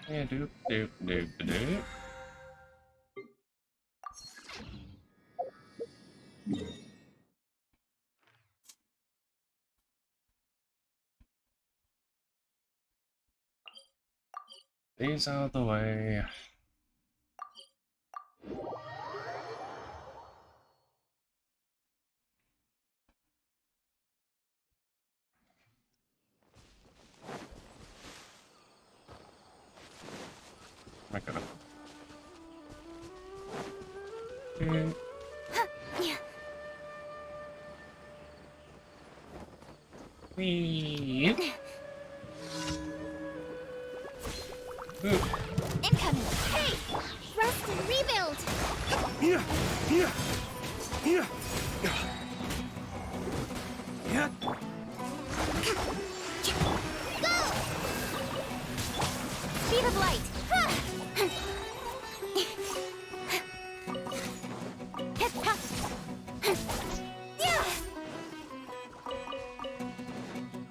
Yeah, doop, doop, doop, doop. These out of the way. I could have. Wee. Incoming! Hey! Rest and rebuild! Yeah, yeah, yeah, yeah. Go! Speed of light!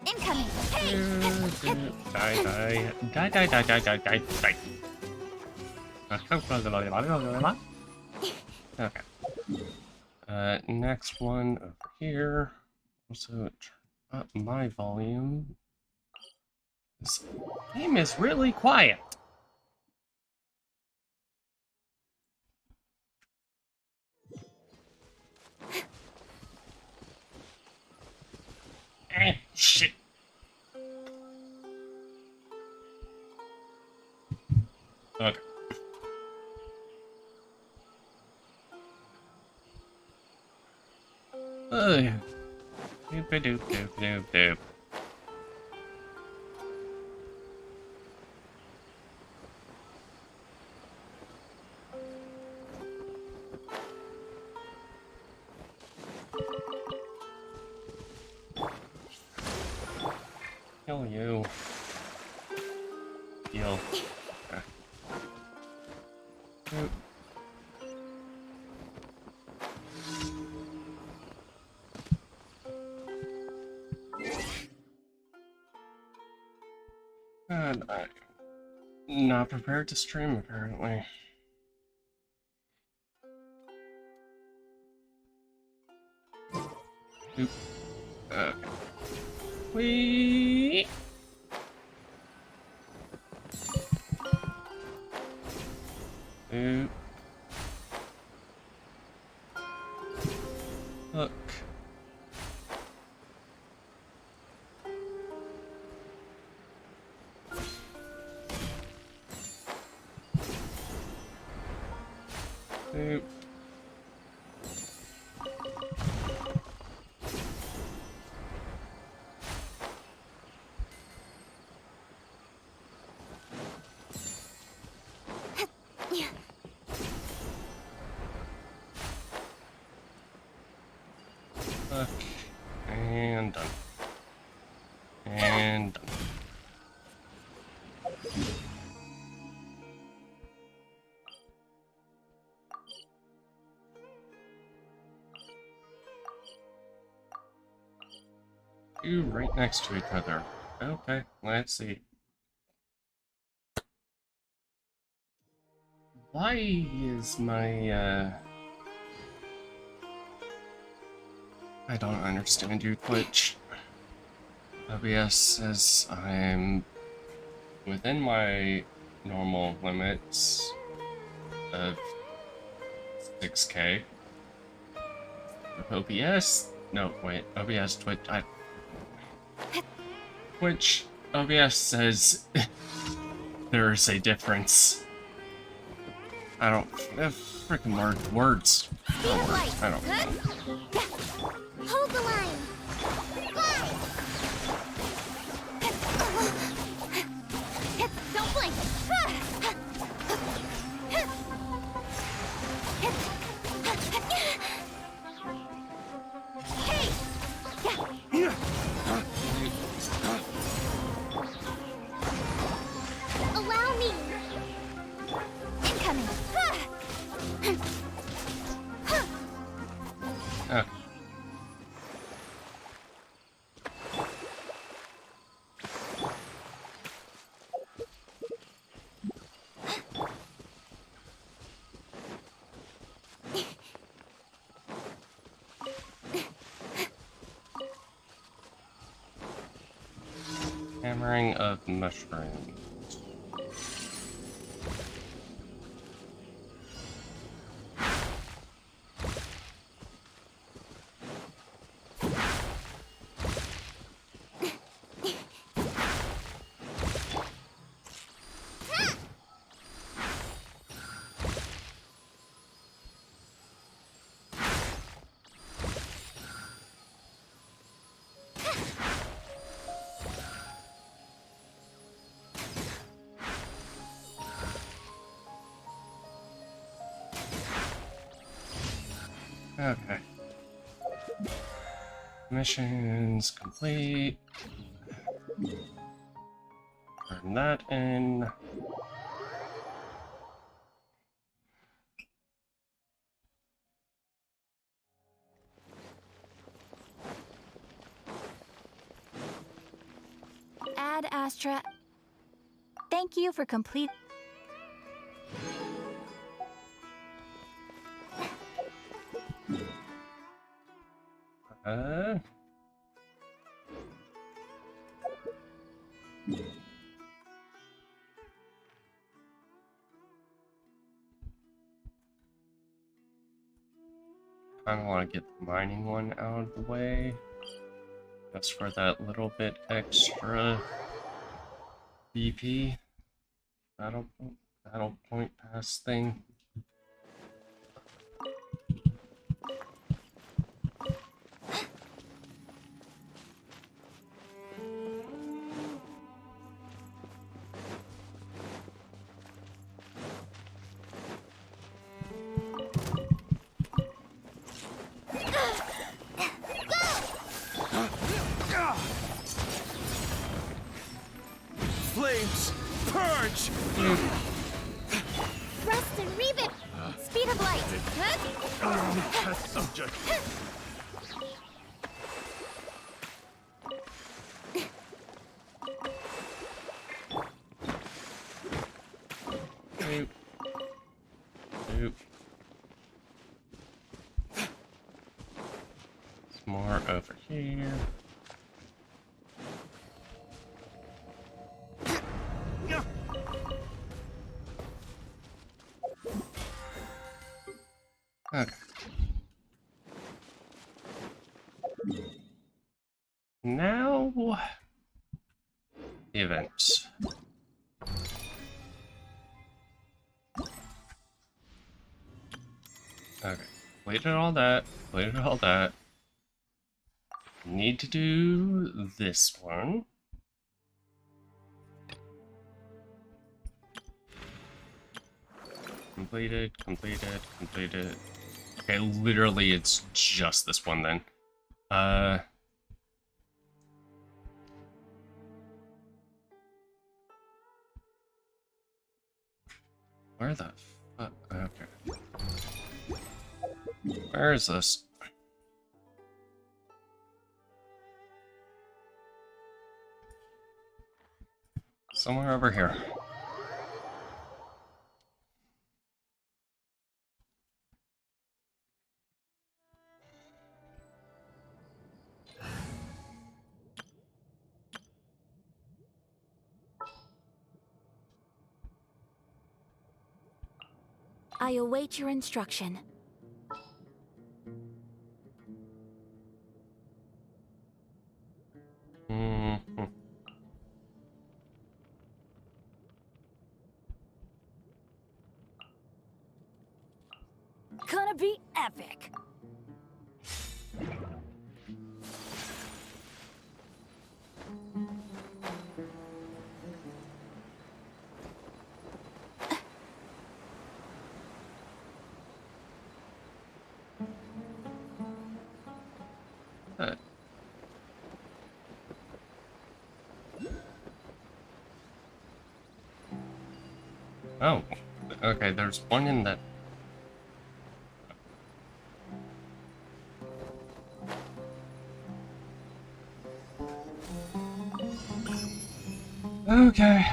Incoming! Hey! Die, die. Die, die, die, die, die, die, die. Okay. Next one over here. Also, turn up my volume. This game is really quiet. Shit. Okay. Doop, doop, doop, doop, doop. Kill you. Heal. Okay. Doop. God, I'm not prepared to stream, apparently. Oop. Okay. Wee. Oop. Look. Oop. Look. And done. And done. Two right next to each other. Okay, let's see. Why is my, I don't understand you, Twitch. OBS says I'm within my normal limits of 6K. OBS? No, wait, OBS, Twitch, Twitch, OBS says there's a difference. I don't, freaking words. Speed of light! I don't know. Hold the line! Fly! Don't blink! Hey! Yeah. Allow me! Incoming! Okay. Hammering of mushrooms. Okay. Missions complete. Turn that in. Ad Astra. Thank you for complete. Uh. I want to get the mining one out of the way. Just for that little bit extra BP. Battle point pass thing. Flames, purge! Rest and rebuild. Speed of light. Test subject. Oop. Oop. Some more over here. Okay. Now, the events. Okay, completed all that, completed all that. Need to do this one. Completed, completed, completed. Okay, literally it's just this one then. Where the fuck? Okay. Where is this? Somewhere over here. I await your instruction. Mm-hmm. Gonna be epic. Oh, okay, there's one in that. Okay.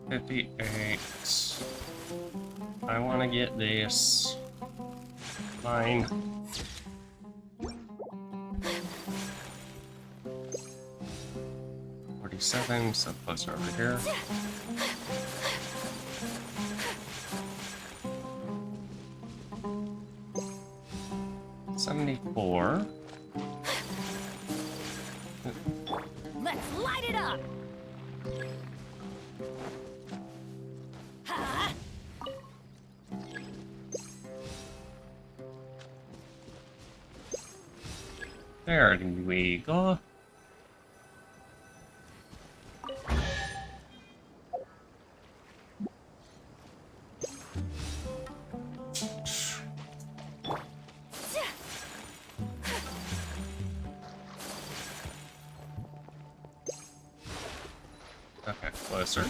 $58. I want to get this. Fine. 77, so closer over here. $74. Let's light it up! Ha! There we go. Okay, closer.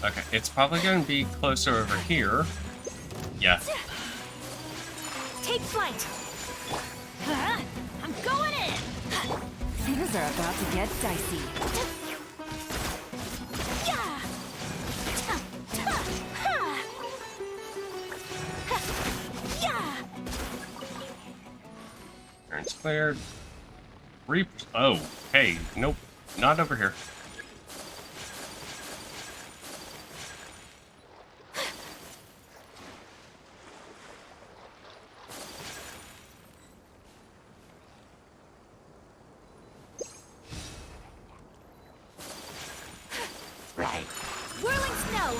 Okay, it's probably going to be closer over here. Yeah. Take flight! Huh? I'm going in! Things are about to get dicey. Yeah! Ha! Yeah! Turns cleared. Oh, hey, nope, not over here. Whirling snow!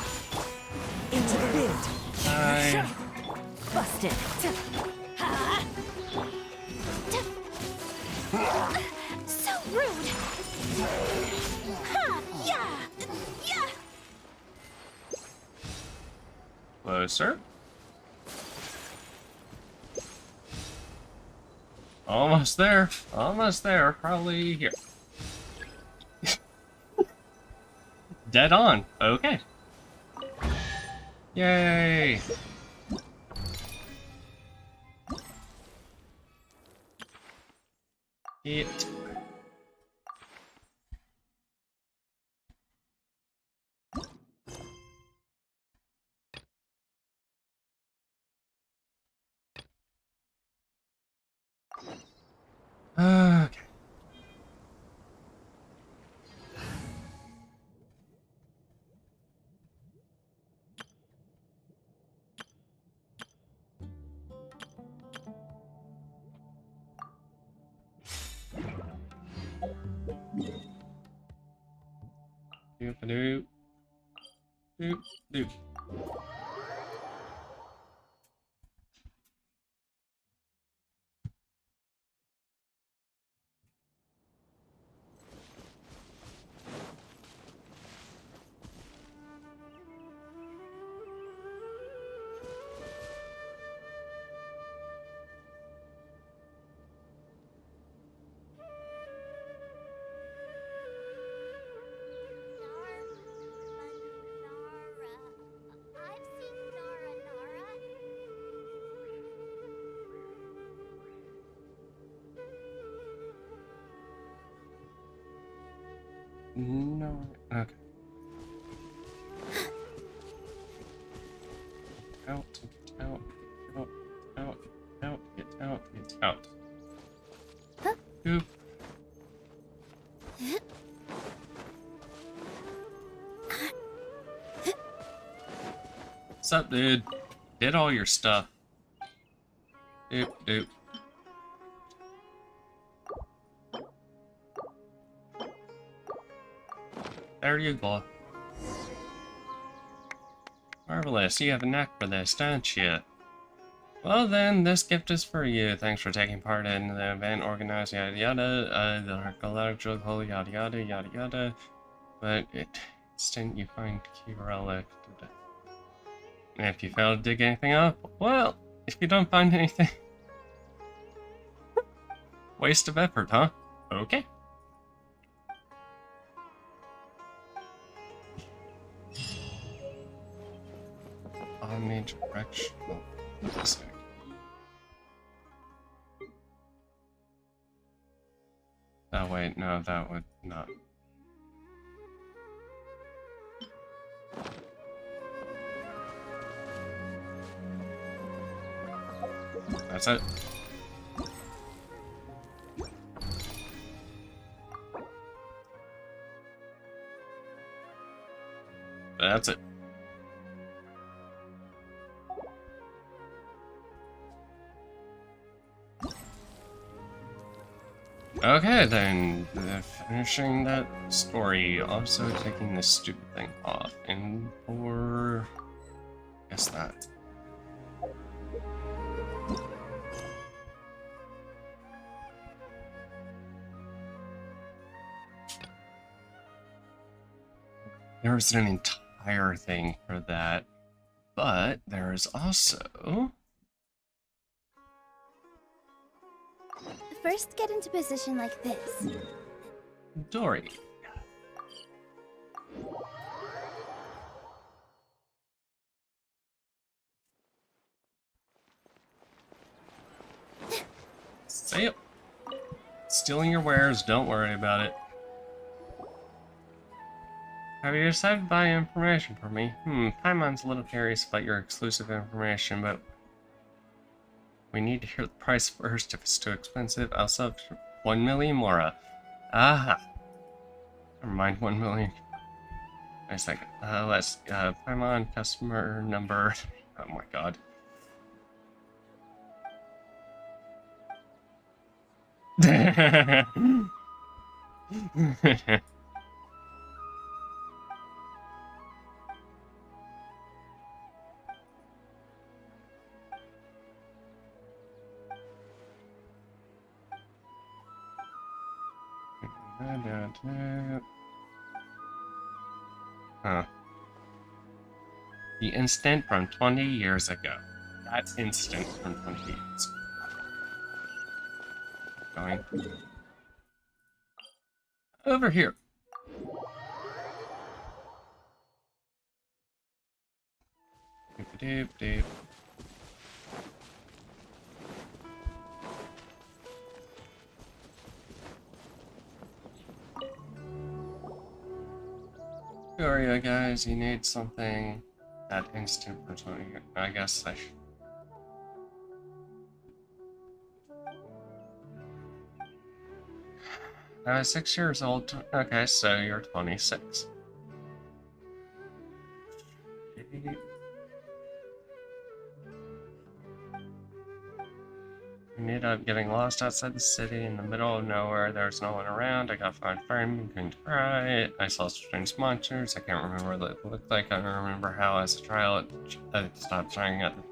Into the wind. Hi. Busted. Ha! So rude! Ha! Yeah! Yeah! Closer. Almost there. Almost there. Probably here. Dead on. Okay. Yay. It. Okay. Doop doop. Doop doop. I've seen Nara Nara. No. Okay. Out, get out, out, out, out, get out, get out. Doop. What's up, dude? Did all your stuff. Doop, doop. There you go. Marvelous, you have a knack for this, don't you? Well then, this gift is for you. Thanks for taking part in the event organized yada yada, the archaeological yada yada yada yada. But instant you find key relic. If you fail to dig anything up, well, if you don't find anything... Waste of effort, huh? Okay. Omnidirectional. Let's see. Oh wait, no, that would not. That's it. that's it. Okay, then, finishing that story, also taking this stupid thing off, and for... guess that. There's an entire thing for that, but there is also... First, get into position like this. Dory. Say it. Stealing your wares, don't worry about it. Have you decided to buy information from me? Paimon's a little curious about your exclusive information, but we need to hear the price first. If it's too expensive, I'll sell 1 million Mora. Aha. Never mind, 1 million. Wait a second. Let's, Paimon customer number. Oh my god. Huh. The instant from 20 years ago. That instant from 20 years ago. Going. Over here. Doop doop doop. Gloria, guys, you need something that instant for 20 years. I guess I should. I was 6 years old. Okay, so you're 26. We ended up getting lost outside the city in the middle of nowhere. There was no one around. I got fine and couldn't cry. I saw strange monsters. I can't remember what it looked like. I don't remember how, as a child, I stopped trying at the...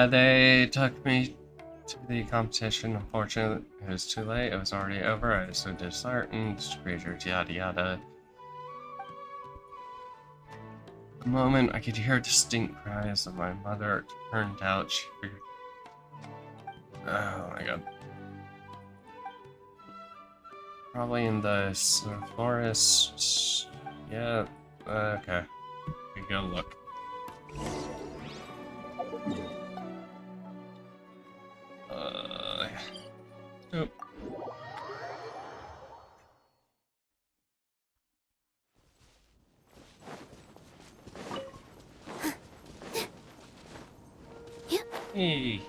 They took me to the competition. Unfortunately, it was too late. It was already over. I was so disheartened. Creatures, yada yada. The moment I could hear distinct cries of my mother, it turned out she figured... Oh my god. Probably in the forest. Yeah, okay. We go look. Nope. Hey.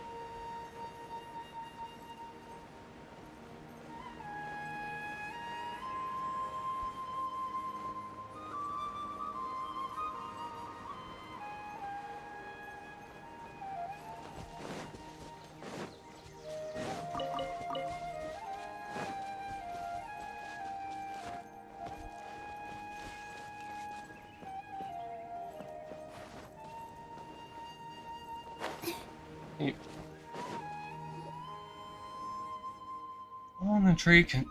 Hole in the tree can...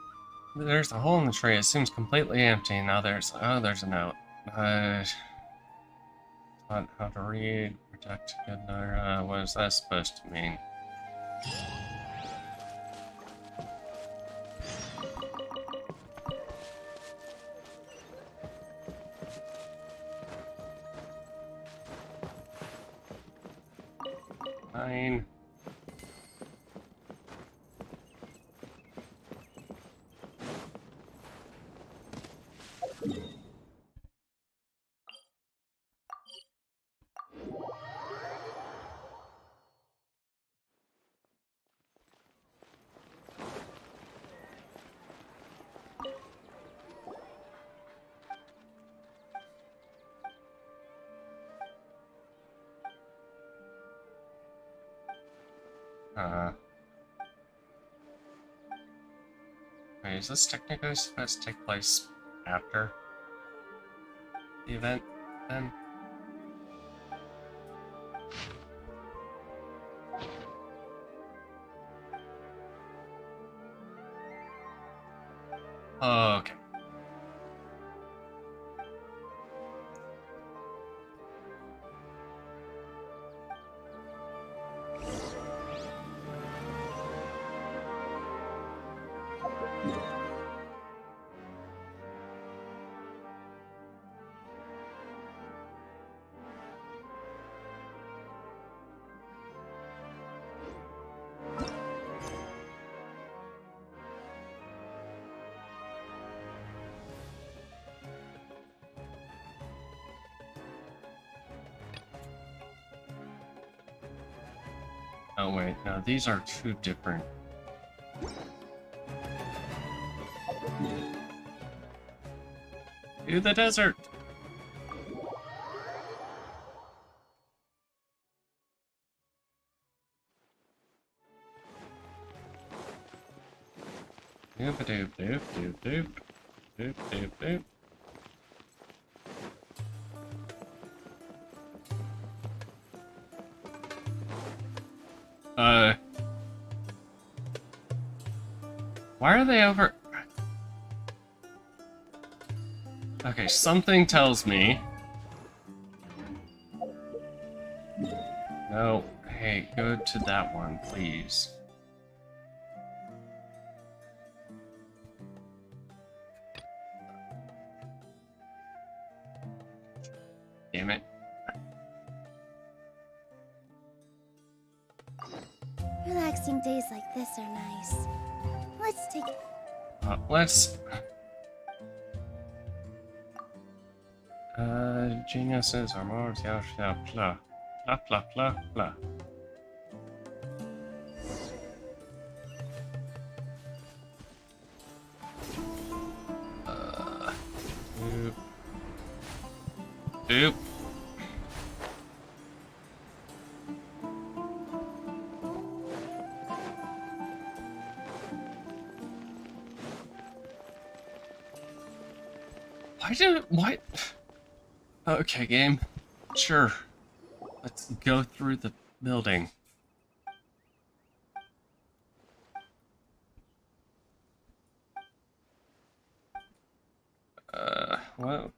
There's a hole in the tree. It seems completely empty. Now there's... Oh, there's a note. Taught how to read, protect together. What is that supposed to mean? Fine. Wait, is this technically supposed to take place after the event, then? Okay. Oh wait, no, these are two different. To the desert! Doop doop doop doop doop doop doop doop. Why are they over? Okay, something tells me. No, hey, go to that one, please. Damn it. Relaxing days like this are nice. Let's take Let's. Geniuses are more. Blah blah blah blah blah blah. Doop. Doop. Why? Okay, game. Sure. Let's go through the building. What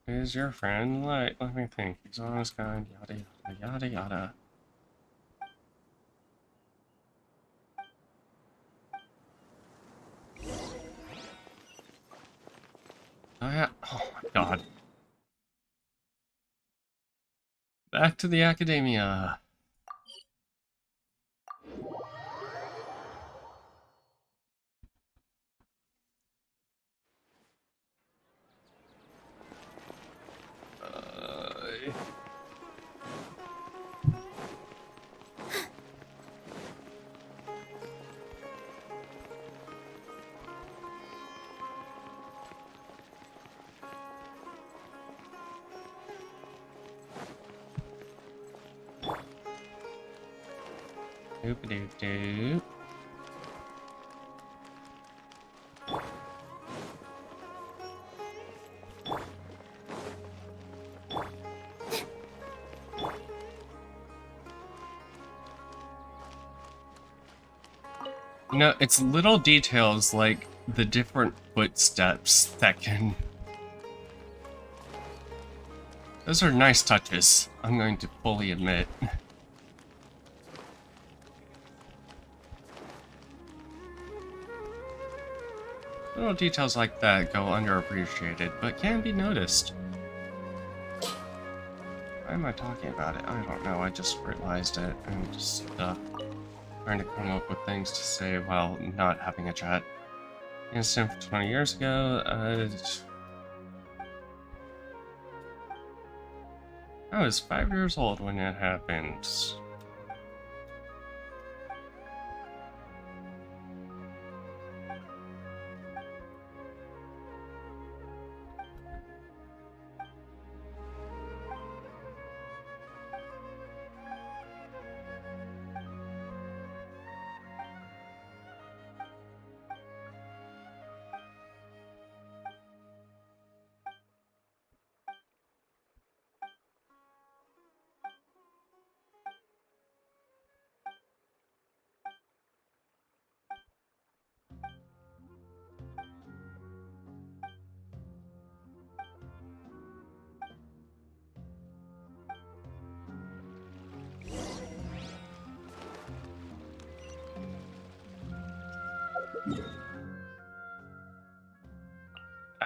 is your friend like? Let me think. He's honest, kind, yada yada yada yada. Oh yeah. Oh my god. Back to the academia. Doop doop doop. You know, it's little details like the different footsteps that can... Those are nice touches, I'm going to fully admit. Little details like that go underappreciated, but can be noticed. Why am I talking about it? I don't know, I just realized it and just trying to come up with things to say while not having a chat. Incident from 20 years ago, I was 5 years old when it happened.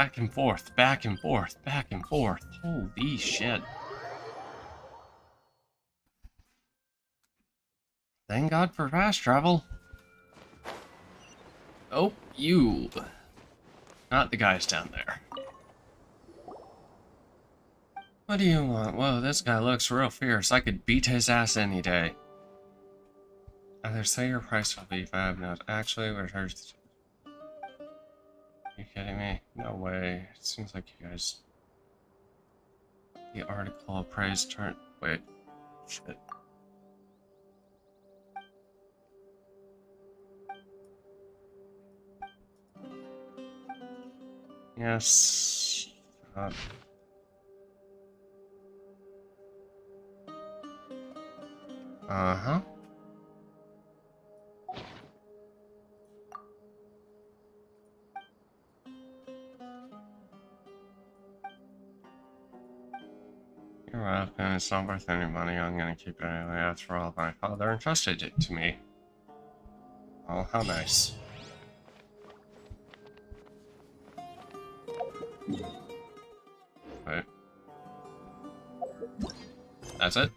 Back and forth, back and forth, back and forth. Holy shit. Thank God for fast travel. Oh, you. Not the guys down there. What do you want? Whoa, this guy looks real fierce. I could beat his ass any day. Either say your price will be 5 notes. Actually, we're Are you kidding me? No way. It seems like you guys... The article of praise turn... Wait. Shit. Yes. Uh-huh. You're welcome. It's not worth any money. I'm gonna keep it anyway. After all, my father entrusted it to me. Oh, how nice. Wait. That's it?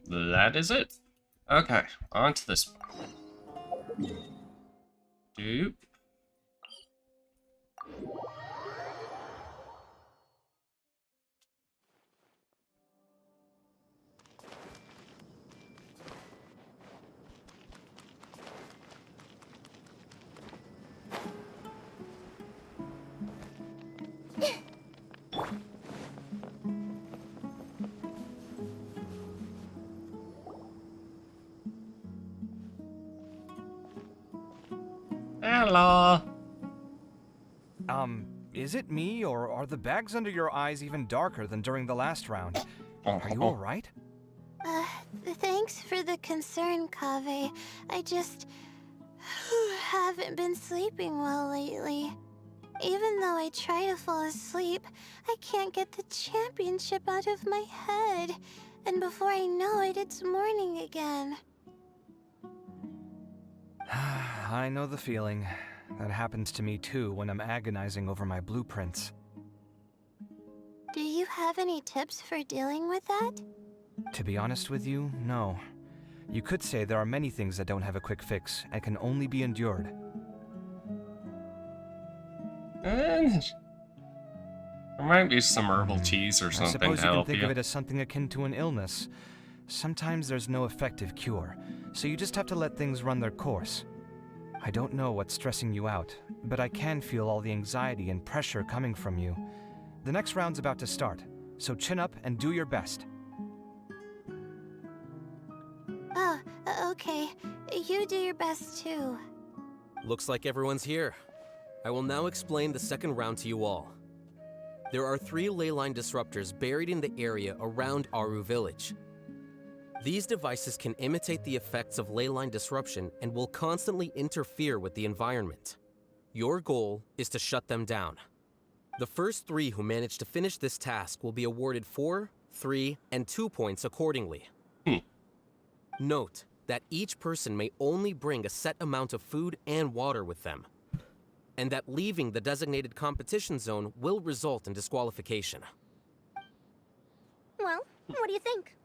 That is it? Okay, on to this one. Doop. Hello. Is it me, or are the bags under your eyes even darker than during the last round? Are you alright? Thanks for the concern, Kaveh. I just haven't been sleeping well lately. Even though I try to fall asleep, I can't get the championship out of my head. And before I know it, it's morning again. I know the feeling. That happens to me too when I'm agonizing over my blueprints. Do you have any tips for dealing with that? To be honest with you, no. You could say there are many things that don't have a quick fix and can only be endured. There might be some herbal teas or I something suppose to you can help think you. of it as something akin to an illness. Sometimes there's no effective cure, so you just have to let things run their course. I don't know what's stressing you out, but I can feel all the anxiety and pressure coming from you. The next round's about to start, so chin up and do your best. Oh, okay. You do your best too. Looks like everyone's here. I will now explain the second round to you all. There are 3 leyline disruptors buried in the area around Aru Village. These devices can imitate the effects of leyline disruption and will constantly interfere with the environment. Your goal is to shut them down. The first 3 who manage to finish this task will be awarded 4, 3, and 2 points accordingly. Note that each person may only bring a set amount of food and water with them, and that leaving the designated competition zone will result in disqualification. Well, what do you think?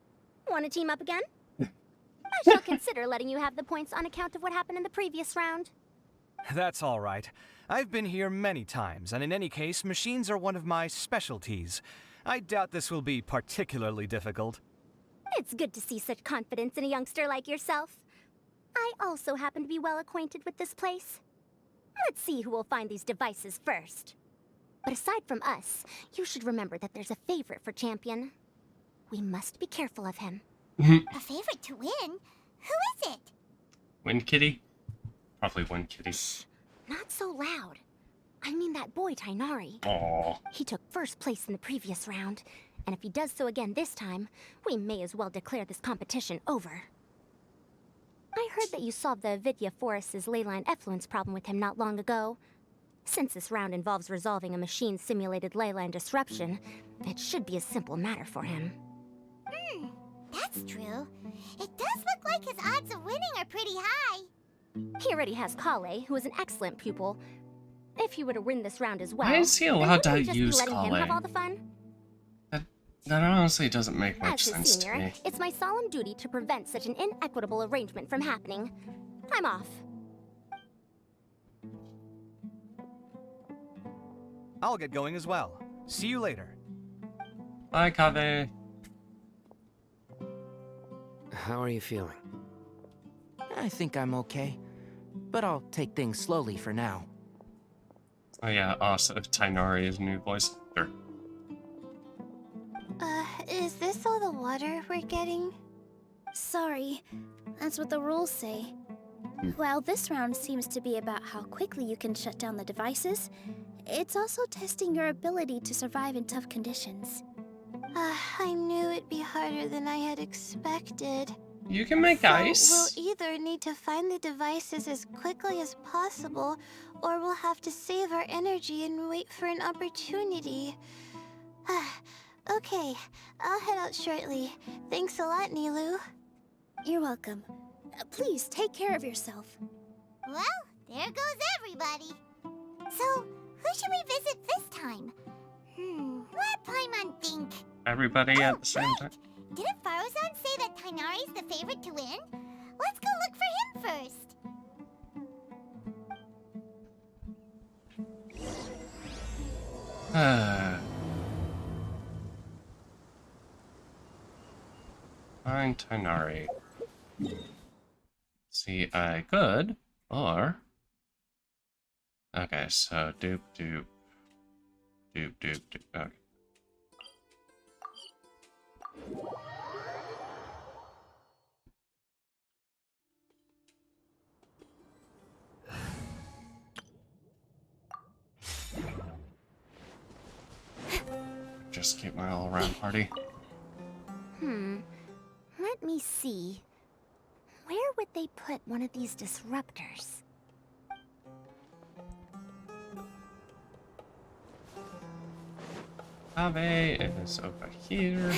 Want to team up again? I shall consider letting you have the points on account of what happened in the previous round. That's all right. I've been here many times, and in any case, machines are one of my specialties. I doubt this will be particularly difficult. It's good to see such confidence in a youngster like yourself. I also happen to be well acquainted with this place. Let's see who will find these devices first. But aside from us, you should remember that there's a favorite for Champion. We must be careful of him. A favorite to win? Who is it? Wind Kitty? Probably Wind Kitty. Not so loud. I mean that boy, Tainari. Aww. He took first place in the previous round, and if he does so again this time, we may as well declare this competition over. I heard that you solved the Avidya Forest's leyline effluence problem with him not long ago. Since this round involves resolving a machine-simulated leyline disruption, it should be a simple matter for him. That's true. It does look like his odds of winning are pretty high. He already has Kale, who is an excellent pupil. if he were to win this round as well, Why is he then allowed to wouldn't we just be use letting him have Kale? all the fun? That honestly doesn't make much As his sense to senior, me. it's my solemn duty to prevent such an inequitable arrangement from happening. I'm off. I'll get going as well. See you later. Bye, Kaveh. How are you feeling? I think I'm okay, but I'll take things slowly for now. Oh yeah, also Tainari's new voice actor. Is this all the water we're getting? Sorry, that's what the rules say. While this round seems to be about how quickly you can shut down the devices, it's also testing your ability to survive in tough conditions. I knew it'd be harder than I had expected. You can make So ice. we'll either need to find the devices as quickly as possible, or we'll have to save our energy and wait for an opportunity. Okay, I'll head out shortly. Thanks a lot, Nilu. You're welcome. Please take care of yourself. Well, there goes everybody. So, who should we visit this time? Let Paimon think. Everybody at the same time. Didn't Faruzan say that Tainari's the favorite to win? Let's go look for him first. Find Tainari. See, I could, or... Okay, so doop doop. Doop doop doop. Okay. Just keep my all-around party. Let me see. Where would they put one of these disruptors? Ave is over here.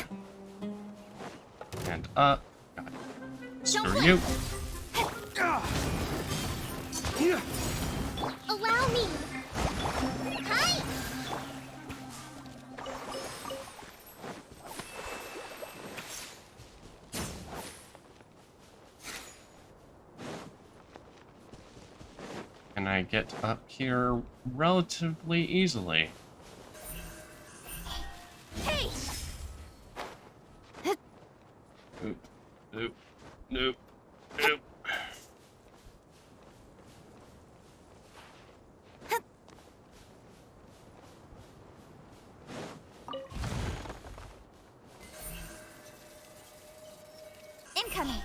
And up. God. Screw you. Allow me. Hi. And I get up here relatively easily. Hey. Oop, oop, nope, nope. Incoming.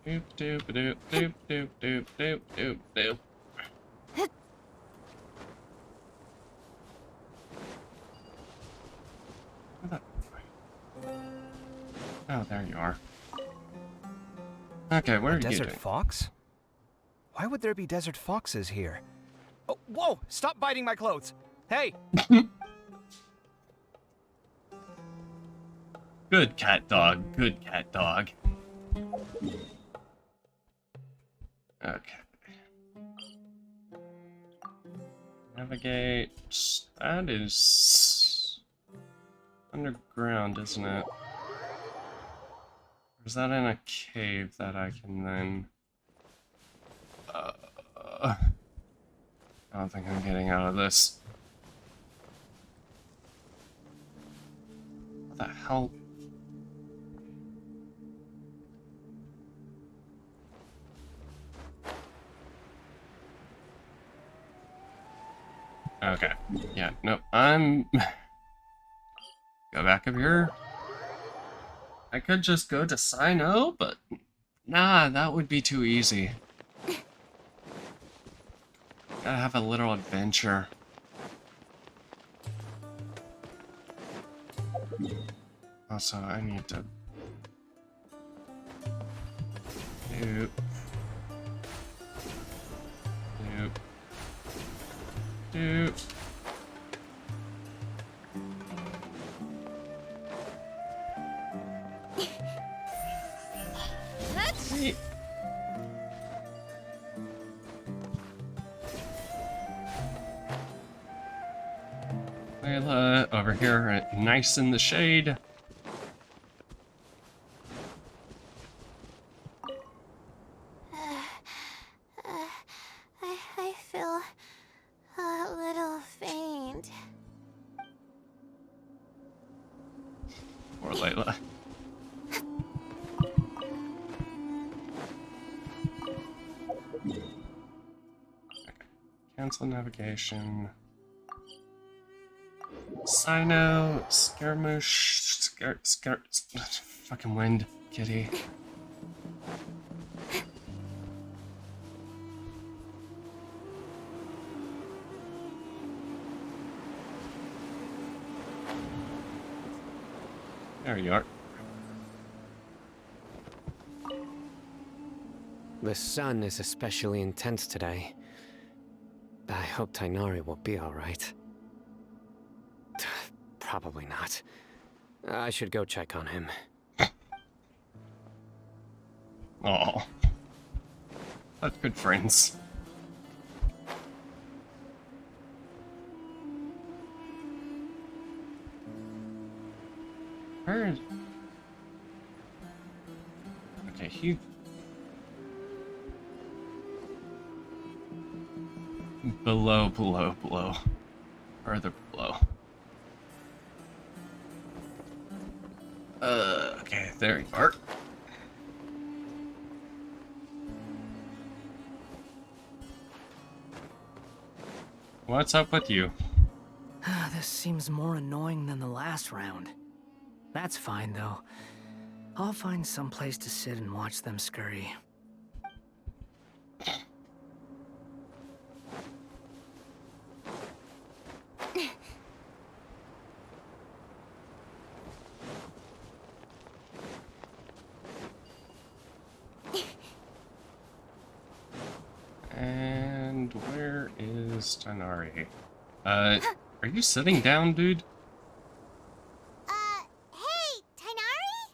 Doop, doop, doop, doop, doop, doop, doop, doop, doop. Oh, there you are. Okay, where are you Desert doing? fox? Why would there be desert foxes here? Oh, whoa! Stop biting my clothes! Hey! Good cat dog, good cat dog. Okay. Navigate. That is underground, isn't it? Or is that in a cave that I can then... I don't think I'm getting out of this. What the hell? Okay. Yeah, no, I'm... Go back up here. I could just go to Sino, but... Nah, that would be too easy. Gotta have a little adventure. Also, I need to... Doop. Doop. Doop. Layla over here, nice in the shade. I feel a little faint. Poor Layla. Cancel navigation. Sino, Skirmish, fucking wind, kitty. There you are. The sun is especially intense today. I hope Tighnari will be alright. Probably not. I should go check on him. Oh, that's good friends. Where is... Okay, he... Below. Further below. Okay, there you are. What's up with you? This seems more annoying than the last round. That's fine, though. I'll find some place to sit and watch them scurry. And where is Tighnari? Are you sitting down, dude? Hey, Tighnari?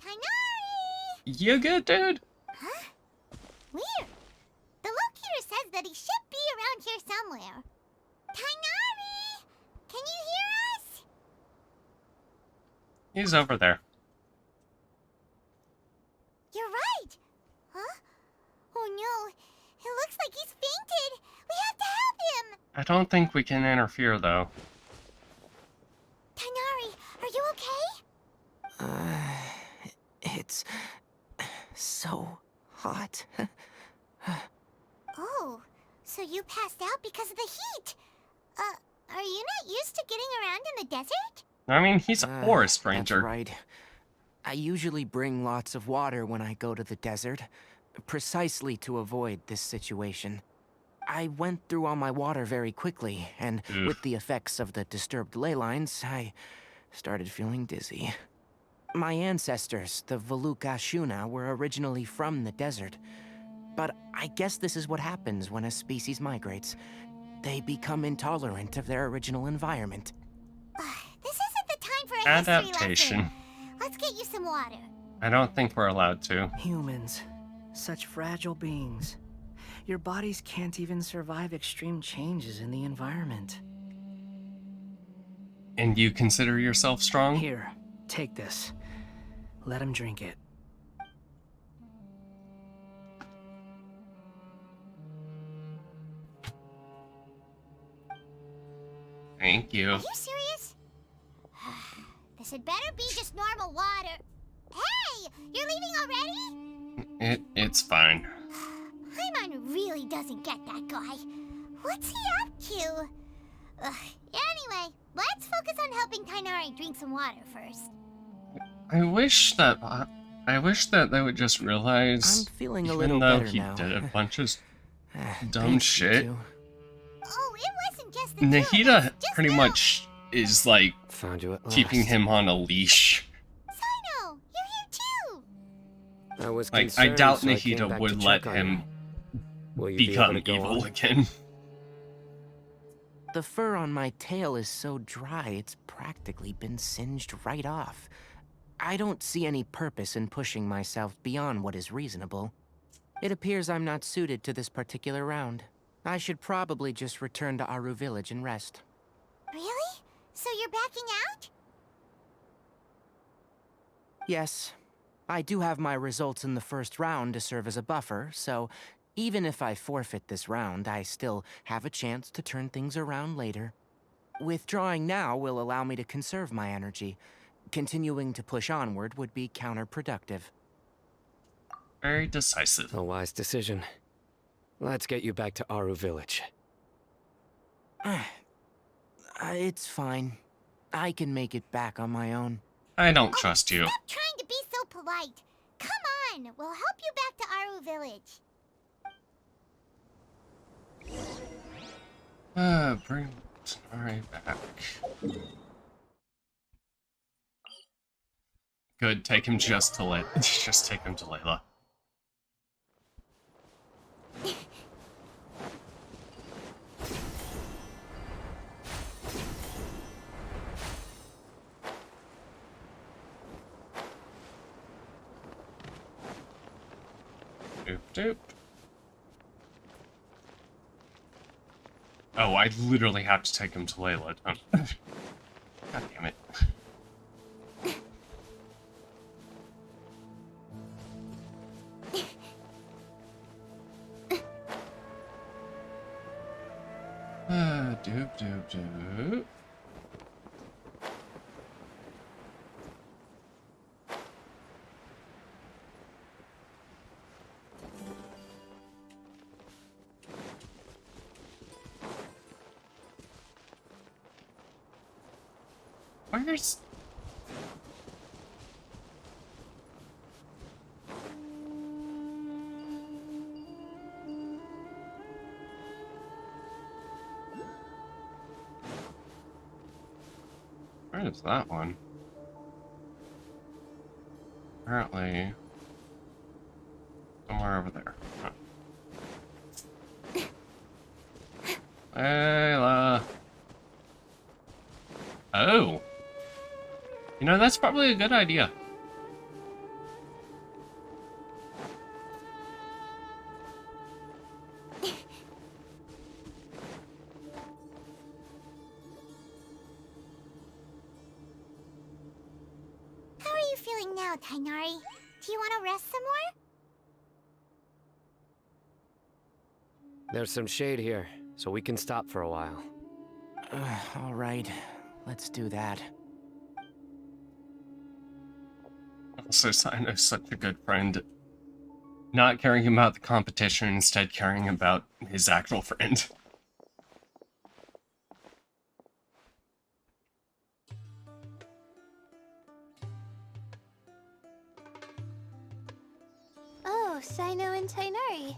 Tighnari! You good, dude? Huh? Weird. The locator says that he should be around here somewhere. Tighnari! Can you hear us? He's over there. You're right. Huh? Oh no. It looks like he's fainted. We have to help him. I don't think we can interfere, though. Tighnari, are you okay? It's so hot. Oh, so you passed out because of the heat. Are you not used to getting around in the desert? I mean, he's a forest ranger. That's right. I usually bring lots of water when I go to the desert, precisely to avoid this situation. I went through all my water very quickly, and with the effects of the disturbed ley lines, I started feeling dizzy. My ancestors, the Valuk Ashuna, were originally from the desert. But I guess this is what happens when a species migrates. They become intolerant of their original environment. This isn't the time for a Adaptation. history lesson. Let's get you some water. I don't think we're allowed to. Humans. Such fragile beings. Your bodies can't even survive extreme changes in the environment. And you consider yourself strong? Here, take this. Let him drink it. Thank you. Are you serious? This had better be just normal water. Hey! You're leaving already? It's fine. Paimon really doesn't get that guy. What's he up to? Anyway, let's focus on helping Tighnari drink some water first. I wish that they would just realize, I'm feeling a even little though better he now. did a bunch of dumb Thanks, you shit, two. Oh, it wasn't just the two of us, Nahida just pretty now. much is like Found you at last. keeping him on a leash. Sino, you're here too. I was Like, I concerned, doubt so I came Nahida back would to let check on him you. Will you be able become to go evil on? again. The fur on my tail is so dry, it's practically been singed right off. I don't see any purpose in pushing myself beyond what is reasonable. It appears I'm not suited to this particular round. I should probably just return to Aru Village and rest. Really? So you're backing out? Yes, I do have my results in the first round to serve as a buffer, so even if I forfeit this round, I still have a chance to turn things around later. Withdrawing now will allow me to conserve my energy. Continuing to push onward would be counterproductive. Very decisive. A wise decision. Let's get you back to Aru Village. It's fine. I can make it back on my own. I don't trust you. Stop trying to be so polite. Come on, we'll help you back to Aru Village. Bring Tighnari back. Good, take him just to just take him to Layla. Doop doop. Oh, I literally have to take him to Layla, don't I? God damn it. Doop doop doop. Where's... Where is that one? Apparently... somewhere over there. Huh. Layla! Oh! You know, that's probably a good idea. How are you feeling now, Tighnari? Do you want to rest some more? There's some shade here, so we can stop for a while. All right, let's do that. Also, Cyno's such a good friend. Not caring about the competition, instead caring about his actual friend. Oh, Cyno and Tighnari.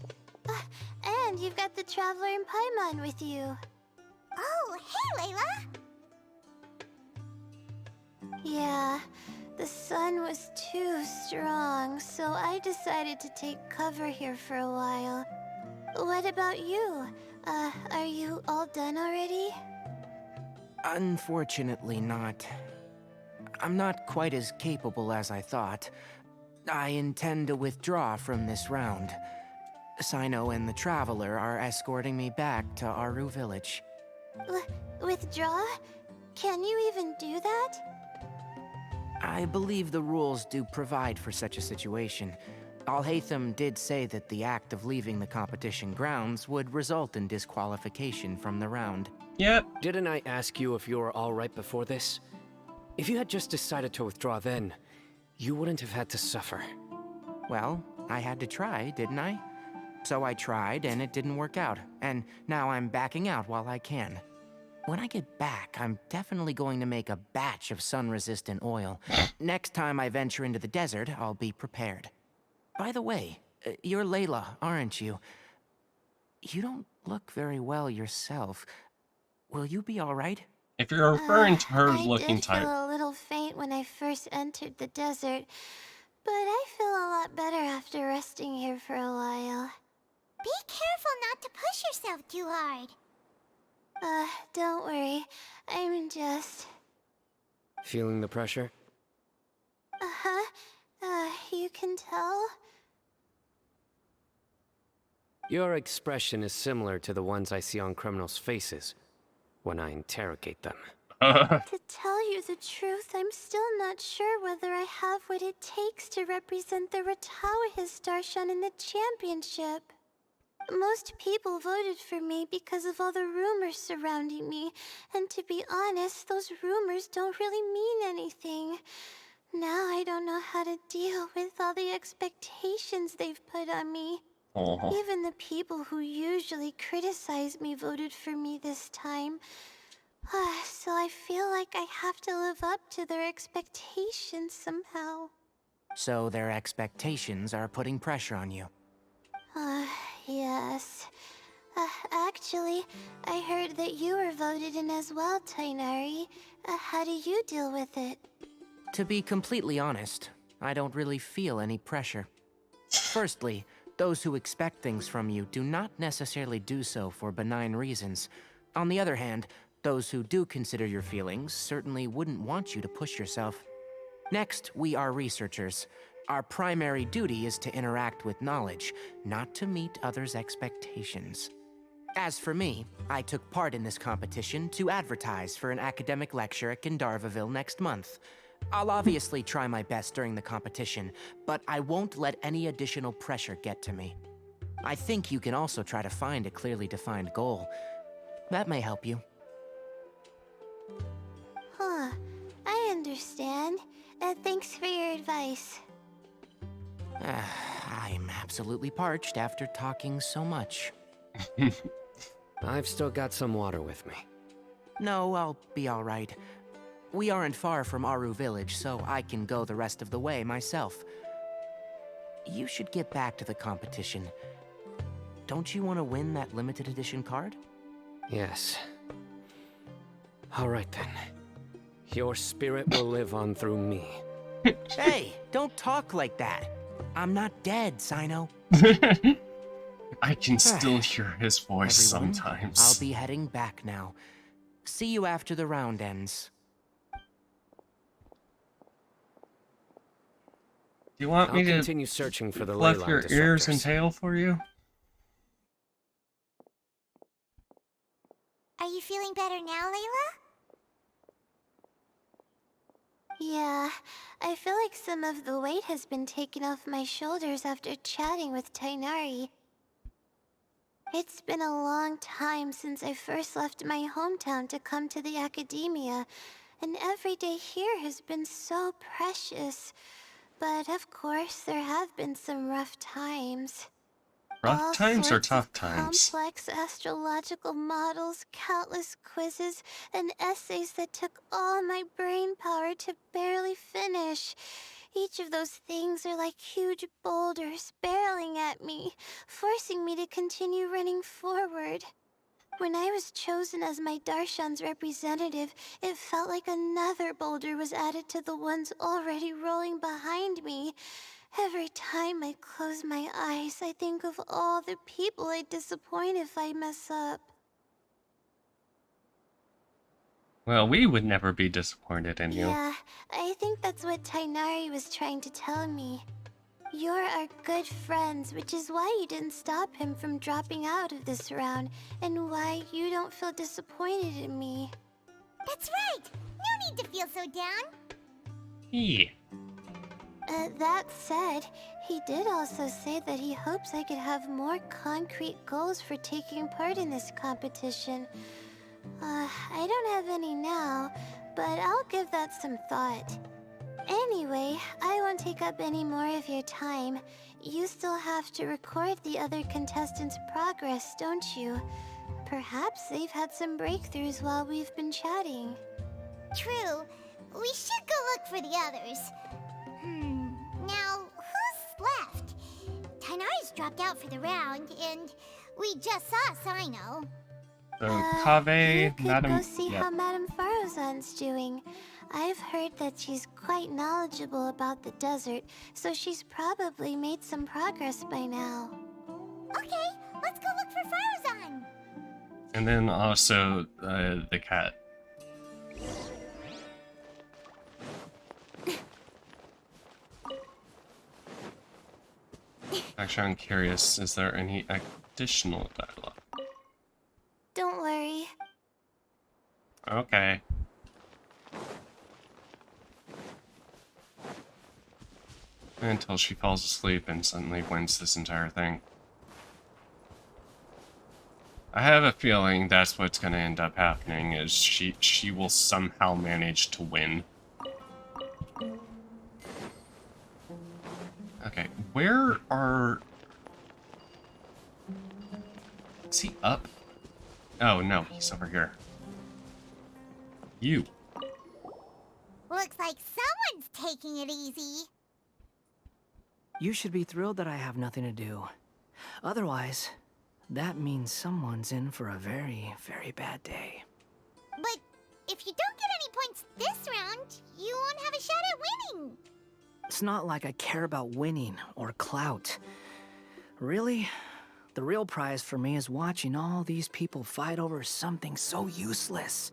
And you've got the Traveler and Paimon with you. Oh, hey, Layla! Yeah, the sun was too strong, so I decided to take cover here for a while. What about you? Are you all done already? Unfortunately not. I'm not quite as capable as I thought. I intend to withdraw from this round. Cyno and the Traveler are escorting me back to Aru Village. Withdraw? Can you even do that? I believe the rules do provide for such a situation. Alhaitham did say that the act of leaving the competition grounds would result in disqualification from the round. Yep. Didn't I ask you if you were alright before this? If you had just decided to withdraw then, you wouldn't have had to suffer. Well, I had to try, didn't I? So I tried, and it didn't work out. And now I'm backing out while I can. When I get back, I'm definitely going to make a batch of sun-resistant oil. Next time I venture into the desert, I'll be prepared. By the way, you're Layla, aren't you? You don't look very well yourself. Will you be all right? If you're referring to her looking I did tight. feel a little faint when I first entered the desert, but I feel a lot better after resting here for a while. Be careful not to push yourself too hard. Don't worry. I'm just... Feeling the pressure? You can tell? Your expression is similar to the ones I see on criminals' faces when I interrogate them. To tell you the truth, I'm still not sure whether I have what it takes to represent the Ratauhis Darshan in the championship. Most people voted for me because of all the rumors surrounding me, and to be honest, those rumors don't really mean anything. Now I don't know how to deal with all the expectations they've put on me. Even the people who usually criticize me voted for me this time. So I feel like I have to live up to their expectations somehow. So their expectations are putting pressure on you. Yes. Actually, I heard that you were voted in as well, Tighnari. How do you deal with it? To be completely honest, I don't really feel any pressure. Firstly, those who expect things from you do not necessarily do so for benign reasons. On the other hand, those who do consider your feelings certainly wouldn't want you to push yourself. Next, we are researchers. Our primary duty is to interact with knowledge, not to meet others' expectations. As for me, I took part in this competition to advertise for an academic lecture at Gandharvaville next month. I'll obviously try my best during the competition, but I won't let any additional pressure get to me. I think you can also try to find a clearly defined goal. That may help you. I understand. Thanks for your advice. I'm absolutely parched after talking so much. I've still got some water with me. No, I'll be all right. We aren't far from Aru Village, so I can go the rest of the way myself. You should get back to the competition. Don't you want to win that limited edition card? Yes. All right then. Your spirit will live on through me. Hey, don't talk like that. I'm not dead, Cyno. I can still hear his voice Everyone, sometimes. I'll be heading back now. See you after the round ends. Do you want me I'll to continue searching for the fluff ley your line ears and disruptors. tail for you? Are you feeling better now, Layla? Yeah, I feel like some of the weight has been taken off my shoulders after chatting with Tighnari. It's been a long time since I first left my hometown to come to the academia, and every day here has been so precious. But of course, there have been some rough times. Rough All times or sorts tough of times? complex astrological models, countless quizzes, and essays that took all my brain power to barely finish. Each of those things are like huge boulders barreling at me, forcing me to continue running forward. When I was chosen as my Darshan's representative, it felt like another boulder was added to the ones already rolling behind me. Every time I close my eyes, I think of all the people I'd disappoint if I mess up. Well, we would never be disappointed in you. Yeah, I think that's what Tighnari was trying to tell me. You're our good friends, which is why you didn't stop him from dropping out of this round, and why you don't feel disappointed in me. That's right! No need to feel so down! Yeah. That said, he did also say that he hopes I could have more concrete goals for taking part in this competition. I don't have any now, but I'll give that some thought. Anyway, I won't take up any more of your time. You still have to record the other contestants' progress, don't you? Perhaps they've had some breakthroughs while we've been chatting. True. We should go look for the others. Now, who's left? Tighnari's dropped out for the round, and we just saw Cyno. Kaveh, You could Madam... go see how Madame Farozan's doing. I've heard that she's quite knowledgeable about the desert, so she's probably made some progress by now. Okay, let's go look for Farozan. And then also, the cat. Actually, I'm curious, is there any additional dialogue? Don't worry. Okay. Until she falls asleep and suddenly wins this entire thing. I have a feeling that's what's going to end up happening, is she will somehow manage to win. Okay, where are... Is he up? Oh no, he's over here. You. Looks like someone's taking it easy. You should be thrilled that I have nothing to do. Otherwise, that means someone's in for a very, very bad day. But if you don't get any points this round, you won't have a shot at winning. It's not like I care about winning or clout. Really, the real prize for me is watching all these people fight over something so useless.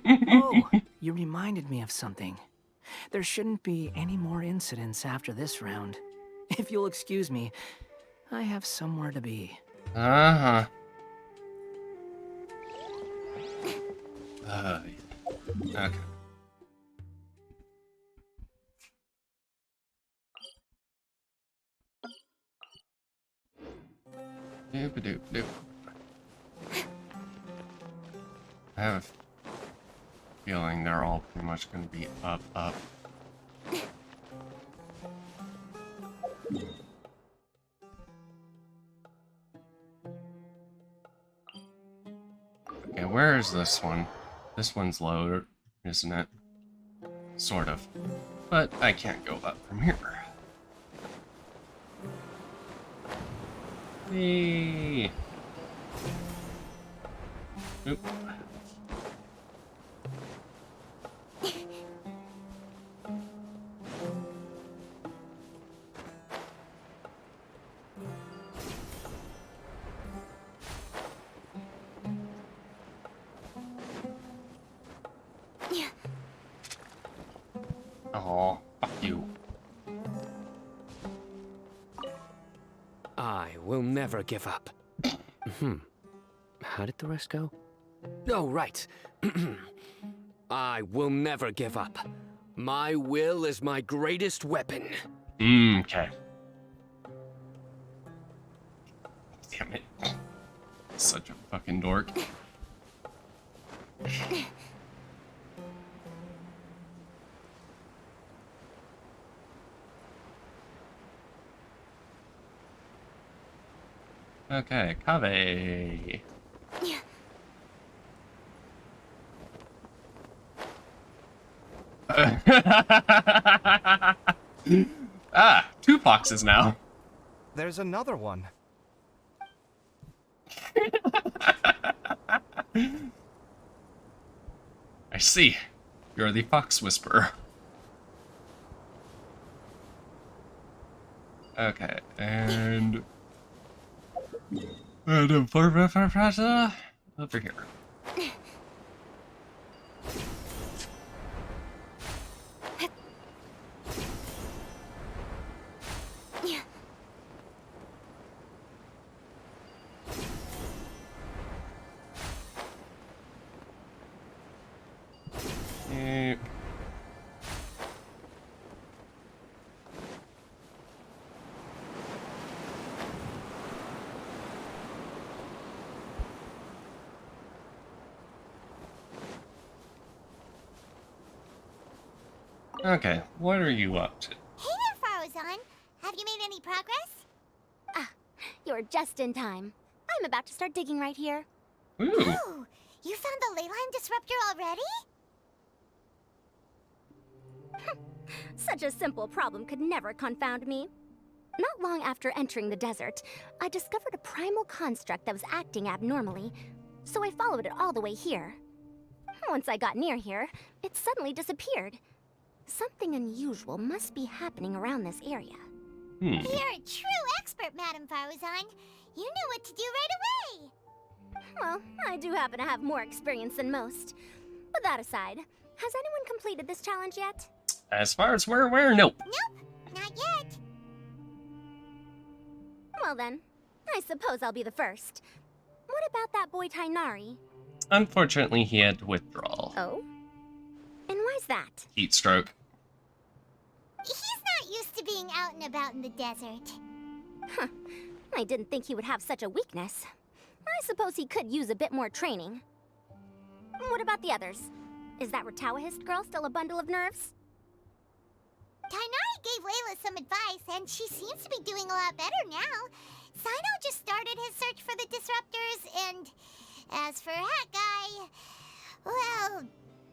Oh, you reminded me of something. There shouldn't be any more incidents after this round. If you'll excuse me, I have somewhere to be. Uh-huh. Okay. Doop-a-doop-doop. I have a feeling they're all pretty much going to be up. Okay, where is this one? This one's low, isn't it? Sort of. But I can't go up from here. Whee! Oop. Oh, fuck you. I will never give up. How did the rest go? Oh, right. I will never give up. My will is my greatest weapon. Okay. Damn it. Such a fucking dork. Okay, Kaveh. Ah, 2 foxes now. There's another one. I see. You're the Fox Whisperer. Okay, and... over here. Okay, what are you up to? Hey there, Faruzan. Have you made any progress? Ah, you're just in time. I'm about to start digging right here. Ooh. Oh, you found the Leyline Disruptor already? Such a simple problem could never confound me. Not long after entering the desert, I discovered a primal construct that was acting abnormally, so I followed it all the way here. Once I got near here, it suddenly disappeared. Something unusual must be happening around this area. You're a true expert, Madame Faruzan. You knew what to do right away. Well, I do happen to have more experience than most. But that aside, has anyone completed this challenge yet? As far as we're aware, nope. Nope, not yet. Well then, I suppose I'll be the first. What about that boy Tighnari? Unfortunately, he had withdrawal. Oh? And why's that? Heat stroke. He's not used to being out and about in the desert. Huh. I didn't think he would have such a weakness. I suppose he could use a bit more training. What about the others? Is that Ratawahist girl still a bundle of nerves? Tainari gave Layla some advice, and she seems to be doing a lot better now. Sino just started his search for the disruptors, and as for Hat Guy, well,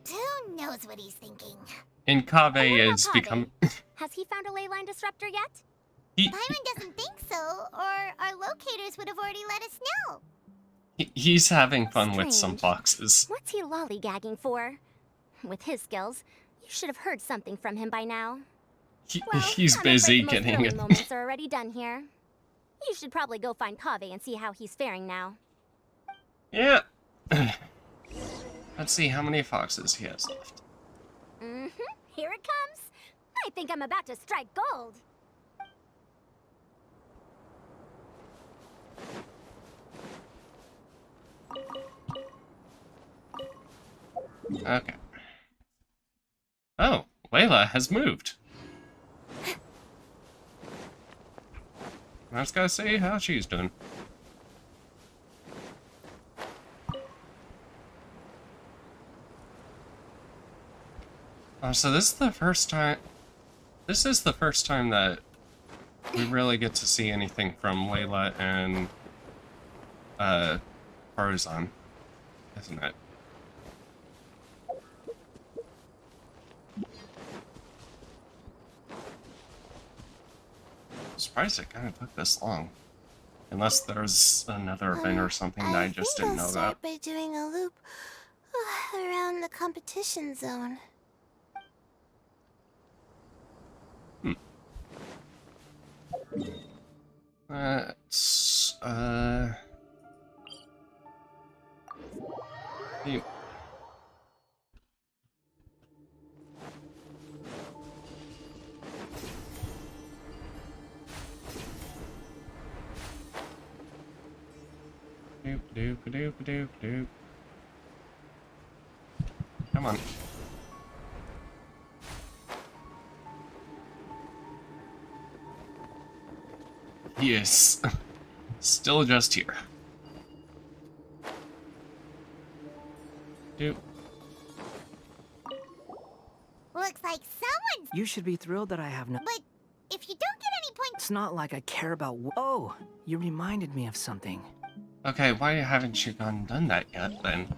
who knows what he's thinking. And Kaveh is become. Has he found a ley line disruptor yet? Byron doesn't think so, or our locators would have already let us know. He's having fun with some Strange. foxes. What's he lollygagging for? With his skills, you should have heard something from him by now. Well, He's I'm busy afraid the most getting thrilling it. moments are already done here. You should probably go find Kaveh and see how he's faring now. Yeah. Let's see how many foxes he has left. Here it comes. I think I'm about to strike gold. Okay. Oh, Layla has moved. Let's go see how she's doing. Oh, so this is the first time. This is the first time that we really get to see anything from Layla and Farzan, isn't it? I'm surprised it kind of took this long. Unless there's another event or something that I just didn't know I'll about. start by doing a loop around the competition zone. Let's, you. Doop doop doop doop doop. Come on. He is still just here. Doop. Looks like someone's... You should be thrilled that I have no... But if you don't get any points... It's not like I care about... Oh, you reminded me of something. Okay, why haven't you gone and done that yet, then?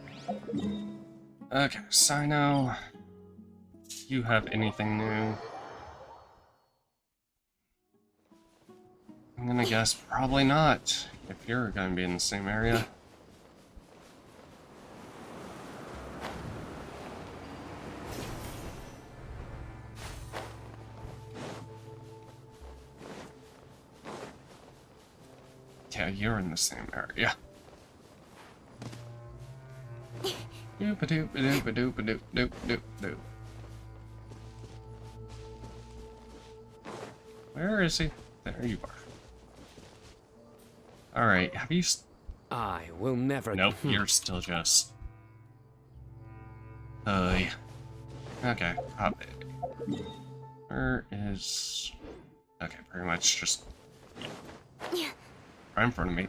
Okay, Sino. You have anything new? I'm gonna guess probably not, if you're gonna be in the same area. Yeah, you're in the same area. Doop a doop a doop a doop a doop doop doop doop. Where is he? There you are. Alright, have you... I will never... Nope, you're still just... yeah. Okay, copy. Where is... Okay, pretty much just... right in front of me.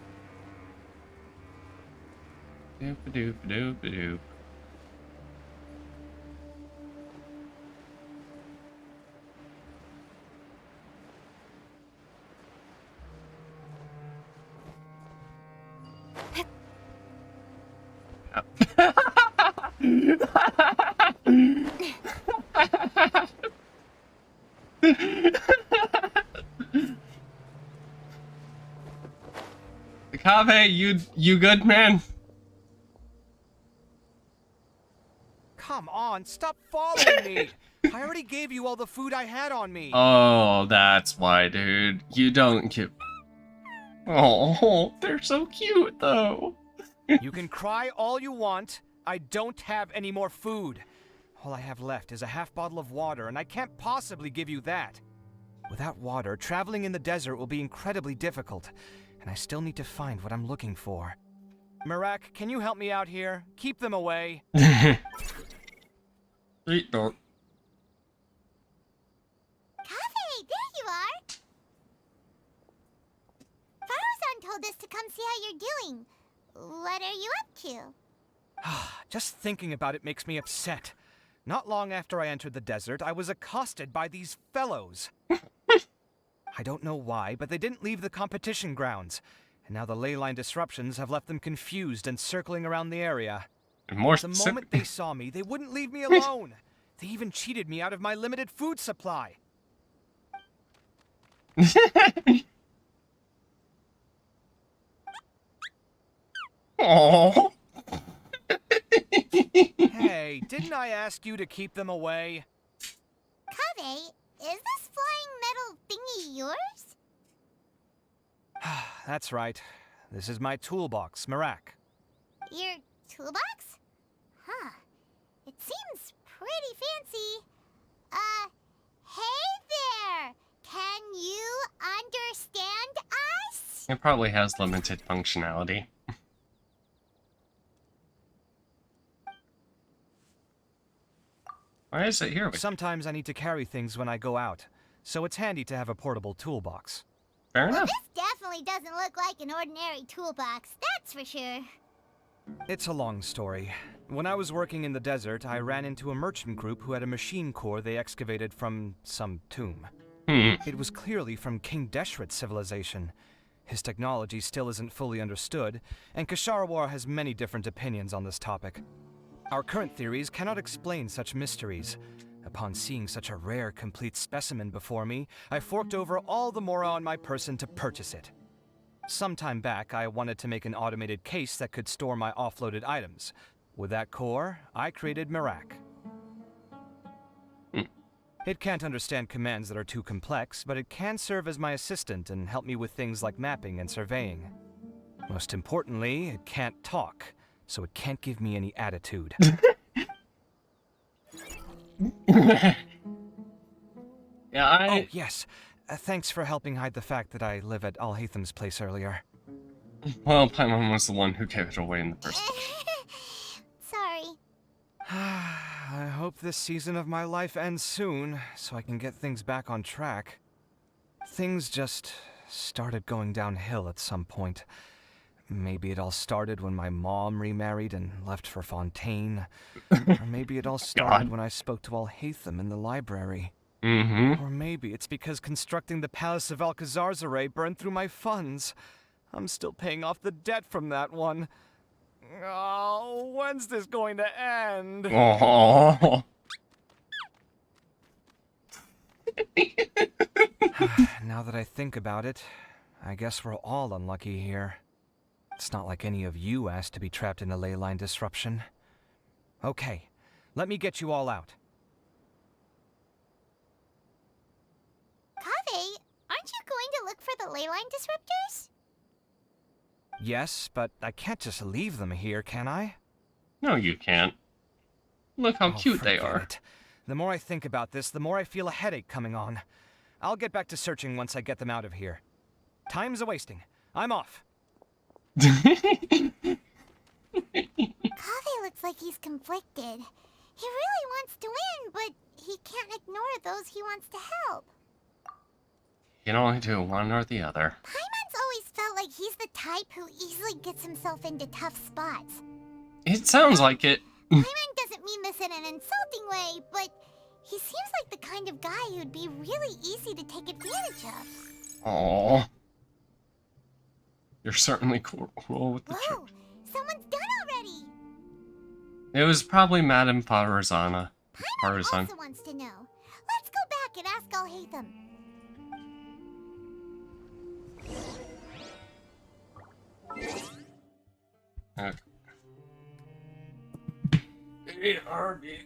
Doop a doop a doop a doop. Kaveh, you good, man? Come on, stop following me! I already gave you all the food I had on me. Oh, that's why, dude. You don't get... Oh, they're so cute, though. You can cry all you want. I don't have any more food. All I have left is a half bottle of water, and I can't possibly give you that. Without water, traveling in the desert will be incredibly difficult, and I still need to find what I'm looking for. Marak, can you help me out here? Keep them away. Sweet dog. Kaveh, there you are! told us to come see how you're doing. What are you up to? Just thinking about it makes me upset. Not long after I entered the desert, I was accosted by these fellows. I don't know why, but they didn't leave the competition grounds. And now the leyline disruptions have left them confused and circling around the area. And more The moment they saw me, they wouldn't leave me alone. They even cheated me out of my limited food supply. Aww. Hey, didn't I ask you to keep them away? Kaveh, is this flying metal thingy yours? That's right. This is my toolbox, Merak. Your toolbox? Huh. It seems pretty fancy. Hey there! Can you understand us? It probably has limited functionality. Why is it here? Sometimes I need to carry things when I go out, so it's handy to have a portable toolbox. Fair Well, enough. this definitely doesn't look like an ordinary toolbox, that's for sure. It's a long story. When I was working in the desert, I ran into a merchant group who had a machine core they excavated from some tomb. It was clearly from King Deshret's civilization. His technology still isn't fully understood, and Kasharawar has many different opinions on this topic. Our current theories cannot explain such mysteries. Upon seeing such a rare, complete specimen before me, I forked over all the mora on my person to purchase it. Some time back, I wanted to make an automated case that could store my offloaded items. With that core, I created Merak. It can't understand commands that are too complex, but it can serve as my assistant and help me with things like mapping and surveying. Most importantly, it can't talk, so it can't give me any attitude. Oh, yes. Thanks for helping hide the fact that I live at Alhatham's place earlier. Well, Paimon was the one who gave it away in the first place. Sorry. I hope this season of my life ends soon, so I can get things back on track. Things just started going downhill at some point. Maybe it all started when my mom remarried and left for Fontaine. Or maybe it all started when I spoke to Alhatham in the library. Or maybe it's because constructing the Palace of Alcazarzaray burned through my funds. I'm still paying off the debt from that one. Oh, when's this going to end? Oh. Now that I think about it, I guess we're all unlucky here. It's not like any of you asked to be trapped in a ley line disruption. Okay, let me get you all out. Kaveh, aren't you going to look for the leyline disruptors? Yes, but I can't just leave them here, can I? No, you can't. Look how cute they forget are. it. The more I think about this, the more I feel a headache coming on. I'll get back to searching once I get them out of here. Time's a-wasting. I'm off. Kaveh looks like he's conflicted. He really wants to win, but he can't ignore those he wants to help. You can only do one or the other. Paimon's always felt like he's the type who easily gets himself into tough spots. It sounds like it. Paimon doesn't mean this in an insulting way, but he seems like the kind of guy who'd be really easy to take advantage of. Aww. You're certainly cool with the Whoa, someone's done already! It was probably Madame Farazana. Paimon also wants to know. Let's go back and ask Alhatham. Okay. Hey, Arby.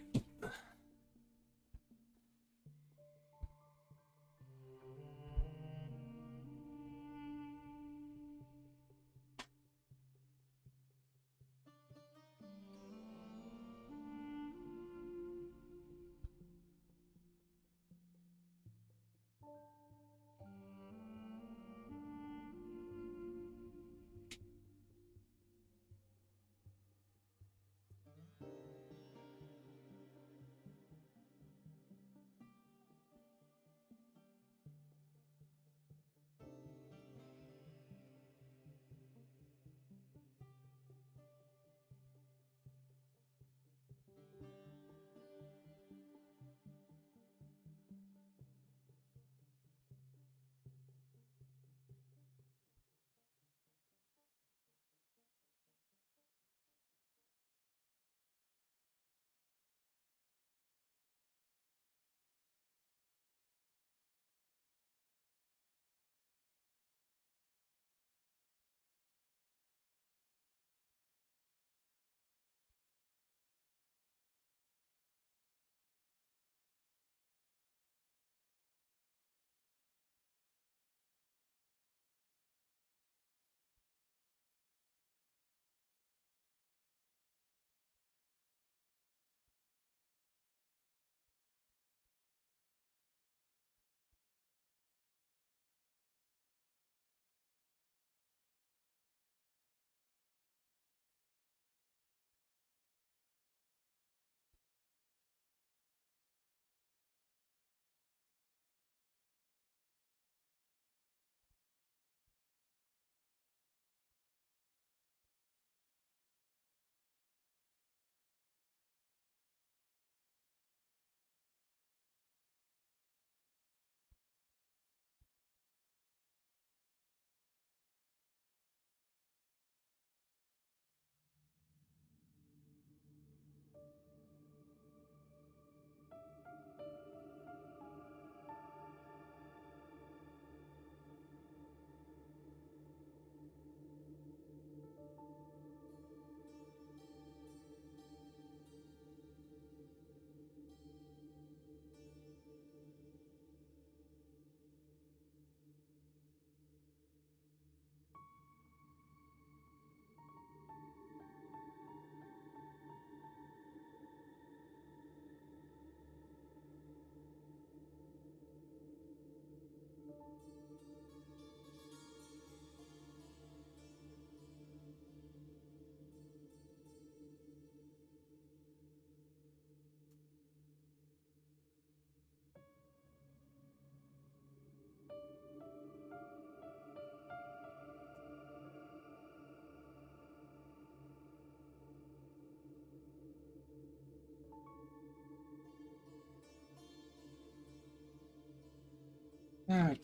Okay.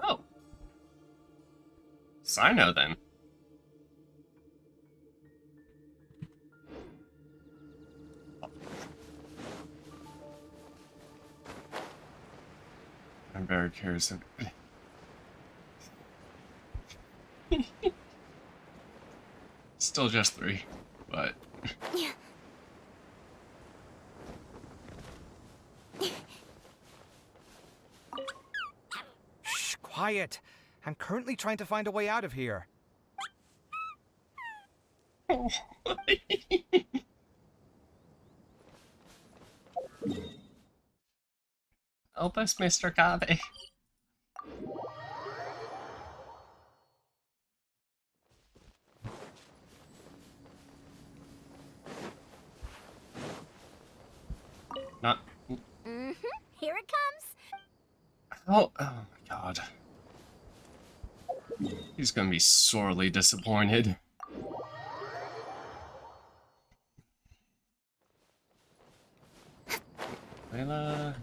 Oh. Sino then. I'm very curious. Still just 3, but Yeah. Shh, quiet. I'm currently trying to find a way out of here. help us, Mr. Kave. Not. Mm-hmm. Here it comes. Oh my god. He's gonna be sorely disappointed. Layla.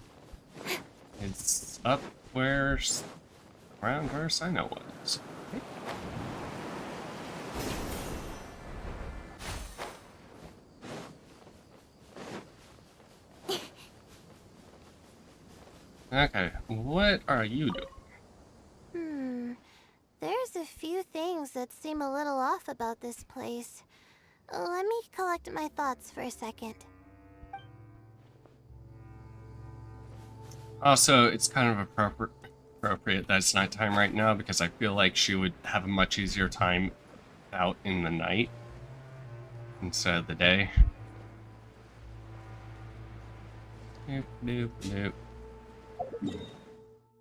It's up where. Around where Sino was. Okay, what are you doing? There's a few things that seem a little off about this place. Let me collect my thoughts for a second. Also, it's kind of appropriate that it's nighttime right now because I feel like she would have a much easier time out in the night instead of the day. Nope, nope, nope.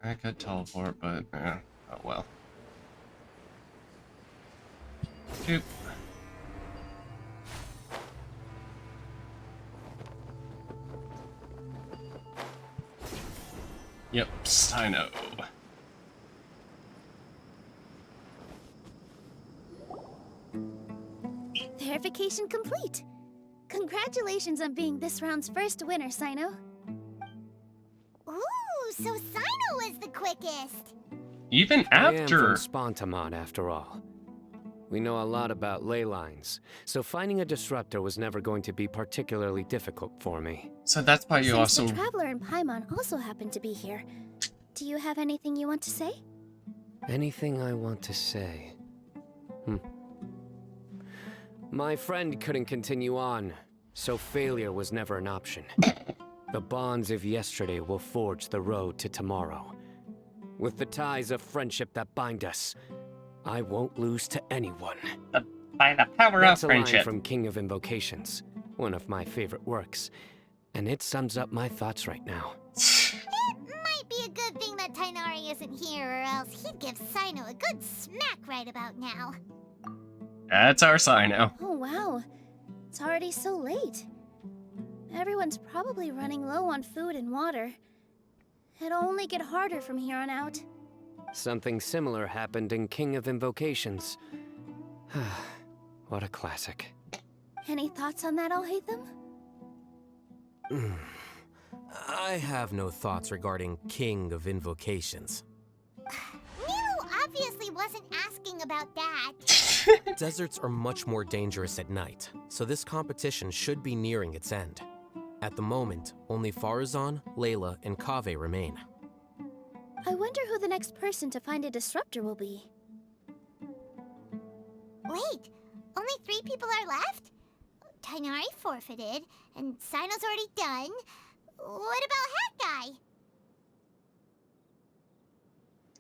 I could teleport, but oh well. Doop. Yep, Sino. Verification complete. Congratulations on being this round's first winner, Sino. Ooh, so Sino was the quickest. Even I am after. from Spontamon, after all. We know a lot about ley lines, so finding a disruptor was never going to be particularly difficult for me. So that's why you Since also. the Traveler and Paimon also happen to be here, do you have anything you want to say? Anything I want to say? My friend couldn't continue on, so failure was never an option. The bonds of yesterday will forge the road to tomorrow. With the ties of friendship that bind us, I won't lose to anyone. By the power That's of a line friendship. from King of Invocations, one of my favorite works, and it sums up my thoughts right now. It might be a good thing that Tainari isn't here, or else he'd give Sino a good smack right about now. That's our Sino. Oh wow, it's already so late. Everyone's probably running low on food and water. It'll only get harder from here on out. Something similar happened in King of Invocations. What a classic. Any thoughts on that, Alhaitham? I have no thoughts regarding King of Invocations. Nilo obviously wasn't asking about that. Deserts are much more dangerous at night, so this competition should be nearing its end. At the moment, only Farazan, Layla, and Kaveh remain. I wonder who the next person to find a disruptor will be. Wait, only 3 people are left? Tainari forfeited, and Sino's already done. What about Hat Guy?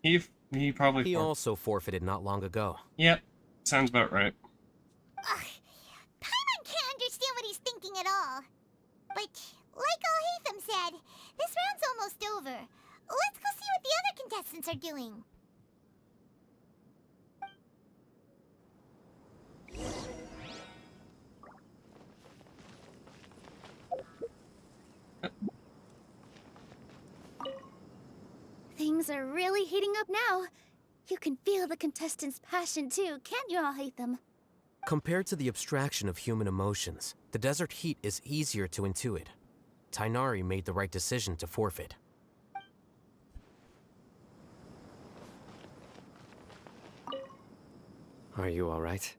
He probably. He also forfeited not long ago. Yep, sounds about right. Ugh, Paimon can't understand what he's thinking at all. But, like Alhaitham said, this round's almost over. Let's go see what the other contestants are doing. Things are really heating up now. You can feel the contestants' passion too, can't you all hate them? Compared to the abstraction of human emotions, the desert heat is easier to intuit. Tighnari made the right decision to forfeit. Are you alright?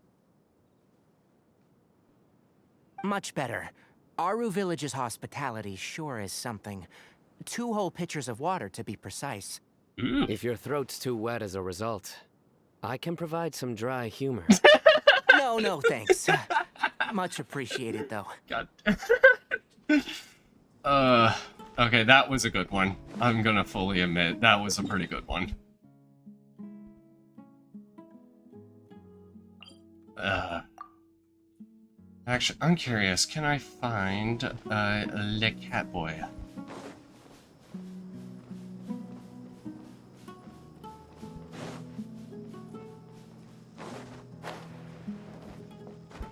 Much better. Aru Village's hospitality sure is something. 2 whole pitchers of water, to be precise. If your throat's too wet as a result, I can provide some dry humor. No, thanks. Much appreciated, though. God. Okay, that was a good one. I'm gonna fully admit, that was a pretty good one. Actually, I'm curious, can I find, Le Catboy?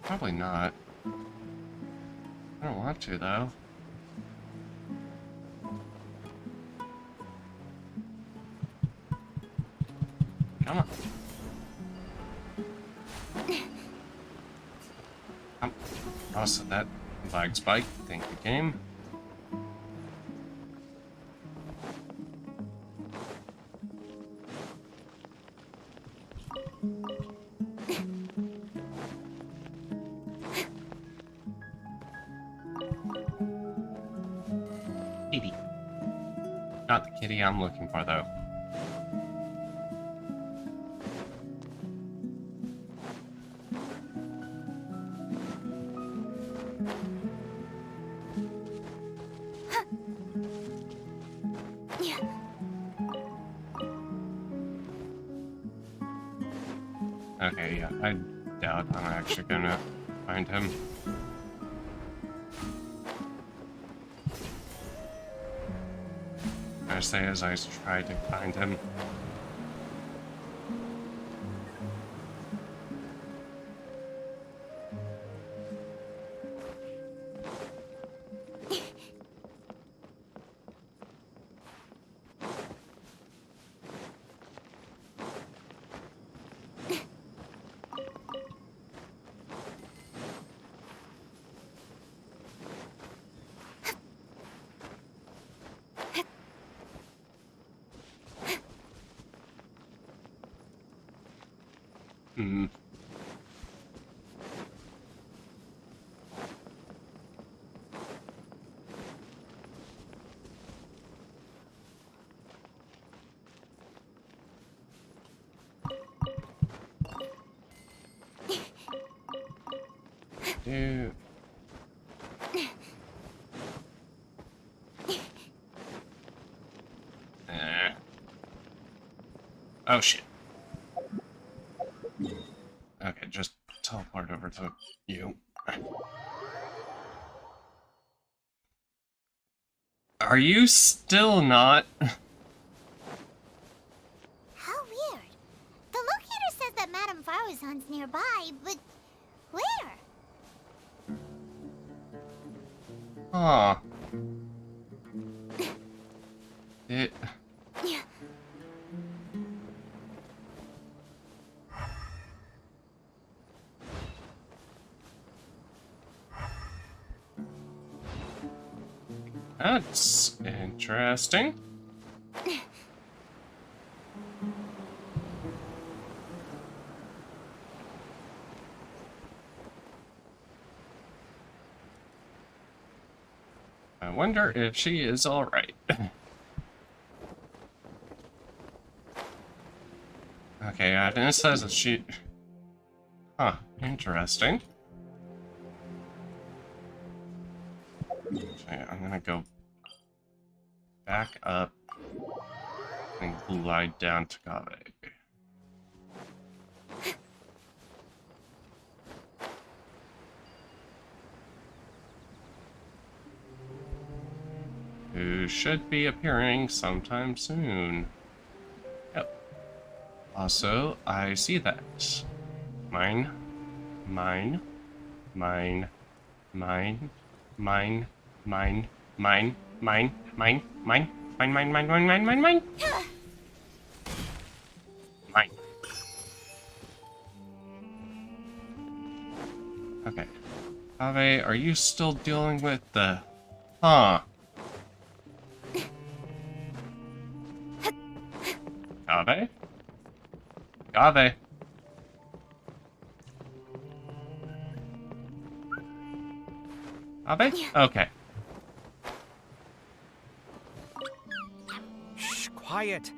Probably not. I don't want to, though. Come on. Also, that lag spike. Thank you, game. Kitty. Not the kitty I'm looking for, though. Okay, yeah, I doubt I'm actually gonna find him. I say as I try to find him. Hmm. Dude. Oh shit. Okay, just teleport over to you. Are you still not? How weird. The locator says that Madame Faruzan's nearby, but where? Huh. That's interesting. I wonder if she is alright. Okay, and it says that she... Huh, interesting. Okay, I'm gonna go back up and glide down to Kaveh. Who should be appearing sometime soon. Yep. Also, I see that. Mine. Mine. Mine. Mine. Mine. Mine. Mine. Mine. Mine. Mine. Mine. Mine. Mine. Mine. Mine. Mine. Mine. Okay. Ave, are you still dealing with the... Huh. Ave? Ave? Ave? Okay. Shh, quiet.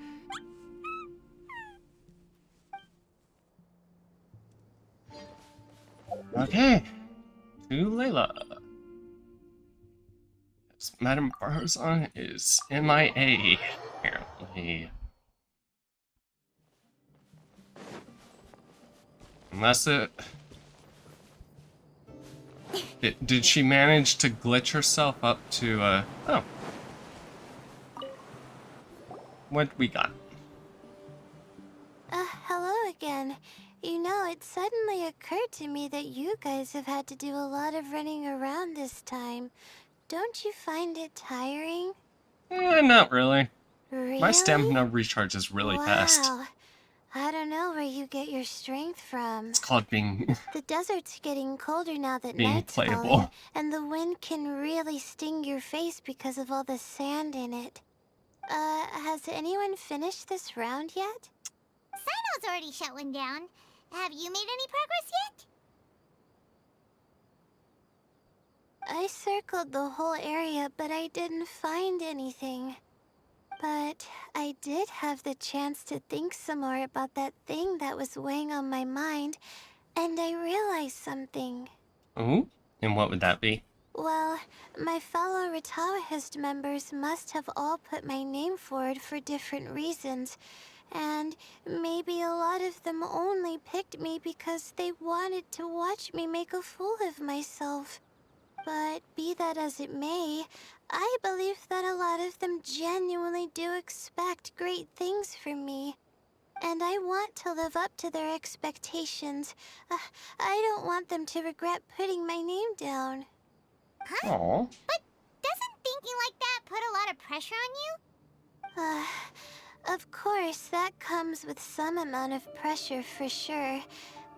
Okay. To Layla. Yes, Madame Barzan is MIA, apparently. Unless it... Did she manage to glitch herself up to, oh. What we got? Hello again. You know, it suddenly occurred to me that you guys have had to do a lot of running around this time. Don't you find it tiring? Not really. Really? My stamina recharges really fast. Wow. I don't know where you get your strength from. It's called being... The desert's getting colder now that being night's playable. falling, and the wind can really sting your face because of all the sand in it. Has anyone finished this round yet? Sino's already shut one down. Have you made any progress yet? I circled the whole area, but I didn't find anything. But I did have the chance to think some more about that thing that was weighing on my mind, and I realized something. Ooh? And what would that be? Well, my fellow Retawahist members must have all put my name forward for different reasons, and maybe a lot of them only picked me because they wanted to watch me make a fool of myself. But be that as it may, I believe that a lot of them genuinely do expect great things from me. And I want to live up to their expectations. I don't want them to regret putting my name down. Huh? Aww. But doesn't thinking like that put a lot of pressure on you? Of course, that comes with some amount of pressure for sure.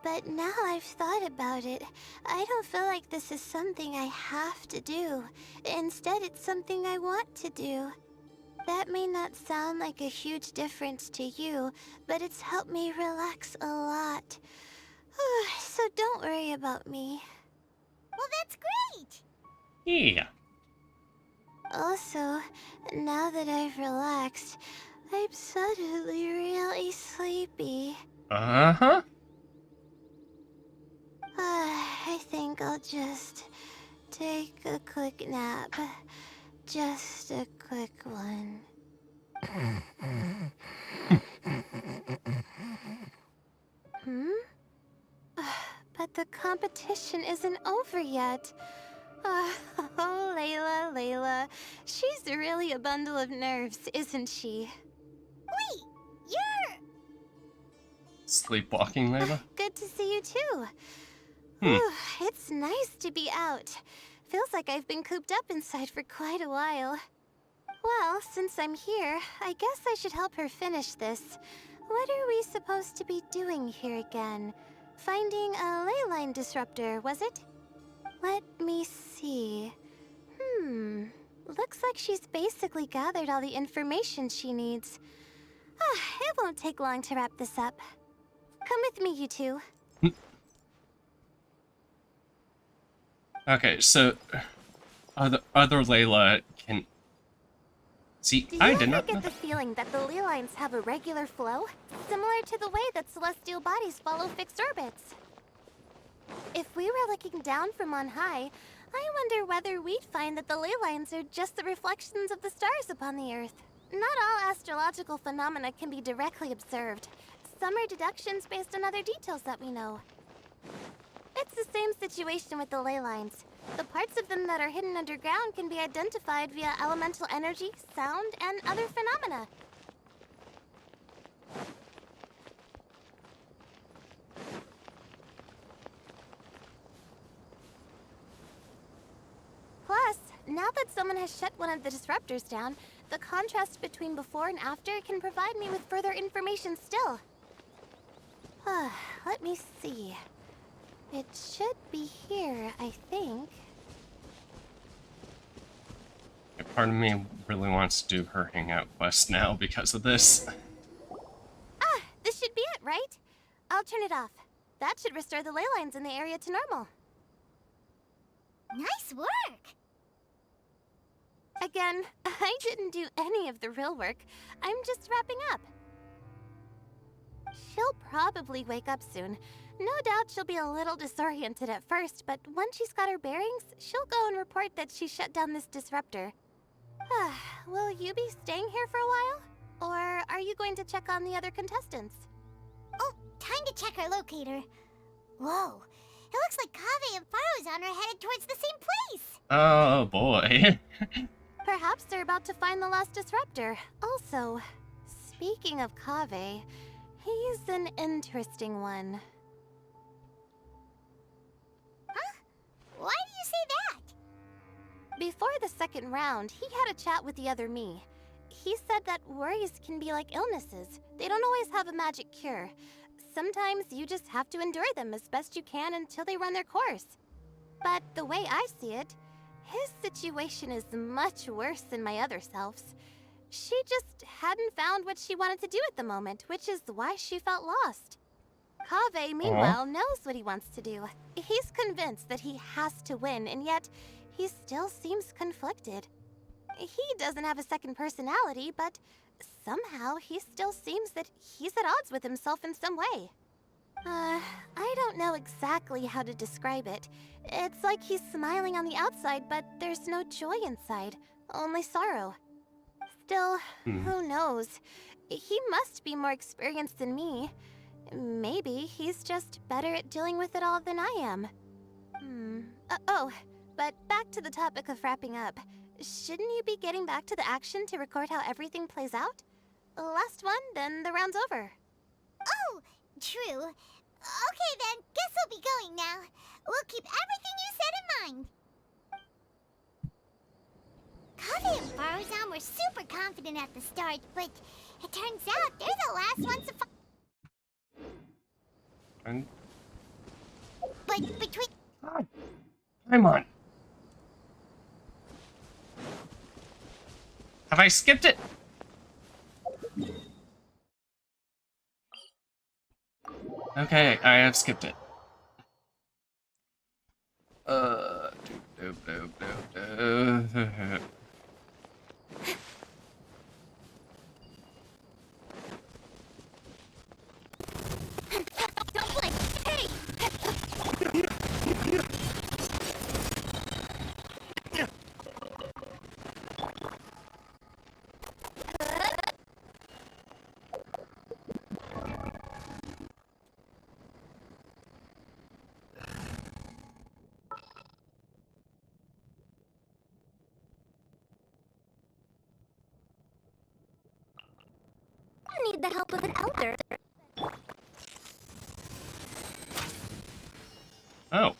But now I've thought about it, I don't feel like this is something I have to do. Instead, it's something I want to do. That may not sound like a huge difference to you, but it's helped me relax a lot. So don't worry about me. Well, that's great! Yeah. Also, now that I've relaxed, I'm suddenly really sleepy. Uh-huh. I think I'll just take a quick nap. Just a quick one. But the competition isn't over yet. Oh, Layla. She's really a bundle of nerves, isn't she? Wait, you're... Sleepwalking, Layla? Good to see you too. Hmm. It's nice to be out. Feels like I've been cooped up inside for quite a while. Well, since I'm here, I guess I should help her finish this. What are we supposed to be doing here again? Finding a ley line disruptor, was it? Let me see. Looks like she's basically gathered all the information she needs. It won't take long to wrap this up. Come with me, you two. Okay, so... Other Layla can... See, Do you I ever did not know get the feeling that the ley lines have a regular flow? Similar to the way that celestial bodies follow fixed orbits. If we were looking down from on high, I wonder whether we'd find that the ley lines are just the reflections of the stars upon the Earth. Not all astrological phenomena can be directly observed. Some are deductions based on other details that we know. It's the same situation with the ley lines. The parts of them that are hidden underground can be identified via elemental energy, sound, and other phenomena. Plus, now that someone has shut one of the disruptors down, the contrast between before and after can provide me with further information still. Let me see. It should be here, I think. Yeah, part of me really wants to do her hangout quest now because of this. Ah, this should be it, right? I'll turn it off. That should restore the ley lines in the area to normal. Nice work! Again, I didn't do any of the real work. I'm just wrapping up. She'll probably wake up soon. No doubt she'll be a little disoriented at first, but once she's got her bearings, she'll go and report that she shut down this disruptor. Will you be staying here for a while? Or are you going to check on the other contestants? Oh, time to check our locator. Whoa, it looks like Kaveh and Faruzan are headed towards the same place. Oh boy. Perhaps they're about to find the last disruptor. Also, speaking of Kaveh, he's an interesting one. Huh? Why do you say that? Before the second round, he had a chat with the other me. He said that worries can be like illnesses. They don't always have a magic cure. Sometimes you just have to endure them as best you can until they run their course. But the way I see it, his situation is much worse than my other self's. She just hadn't found what she wanted to do at the moment, which is why she felt lost. Kaveh, meanwhile, knows what he wants to do. He's convinced that he has to win, and yet he still seems conflicted. He doesn't have a second personality, but somehow he still seems that he's at odds with himself in some way. I don't know exactly how to describe it. It's like he's smiling on the outside, but there's no joy inside, only sorrow. Still, who knows? He must be more experienced than me. Maybe he's just better at dealing with it all than I am. But back to the topic of wrapping up. Shouldn't you be getting back to the action to record how everything plays out? Last one, then the round's over. Oh, true. Okay then, guess we'll be going now. We'll keep everything you said in mind. Kaveh and Faruzan were super confident at the start, but it turns out they're the last ones to And But between... come on. Have I skipped it? Okay, I have skipped it. Don't blink! Hey! I need the help of an elder. Oh.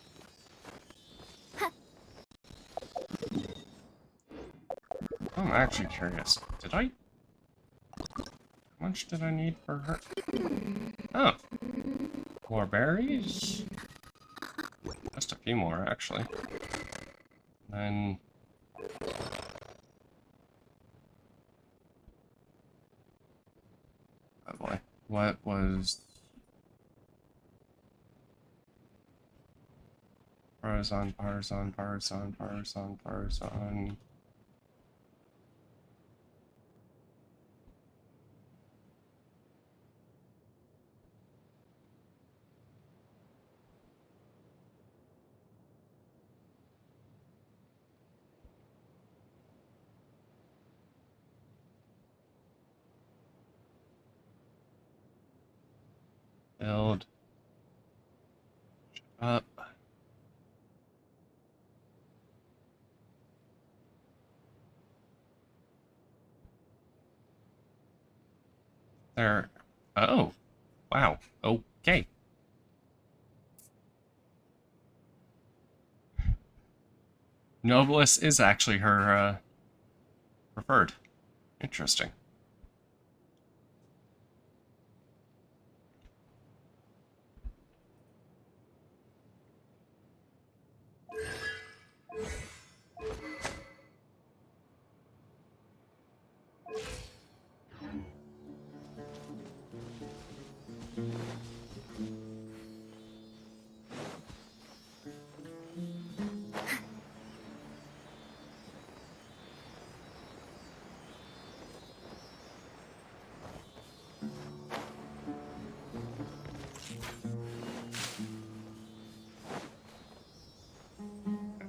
I'm actually curious. Did I? How much did I need for her? Oh. More berries? Just a few more, actually. Then... oh boy. What was... Faruzan. Build. Shut up. There. Oh. Wow. Okay. Nobilis is actually her, preferred. Interesting.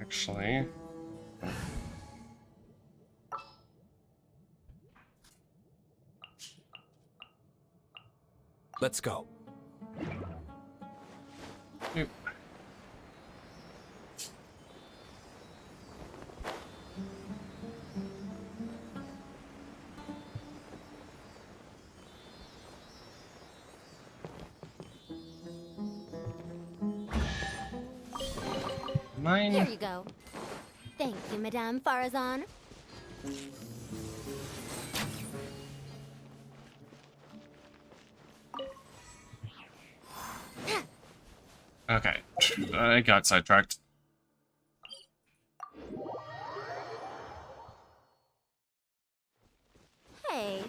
Actually, Let's go. oop. Mine. Here you go. Thank you, Madame Farazan. Okay, I got sidetracked. Hey,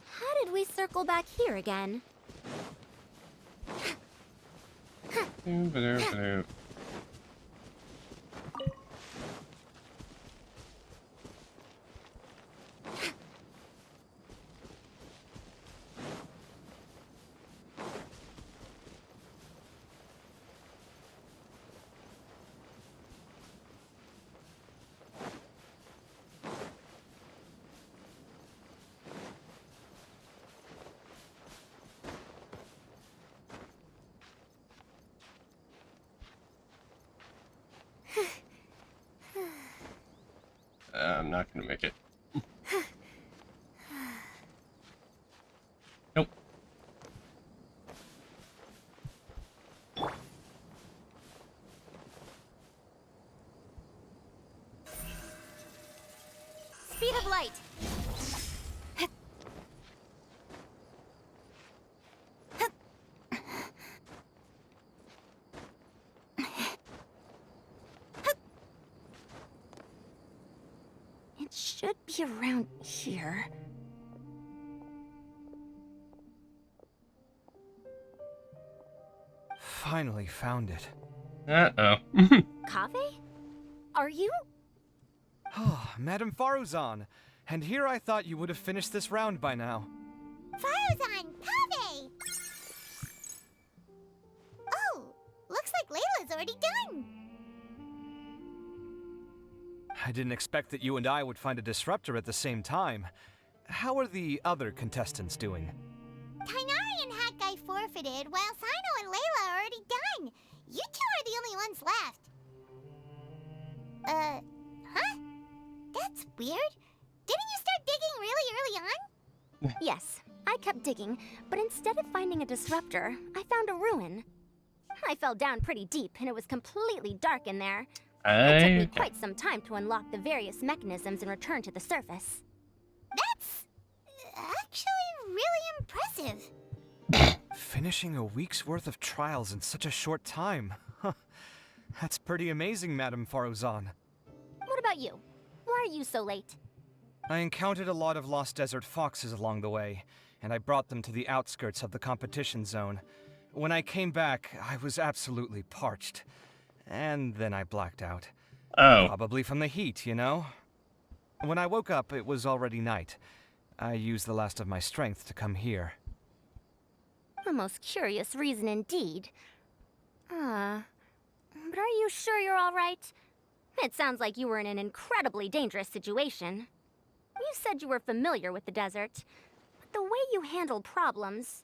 how did we circle back here again? Ba-doop-ba-doop. I'm not gonna make it. Nope. Speed of light. It should be around here. Finally found it. Uh-oh. Kaveh? Are you? Oh, Madame Faruzan. And here I thought you would have finished this round by now. Faruzan, Kaveh! Oh, looks like Layla's already done. I didn't expect that you and I would find a disruptor at the same time. How are the other contestants doing? Tainari and Hakai forfeited, while Sino and Layla are already done. You two are the only ones left. Huh? That's weird. Didn't you start digging really early on? Yes, I kept digging, but instead of finding a disruptor, I found a ruin. I fell down pretty deep, and it was completely dark in there. It took me quite some time to unlock the various mechanisms and return to the surface. That's actually really impressive. Finishing a week's worth of trials in such a short time. Huh. That's pretty amazing, Madame Faruzan. What about you? Why are you so late? I encountered a lot of Lost Desert foxes along the way, and I brought them to the outskirts of the competition zone. When I came back, I was absolutely parched. And then I blacked out. Oh. Probably from the heat, you know? When I woke up, it was already night. I used the last of my strength to come here. A most curious reason indeed. But are you sure you're all right? It sounds like you were in an incredibly dangerous situation. You said you were familiar with the desert, but the way you handle problems...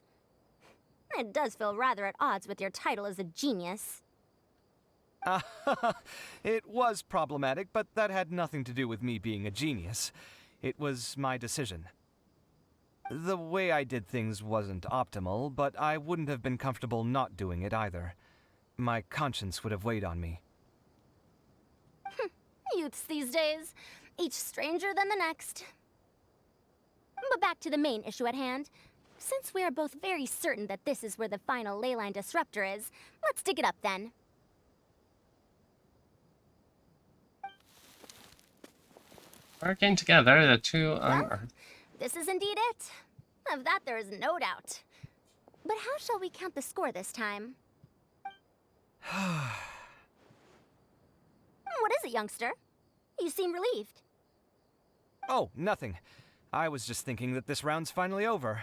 It does feel rather at odds with your title as a genius. It was problematic, but that had nothing to do with me being a genius. It was my decision. The way I did things wasn't optimal, but I wouldn't have been comfortable not doing it either. My conscience would have weighed on me. Youths these days, each stranger than the next. But back to the main issue at hand. Since we are both very certain that this is where the final leyline disruptor is, let's dig it up then. Working together, the two unearthed. This is indeed it. Of that there is no doubt. But how shall we count the score this time? What is it, youngster? You seem relieved. Oh, nothing. I was just thinking that this round's finally over.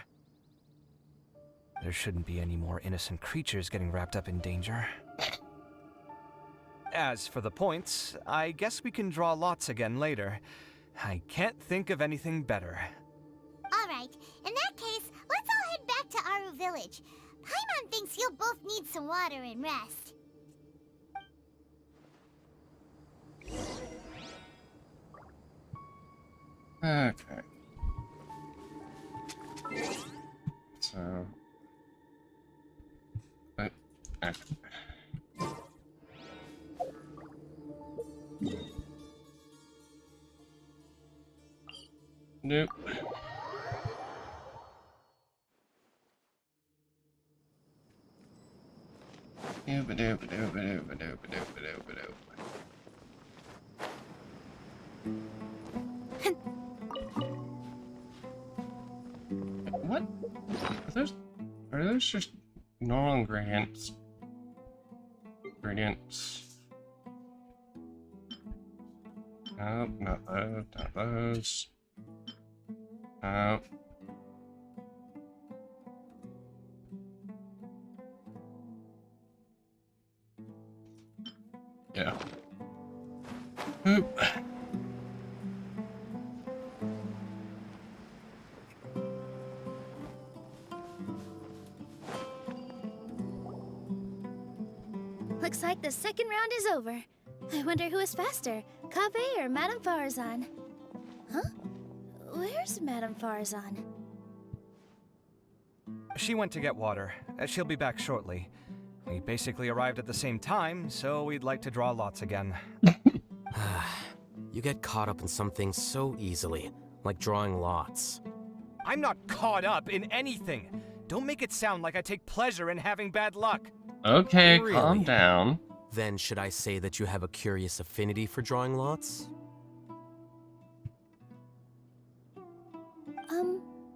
There shouldn't be any more innocent creatures getting wrapped up in danger. As for the points, I guess we can draw lots again later. I can't think of anything better. Alright, in that case, let's all head back to Aru Village. Paimon thinks you'll both need some water and rest. Okay. So... But... Okay. Nope. What? Are those just normal ingredients? Nope, not those, not those. Nope. Yeah. Oop. Looks like the second round is over. I wonder who is faster, Kaveh or Madame Farazan? Huh? Where's Madame Farazan? She went to get water. She'll be back shortly. We basically arrived at the same time, so we'd like to draw lots again. You get caught up in some things so easily, like drawing lots. I'm not caught up in anything. Don't make it sound like I take pleasure in having bad luck. Okay, Really? calm down. Then should I say that you have a curious affinity for drawing lots?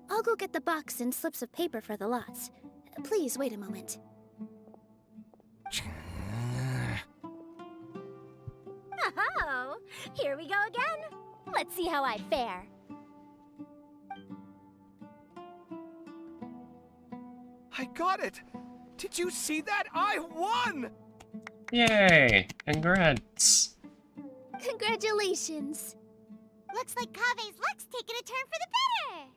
I'll go get the box and slips of paper for the lots. Please wait a moment. Oh, here we go again. Let's see how I fare. I got it! Did you see that? I won! Yay! Congrats! Congratulations! Looks like Kaveh's luck's taking a turn for the better!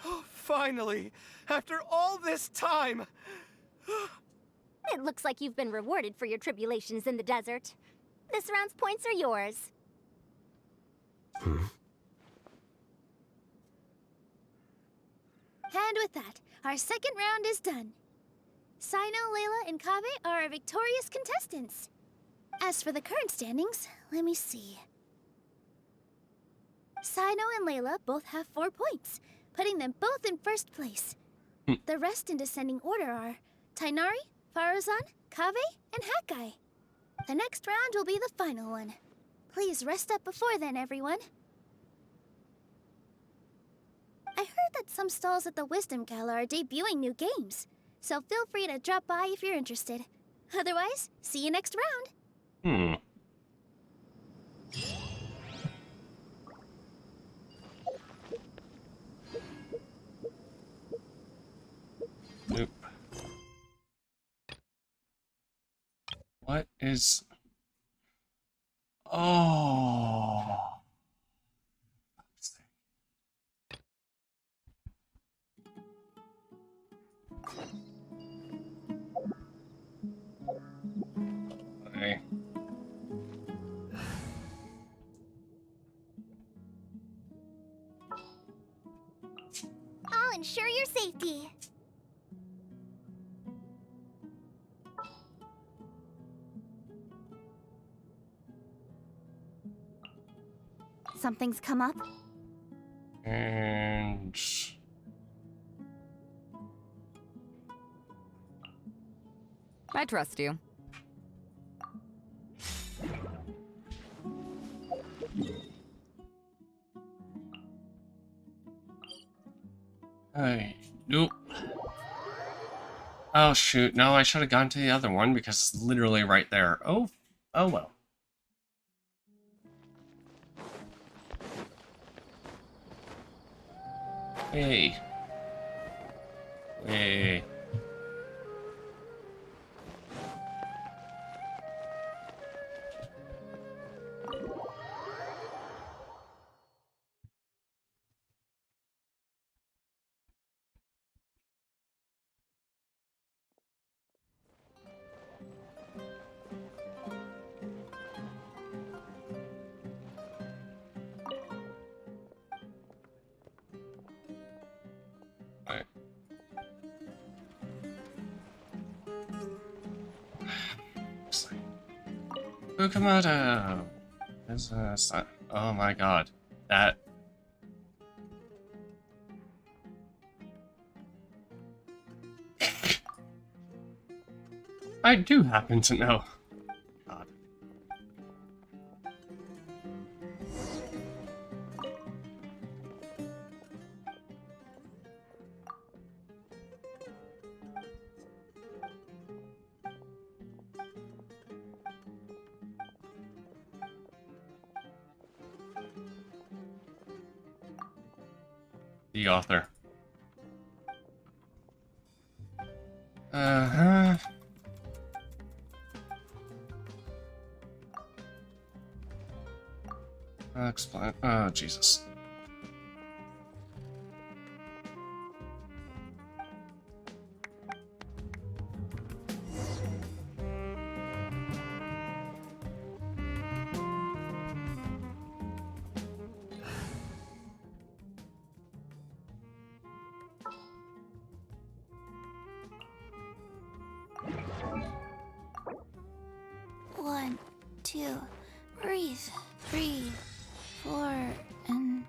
Oh, finally! After all this time! It looks like you've been rewarded for your tribulations in the desert. This round's points are yours. And with that, our second round is done. Sino, Layla, and Kaveh are our victorious contestants. As for the current standings, let me see. Sino and Layla both have 4 points, putting them both in first place. The rest in descending order are Tighnari, Farazan, Kaveh, and Hakai. The next round will be the final one. Please rest up before then, everyone. I heard that some stalls at the Wisdom Gala are debuting new games, so feel free to drop by if you're interested. Otherwise, see you next round. Nope. What is... Oh... Okay. I'll ensure your safety. Something's come up? And... I trust you. Hey, nope. Oh shoot, no, I should have gone to the other one because it's literally right there. Oh well. Hey. Hey. Alright. Fukumoto! Oh my god. That... I do happen to know. God. The author. Uh-huh. Explain. Oh, Jesus. One, two, breathe, breathe. 4, and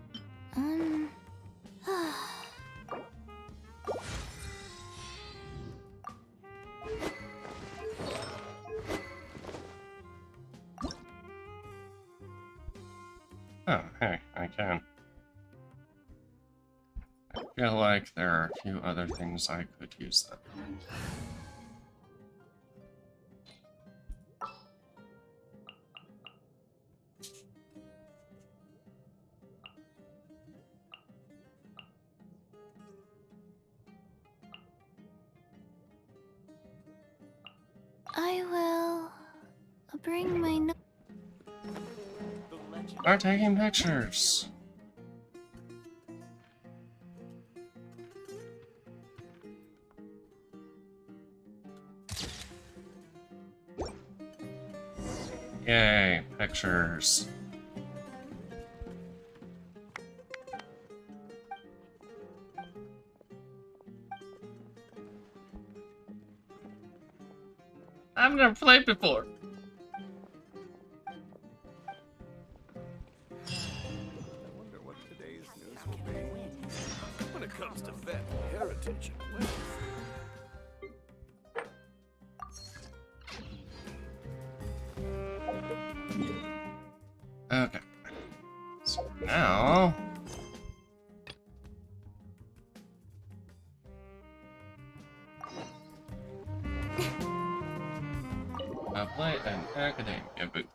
Oh, hey, I can. I feel like there are a few other things I could use that. I will bring my Start taking pictures. Yay, pictures. I've never played before. I wonder what today's news will be. When it comes to family heritage and wealth. Okay. So now... I'll play an academia booth.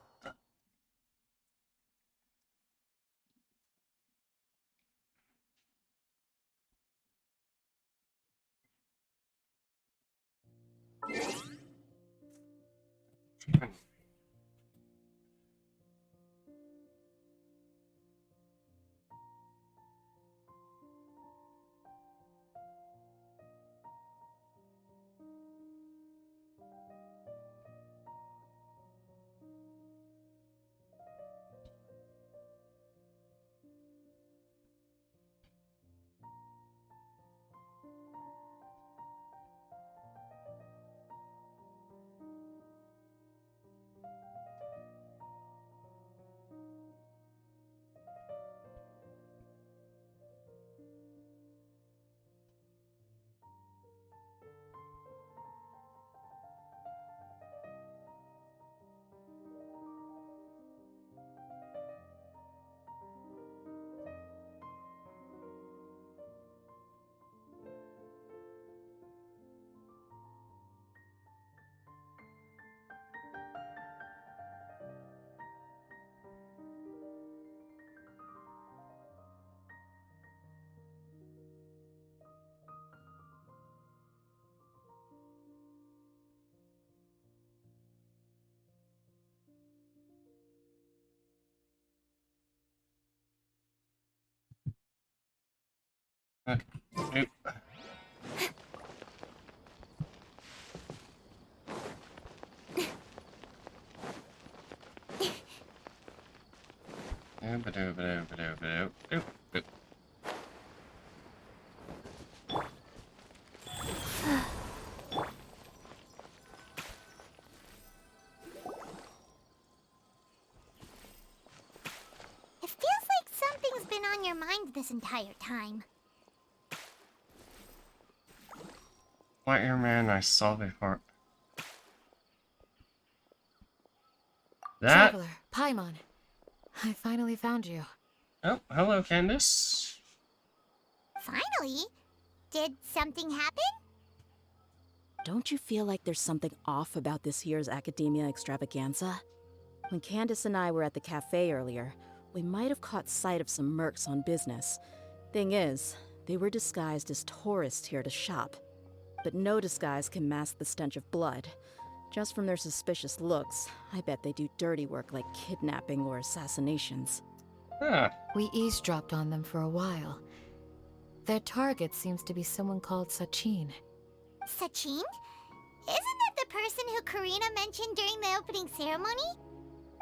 Okay. Oop. Oop. Oop. It feels like something's been on your mind this entire time. What your man I saw before. That? Traveler, Paimon. I finally found you. Oh, hello, Candace. Finally? Did something happen? Don't you feel like there's something off about this year's Academia Extravaganza? When Candace and I were at the cafe earlier, we might have caught sight of some mercs on business. Thing is, they were disguised as tourists here to shop. But no disguise can mask the stench of blood. Just from their suspicious looks, I bet they do dirty work like kidnapping or assassinations. We eavesdropped on them for a while. Their target seems to be someone called Sachin. Sachin? Isn't that the person who Karina mentioned during the opening ceremony?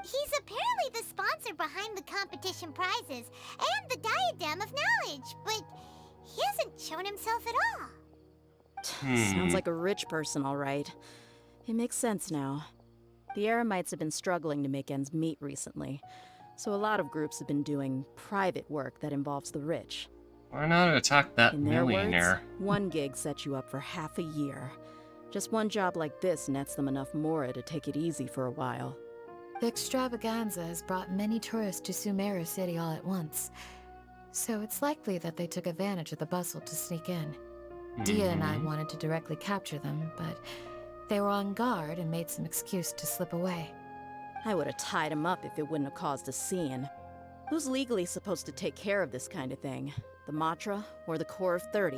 He's apparently the sponsor behind the competition prizes and the Diadem of Knowledge, but he hasn't shown himself at all. Sounds like a rich person, all right. It makes sense now. The Eremites have been struggling to make ends meet recently, so a lot of groups have been doing private work that involves the rich. Why not attack that In their millionaire? words, one gig sets you up for half a year. Just one job like this nets them enough mora to take it easy for a while. The extravaganza has brought many tourists to Sumeru City all at once, so it's likely that they took advantage of the bustle to sneak in. Dia and I wanted to directly capture them, but they were on guard and made some excuse to slip away. I would have tied him up if it wouldn't have caused a scene. Who's legally supposed to take care of this kind of thing? The Matra or the Corps of 30?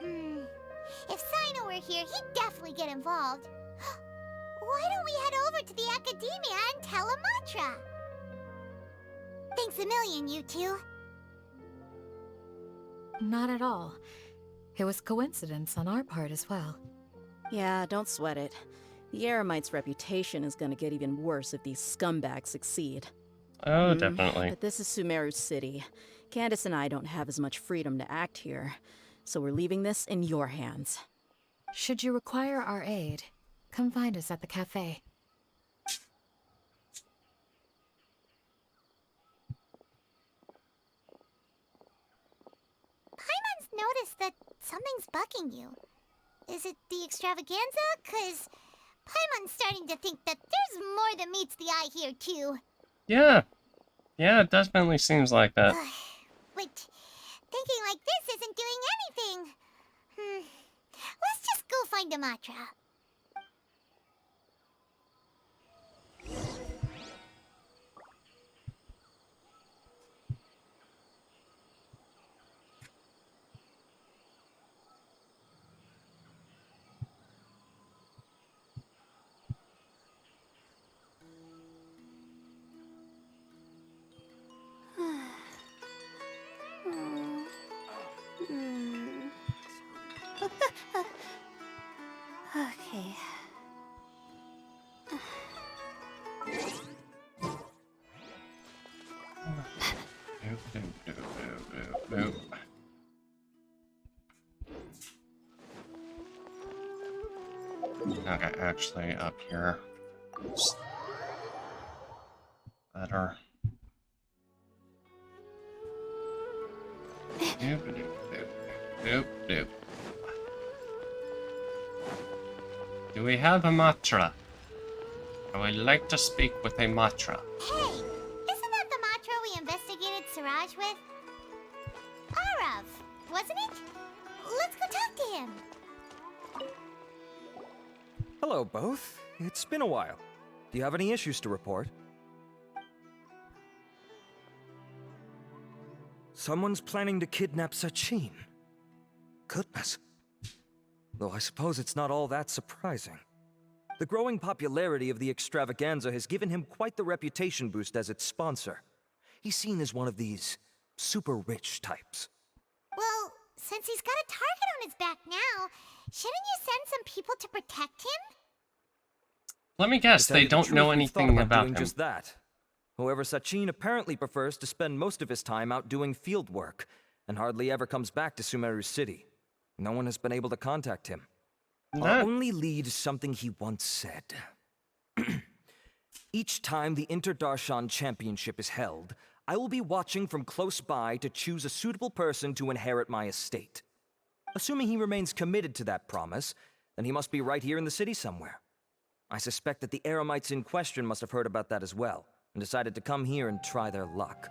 If Sino were here, he'd definitely get involved. Why don't we head over to the Academia and tell Amatra? Thanks a million, you two. Not at all. It was coincidence on our part as well. Yeah, don't sweat it. The Eremites' reputation is gonna get even worse if these scumbags succeed. Oh, definitely. But this is Sumeru City. Candace and I don't have as much freedom to act here, so we're leaving this in your hands. Should you require our aid, come find us at the cafe. Paimon's noticed that something's bugging you. Is it the extravaganza? 'Cause Paimon's starting to think that there's more than meets the eye here, too. Yeah. Yeah, it definitely seems like that. But thinking like this isn't doing anything. Let's just go find Amatra. Okay. Okay, actually up here. It's better. Doop. Do we have a Matra? I would like to speak with a Matra. Hey, isn't that the Matra we investigated Siraj with? Arav, wasn't it? Let's go talk to him. Hello, both. It's been a while. Do you have any issues to report? Someone's planning to kidnap Sachin. Goodness. Though I suppose it's not all that surprising. The growing popularity of the extravaganza has given him quite the reputation boost as its sponsor. He's seen as one of these super rich types. Well, since he's got a target on his back now, shouldn't you send some people to protect him? Let me guess, To tell they you the don't know truth, we've thought anything about doing him. just that. However, Sachin apparently prefers to spend most of his time out doing field work, and hardly ever comes back to Sumeru City. No one has been able to contact him. Our only lead is something he once said. Each time the Inter-Darshan Championship is held, I will be watching from close by to choose a suitable person to inherit my estate. Assuming he remains committed to that promise, then he must be right here in the city somewhere. I suspect that the Eremites in question must have heard about that as well, and decided to come here and try their luck.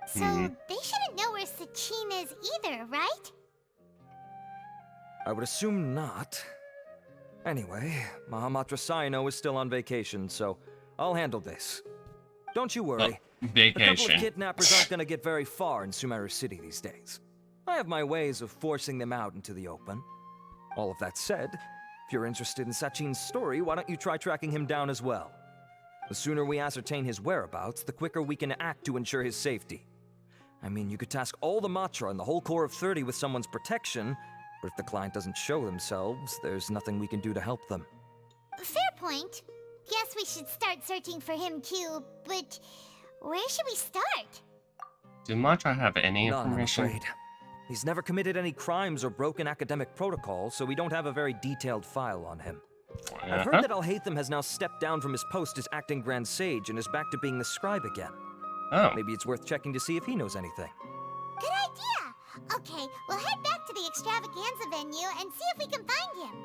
So, they shouldn't know where Sachin is either, right? I would assume not. Anyway, Mahamatra Saino is still on vacation, so I'll handle this. Don't you worry. A couple Vacation. of kidnappers aren't gonna get very far in Sumeru City these days. I have my ways of forcing them out into the open. All of that said, if you're interested in Sachin's story, why don't you try tracking him down as well? The sooner we ascertain his whereabouts, the quicker we can act to ensure his safety. I mean, you could task all the Matra and the whole Corps of 30 with someone's protection, but if the client doesn't show themselves, there's nothing we can do to help them. Fair point. Guess we should start searching for him too, but where should we start? Do Matra have any None, I'm information? afraid. He's never committed any crimes or broken academic protocol, so we don't have a very detailed file on him. I've heard that Alhaitham has now stepped down from his post as acting Grand Sage and is back to being the scribe again. Oh. Maybe it's worth checking to see if he knows anything. Good idea! Okay, we'll head back to the extravaganza venue and see if we can find him.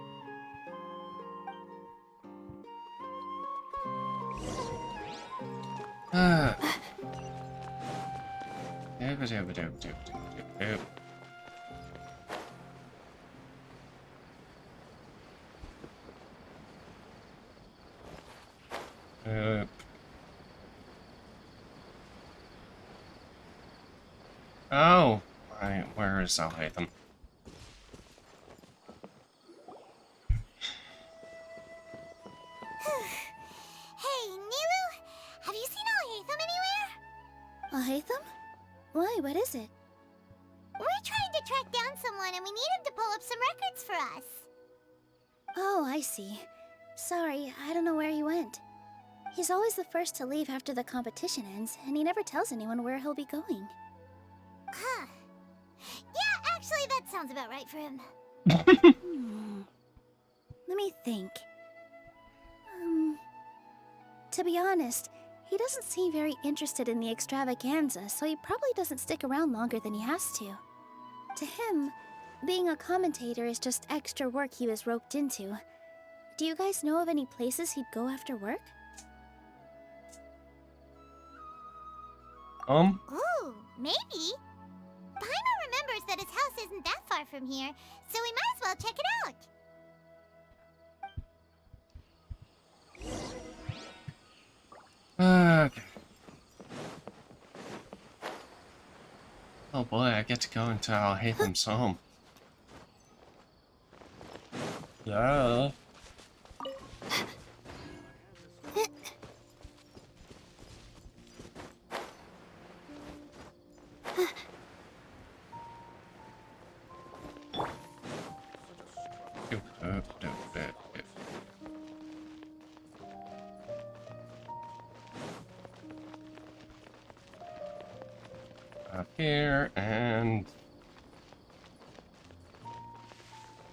Oh, where is Alhaitham? Hey, Nilu, have you seen Alhaitham anywhere? Alhaitham? Why, what is it? We're trying to track down someone and we need him to pull up some records for us. Oh, I see. Sorry, I don't know where he went. He's always the first to leave after the competition ends, and he never tells anyone where he'll be going. Huh. Yeah, actually, that sounds about right for him. Let me think. To be honest, he doesn't seem very interested in the extravaganza, so he probably doesn't stick around longer than he has to. To him, being a commentator is just extra work he was roped into. Do you guys know of any places he'd go after work? Ooh, maybe. Paimon remembers that his house isn't that far from here, so we might as well check it out. Okay. Oh boy, I get to go into Alhaitham's home. Yeah. Up here, and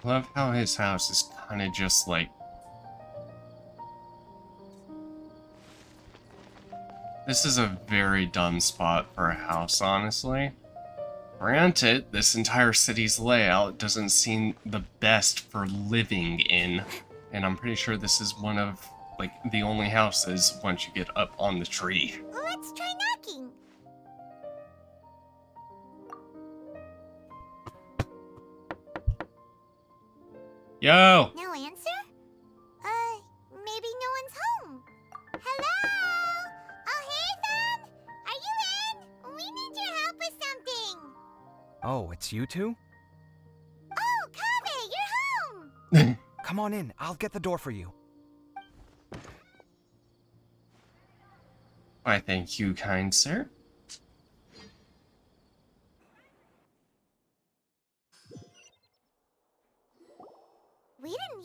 love how his house is kind of just like this is a very dumb spot for a house, honestly. Granted, this entire city's layout doesn't seem the best for living in, and I'm pretty sure this is one of like the only houses once you get up on the tree. Let's try knocking. Yo! No answer? Maybe no one's home. Hello? Alhaitham? Are you in? We need your help with something. Oh, it's you two? Oh, Kaveh, you're home! Come on in, I'll get the door for you. Why, thank you, kind sir.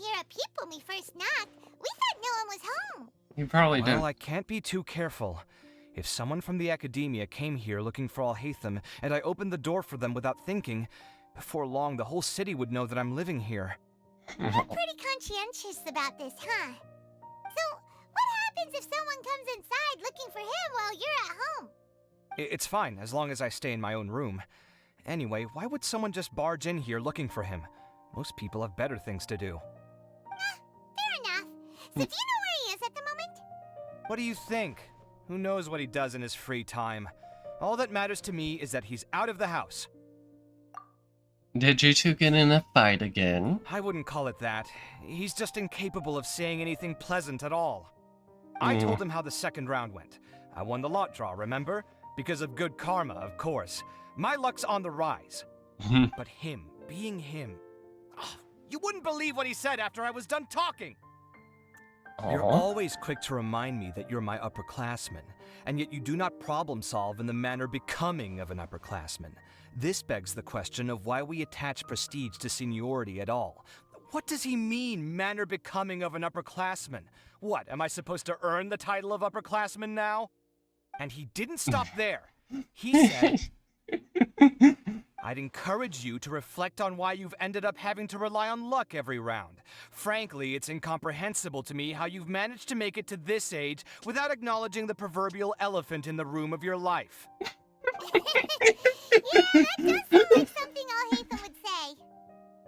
here a peep when we first knocked. We thought no one was home. You probably Well, didn't. I can't be too careful. If someone from the Academia came here looking for Alhaitham, and I opened the door for them without thinking, before long the whole city would know that I'm living here. You're pretty conscientious about this, huh? So, what happens if someone comes inside looking for him while you're at home? It's fine, as long as I stay in my own room. Anyway, why would someone just barge in here looking for him? Most people have better things to do. Fair enough. So do you know where he is at the moment? What do you think? Who knows what he does in his free time? All that matters to me is that he's out of the house. Did you two get in a fight again? I wouldn't call it that. He's just incapable of saying anything pleasant at all. I told him how the second round went. I won the lot draw, remember? Because of good karma, of course. My luck's on the rise. But him, being him... Oh, you wouldn't believe what he said after I was done talking! You're always quick to remind me that you're my upperclassman, and yet you do not problem solve in the manner becoming of an upperclassman. This begs the question of why we attach prestige to seniority at all. What does he mean, manner becoming of an upperclassman? What, am I supposed to earn the title of upperclassman now? And he didn't stop there. He said, I'd encourage you to reflect on why you've ended up having to rely on luck every round. Frankly, it's incomprehensible to me how you've managed to make it to this age without acknowledging the proverbial elephant in the room of your life. Yeah, that does sound like something Alhaitham would say.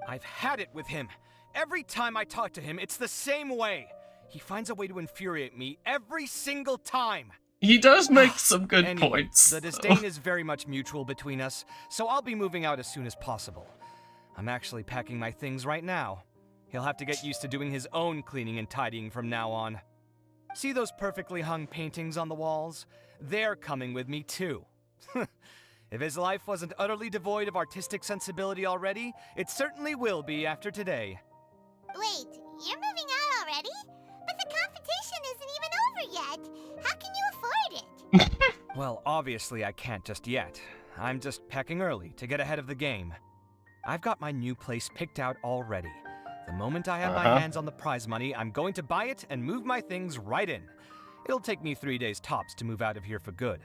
I've had it with him. Every time I talk to him, it's the same way. He finds a way to infuriate me every single time. He does make some good Anyway, points. The disdain is very much mutual between us, so I'll be moving out as soon as possible. I'm actually packing my things right now. He'll have to get used to doing his own cleaning and tidying from now on. See those perfectly hung paintings on the walls? They're coming with me too. If his life wasn't utterly devoid of artistic sensibility already, it certainly will be after today. Wait, you're moving out already? But the competition isn't even over yet. How can you afford it? Well, obviously I can't just yet. I'm just packing early to get ahead of the game. I've got my new place picked out already. The moment I have my hands on the prize money, I'm going to buy it and move my things right in. It'll take me 3 days tops to move out of here for good.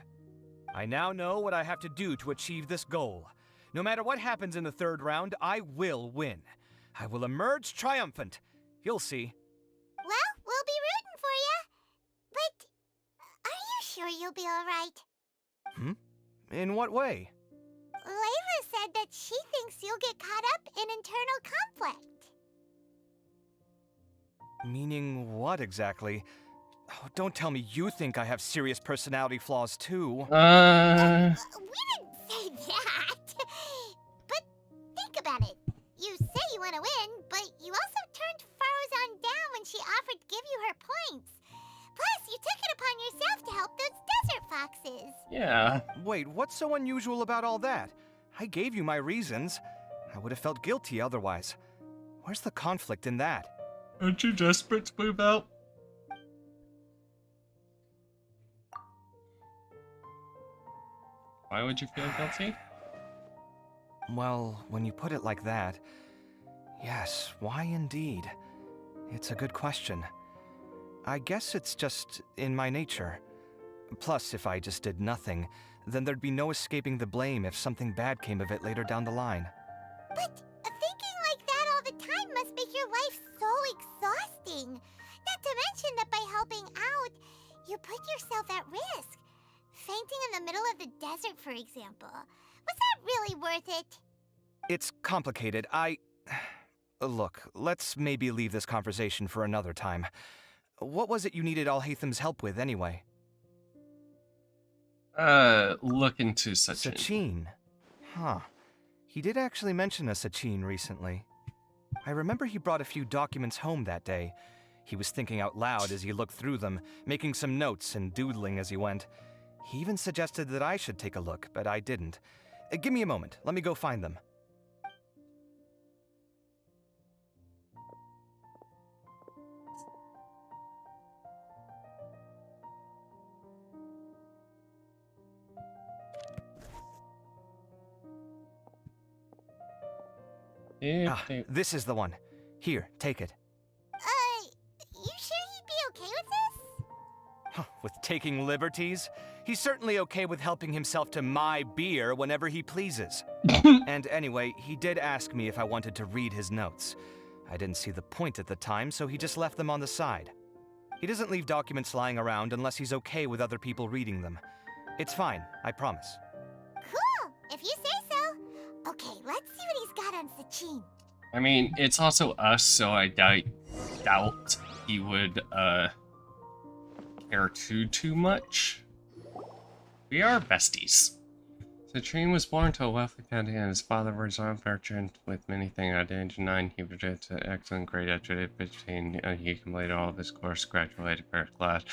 I now know what I have to do to achieve this goal. No matter what happens in the third round, I will win. I will emerge triumphant. You'll see. Well, we'll be rooting for you. But are you sure you'll be alright? In what way? Layla said that she thinks you'll get caught up in internal conflict. Meaning what exactly? Oh, don't tell me you think I have serious personality flaws too. We didn't say that. But think about it. You say you want to win, but you also turned Faruzan down when she offered to give you her points. Plus, you took it upon yourself to help those desert foxes. Yeah. Wait, what's so unusual about all that? I gave you my reasons. I would have felt guilty otherwise. Where's the conflict in that? Aren't you desperate to move out? Why would you feel guilty? Well, when you put it like that, yes, why indeed? It's a good question. I guess it's just in my nature. Plus, if I just did nothing, then there'd be no escaping the blame if something bad came of it later down the line. But thinking like that all the time must make your life so exhausting. Not to mention that by helping out, you put yourself at risk. Fainting in the middle of the desert, for example. Was that really worth it? It's complicated. Look, let's maybe leave this conversation for another time. What was it you needed Alhaitham's help with, anyway? Look into Sachin. Sachin? Huh. He did actually mention a Sachin recently. I remember he brought a few documents home that day. He was thinking out loud as he looked through them, making some notes and doodling as he went. He even suggested that I should take a look, but I didn't. Give me a moment. Let me go find them. This is the one. Here, take it. with taking liberties. He's certainly okay with helping himself to my beer whenever he pleases. And anyway, he did ask me if I wanted to read his notes. I didn't see the point at the time, so he just left them on the side. He doesn't leave documents lying around unless he's okay with other people reading them. It's fine, I promise. Cool, if you say so. Okay, let's see what he's got on Sachin. I mean, it's also us, so I doubt he would, care too much. We are besties. Sachin was born to a wealthy family, and his father was a merchant with many things. At age 9, he graduated to excellent grade at 15. He completed all of his course, graduated first class.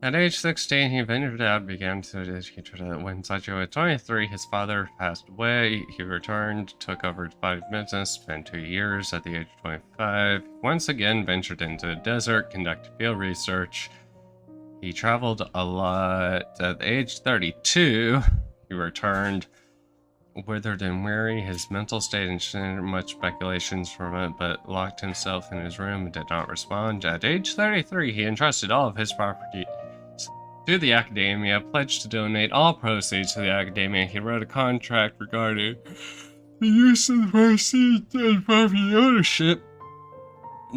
At age 16, he ventured out and began to educate. When Sachin was 23, his father passed away. He returned, took over his father's business, spent 2 years at the age of 25. Once again, ventured into the desert, conducted field research. He traveled a lot. At age 32, he returned, withered and weary. His mental state ensured much speculations from it, but locked himself in his room and did not respond. At age 33, he entrusted all of his property to the academia, pledged to donate all proceeds to the academia. He wrote a contract regarding the use of the proceeds and property ownership.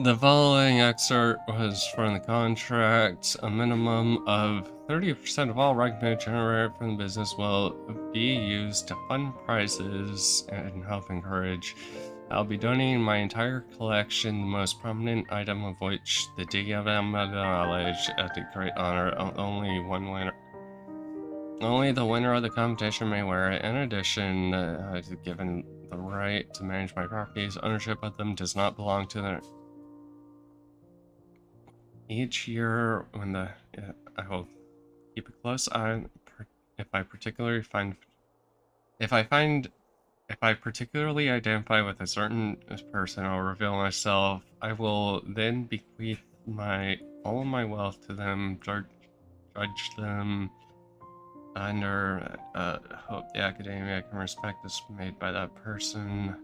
The following excerpt was from the contract. A minimum of 30% of all revenue generated from the business will be used to fund prizes and help encourage. I'll be donating my entire collection, the most prominent item of which the diadem of knowledge at the great honor. Only one winner. Only the winner of the competition may wear it. In addition, given the right to manage my properties, ownership of them does not belong to the... Each year, when I will keep a close eye if I particularly identify with a certain person, I'll reveal myself. I will then bequeath all of my wealth to them, judge them under hope the academia can respect this made by that person.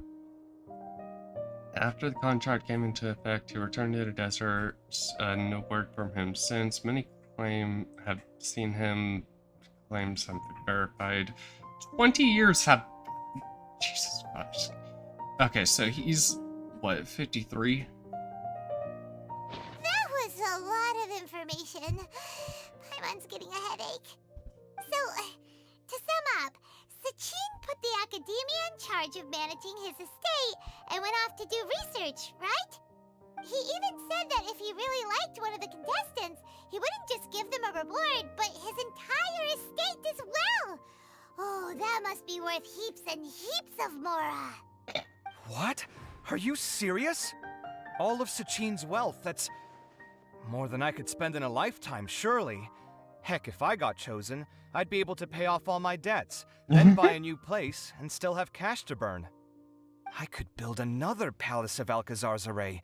After the contract came into effect, he returned to the desert. No word from him since. Many have seen him claim something verified. 20 years have... Jesus Christ. Okay, so he's, what, 53? That was a lot of information. My mind's getting a headache. So, to sum up, Sachin put the academia in charge of managing his estate and went off to do research, right? He even said that if he really liked one of the contestants, he wouldn't just give them a reward, but his entire estate as well. Oh, that must be worth heaps and heaps of mora. What? Are you serious? All of Sachin's wealth, that's more than I could spend in a lifetime, surely. Heck, if I got chosen, I'd be able to pay off all my debts, then buy a new place, and still have cash to burn. I could build another Palace of Alcazar's Array,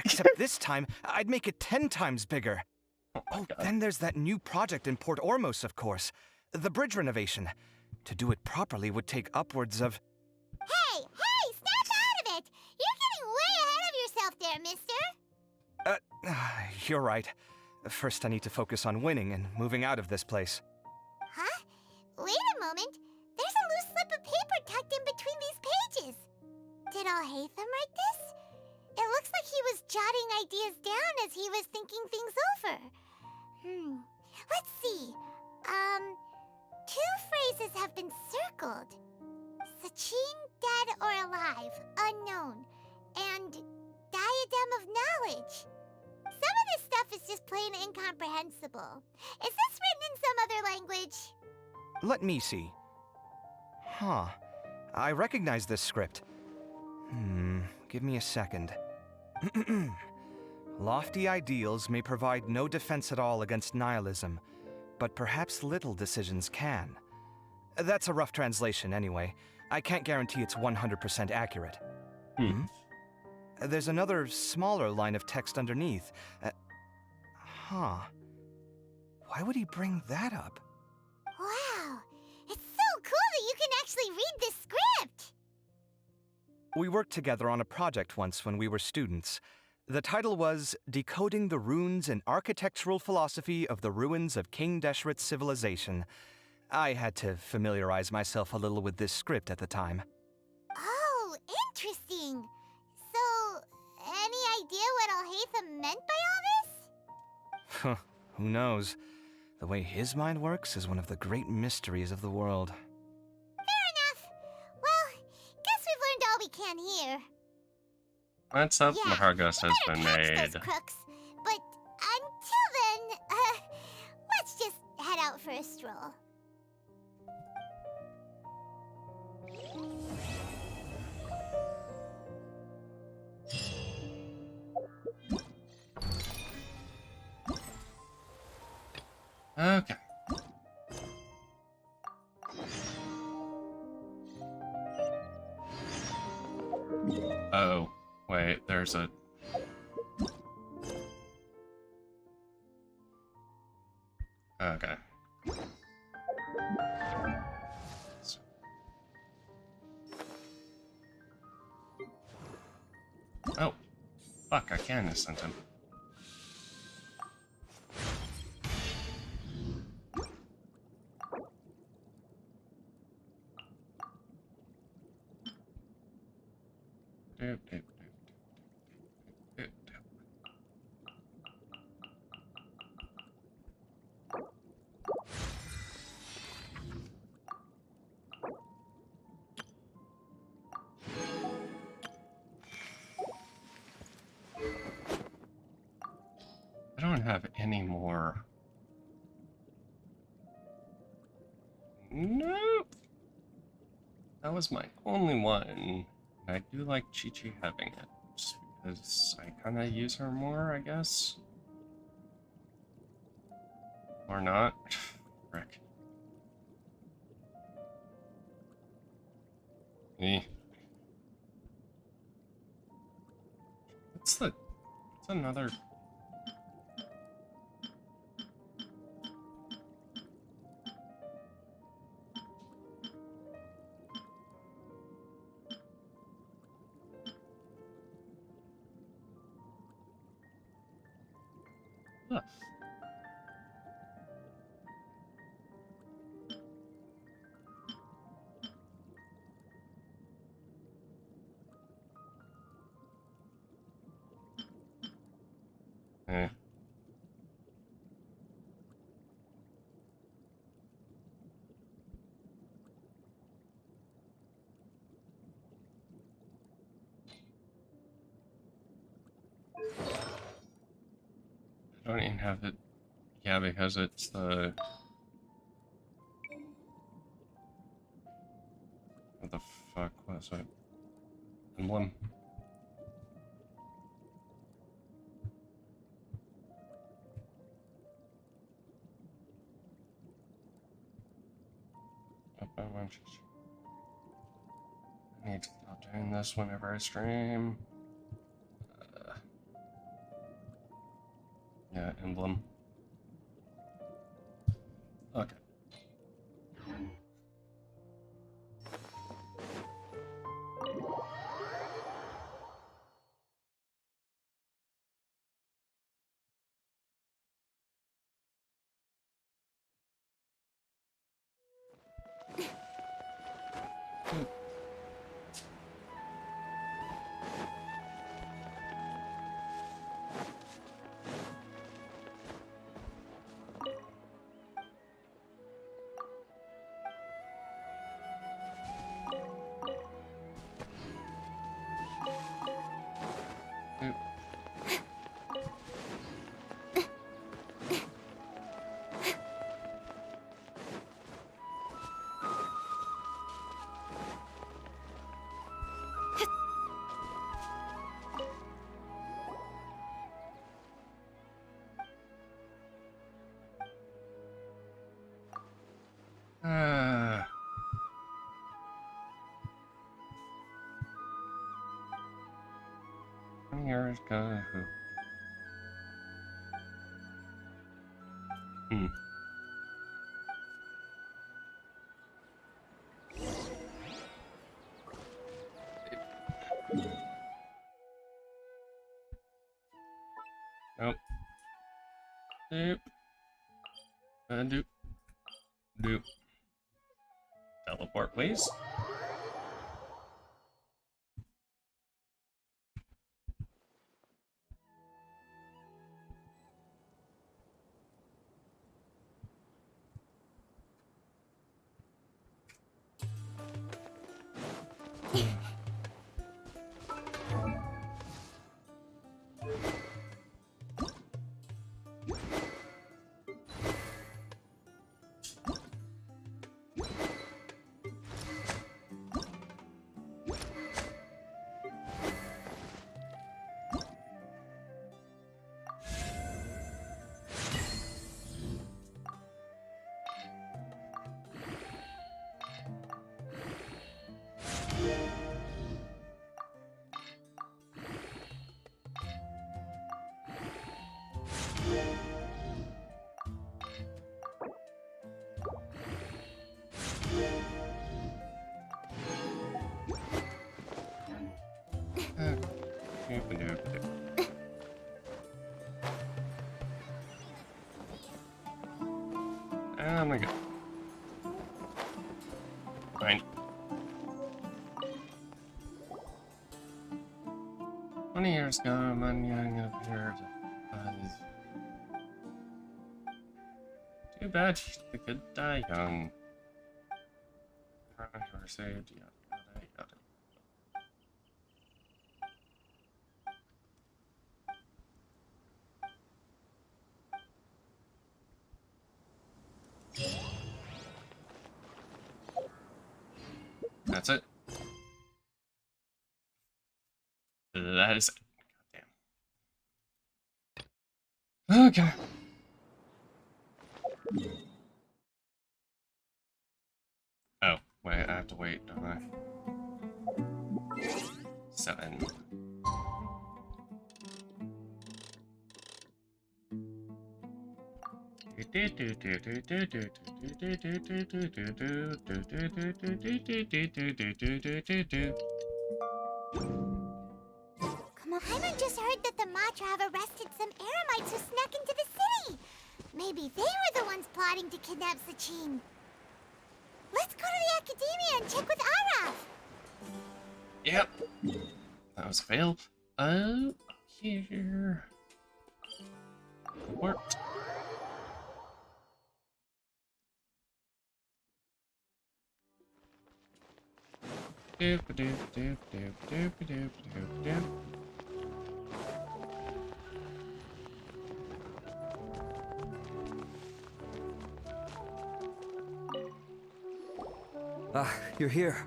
except this time, I'd make it 10 times bigger. Oh, then there's that new project in Port Ormos, of course. The bridge renovation. To do it properly would take upwards of... Hey, snap out of it! You're getting way ahead of yourself there, mister! You're right. First I need to focus on winning and moving out of this place. Huh? Wait a moment. There's a loose slip of paper tucked in between these pages. Did Alhaitham write this? It looks like he was jotting ideas down as he was thinking things over. Let's see. Two phrases have been circled. Sachin, dead or alive, unknown, and diadem of knowledge. Some of this stuff is just plain incomprehensible. Is this written in some other language? Let me see. Huh. I recognize this script. Give me a second. Lofty ideals may provide no defense at all against nihilism, but perhaps little decisions can. That's a rough translation anyway. I can't guarantee it's 100% accurate. There's another smaller line of text underneath. Why would he bring that up? Wow, it's so cool that you can actually read this script! We worked together on a project once when we were students. The title was Decoding the Runes and Architectural Philosophy of the Ruins of King Deshret's Civilization. I had to familiarize myself a little with this script at the time. Oh, interesting. So, any idea what Alhaitham meant by all this? Huh, who knows? The way his mind works is one of the great mysteries of the world. Fair enough. Well, guess we've learned all we can here. Let's hope Yeah, Mahargos has been Catch made. those crooks. But until then, let's just head out for a stroll. Okay. Oh, wait, there's a... Okay. Oh, fuck, I can ascend him. Doop, doop, doop, doop, doop, doop. I don't have any more. Nope. That was my only one. I do like Chi-Chi having it, just because I kind of use her more, I guess. Or not. Frick. What's another... Huh. Eh. I don't even have it. Yeah, because it's the... What the fuck was it? Emblem? I need to stop doing this whenever I stream. Yeah, emblem. Okay. Years ago. Hmm. Doop. Doop. Doop. Teleport, please. Oh my god. Fine. 20 years ago, man young appeared. Too bad they could die young. Or saved, yada yada yada. That's it. That is it. Goddamn. Okay. Oh, wait, I have to wait, don't I? 7. Come on, Paimon just heard that the Matra have arrested some Eremites who snuck into the city. Maybe they were the ones plotting to kidnap Sachin. Let's go to the Academia and check with Araf. Yep. That was a fail. Here. Worked. Doop doop doop doop doop doop doop doop. Ah, you're here.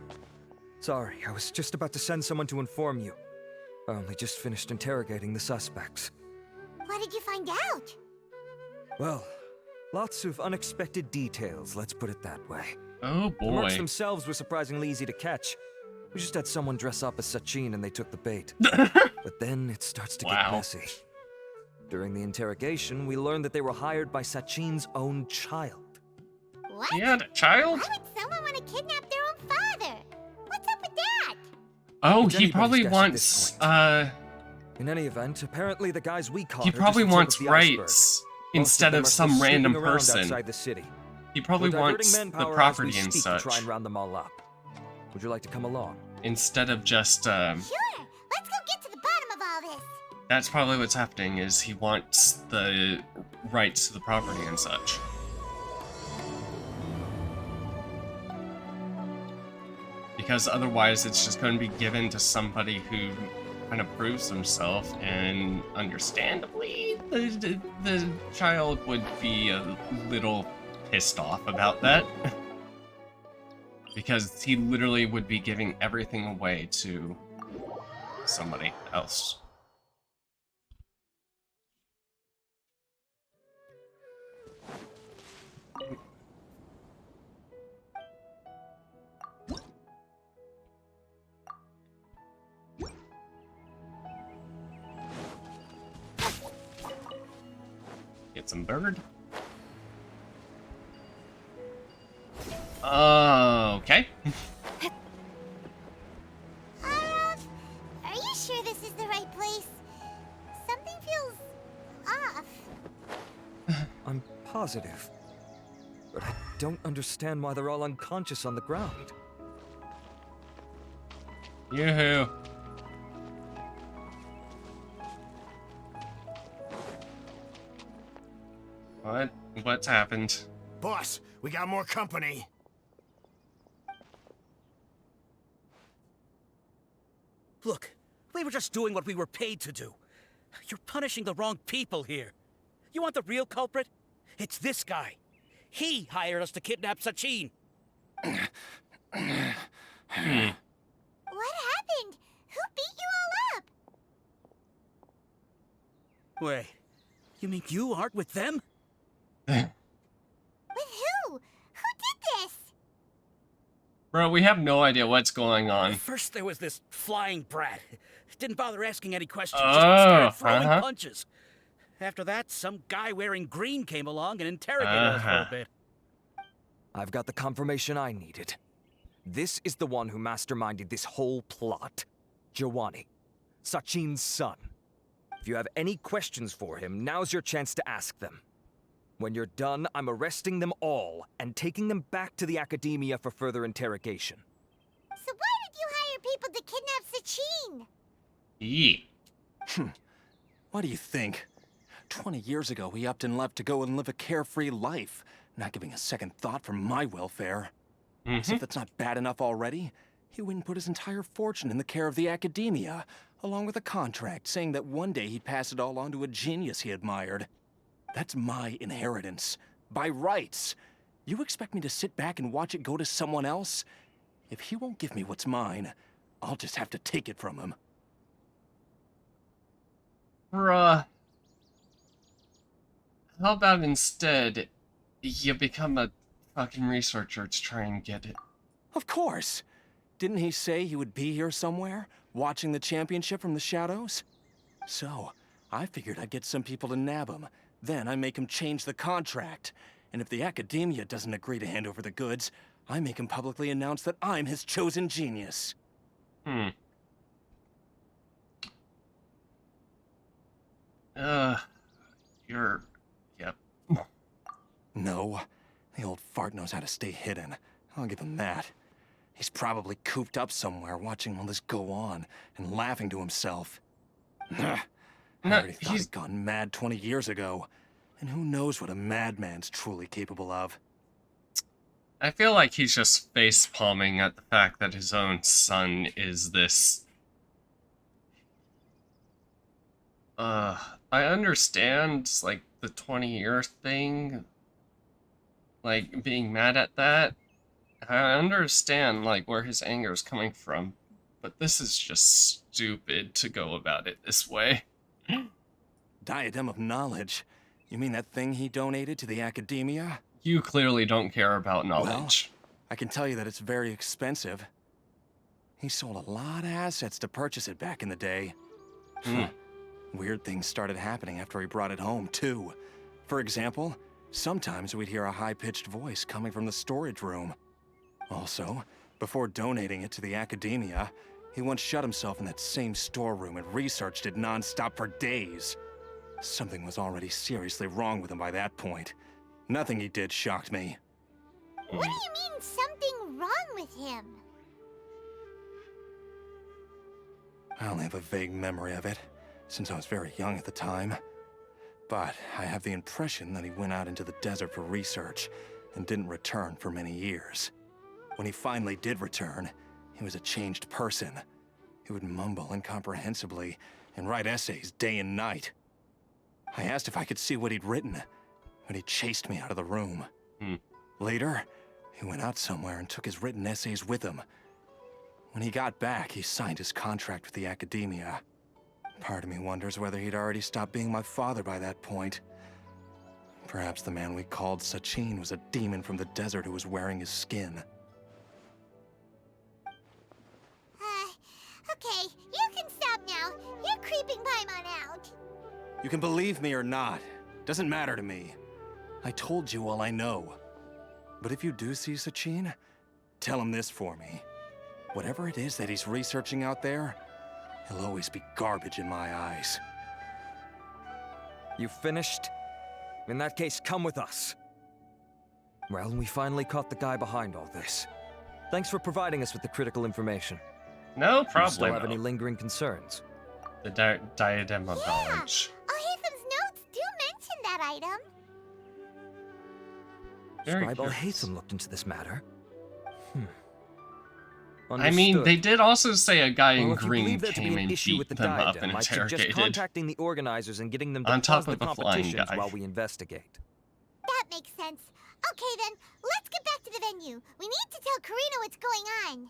Sorry, I was just about to send someone to inform you. I only just finished interrogating the suspects. What did you find out? Well, lots of unexpected details, let's put it that way. Oh The mercs boy. themselves were surprisingly easy to catch. We just had someone dress up as Sachin and they took the bait. But then it starts to get messy. During the interrogation, we learned that they were hired by Sachin's own child. What? He had a child? Why would someone want to kidnap their own father? What's up with that? Oh, It's he anybody's probably guess at wants, this In any event, apparently the guys we caught he are just probably the tip wants of the iceberg. rights Most instead them of are still some random snooping around person. outside the city. He probably We're diverting wants the manpower as we property and speak such. to try and round them all up. Would you like to come along? Instead of just, Sure, let's go get to the bottom of all this. that's probably what's happening, is he wants the rights to the property and such. Because otherwise it's just going to be given to somebody who kind of proves himself, and understandably, the child would be a little pissed off about that. Because he literally would be giving everything away to somebody else. Get some bird. Okay. Araf, are you sure this is the right place? Something feels off. I'm positive. But I don't understand why they're all unconscious on the ground. Yoo-hoo. What? What's happened? Boss, we got more company. Look, we were just doing what we were paid to do. You're punishing the wrong people here. You want the real culprit? It's this guy. He hired us to kidnap Sachin. What happened? Who beat you all up? Wait, you mean you aren't with them? With who? Who did this? Bro, we have no idea what's going on. First there was this flying brat. Didn't bother asking any questions, Oh, just started throwing uh-huh. punches. After that, some guy wearing green came along and interrogated us for a bit. I've got the confirmation I needed. This is the one who masterminded this whole plot. Giovanni, Sachin's son. If you have any questions for him, now's your chance to ask them. When you're done, I'm arresting them all and taking them back to the Academia for further interrogation. So why did you hire people to kidnap Sachin? Yeah. What do you think? 20 years ago, he upped and left to go and live a carefree life, not giving a second thought for my welfare. As if that's not bad enough already, he went and put his entire fortune in the care of the Academia, along with a contract saying that one day he'd pass it all on to a genius he admired. That's my inheritance, by rights. You expect me to sit back and watch it go to someone else? If he won't give me what's mine, I'll just have to take it from him. Bruh. How about instead, you become a fucking researcher to try and get it? Of course. Didn't he say he would be here somewhere, watching the championship from the shadows? So, I figured I'd get some people to nab him. Then I make him change the contract. And if the Academia doesn't agree to hand over the goods, I make him publicly announce that I'm his chosen genius. Yep. No. The old fart knows how to stay hidden. I'll give him that. He's probably cooped up somewhere watching all this go on and laughing to himself. I already thought he'd gone mad 20 years ago. And who knows what a madman's truly capable of. I feel like he's just face-palming at the fact that his own son is this... I understand, like, the 20-year thing. Like, being mad at that. I understand, like, where his anger is coming from. But this is just stupid to go about it this way. Diadem of Knowledge? You mean that thing he donated to the Academia? You clearly don't care about knowledge. Well, I can tell you that it's very expensive. He sold a lot of assets to purchase it back in the day. Weird things started happening after he brought it home, too. For example, sometimes we'd hear a high-pitched voice coming from the storage room. Also, before donating it to the Academia, he once shut himself in that same storeroom and researched it non-stop for days. Something was already seriously wrong with him by that point. Nothing he did shocked me. What do you mean, something wrong with him? I only have a vague memory of it, since I was very young at the time. But I have the impression that he went out into the desert for research and didn't return for many years. When he finally did return, he was a changed person. He would mumble incomprehensibly and write essays day and night. I asked if I could see what he'd written, but he chased me out of the room. Later, he went out somewhere and took his written essays with him. When he got back, he signed his contract with the Academia. Part of me wonders whether he'd already stopped being my father by that point. Perhaps the man we called Sachin was a demon from the desert who was wearing his skin. Okay, you can stop now. You're creeping Paimon out. You can believe me or not. Doesn't matter to me. I told you all I know. But if you do see Sachin, tell him this for me. Whatever it is that he's researching out there, he'll always be garbage in my eyes. You finished? In that case, come with us. Well, we finally caught the guy behind all this. Thanks for providing us with the critical information. No Do you still problem. have any lingering concerns? The diadem of knowledge. Ohatham's notes do mention that item. Very Scribe curious. Alhaitham looked into this matter. I mean, they did also say a guy in Well, if you green believe there to be came an and issue beat with the them up diadem, and I'd suggest interrogated. contacting the organizers and getting them to On top pause of the a flying competitions guy. while we investigate. That makes sense. Okay then, let's get back to the venue. We need to tell Karina what's going on.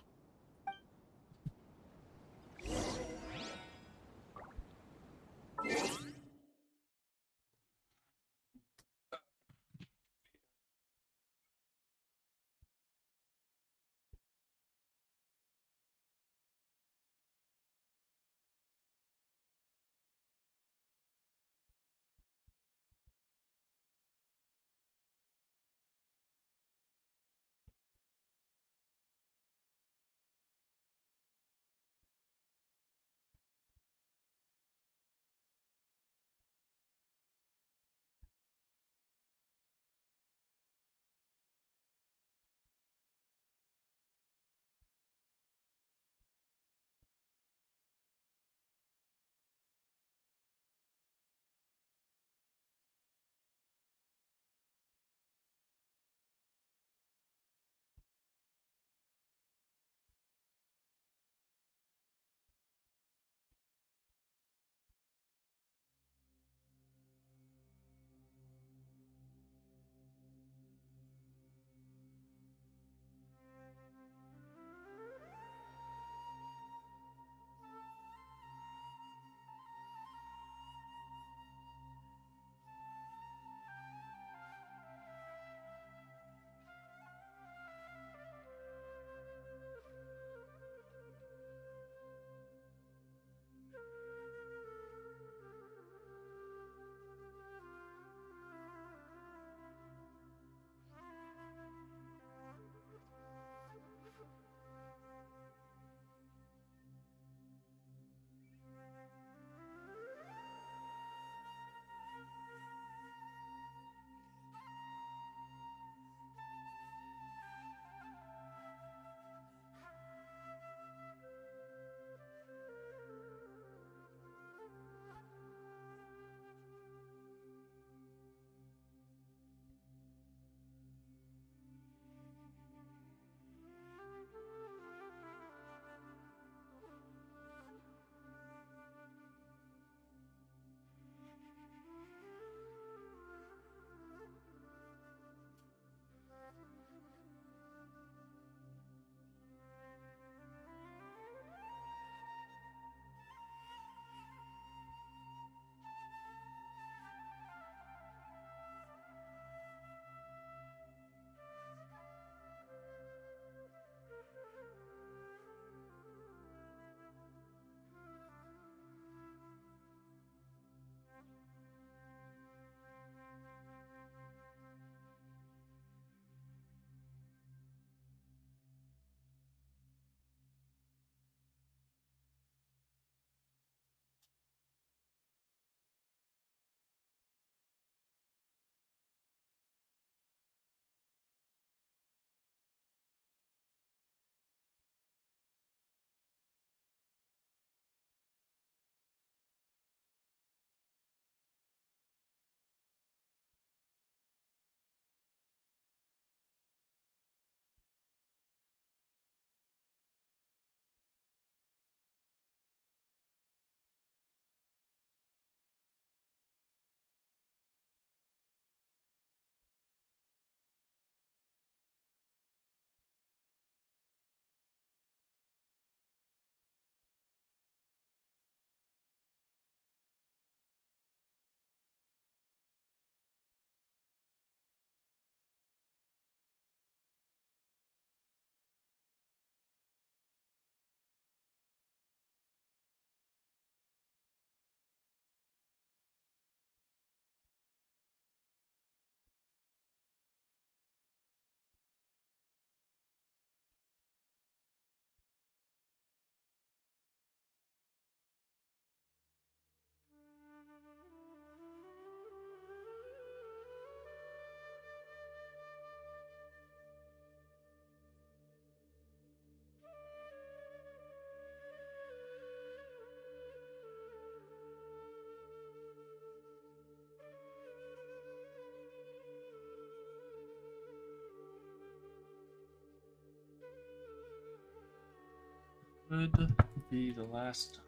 could be the last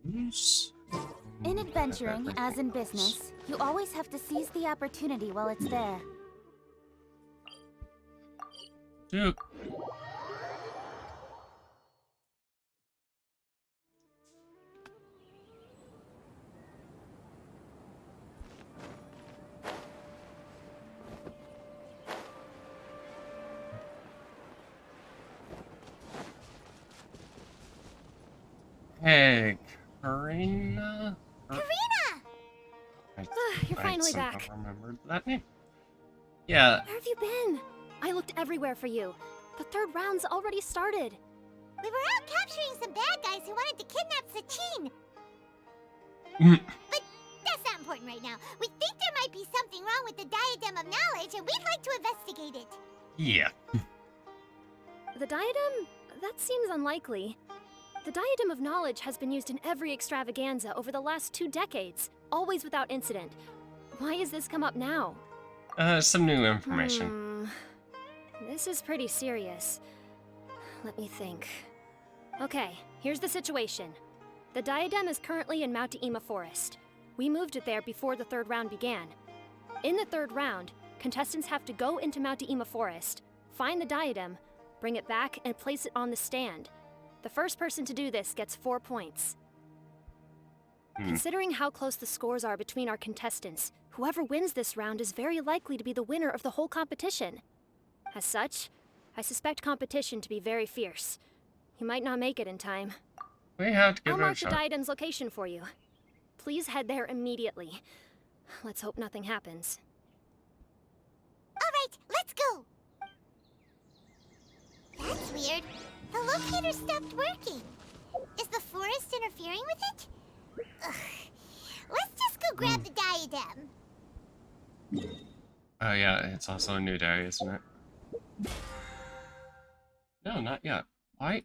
moose. In adventuring, as in business, you always have to seize the opportunity while it's there. Dude. Hey, Karina? You're finally back. I remembered that name. Yeah. Where have you been? I looked everywhere for you. The third round's already started. We were out capturing some bad guys who wanted to kidnap Sachin. But that's not important right now. We think there might be something wrong with the Diadem of Knowledge, and we'd like to investigate it. Yeah. The diadem? That seems unlikely. The Diadem of Knowledge has been used in every extravaganza over the last 2 decades, always without incident. Why has this come up now? Some new information. This is pretty serious. Let me think. Okay, here's the situation. The Diadem is currently in Mount Ema Forest. We moved it there before the third round began. In the third round, contestants have to go into Mount Ema Forest, find the Diadem, bring it back, and place it on the stand. The first person to do this gets 4 points. Considering how close the scores are between our contestants, whoever wins this round is very likely to be the winner of the whole competition. As such, I suspect competition to be very fierce. You might not make it in time. We have to give I'll it a mark the shot. Diadem's location for you. Please head there immediately. Let's hope nothing happens. Alright, let's go! That's weird. The locator stopped working. Is the forest interfering with it? Ugh. Let's just go grab the diadem. Oh yeah, it's also a new day, isn't it? No, not yet. Why?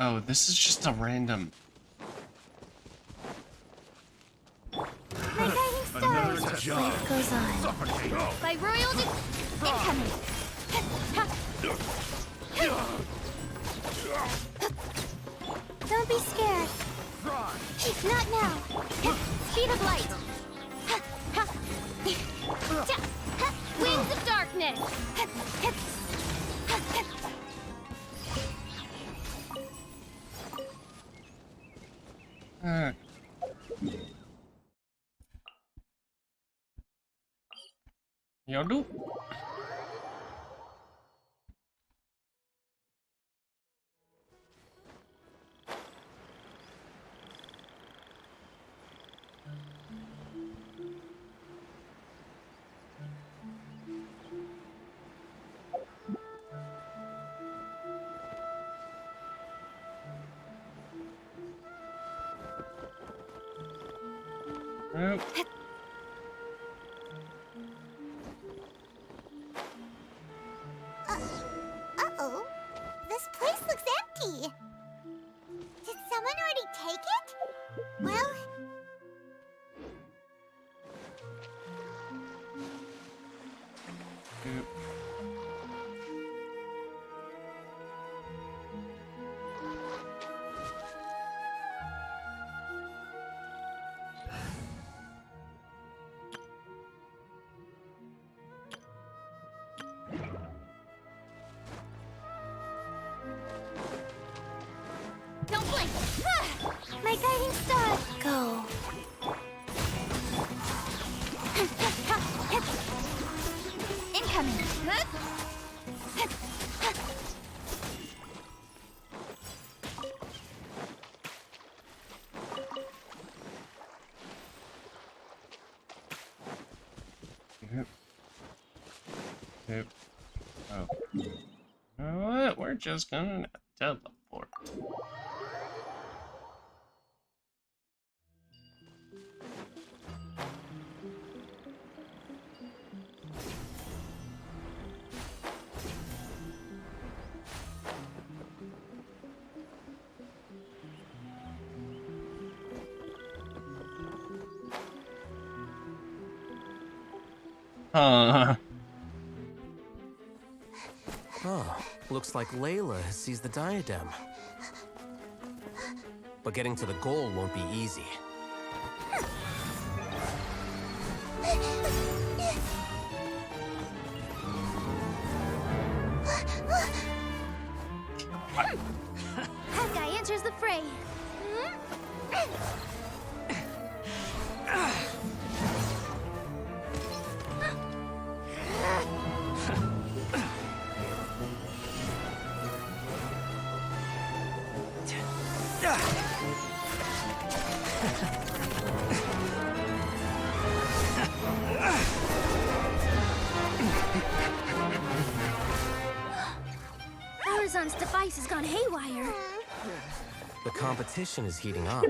Oh, this is just a random... My guiding stars. Life goes on. By royal incoming. Don't be scared. Not now. Speed of light. Wings of darkness. Yodel? Nope. Uh-oh. This place looks empty. Did someone already take it? Well... Yep. Don't blink! My guiding star! Go. Incoming. Yep. Yep. Oh. You know what? We're just gonna teleport. Oh, looks like Layla has seized the diadem. But getting to the goal won't be easy. Hawkeye enters the fray. Horizon's device has gone haywire. The competition is heating up.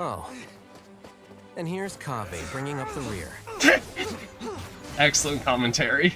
Oh. And here's Kaveh bringing up the rear. Excellent commentary.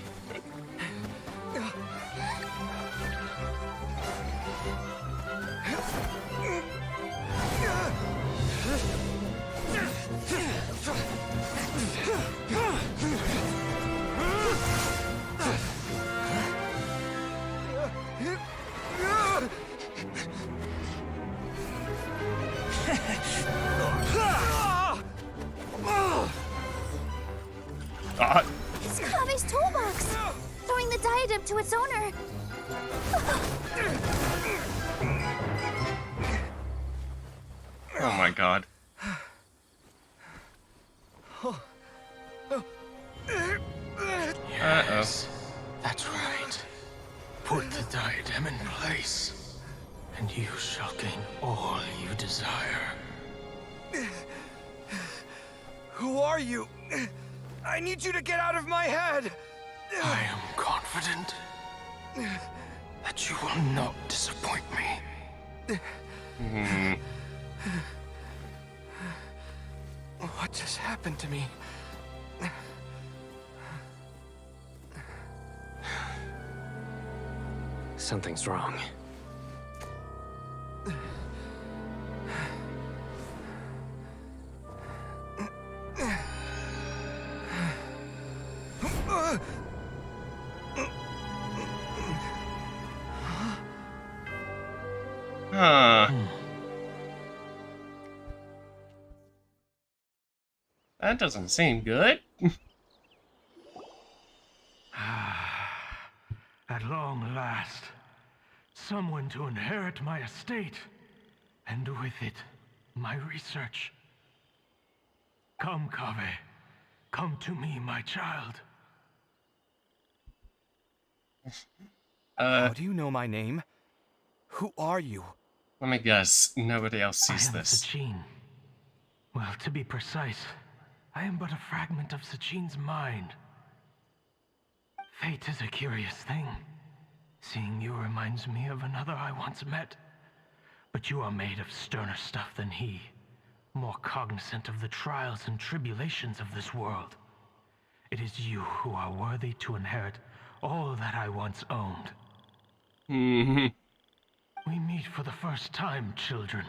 It's Kaveh's toolbox! Throwing the diadem to its owner. Oh my god. Yes, that's right. Put the diadem in place, and you shall gain all you desire. Who are you? I need you to get out of my head! I am confident that you will not disappoint me. What just happened to me? Something's wrong. That doesn't seem good. At long last, someone to inherit my estate, and with it, my research. Come, Kaveh. Come to me, my child. How do you know my name? Who are you? Let me guess, nobody else sees I am this. Sachin. Well, to be precise, I am but a fragment of Sachin's mind. Fate is a curious thing. Seeing you reminds me of another I once met. But you are made of sterner stuff than he, more cognizant of the trials and tribulations of this world. It is you who are worthy to inherit all that I once owned. We meet for the first time, children.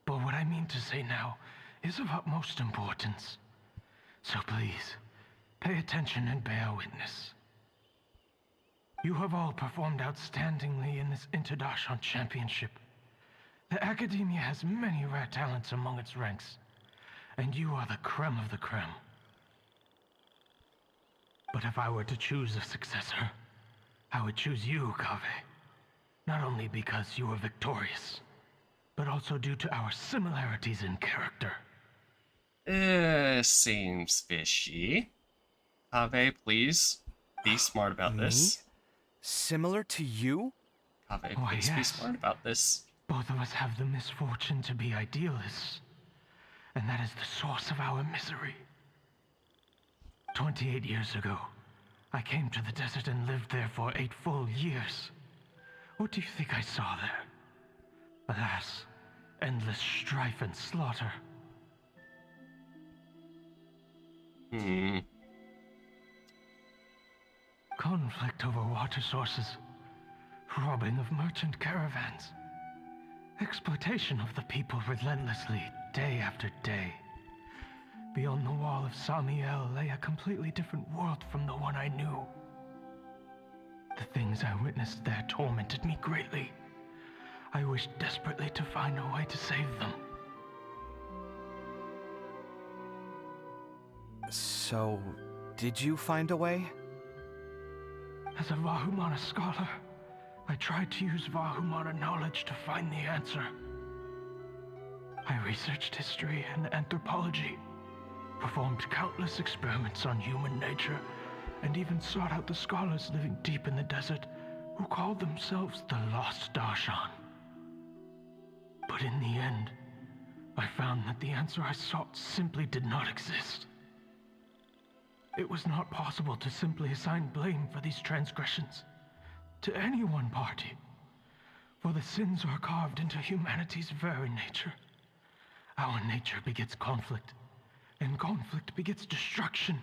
But what I mean to say now is of utmost importance. So please, pay attention and bear witness. You have all performed outstandingly in this Interdashant Championship. The Academia has many rare talents among its ranks, and you are the creme of the creme. But if I were to choose a successor, I would choose you, Kaveh. Not only because you were victorious, but also due to our similarities in character. Seems fishy. Kaveh, please be smart about this. Similar to you? Kaveh, Why, please be yes. smart about this. Both of us have the misfortune to be idealists, and that is the source of our misery. 28 years ago, I came to the desert and lived there for 8 full years. What do you think I saw there? Alas, endless strife and slaughter. Conflict over water sources, robbing of merchant caravans, exploitation of the people relentlessly, day after day. Beyond the wall of Samiel lay a completely different world from the one I knew. The things I witnessed there tormented me greatly. I wished desperately to find a way to save them. So, did you find a way? As a Vahumana scholar, I tried to use Vahumana knowledge to find the answer. I researched history and anthropology, performed countless experiments on human nature, and even sought out the scholars living deep in the desert who called themselves the Lost Darshan. But in the end, I found that the answer I sought simply did not exist. It was not possible to simply assign blame for these transgressions to any one party, for the sins are carved into humanity's very nature. Our nature begets conflict, and conflict begets destruction.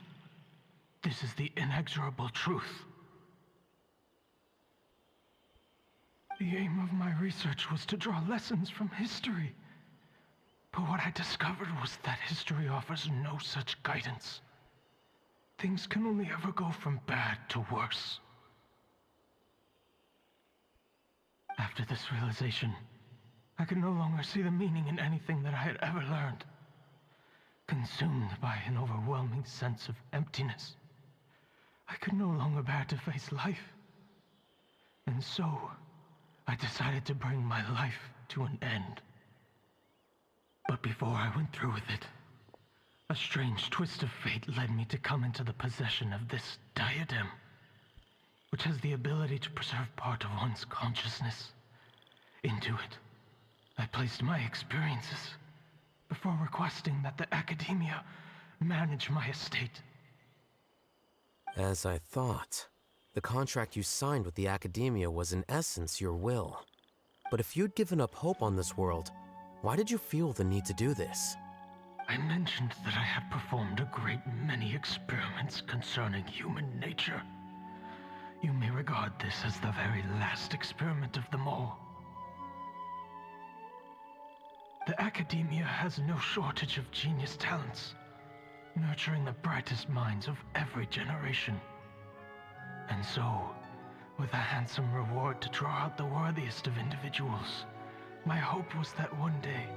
This is the inexorable truth. The aim of my research was to draw lessons from history, but what I discovered was that history offers no such guidance. Things can only ever go from bad to worse. After this realization, I could no longer see the meaning in anything that I had ever learned. Consumed by an overwhelming sense of emptiness, I could no longer bear to face life. And so, I decided to bring my life to an end. But before I went through with it, a strange twist of fate led me to come into the possession of this diadem, which has the ability to preserve part of one's consciousness. Into it, I placed my experiences before requesting that the Academia manage my estate. As I thought, the contract you signed with the Academia was in essence your will. But if you'd given up hope on this world, why did you feel the need to do this? I mentioned that I had performed a great many experiments concerning human nature. You may regard this as the very last experiment of them all. The Academia has no shortage of genius talents, nurturing the brightest minds of every generation. And so, with a handsome reward to draw out the worthiest of individuals, my hope was that one day,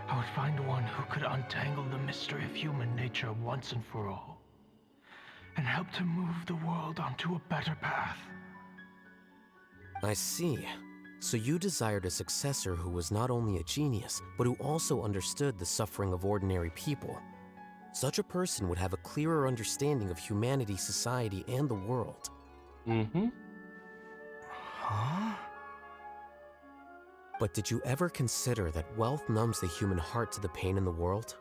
I would find one who could untangle the mystery of human nature once and for all, and help to move the world onto a better path. I see. So you desired a successor who was not only a genius, but who also understood the suffering of ordinary people. Such a person would have a clearer understanding of humanity, society, and the world. Mm-hmm. Huh? But did you ever consider that wealth numbs the human heart to the pain in the world?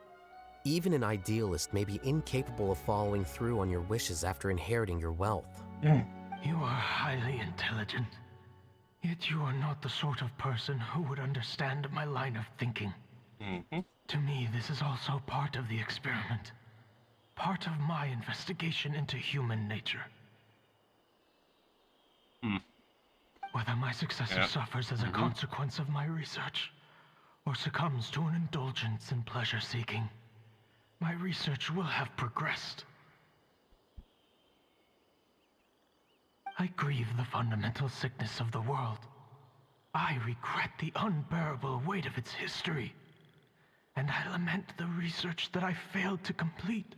Even an idealist may be incapable of following through on your wishes after inheriting your wealth. You are highly intelligent, yet you are not the sort of person who would understand my line of thinking. Mm-hmm. To me, this is also part of the experiment. Part of my investigation into human nature. Whether my successor suffers as a consequence of my research, or succumbs to an indulgence in pleasure-seeking, my research will have progressed. I grieve the fundamental sickness of the world. I regret the unbearable weight of its history. And I lament the research that I failed to complete.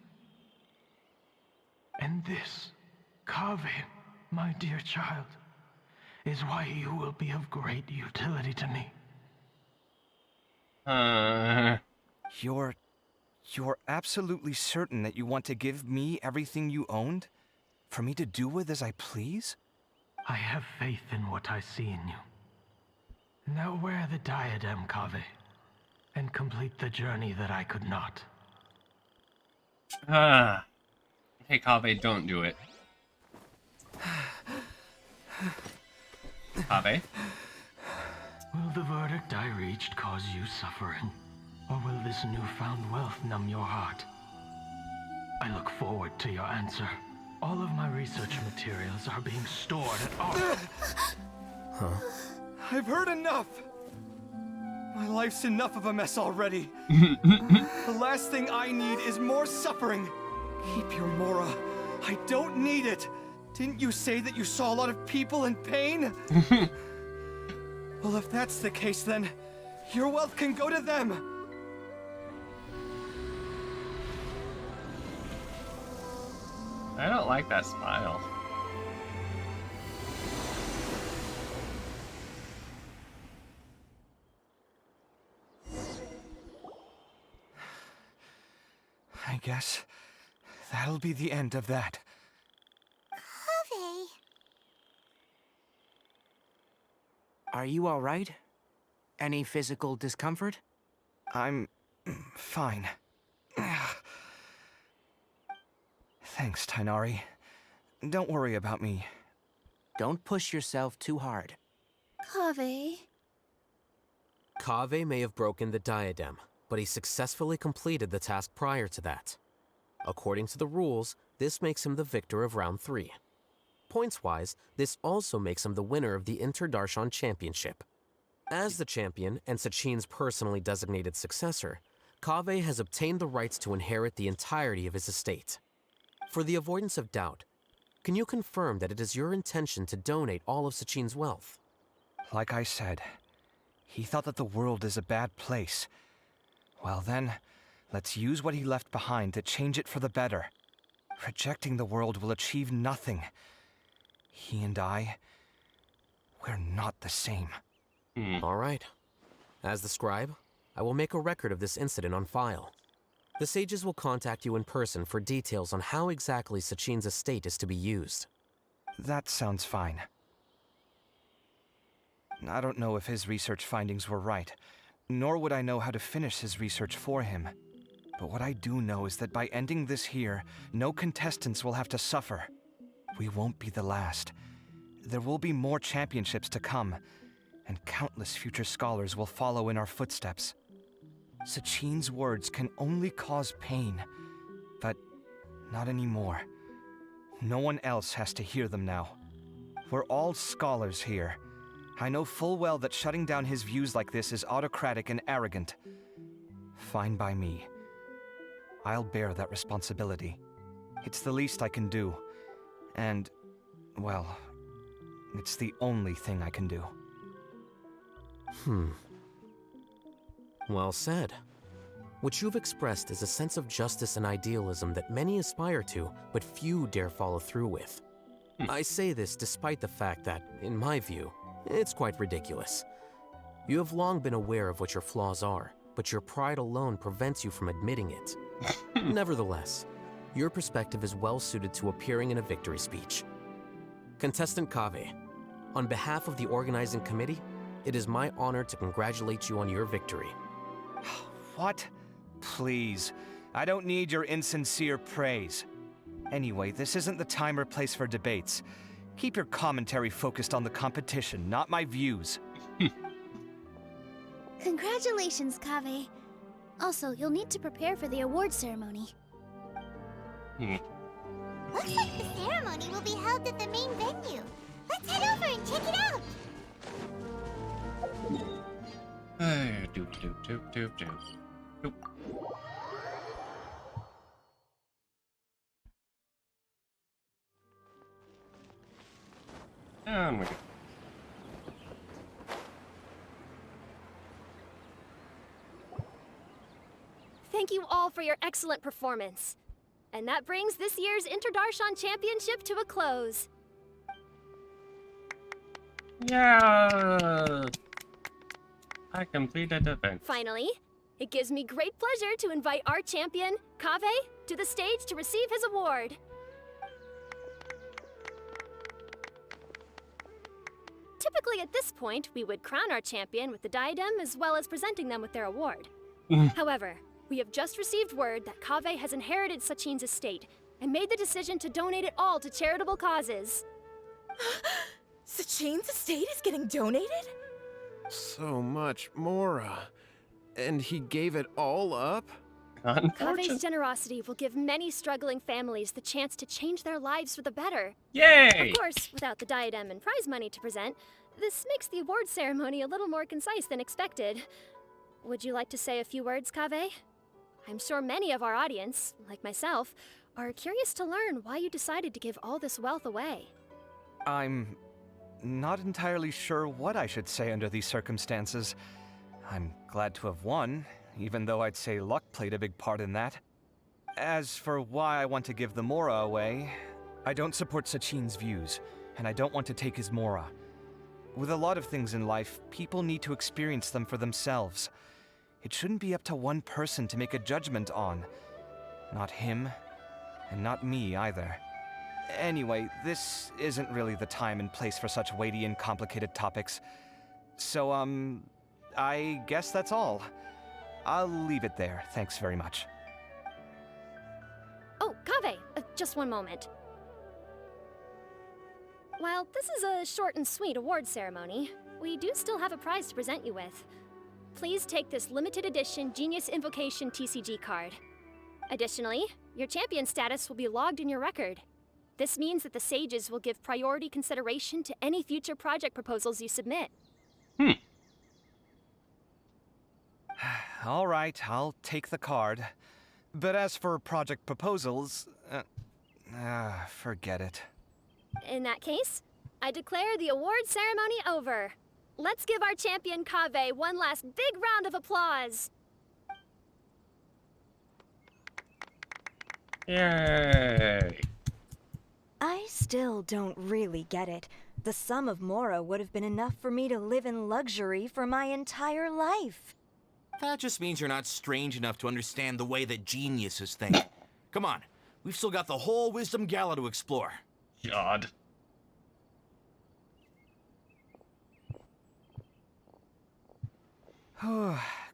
And this, Kaveh, my dear child, is why you will be of great utility to me. You're absolutely certain that you want to give me everything you owned? For me to do with as I please? I have faith in what I see in you. Now wear the diadem, Kaveh, and complete the journey that I could not. Hey, Kaveh, don't do it. Kaveh? Will the verdict I reached cause you suffering? Or will this newfound wealth numb your heart? I look forward to your answer. All of my research materials are being stored at our... I've heard enough! My life's enough of a mess already. The last thing I need is more suffering. Keep your Mora. I don't need it. Didn't you say that you saw a lot of people in pain? Well, if that's the case, then your wealth can go to them. I don't like that smile. I guess that'll be the end of that. Kaveh. Are you all right? Any physical discomfort? I'm fine. Thanks, Tighnari. Don't worry about me. Don't push yourself too hard. Kaveh. Kaveh may have broken the diadem, but he successfully completed the task prior to that. According to the rules, this makes him the victor of round 3. Points-wise, this also makes him the winner of the Interdarshan Championship. As the champion and Sachin's personally designated successor, Kaveh has obtained the rights to inherit the entirety of his estate. For the avoidance of doubt, can you confirm that it is your intention to donate all of Sachin's wealth? Like I said, he thought that the world is a bad place. Well then, let's use what he left behind to change it for the better. Rejecting the world will achieve nothing. He and I, we're not the same. All right. As the scribe, I will make a record of this incident on file. The sages will contact you in person for details on how exactly Sachin's estate is to be used. That sounds fine. I don't know if his research findings were right, nor would I know how to finish his research for him. But what I do know is that by ending this here, no contestants will have to suffer. We won't be the last. There will be more championships to come, and countless future scholars will follow in our footsteps. Sachin's words can only cause pain, but not anymore. No one else has to hear them now. We're all scholars here. I know full well that shutting down his views like this is autocratic and arrogant. Fine by me. I'll bear that responsibility. It's the least I can do. And, well, it's the only thing I can do. Well said. What you've expressed is a sense of justice and idealism that many aspire to, but few dare follow through with. I say this despite the fact that, in my view, it's quite ridiculous. You have long been aware of what your flaws are, but your pride alone prevents you from admitting it. Nevertheless, your perspective is well suited to appearing in a victory speech. Contestant Kaveh, on behalf of the organizing committee, it is my honor to congratulate you on your victory. What? Please. I don't need your insincere praise. Anyway, this isn't the time or place for debates. Keep your commentary focused on the competition, not my views. Congratulations, Kaveh. Also, you'll need to prepare for the award ceremony. Looks like the ceremony will be held at the main venue. Let's head over and check it out. Doop doop doop doop doop. Doop. And we go. Thank you all for your excellent performance. And that brings this year's Interdarshan Championship to a close. Yeah! I completed the event. Finally, it gives me great pleasure to invite our champion, Kaveh, to the stage to receive his award. Typically at this point, we would crown our champion with the diadem as well as presenting them with their award. However, we have just received word that Kaveh has inherited Sachin's estate and made the decision to donate it all to charitable causes. Sachin's estate is getting donated? So much, Mora. And he gave it all up? Kaveh's generosity will give many struggling families the chance to change their lives for the better. Yay! Of course, without the diadem and prize money to present, this makes the award ceremony a little more concise than expected. Would you like to say a few words, Kaveh? I'm sure many of our audience, like myself, are curious to learn why you decided to give all this wealth away. I'm not entirely sure what I should say under these circumstances. I'm glad to have won, even though I'd say luck played a big part in that. As for why I want to give the Mora away, I don't support Sachin's views, and I don't want to take his Mora. With a lot of things in life, people need to experience them for themselves. It shouldn't be up to one person to make a judgment on. Not him, and not me either. Anyway, this isn't really the time and place for such weighty and complicated topics. So, I guess that's all. I'll leave it there, thanks very much. Oh, Kaveh, just one moment. While this is a short and sweet award ceremony, we do still have a prize to present you with. Please take this limited edition Genius Invocation TCG card. Additionally, your champion status will be logged in your record. This means that the Sages will give priority consideration to any future project proposals you submit. All right, I'll take the card. But as for project proposals, forget it. In that case, I declare the award ceremony over. Let's give our champion Kaveh one last big round of applause. Yay! I still don't really get it. The sum of Mora would have been enough for me to live in luxury for my entire life. That just means you're not strange enough to understand the way that geniuses think. Come on, we've still got the whole Wisdom Gala to explore. God.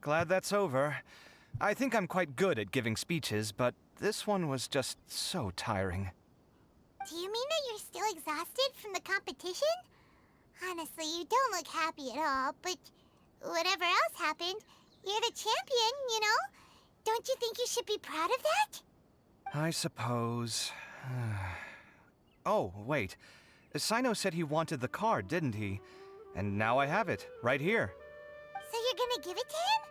Glad that's over. I think I'm quite good at giving speeches, but this one was just so tiring. Do you mean that you're still exhausted from the competition? Honestly, you don't look happy at all, but whatever else happened, you're the champion, you know? Don't you think you should be proud of that? I suppose. Oh, wait. Sino said he wanted the card, didn't he? And now I have it, right here. So you're gonna give it to him?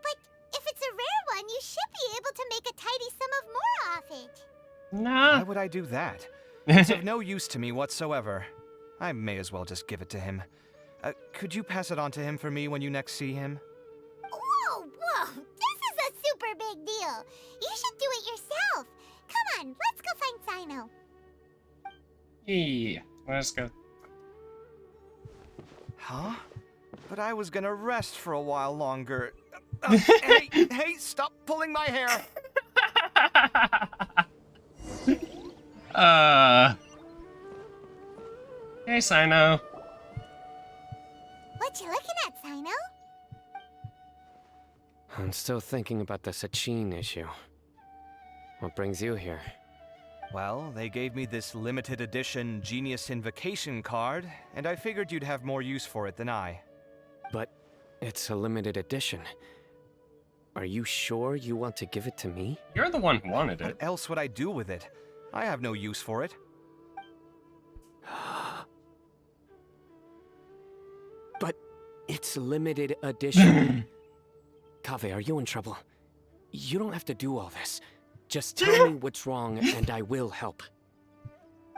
But if it's a rare one, you should be able to make a tidy sum of more off it. Nah. Why would I do that? It's of no use to me whatsoever. I may as well just give it to him. Could you pass it on to him for me when you next see him? Whoa, whoa! This is a super big deal. You should do it yourself. Come on, let's go find Sino. Yeah, let's go. Huh? But I was gonna rest for a while longer. Hey, stop pulling my hair! Hey, Sino. What you looking at, Sino? I'm still thinking about the Sachin issue. What brings you here? Well, they gave me this limited edition Genius Invocation card, and I figured you'd have more use for it than I. But it's a limited edition. Are you sure you want to give it to me? You're the one who wanted it. What else would I do with it? I have no use for it. But it's limited edition. Kaveh, are you in trouble? You don't have to do all this. Just tell me what's wrong and I will help.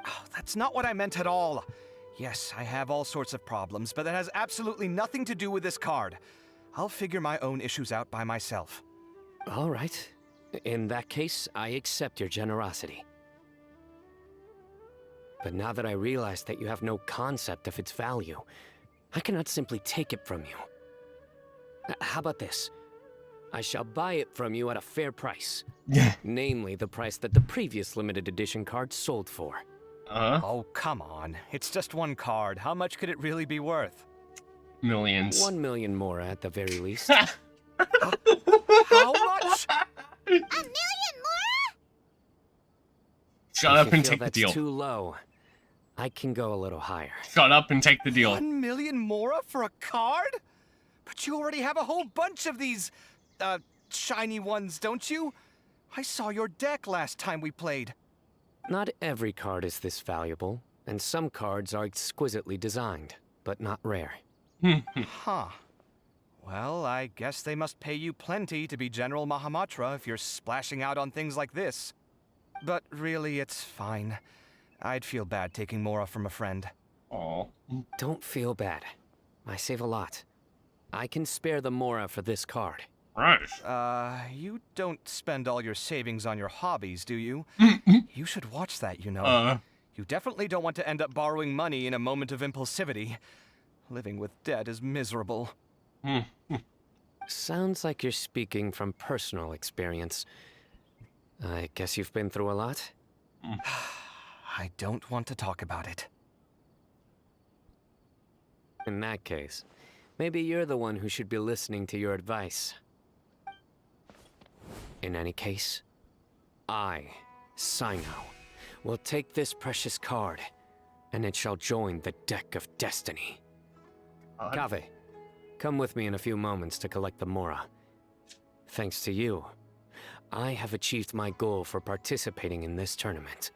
Oh, that's not what I meant at all. Yes, I have all sorts of problems, but that has absolutely nothing to do with this card. I'll figure my own issues out by myself. All right. In that case, I accept your generosity. But now that I realize that you have no concept of its value, I cannot simply take it from you. How about this? I shall buy it from you at a fair price. Namely, the price that the previous limited edition card sold for. Oh, come on. It's just one card. How much could it really be worth? Millions. 1 million more at the very least. How much? $1 million more? Shut up and take the deal. That's too low. I can go a little higher. Shut up and take the deal. 1 million Mora for a card? But you already have a whole bunch of these, shiny ones, don't you? I saw your deck last time we played. Not every card is this valuable, and some cards are exquisitely designed, but not rare. Huh. Well, I guess they must pay you plenty to be General Mahamatra if you're splashing out on things like this. But really, it's fine. I'd feel bad taking Mora from a friend. Aw. Don't feel bad. I save a lot. I can spare the Mora for this card. Right. You don't spend all your savings on your hobbies, do you? You should watch that, you know. You definitely don't want to end up borrowing money in a moment of impulsivity. Living with debt is miserable. Sounds like you're speaking from personal experience. I guess you've been through a lot? I don't want to talk about it. In that case, maybe you're the one who should be listening to your advice. In any case, I, Cyno, will take this precious card, and it shall join the deck of destiny. Kaveh, come with me in a few moments to collect the Mora. Thanks to you, I have achieved my goal for participating in this tournament.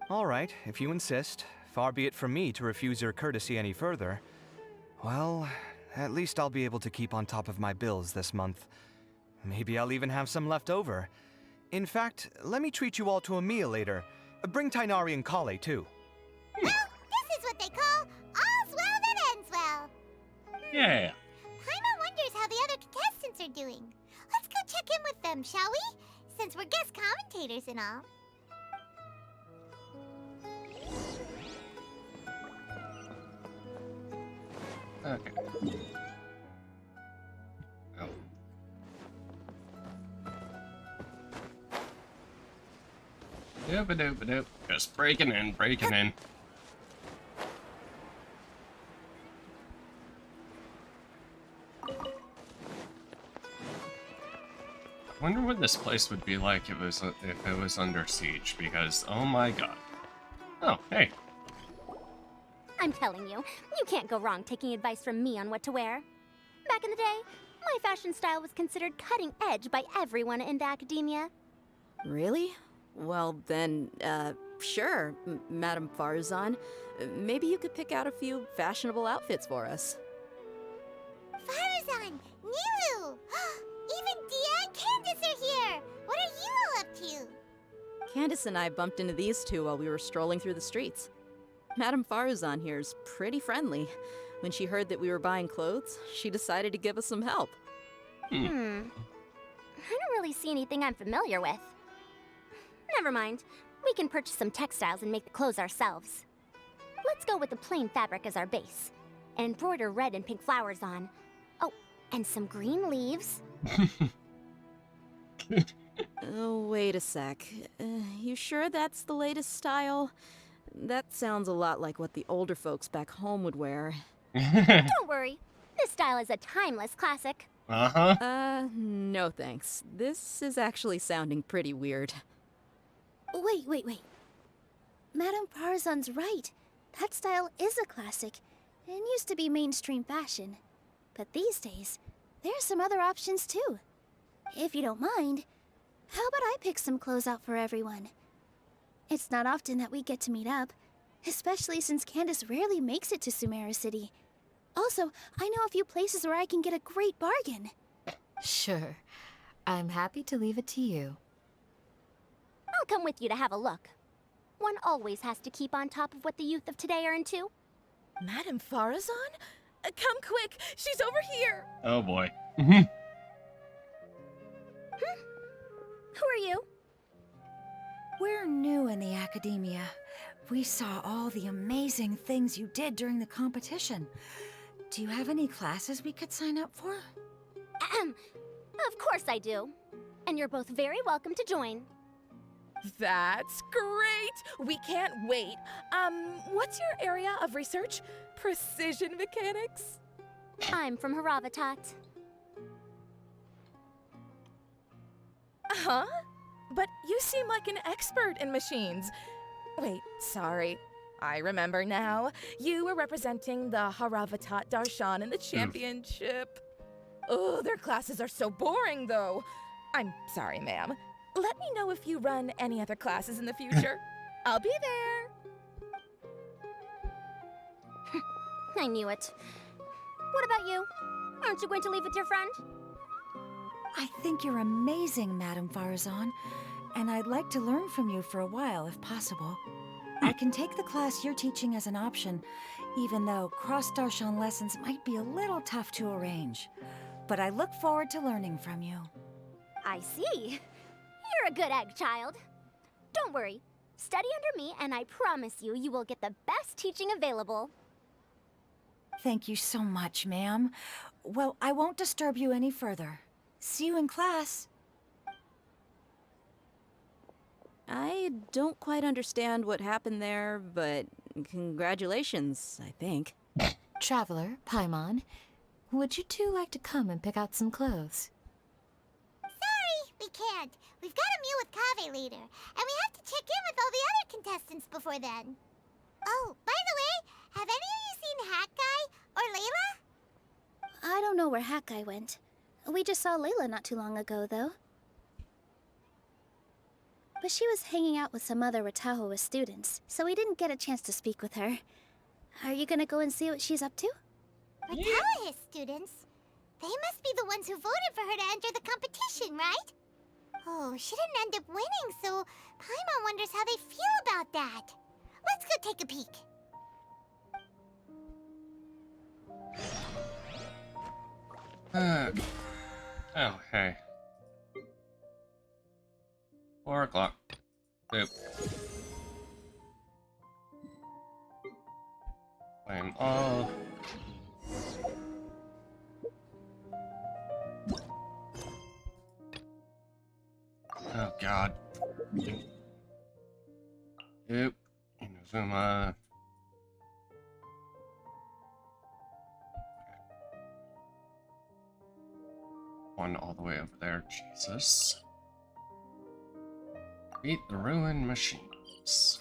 All right, if you insist. Far be it from me to refuse your courtesy any further. Well, at least I'll be able to keep on top of my bills this month. Maybe I'll even have some left over. In fact, let me treat you all to a meal later. Bring Tighnari and Collei, too. Well, this is what they call all's well that ends well. Yeah. Paimon wonders how the other contestants are doing. Let's go check in with them, shall we? Since we're guest commentators and all. Okay. Oh. Doop-a-doop-a-doop. Just breaking in. I wonder what this place would be like if it was under siege, because oh my god. Oh, hey. I'm telling you, you can't go wrong taking advice from me on what to wear. Back in the day, my fashion style was considered cutting edge by everyone in the academia. Really? Well, then, sure, Madame Farazan. Maybe you could pick out a few fashionable outfits for us. Farazan! Nilou! Even Dia and Candace are here! What are you all up to? Candace and I bumped into these two while we were strolling through the streets. Madame Farazan here's pretty friendly. When she heard that we were buying clothes, she decided to give us some help. I don't really see anything I'm familiar with. Never mind. We can purchase some textiles and make the clothes ourselves. Let's go with the plain fabric as our base, and embroider red and pink flowers on. Oh, and some green leaves. Oh, wait a sec. You sure that's the latest style? That sounds a lot like what the older folks back home would wear. Don't worry. This style is a timeless classic. No thanks. This is actually sounding pretty weird. Wait. Madame Farazan's right. That style is a classic and used to be mainstream fashion. But these days, there's some other options too. If you don't mind, how about I pick some clothes out for everyone? It's not often that we get to meet up, especially since Candace rarely makes it to Sumeru City. Also, I know a few places where I can get a great bargain. Sure. I'm happy to leave it to you. I'll come with you to have a look. One always has to keep on top of what the youth of today are into. Madame Farazan? Come quick! She's over here! Oh boy. Who are you? We're new in the academia. We saw all the amazing things you did during the competition. Do you have any classes we could sign up for? Of course I do. And you're both very welcome to join. That's great! We can't wait. What's your area of research? Precision mechanics? I'm from Haravatat. Huh? But you seem like an expert in machines. Wait, sorry. I remember now. You were representing the Haravatat Darshan in the championship. Oh, their classes are so boring, though. I'm sorry, ma'am. Let me know if you run any other classes in the future. I'll be there. I knew it. What about you? Aren't you going to leave with your friend? I think you're amazing, Madame Farazan. and I'd like to learn from you for a while if possible. I can take the class you're teaching as an option, even though cross-Darshan lessons might be a little tough to arrange. But I look forward to learning from you. I see. You're a good egg, child. Don't worry. Study under me, and I promise you, you will get the best teaching available. Thank you so much, ma'am. Well, I won't disturb you any further. See you in class. I don't quite understand what happened there, but congratulations, I think. Traveler, Paimon, would you two like to come and pick out some clothes? Sorry, we can't. We've got a meal with Kaveh later, and we have to check in with all the other contestants before then. Oh, by the way, have any of you seen Hat Guy or Layla? I don't know where Hat Guy went. We just saw Layla not too long ago, though. But she was hanging out with some other Ratahoa students, so we didn't get a chance to speak with her. Are you gonna go and see what she's up to? Ratahoa students? They must be the ones who voted for her to enter the competition, right? Oh, she didn't end up winning, so Paimon wonders how they feel about that. Let's go take a peek. Oh, hey. 4 o'clock. Boop. Claim all. Oh god. Boop. Inazuma. One all the way over there. Jesus. Beat the ruined machines.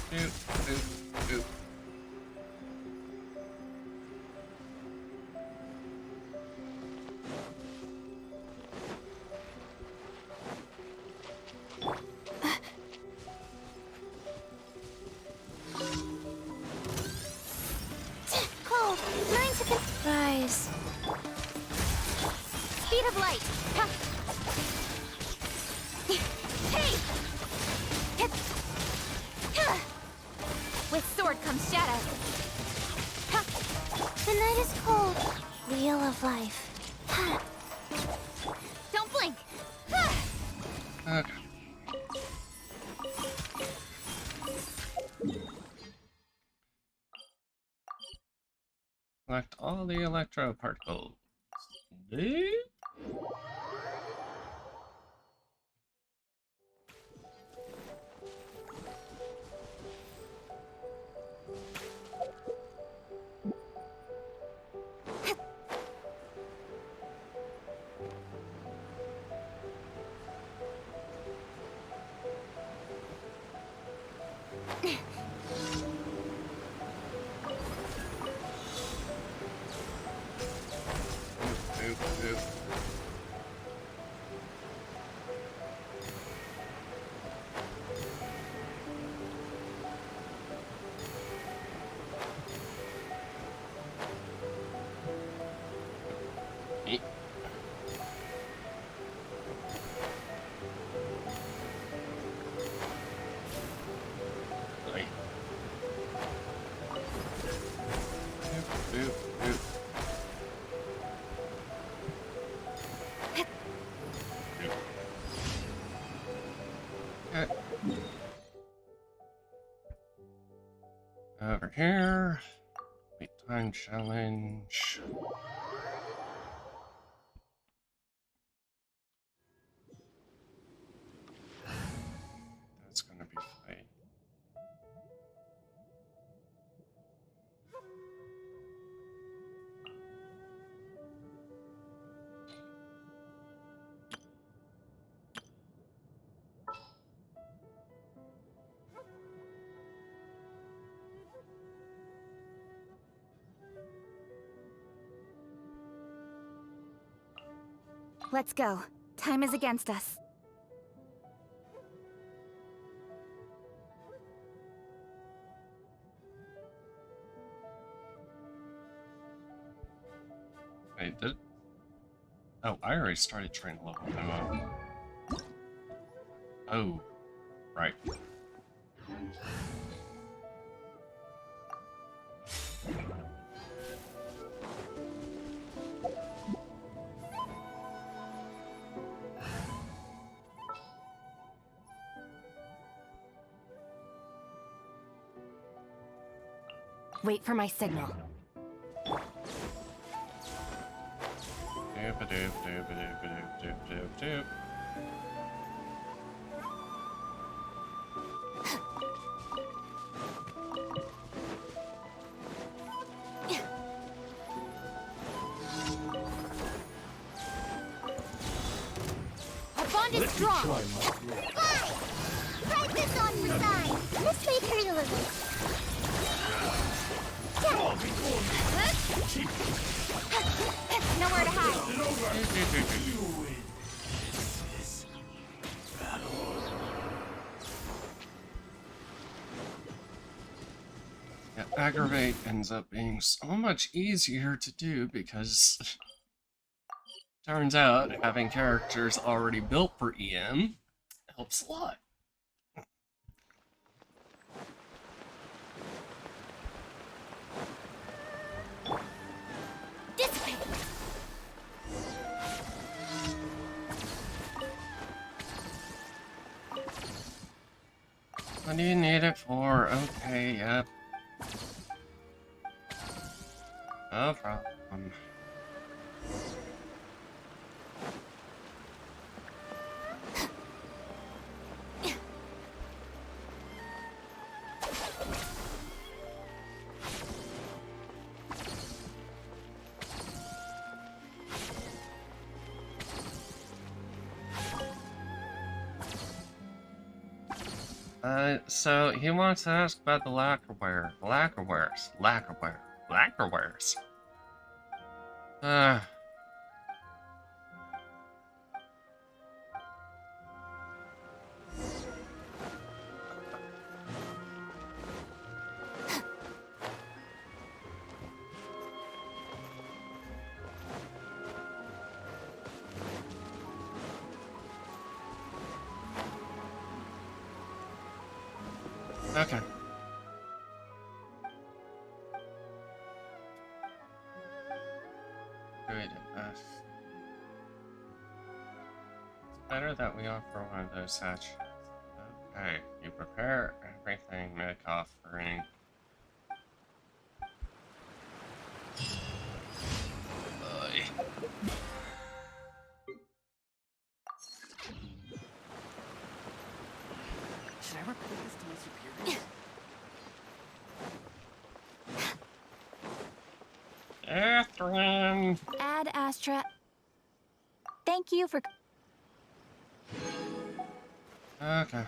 Doop, doop, doop. Cold, learn to Rise. speed of light. Huh. Hey! Huh. With sword comes shadow. Huh. The night is cold. Wheel of life. Don't blink. Okay. Collect all the electro particles. Boop. Boop, boop. Eat. Oi. Boop, boop, boop. Okay. Over here. Wait time challenge. That's gonna be fine. Let's go. Time is against us. Wait, did... Oh, I already started trying to level him up. Oh, right. Wait for my signal. Doop doop doop doop doop doop doop. Our bond is strong. Fine! Write this on for size. Let's make her deliver. Nowhere to hide. Yeah, aggravate ends up being so much easier to do because turns out having characters already built for EM helps a lot. Dissipate. What do you need it for? Okay, yep. No problem. So he wants to ask about the lacquerware. Lacquerwares. Okay. Good. It's better that we offer one of those hatches. Okay, you prepare everything, make offering. Should I report this to my superiors? Catherine! Ad Astra. Thank you for. Okay.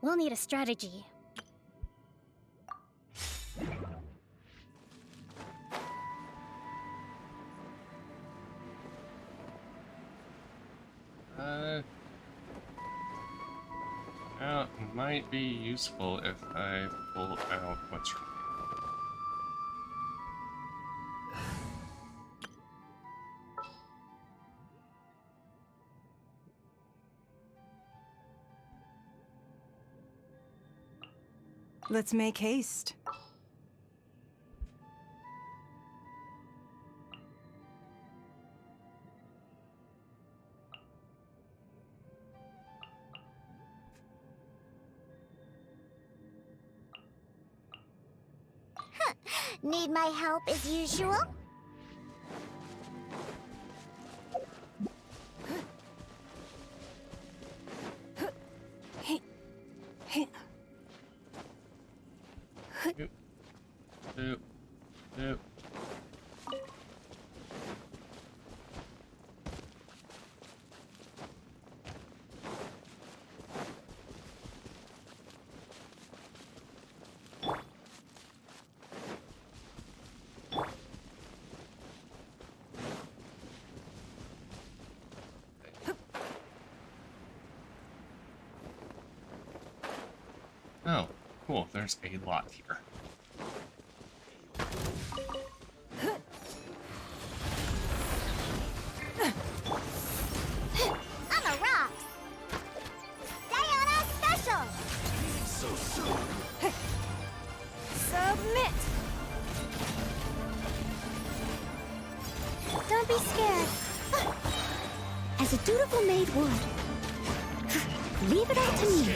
We'll need a strategy. Well, it might be useful if I pull out what's her name. Let's make haste. Need my help as usual? Doop. Oh, cool. There's a lot here. On the rocks! Diana Special! So soon. Submit! Don't be scared. As a dutiful maid would. Leave it all to me.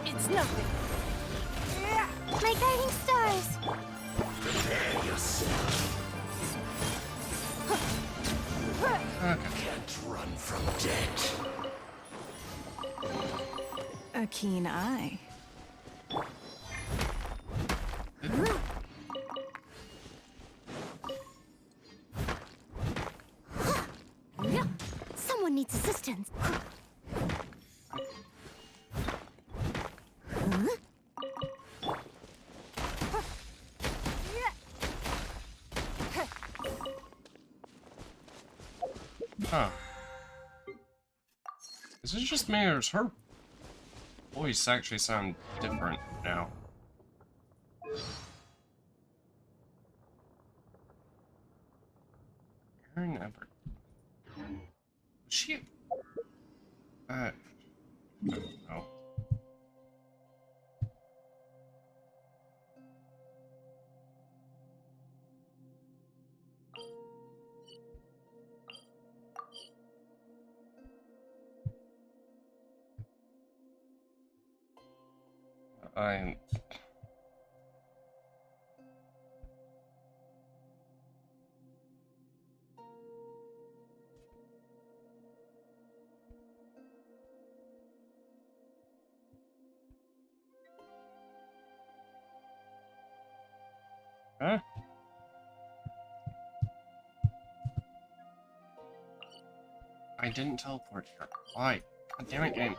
It's nothing. My guiding stars. Prepare yourself. Can't run from death. A keen eye. Someone needs assistance. Huh. Is it just me, or does her voice actually sound different now? Aaron Everett. Was she? I don't know. I'm... Huh? I didn't teleport here. Why? God damn it, game.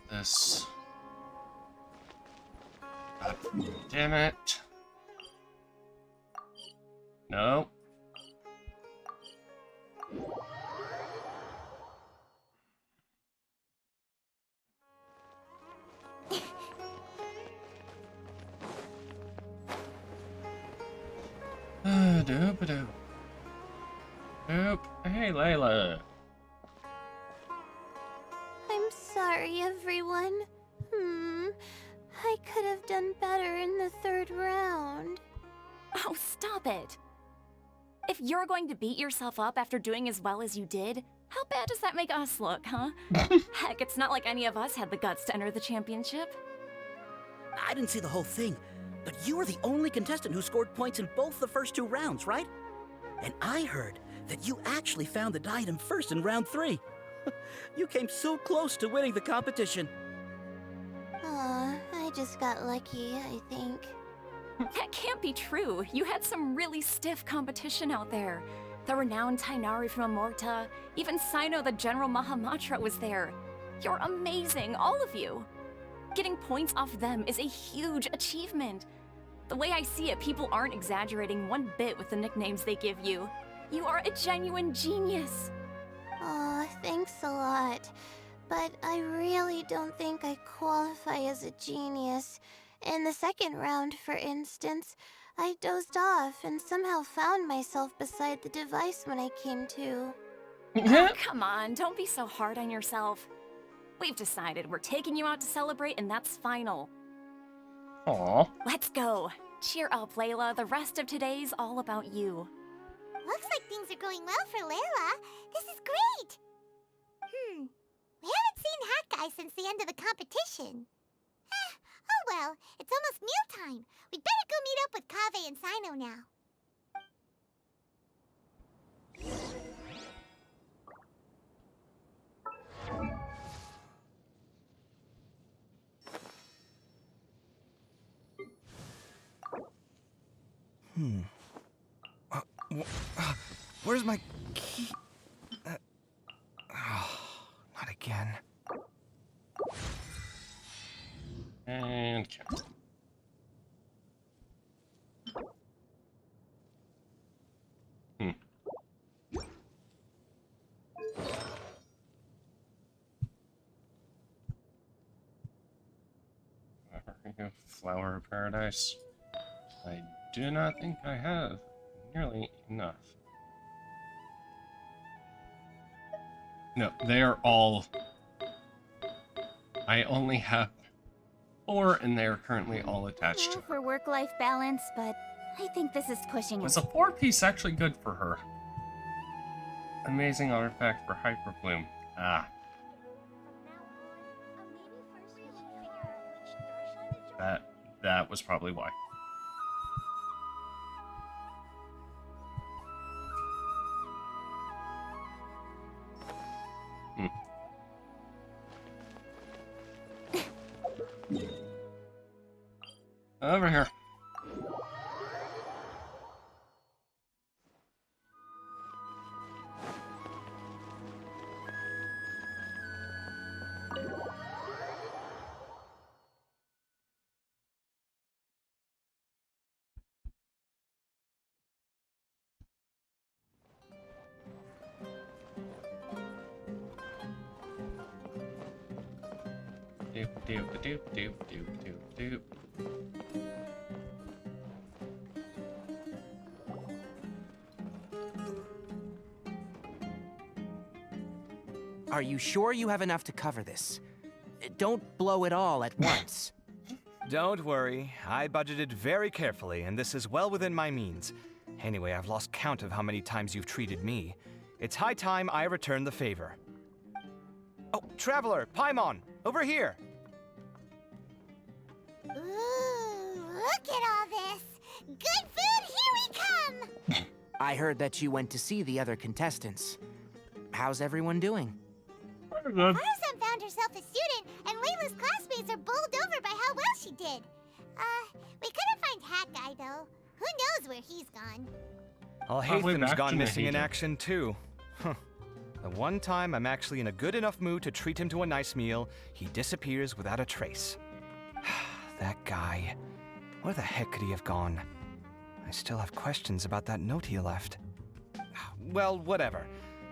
This. God damn it. No. Doop-a-doo. Doop. Hey, Layla. I'm sorry, everyone. I could have done better in the third round. Oh, stop it. If you're going to beat yourself up after doing as well as you did, how bad does that make us look, huh? Heck, it's not like any of us had the guts to enter the championship. I didn't see the whole thing, but you were the only contestant who scored points in both the first 2 rounds, right? And I heard that you actually found the diadem first in round 3. You came so close to winning the competition. Aw, I just got lucky, I think. That can't be true. You had some really stiff competition out there. The renowned Tainari from Amorta, even Sino the General Mahamatra was there. You're amazing, all of you. Getting points off them is a huge achievement. The way I see it, people aren't exaggerating one bit with the nicknames they give you. You are a genuine genius. Aw, thanks a lot. But I really don't think I qualify as a genius. In the second round, for instance, I dozed off and somehow found myself beside the device when I came to. Oh, come on, don't be so hard on yourself. We've decided we're taking you out to celebrate, and that's final. Aww. Let's go. Cheer up, Layla. The rest of today's all about you. Looks like things are going well for Layla. This is great! We haven't seen Hat Guy since the end of the competition. Oh well, it's almost mealtime. We'd better go meet up with Kaveh and Sino now. Where's my key? Not again. And count. Flower of Paradise. I do not think I have nearly enough. No, they are all... I only have 4, and they are currently all attached to her. For work-life balance, but I think this is pushing it. Was a 4-piece actually good for her? Amazing artifact for Hyperbloom. Ah. That was probably why. Over here. Doop doop doop doop doop doop doop. Are you sure you have enough to cover this? Don't blow it all at once. Don't worry, I budgeted very carefully, and this is well within my means. Anyway, I've lost count of how many times you've treated me. It's high time I return the favor. Oh, Traveler, Paimon, over here! Ooh, look at all this! Good food, here we come! I heard that you went to see the other contestants. How's everyone doing? Faruzan found herself a student, and Layla's classmates are bowled over by how well she did. We couldn't find Hat Guy, though. Who knows where he's gone? Alhaitham's gone missing in action, too. Huh. The one time I'm actually in a good enough mood to treat him to a nice meal, he disappears without a trace. That guy. Where the heck could he have gone? I still have questions about that note he left. Well, whatever.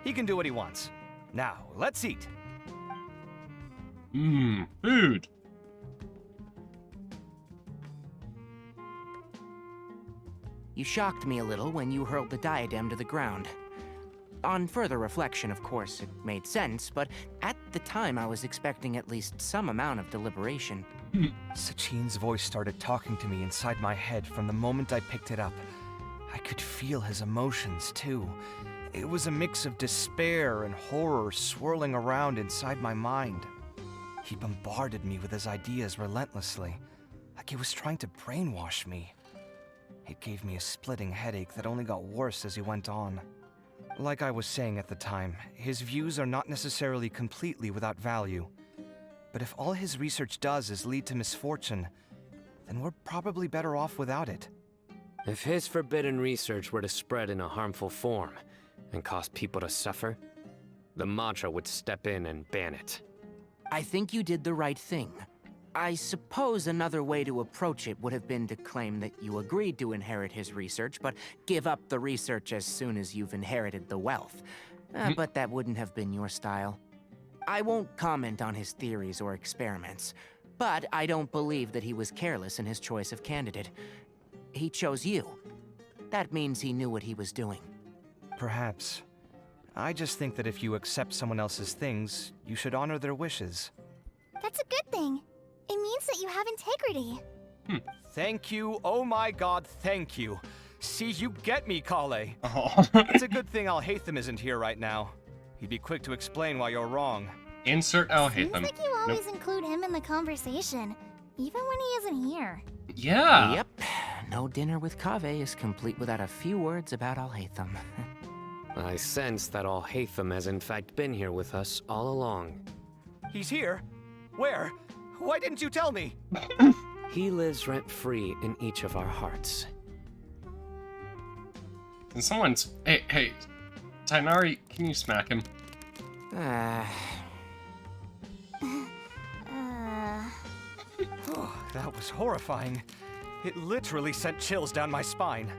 He can do what he wants. Now, let's eat. Food. You shocked me a little when you hurled the diadem to the ground. On further reflection, of course, it made sense, but at the time I was expecting at least some amount of deliberation. Sachin's voice started talking to me inside my head from the moment I picked it up. I could feel his emotions, too. It was a mix of despair and horror swirling around inside my mind. He bombarded me with his ideas relentlessly, like he was trying to brainwash me. It gave me a splitting headache that only got worse as he went on. Like I was saying at the time, his views are not necessarily completely without value. But if all his research does is lead to misfortune, then we're probably better off without it. If his forbidden research were to spread in a harmful form and cause people to suffer, the Matra would step in and ban it. I think you did the right thing. I suppose another way to approach it would have been to claim that you agreed to inherit his research, but give up the research as soon as you've inherited the wealth. But that wouldn't have been your style. I won't comment on his theories or experiments, but I don't believe that he was careless in his choice of candidate. He chose you. That means he knew what he was doing. Perhaps. I just think that if you accept someone else's things, you should honor their wishes. That's a good thing. It means that you have integrity. Thank you, oh my god, thank you. See, you get me, Kale. Oh. It's a good thing Alhaitham isn't here right now. He'd be quick to explain why you're wrong. Insert Alhaitham. Seems like you always include him in the conversation, even when he isn't here. Yeah. Yep. No dinner with Kaveh is complete without a few words about Alhaitham. I sense that Alhaitham has in fact been here with us all along. He's here? Where? Why didn't you tell me? He lives rent-free in each of our hearts. And someone's... Hey, Tainari, can you smack him? Oh, that was horrifying. It literally sent chills down my spine.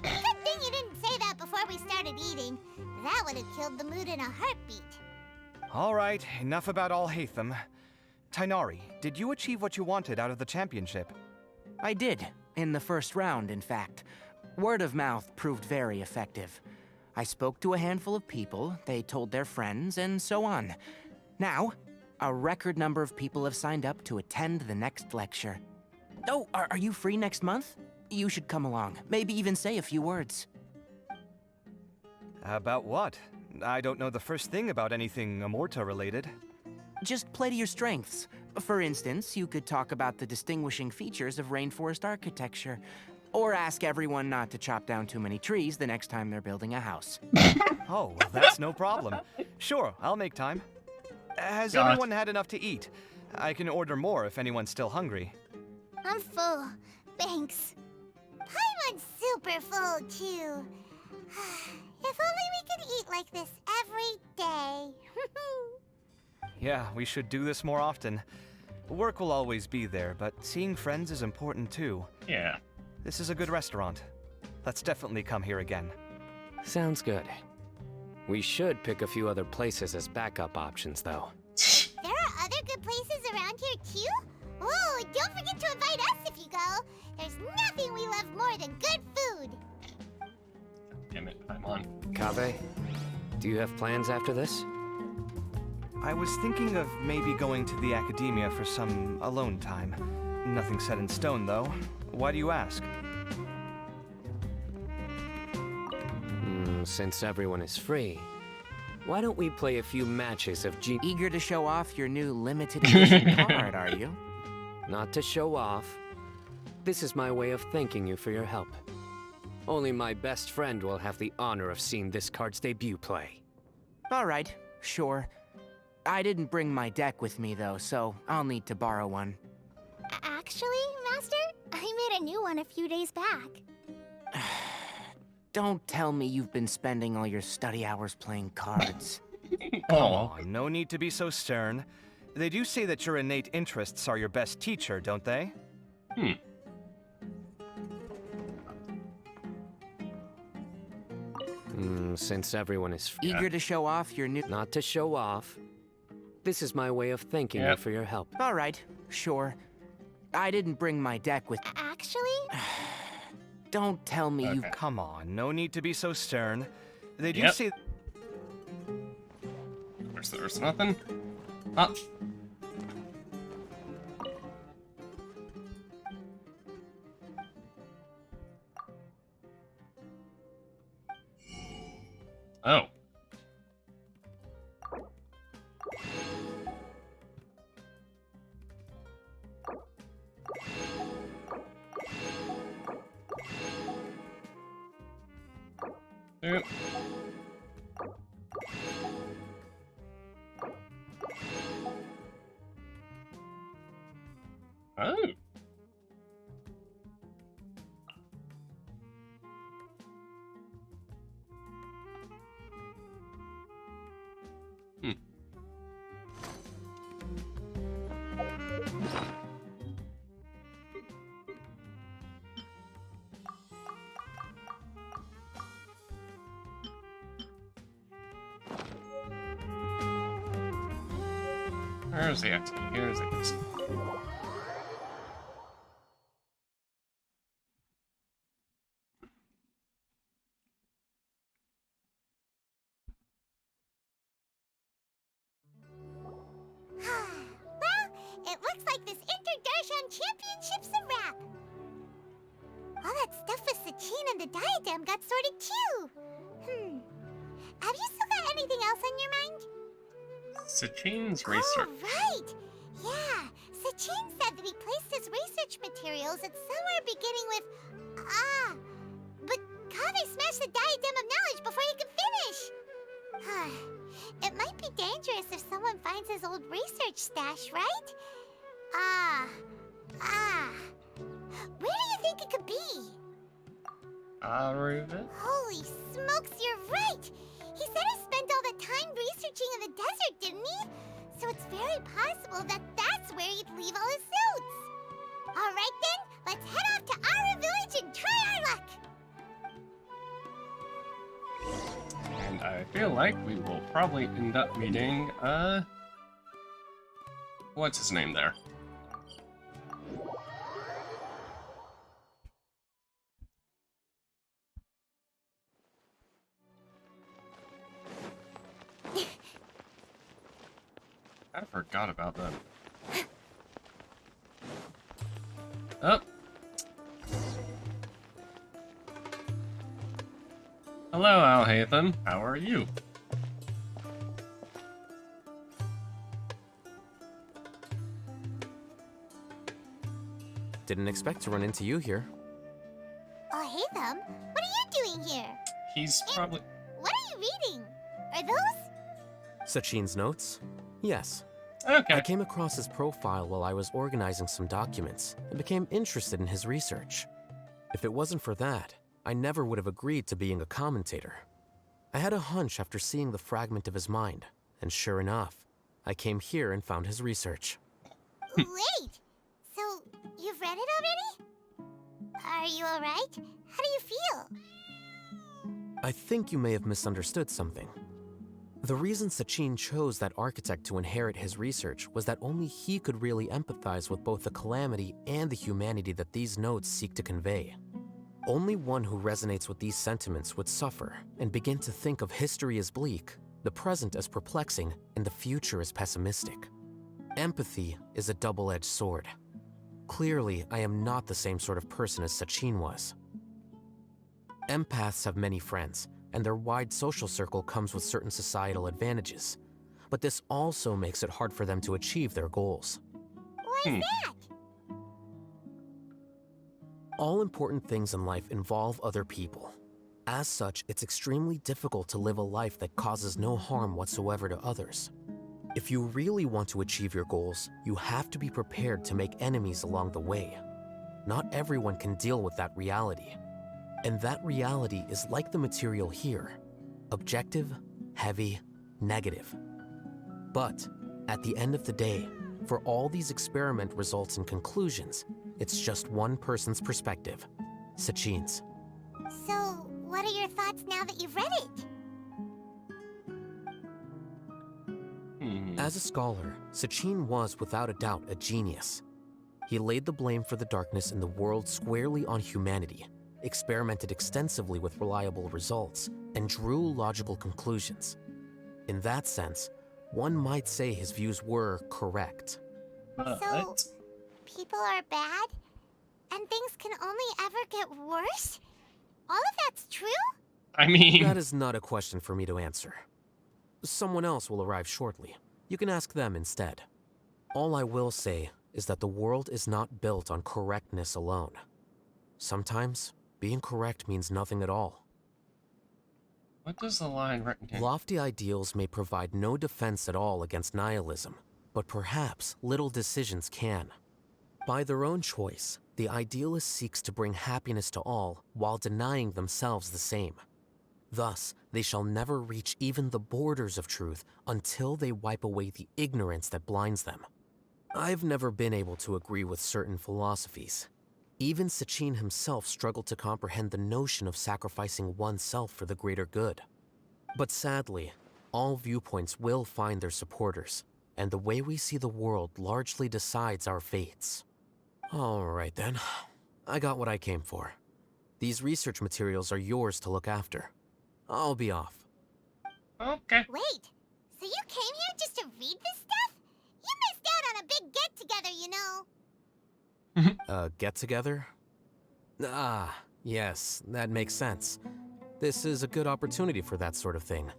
Good thing you didn't say that before we started eating. That would have killed the mood in a heartbeat. All right, enough about Alhaitham. Tainari, did you achieve what you wanted out of the championship? I did, in the first round, in fact. Word of mouth proved very effective. I spoke to a handful of people, they told their friends, and so on. Now, a record number of people have signed up to attend the next lecture. Oh, are you free next month? You should come along, maybe even say a few words. About what? I don't know the first thing about anything Amorta related. Just play to your strengths. For instance, you could talk about the distinguishing features of rainforest architecture, or ask everyone not to chop down too many trees the next time they're building a house. Oh, well, that's no problem. Sure, I'll make time. Has everyone had enough to eat? I can order more if anyone's still hungry. I'm full. Thanks. Paimon's super full, too. If only we could eat like this every day. Yeah, we should do this more often. Work will always be there, but seeing friends is important too. Yeah. This is a good restaurant. Let's definitely come here again. Sounds good. We should pick a few other places as backup options, though. There are other good places around here, too? Whoa, don't forget to invite us if you go. There's nothing we love more than good food. Damn it, Paimon. Kaveh, do you have plans after this? I was thinking of maybe going to the academia for some alone time. Nothing set in stone, though. Why do you ask? Since everyone is free, why don't we play a few matches of G... Eager to show off your new limited edition card, are you? Not to show off. This is my way of thanking you for your help. Only my best friend will have the honor of seeing this card's debut play. All right, sure. I didn't bring my deck with me, though, so I'll need to borrow one. Actually, Master, I made a new one a few days back. Don't tell me you've been spending all your study hours playing cards. Come on, no need to be so stern. They do say that your innate interests are your best teacher, don't they? Since everyone is free... Eager to show off your new... Not to show off. This is my way of thanking you for your help. All right, sure. I didn't bring my deck with... Actually? Don't tell me you... Come on, no need to be so stern. They do say... There's nothing? Oh. Oh. Yep. Oh. Where's the activity? Here's it. It looks like this Inter-Darshan Championship's a wrap. All that stuff with Sachin and the diadem got sorted too. Have you still got anything else on your mind? Sachin's research. Oh, right! Yeah, Sachin said that he placed his research materials at somewhere beginning with... But Kaveh smashed the diadem of knowledge before he could finish! It might be dangerous if someone finds his old research stash, right? Where do you think it could be? Aruvit? Holy smokes, you're right! He said he spent all the time researching in the desert, didn't he? So it's very possible that that's where he'd leave all his suits. Alright then, let's head off to Aru Village and try our luck! And I feel like we will probably end up meeting, what's his name there? I forgot about that. Oh. Hello, Alhaitham. How are you? Didn't expect to run into you here. Oh, hey, them. What are you doing here? He's probably... What are you reading? Are those? Sachin's notes? Yes. Okay. I came across his profile while I was organizing some documents and became interested in his research. If it wasn't for that, I never would have agreed to being a commentator. I had a hunch after seeing the fragment of his mind, and sure enough, I came here and found his research. Wait! So, you've read it already? Are you alright? How do you feel? I think you may have misunderstood something. The reason Sachin chose that architect to inherit his research was that only he could really empathize with both the calamity and the humanity that these notes seek to convey. Only one who resonates with these sentiments would suffer and begin to think of history as bleak, the present as perplexing, and the future as pessimistic. Empathy is a double-edged sword. Clearly, I am not the same sort of person as Sachin was. Empaths have many friends, and their wide social circle comes with certain societal advantages. But this also makes it hard for them to achieve their goals. Why's that? All important things in life involve other people. As such, it's extremely difficult to live a life that causes no harm whatsoever to others. If you really want to achieve your goals, you have to be prepared to make enemies along the way. Not everyone can deal with that reality. And that reality is like the material here. Objective, heavy, negative. But, at the end of the day, for all these experiment results and conclusions, it's just one person's perspective, Sachin's. So, what are your thoughts now that you've read it? As a scholar, Sachin was without a doubt a genius. He laid the blame for the darkness in the world squarely on humanity, experimented extensively with reliable results, and drew logical conclusions. In that sense, one might say his views were correct. So, people are bad? And things can only ever get worse? All of that's true? I mean... That is not a question for me to answer. Someone else will arrive shortly. You can ask them instead. All I will say is that the world is not built on correctness alone. Sometimes, being correct means nothing at all. What does the line written here? Lofty ideals may provide no defense at all against nihilism, but perhaps little decisions can. By their own choice, the idealist seeks to bring happiness to all while denying themselves the same. Thus, they shall never reach even the borders of truth until they wipe away the ignorance that blinds them. I've never been able to agree with certain philosophies. Even Sachin himself struggled to comprehend the notion of sacrificing oneself for the greater good. But sadly, all viewpoints will find their supporters, and the way we see the world largely decides our fates. All right then, I got what I came for. These research materials are yours to look after. I'll be off. Okay. Wait, so you came here just to read this stuff? You missed out on a big get-together, you know. Get-together? Ah, yes, that makes sense. This is a good opportunity for that sort of thing.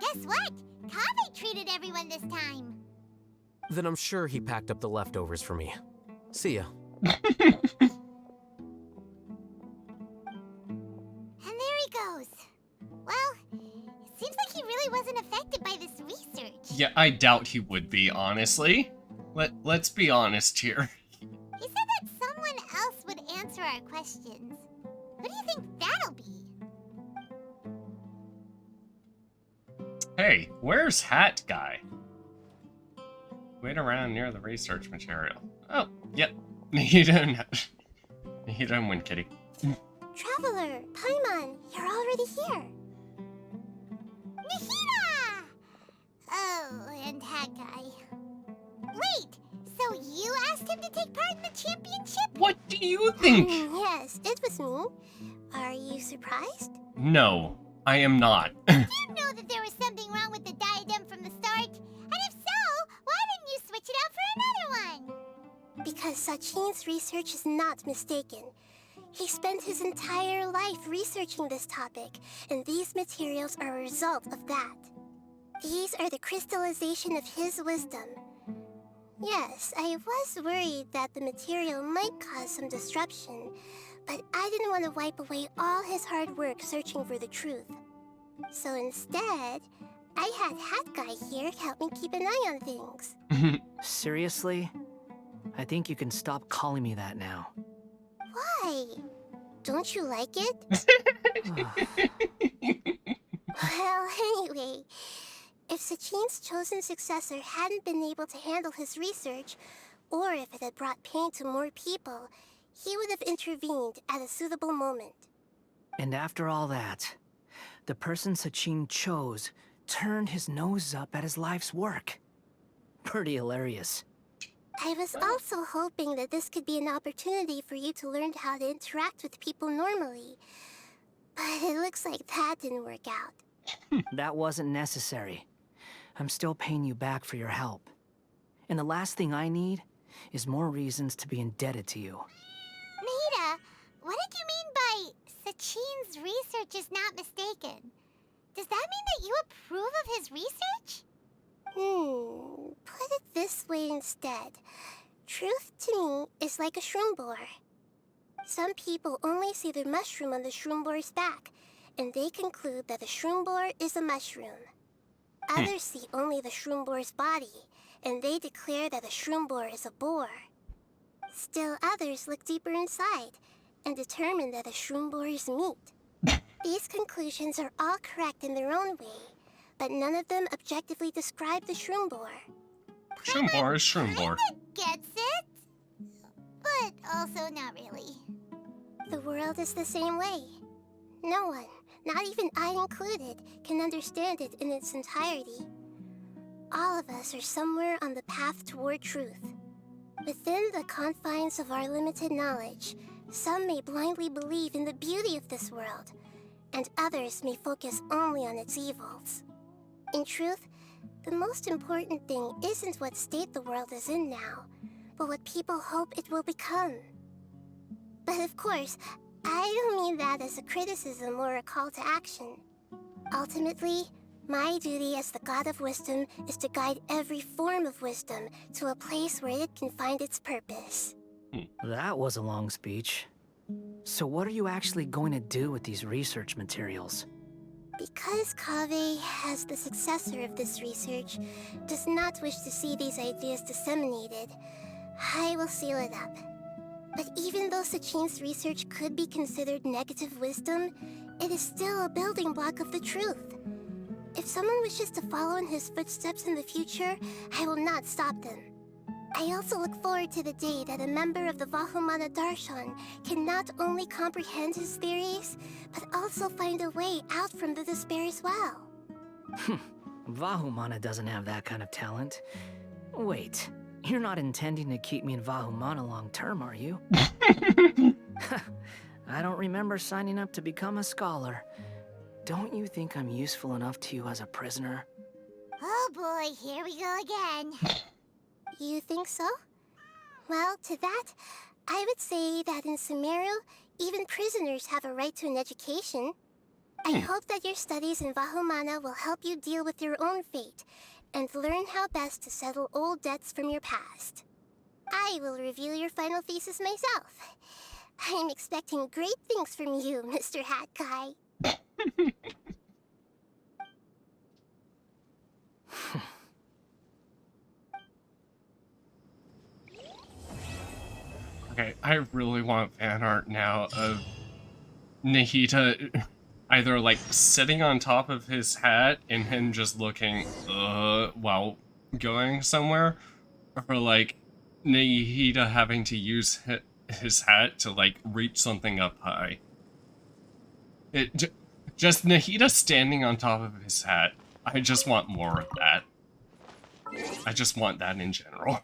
Guess what? Kaveh treated everyone this time. Then I'm sure he packed up the leftovers for me. See ya. And there he goes. Well, it seems like he really wasn't affected by this research. Yeah, I doubt he would be, honestly. Let's be honest here. He said that someone else would answer our questions. What do you think that'll be? Hey, where's Hat Guy? Wait around near the research material. Oh, yep. You don't win, kitty. Traveler, Paimon, you're already here. Nahida! Oh, and Hat Guy. Wait, so you asked him to take part in the championship? What do you think? Yes, it was me. Are you surprised? No, I am not. You know that there was something wrong with the diadem from the start? And if so, why didn't you switch it out for another one? Because Sachin's research is not mistaken. He spent his entire life researching this topic, and these materials are a result of that. These are the crystallization of his wisdom. Yes, I was worried that the material might cause some disruption, but I didn't want to wipe away all his hard work searching for the truth. So instead, I had Hat Guy here help me keep an eye on things. Seriously? I think you can stop calling me that now. Why? Don't you like it? Well, anyway, if Sachin's chosen successor hadn't been able to handle his research, or if it had brought pain to more people, he would have intervened at a suitable moment. And after all that, the person Sachin chose turned his nose up at his life's work. Pretty hilarious. I was also hoping that this could be an opportunity for you to learn how to interact with people normally. But it looks like that didn't work out. That wasn't necessary. I'm still paying you back for your help. And the last thing I need is more reasons to be indebted to you. Nahida, what did you mean by Sachin's research is not mistaken? Does that mean that you approve of his research? Put it this way instead. Truth to me is like a shroom boar. Some people only see the mushroom on the shroom boar's back, and they conclude that the shroom boar is a mushroom. Others see only the shroom boar's body, and they declare that the shroom boar is a boar. Still others look deeper inside, and determine that the shroom boar is meat. These conclusions are all correct in their own way, but none of them objectively describe the shroom boar. Shroom boar is shroom boar. Gets it, but also not really. The world is the same way. No one, not even I included, can understand it in its entirety. All of us are somewhere on the path toward truth. Within the confines of our limited knowledge, some may blindly believe in the beauty of this world, and others may focus only on its evils. In truth, the most important thing isn't what state the world is in now, but what people hope it will become. But of course, I don't mean that as a criticism or a call to action. Ultimately, my duty as the God of Wisdom is to guide every form of wisdom to a place where it can find its purpose. That was a long speech. So what are you actually going to do with these research materials? Because Kaveh, as the successor of this research, does not wish to see these ideas disseminated, I will seal it up. But even though Sachin's research could be considered negative wisdom, it is still a building block of the truth. If someone wishes to follow in his footsteps in the future, I will not stop them. I also look forward to the day that a member of the Vahumana Darshan can not only comprehend his theories, but also find a way out from the despair as well. Vahumana doesn't have that kind of talent. Wait, you're not intending to keep me in Vahumana long term, are you? I don't remember signing up to become a scholar. Don't you think I'm useful enough to you as a prisoner? Oh boy, here we go again. You think so? Well, to that, I would say that in Sumeru, even prisoners have a right to an education. I hope that your studies in Vahumana will help you deal with your own fate, and learn how best to settle old debts from your past. I will review your final thesis myself. I'm expecting great things from you, Mr. Hat Guy. Okay, I really want fan art now of Nahida either like sitting on top of his hat and him just looking while going somewhere, or like Nahida having to use his hat to like reach something up high. Just Nahida standing on top of his hat. I just want more of that. I just want that in general.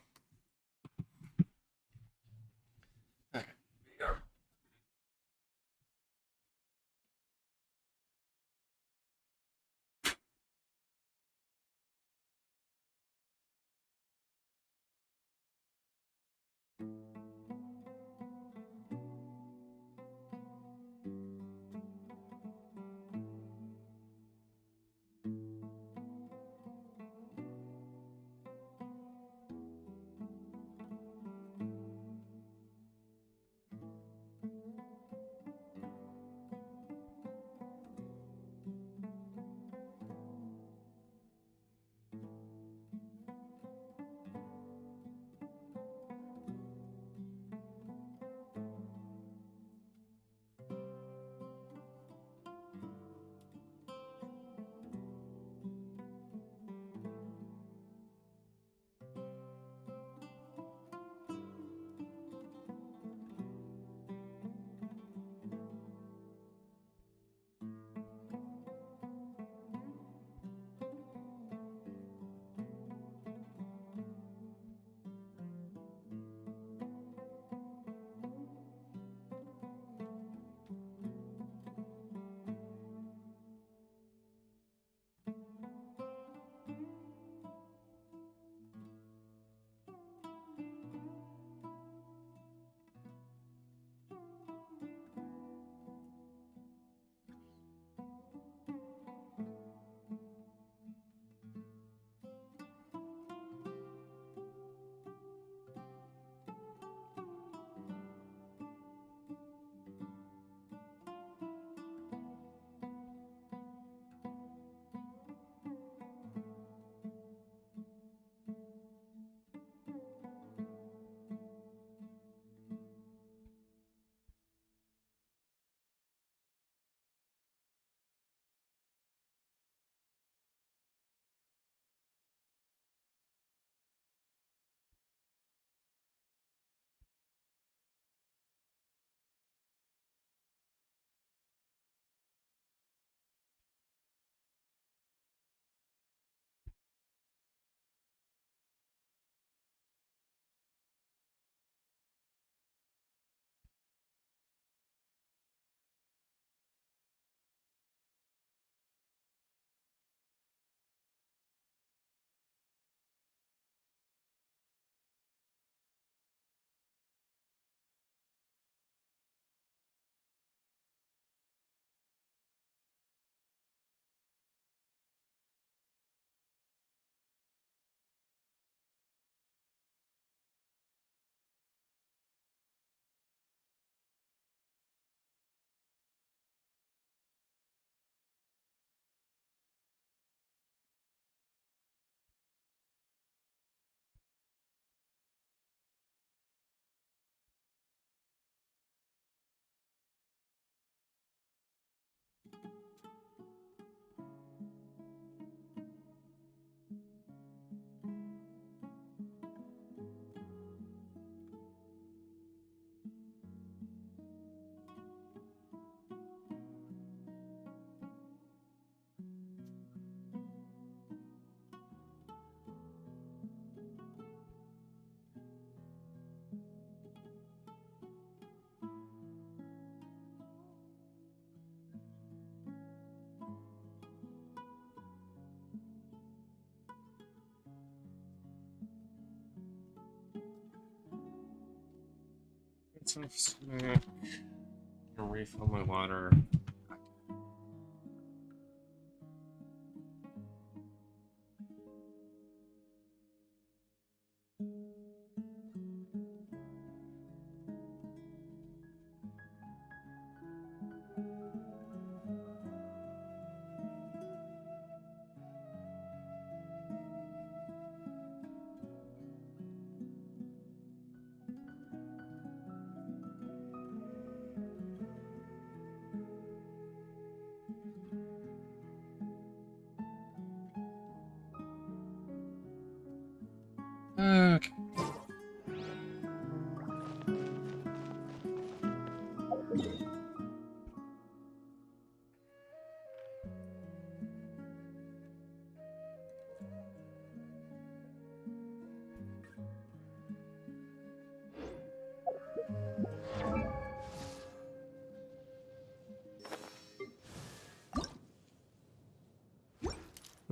I'll refill my water.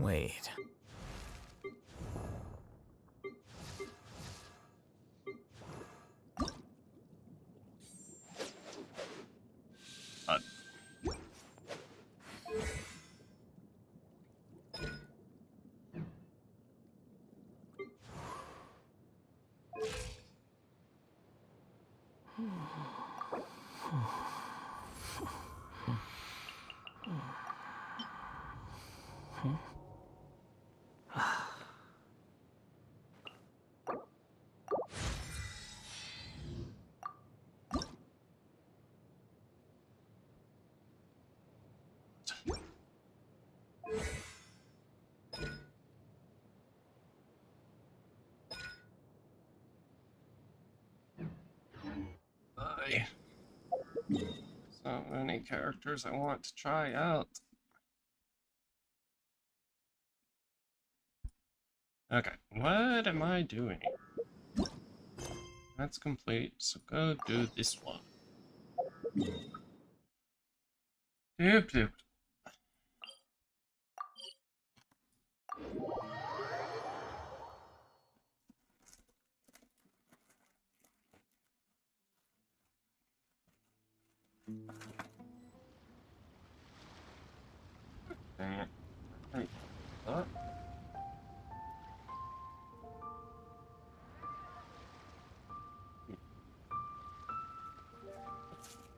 Wait. So many characters I want to try out. Okay, what am I doing? That's complete, so go do this one. Doop doop. Dang it. Hey, what?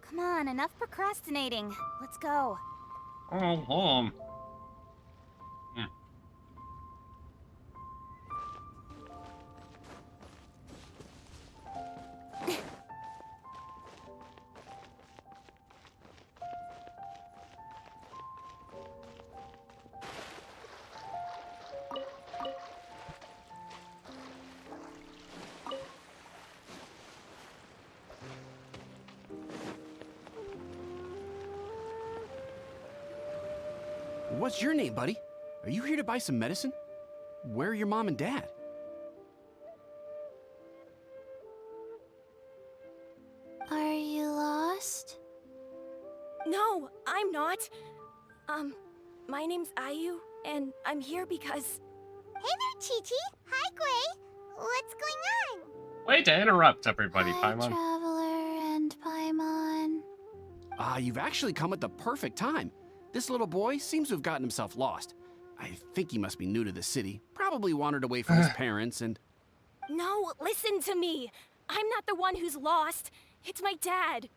Come on, enough procrastinating. Let's go. Oh, What's your name, buddy? Are you here to buy some medicine? Where are your mom and dad? Are you lost? No, I'm not. My name's Ayu, and I'm here because... Hey there, Chi-Chi. Hi, Gray. What's going on? Way to interrupt everybody, Hi, Paimon. Traveler and Paimon. You've actually come at the perfect time. This little boy seems to have gotten himself lost. I think he must be new to the city. Probably wandered away from his parents and... No, listen to me. I'm not the one who's lost. It's my dad.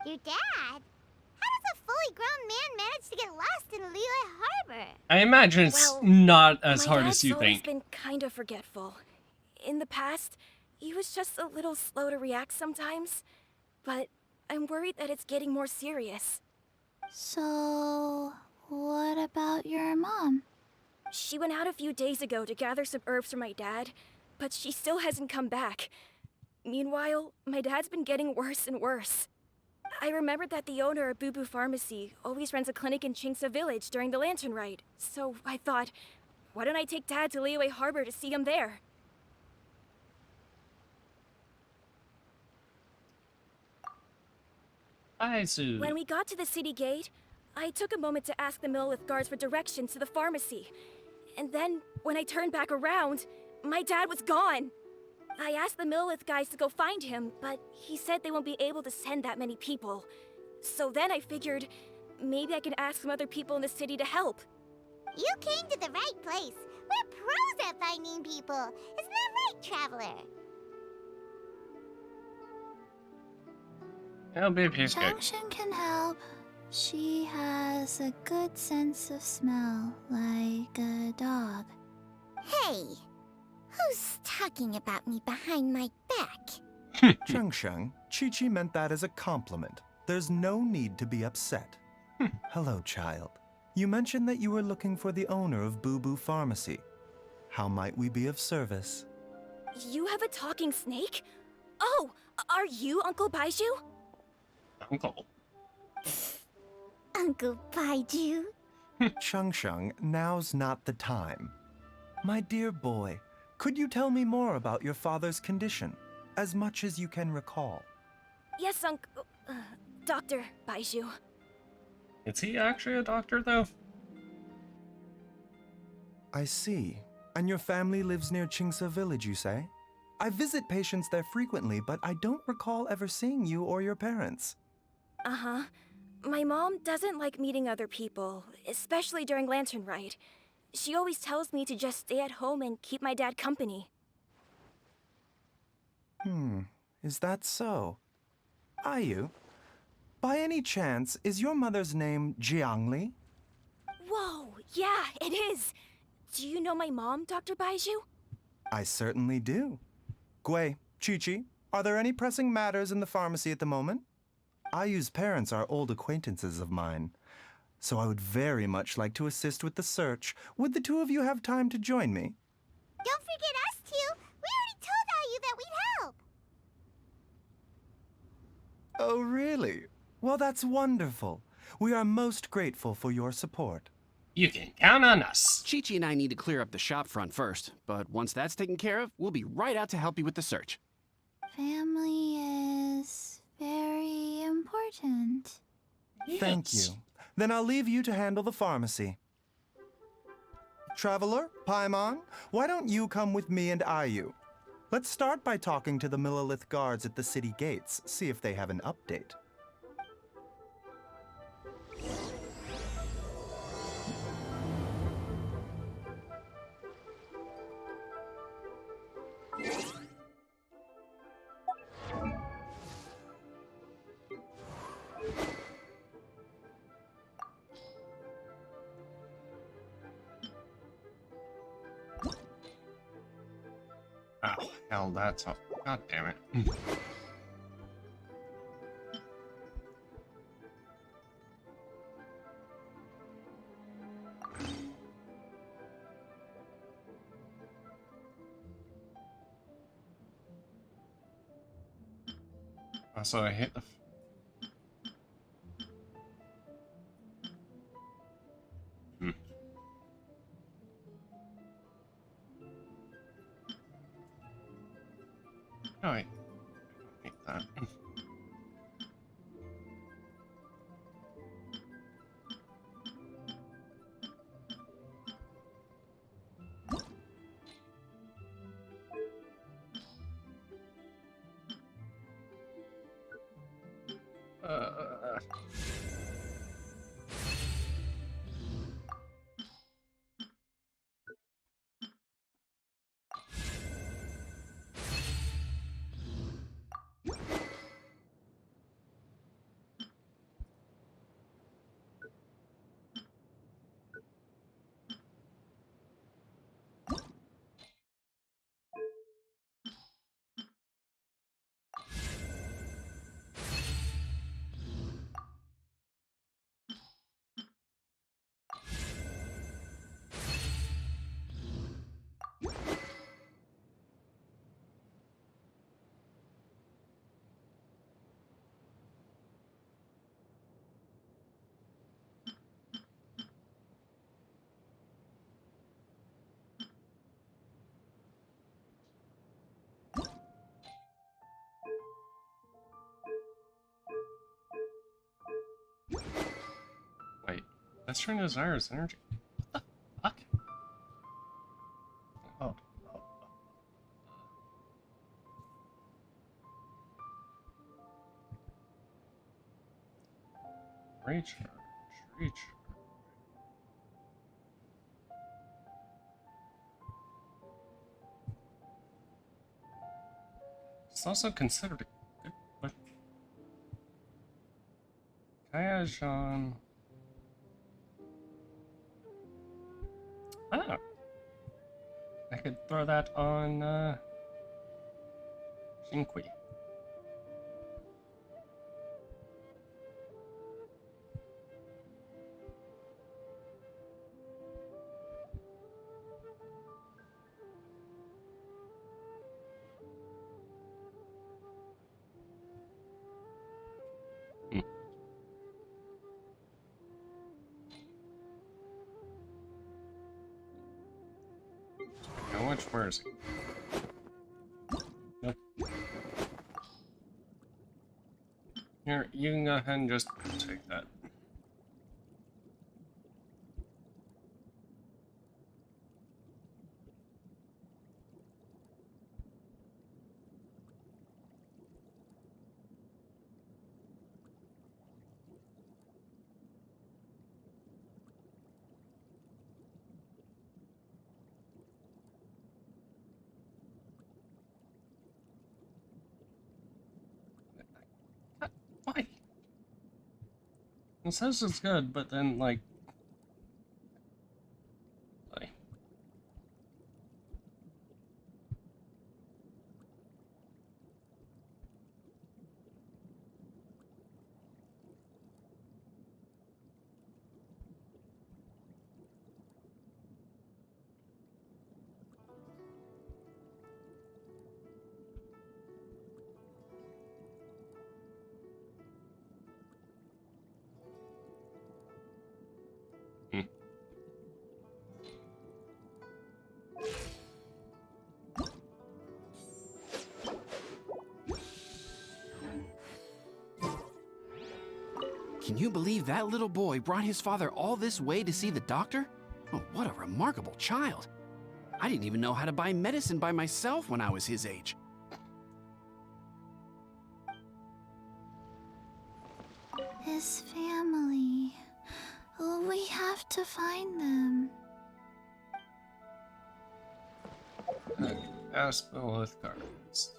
Your dad? How does a fully grown man manage to get lost in Liyue Harbor? I imagine it's Well, not as hard my as you dad's always think. been kind of forgetful. In the past, he was just a little slow to react sometimes. But I'm worried that it's getting more serious. So, what about your mom? She went out a few days ago to gather some herbs for my dad, but she still hasn't come back. Meanwhile, my dad's been getting worse and worse. I remembered that the owner of Boo Boo Pharmacy always runs a clinic in Chingsa Village during the Lantern Rite, so I thought, why don't I take Dad to Liyue Harbor to see him there? Aizu. When we got to the city gate, I took a moment to ask the Millith guards for directions to the pharmacy. And then, when I turned back around, my dad was gone. I asked the Millith guys to go find him, but he said they won't be able to send that many people. So then I figured, maybe I can ask some other people in the city to help. You came to the right place. We're pros at finding people. Isn't that right, Traveler? It'll be a piece of cake. Junction can help. She has a good sense of smell, like a dog. Hey, who's talking about me behind my back? Chengsheng, Chi-Chi meant that as a compliment. There's no need to be upset. Hello, child. You mentioned that you were looking for the owner of Boo Boo Pharmacy. How might we be of service? You have a talking snake? Oh, are you Uncle Baiju? Uncle. Uncle Baiju? Chengsheng, now's not the time. My dear boy, could you tell me more about your father's condition, as much as you can recall? Yes, Dr. Baiju. Is he actually a doctor, though? I see. And your family lives near Chingsa village, you say? I visit patients there frequently, but I don't recall ever seeing you or your parents. Uh-huh. My mom doesn't like meeting other people, especially during Lantern Rite. She always tells me to just stay at home and keep my dad company. Is that so? Ayu, by any chance, is your mother's name Jiangli? Whoa, yeah, it is! Do you know my mom, Dr. Baiju? I certainly do. Gui, Chi-Chi, are there any pressing matters in the pharmacy at the moment? Ayu's parents are old acquaintances of mine, so I would very much like to assist with the search. Would the two of you have time to join me? Don't forget us two. We already told Ayu that we'd help. Oh, really? Well, that's wonderful. We are most grateful for your support. You can count on us. Chi-Chi and I need to clear up the shop front first, but once that's taken care of, we'll be right out to help you with the search. Family is very important. Thank you. Then I'll leave you to handle the pharmacy. Traveler, Paimon, why don't you come with me and Ayu? Let's start by talking to the Millelith guards at the city gates, see if they have an update. Oh, hell, that's all. God damn it. So I hit the... Oh, wait. I hate that. Wait, that's trying to desire his energy. What the fuck? Oh. Recharge. It's also considered a good... What? Kayajan... Ah! I could throw that on, Shinqui. How much? Where is he? Nope. Here, you can go ahead and just take that. It says it's good, but then, like... Can you believe that little boy brought his father all this way to see the doctor? Oh, what a remarkable child. I didn't even know how to buy medicine by myself when I was his age. His family. Oh, we have to find them. Aspelith Gardens.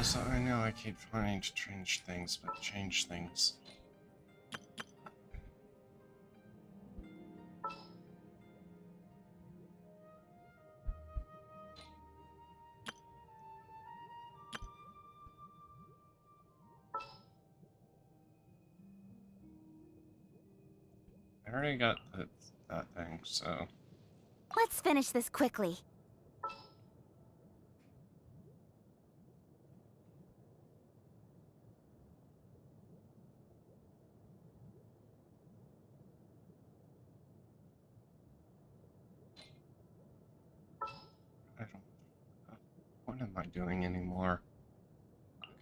So I know I keep trying to change things, but change things. I already got that thing, so... Let's finish this quickly. What am I doing anymore? Okay,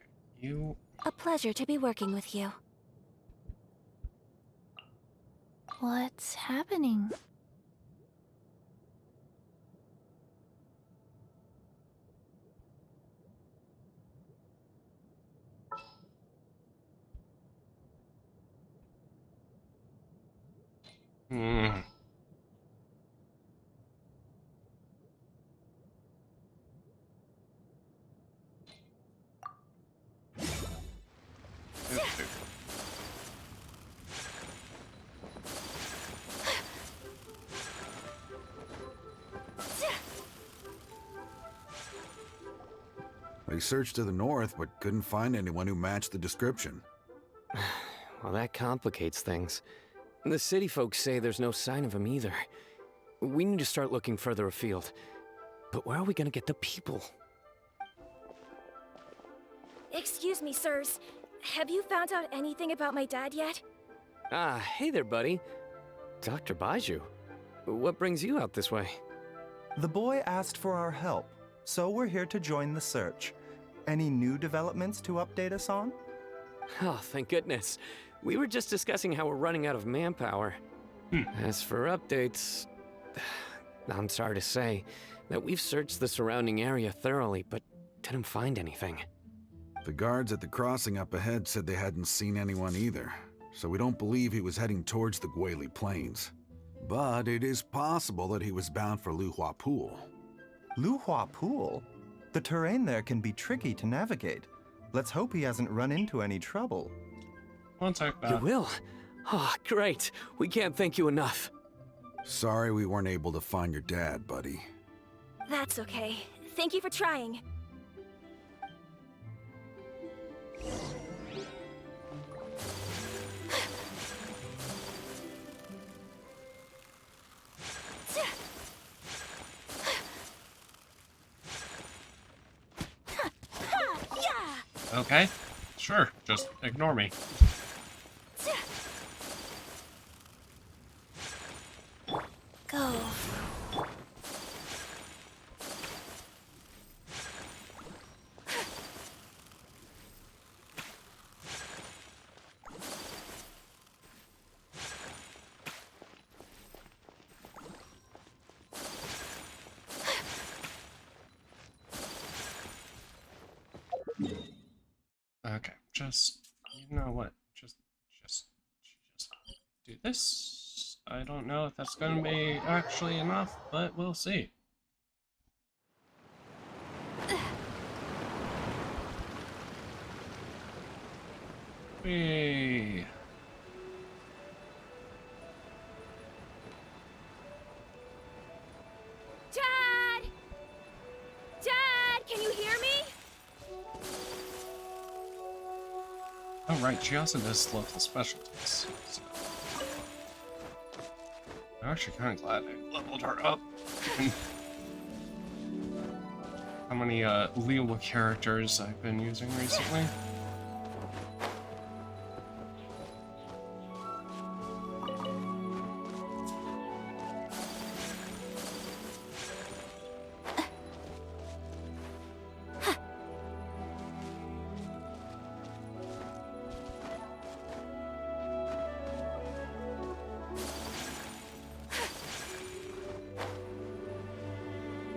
you... A pleasure to be working with you. What's happening? We searched to the north, but couldn't find anyone who matched the description. Well, that complicates things. The city folks say there's no sign of him either. We need to start looking further afield. But where are we gonna get the people? Excuse me, sirs. Have you found out anything about my dad yet? Ah, hey there, buddy. Dr. Baiju. What brings you out this way? The boy asked for our help, so we're here to join the search. Any new developments to update us on? Oh, thank goodness. We were just discussing how we're running out of manpower. As for updates, I'm sorry to say that we've searched the surrounding area thoroughly, but didn't find anything. The guards at the crossing up ahead said they hadn't seen anyone either, so we don't believe he was heading towards the Guili Plains. But it is possible that he was bound for Luhua Pool. Luhua Pool? The terrain there can be tricky to navigate. Let's hope he hasn't run into any trouble. I'll take that. You will? Oh, great. We can't thank you enough. Sorry we weren't able to find your dad, buddy. That's okay. Thank you for trying. Okay, sure, just ignore me. Go. just, you know what, just do this. I don't know if that's gonna be actually enough, but we'll see. Hey. Dad! Dad, can you hear me? Oh right, she also does local specialties. So. I'm actually kind of glad I leveled her up. How many Leela characters I've been using recently.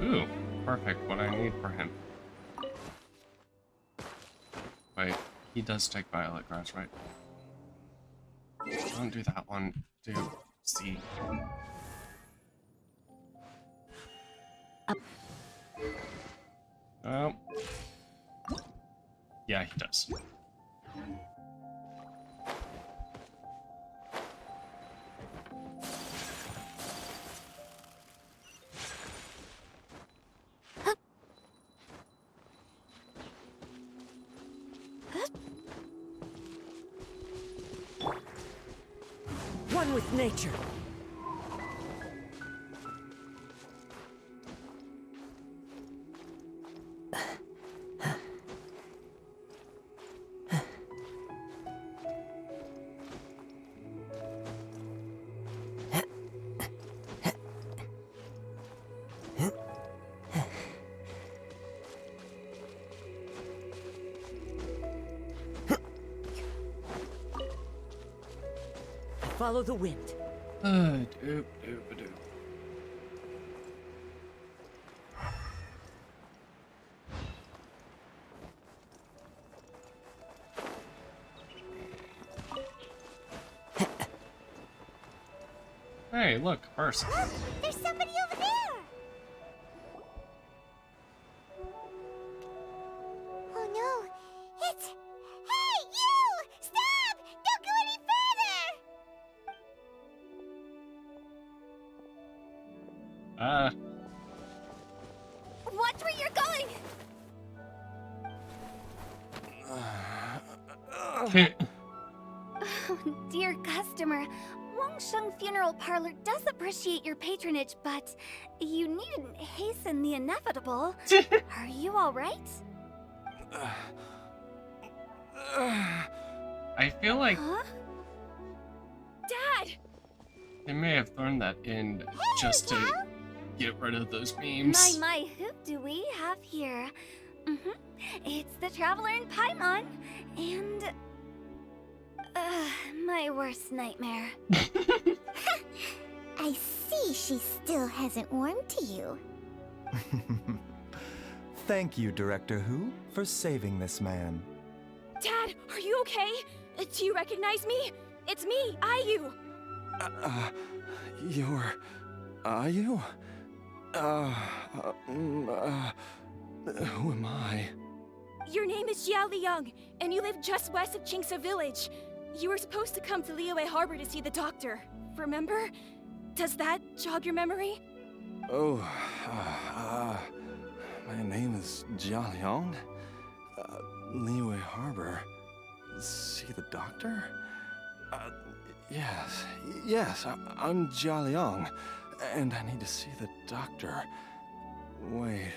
Ooh, perfect, what I need for him. Wait, he does take Violet Grass, right? Don't do that one, do C. Oh. Yeah, he does. One with nature. Follow the wind. Doop, doop, doop. Hey, look, a person. There's somebody over there! Oh no, it's... Hey, you! Stop! Don't go any further! Watch where you're going! Oh, dear customer. Wangsheng Funeral Parlor does appreciate your patronage, but you needn't hasten the inevitable. Are you all right? I feel like Huh? Dad! they may have thrown that in just to get rid of those memes. My, who do we have here? It's the Traveler in Paimon, and... my worst nightmare. I see she still hasn't warmed to you. Thank you, Director Who, for saving this man. Dad, are you okay? Do you recognize me? It's me, Ayu. You're... Are you? Who am I? Your name is Jia Liang, and you live just west of Qingse Village. You were supposed to come to Liyue Harbor to see the doctor. Remember? Does that jog your memory? Oh, my name is Jia Liang. Liyue Harbor. See the doctor? Yes, I'm Jia Liang, and I need to see the doctor. Wait,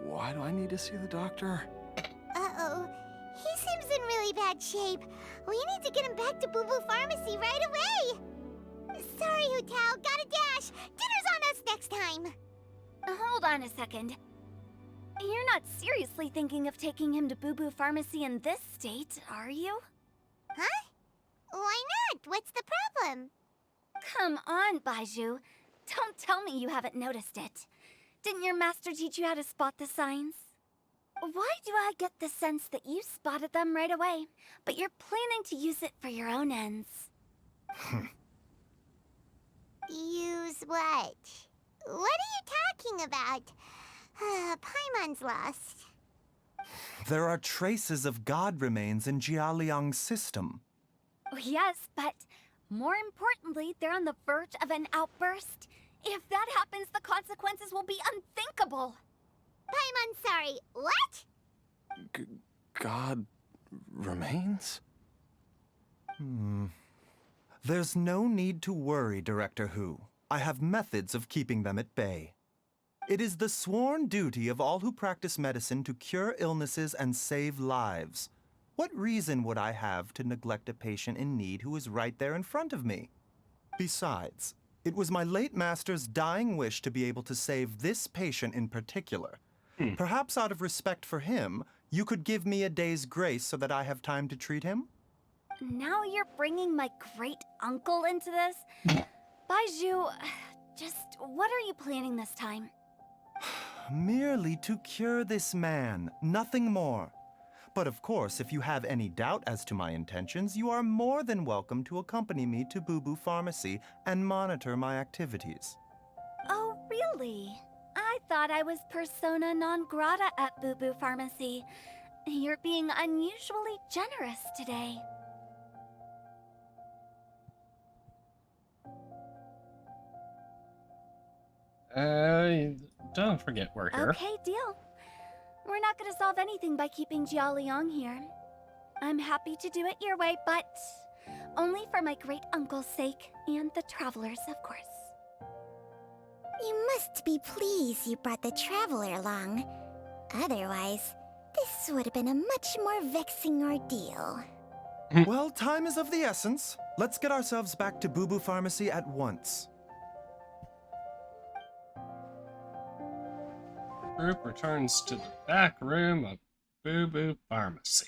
why do I need to see the doctor? Uh-oh. He seems in really bad shape. We need to get him back to Boo Boo Pharmacy right away. Sorry, Hu Tao. Gotta dash. Dinner's on us next time. Hold on a second. You're not seriously thinking of taking him to Boo Boo Pharmacy in this state, are you? Huh? Why not? What's the problem? Come on, Baizhu. Don't tell me you haven't noticed it. Didn't your master teach you how to spot the signs? Why do I get the sense that you spotted them right away, but you're planning to use it for your own ends? Use what? What are you talking about? Paimon's lost. There are traces of god remains in Jialiang's system. Oh, yes, but more importantly, they're on the verge of an outburst. If that happens, the consequences will be unthinkable. Paimon, sorry, what? God remains? There's no need to worry, Director Hu. I have methods of keeping them at bay. It is the sworn duty of all who practice medicine to cure illnesses and save lives. What reason would I have to neglect a patient in need who is right there in front of me? Besides, it was my late master's dying wish to be able to save this patient in particular. Perhaps out of respect for him, you could give me a day's grace so that I have time to treat him? Now you're bringing my great-uncle into this? Baizhu, just what are you planning this time? Merely to cure this man, nothing more. But of course, if you have any doubt as to my intentions, you are more than welcome to accompany me to Bubu Pharmacy and monitor my activities. Oh, really? I thought I was persona non grata at Bubu Pharmacy. You're being unusually generous today. Don't forget we're here. Okay, deal. We're not gonna solve anything by keeping Jialiang here. I'm happy to do it your way, but only for my great-uncle's sake and the travelers, of course. You must be pleased you brought the traveler along. Otherwise, this would have been a much more vexing ordeal. Well, time is of the essence. Let's get ourselves back to Bubu Pharmacy at once. Group returns to the back room of Bubu Pharmacy.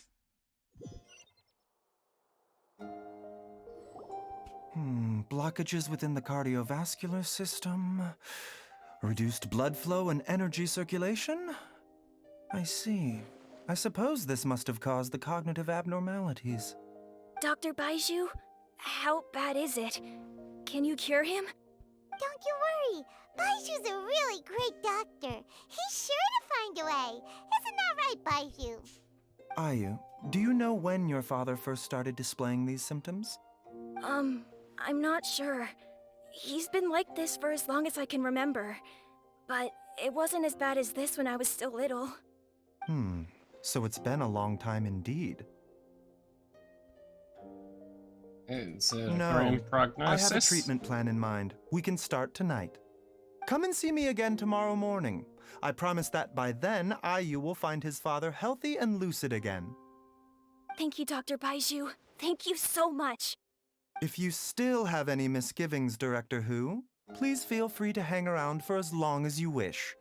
Blockages within the cardiovascular system, reduced blood flow and energy circulation? I see. I suppose this must have caused the cognitive abnormalities. Dr. Baizhu, how bad is it? Can you cure him? Don't you worry. Baiju's a really great doctor. He's sure to find a way. Isn't that right, Baizhu? Ayu, do you know when your father first started displaying these symptoms? I'm not sure. He's been like this for as long as I can remember. But it wasn't as bad as this when I was still little. So it's been a long time indeed. It's a No, grim prognosis. I have a treatment plan in mind. We can start tonight. Come and see me again tomorrow morning. I promise that by then, Ayu will find his father healthy and lucid again. Thank you, Dr. Baizhu. Thank you so much. If you still have any misgivings, Director Hu, please feel free to hang around for as long as you wish.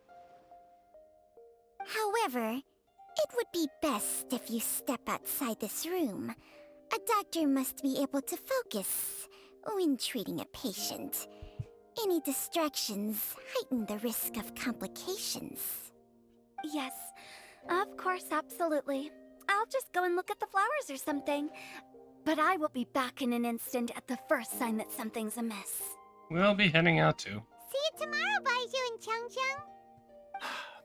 However, it would be best if you step outside this room. A doctor must be able to focus when treating a patient. Any distractions heighten the risk of complications. Yes, of course, absolutely. I'll just go and look at the flowers or something. But I will be back in an instant at the first sign that something's amiss. We'll be heading out too. See you tomorrow, Baizhu and Changcheng.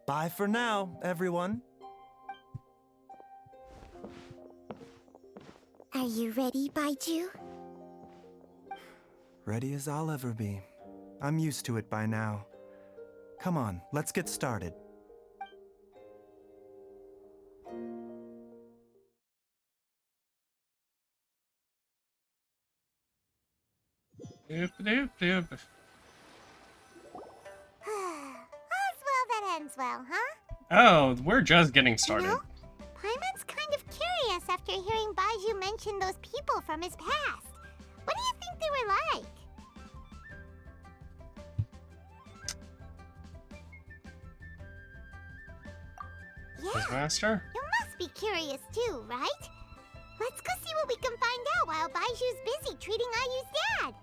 Bye for now, everyone. Are you ready, Baizhu? Ready as I'll ever be. I'm used to it by now. Come on, let's get started. Doop doop doop. All's well that ends well, huh? Oh, we're just getting started. You know, Paimon's kind of curious after hearing Baizhu mention those people from his past. What do you think they were like? His master? You must be curious too, right? Let's go see what we can find out while Baiju's busy treating Ayu's dad.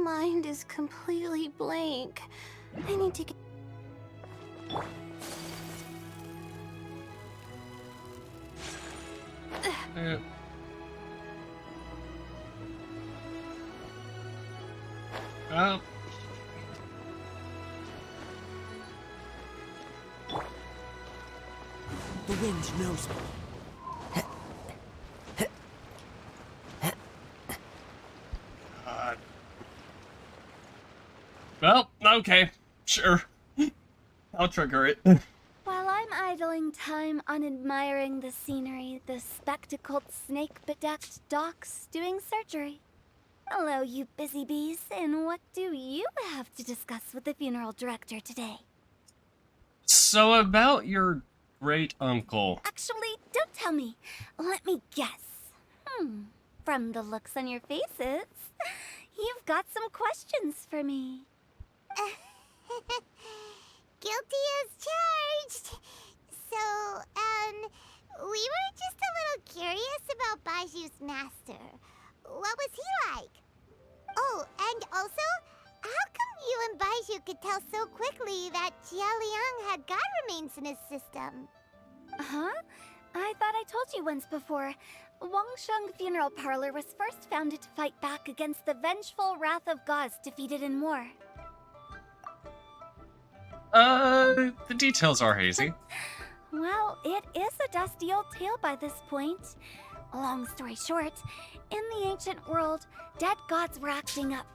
mind is completely blank. I need to get... Oh. The wind knows me. Well, okay, sure. I'll trigger it. While I'm idling time on admiring the scenery, the spectacled snake-bedecked docs doing surgery. Hello, you busy bees, and what do you have to discuss with the funeral director today? So about your great uncle. Actually, don't tell me. Let me guess. From the looks on your faces, you've got some questions for me. Guilty as charged. So, we were just a little curious about Baiju's master. What was he like? Oh, and also, how come you and Baiju could tell so quickly that Jia Liang had god remains in his system? Huh? I thought I told you once before. Wangsheng Funeral Parlor was first founded to fight back against the vengeful wrath of gods defeated in war. The details are hazy. Well, it is a dusty old tale by this point. Long story short, in the ancient world, dead gods were acting up,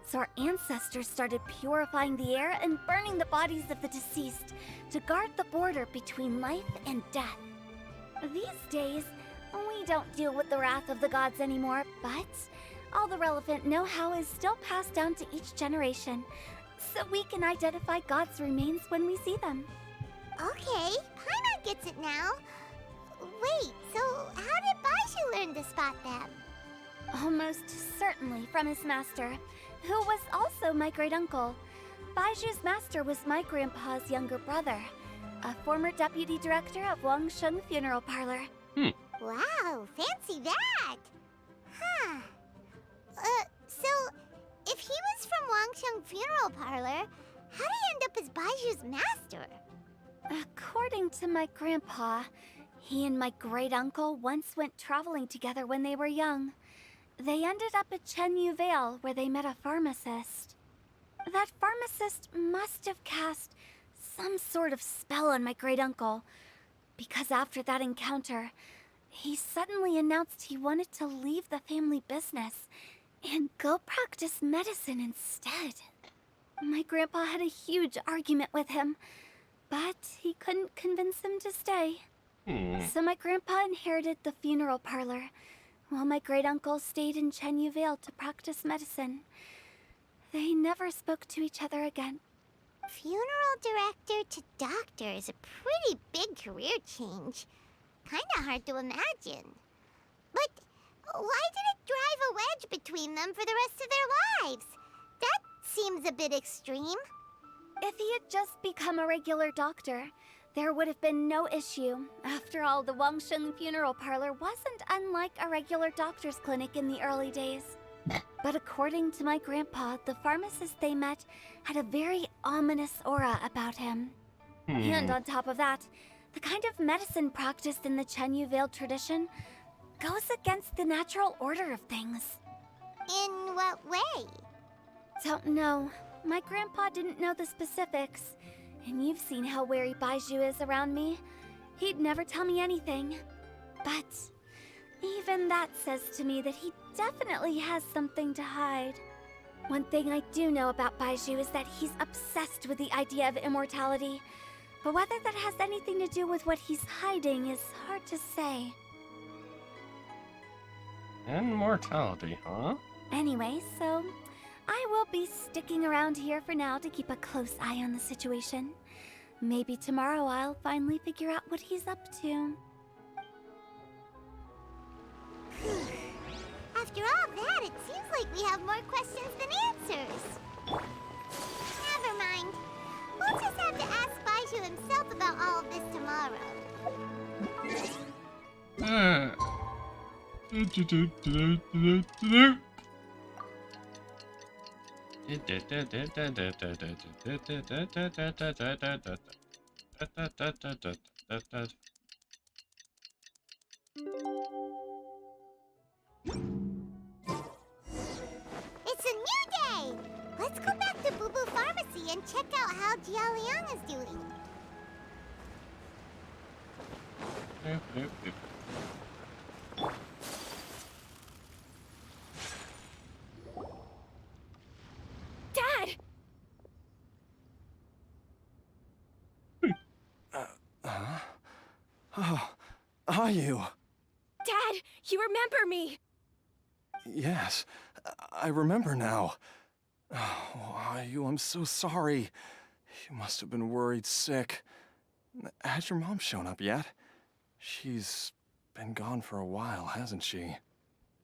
so our ancestors started purifying the air and burning the bodies of the deceased to guard the border between life and death. These days, we don't deal with the wrath of the gods anymore, but all the relevant know-how is still passed down to each generation, so we can identify gods' remains when we see them. Okay, Paimon gets it now. Wait, so how did Baiju learn to spot them? Almost certainly from his master, who was also my great-uncle. Baiju's master was my grandpa's younger brother, a former deputy director of Wangsheng Funeral Parlor. Wow, fancy that! Huh. So, if he was from Wangsheng Funeral Parlor, how did he end up as Baiju's master? According to my grandpa, he and my great-uncle once went traveling together when they were young. They ended up at Chenyu Vale, where they met a pharmacist. That pharmacist must have cast some sort of spell on my great-uncle, because after that encounter, he suddenly announced he wanted to leave the family business and go practice medicine instead. My grandpa had a huge argument with him, but he couldn't convince him to stay. So my grandpa inherited the funeral parlor, while my great-uncle stayed in Chenyu Vale to practice medicine. They never spoke to each other again. Funeral director to doctor is a pretty big career change. Kinda hard to imagine. But why did it drive a wedge between them for the rest of their lives? That seems a bit extreme. If he had just become a regular doctor, there would have been no issue. After all, the Wangsheng Funeral Parlor wasn't unlike a regular doctor's clinic in the early days. But according to my grandpa, the pharmacist they met had a very ominous aura about him. And on top of that, the kind of medicine practiced in the Chenyu Vale tradition goes against the natural order of things. In what way? Don't know. My grandpa didn't know the specifics. And you've seen how wary Baiju is around me. He'd never tell me anything. But even that says to me that he definitely has something to hide. One thing I do know about Baiju is that he's obsessed with the idea of immortality. But whether that has anything to do with what he's hiding is hard to say. Immortality, huh? Anyway, so I will be sticking around here for now to keep a close eye on the situation. Maybe tomorrow I'll finally figure out what he's up to. After all that, it seems like we have more questions than answers. Never mind. We'll just have to ask Baiju himself about all of this tomorrow. It's a new day! Let's go back to Boo Boo Pharmacy and check out how Jialiang is doing. Dad! Oh, are you? Dad, you remember me! Yes, I remember now. Oh, are you? I'm so sorry. You must have been worried sick. Has your mom shown up yet? She's been gone for a while, hasn't she?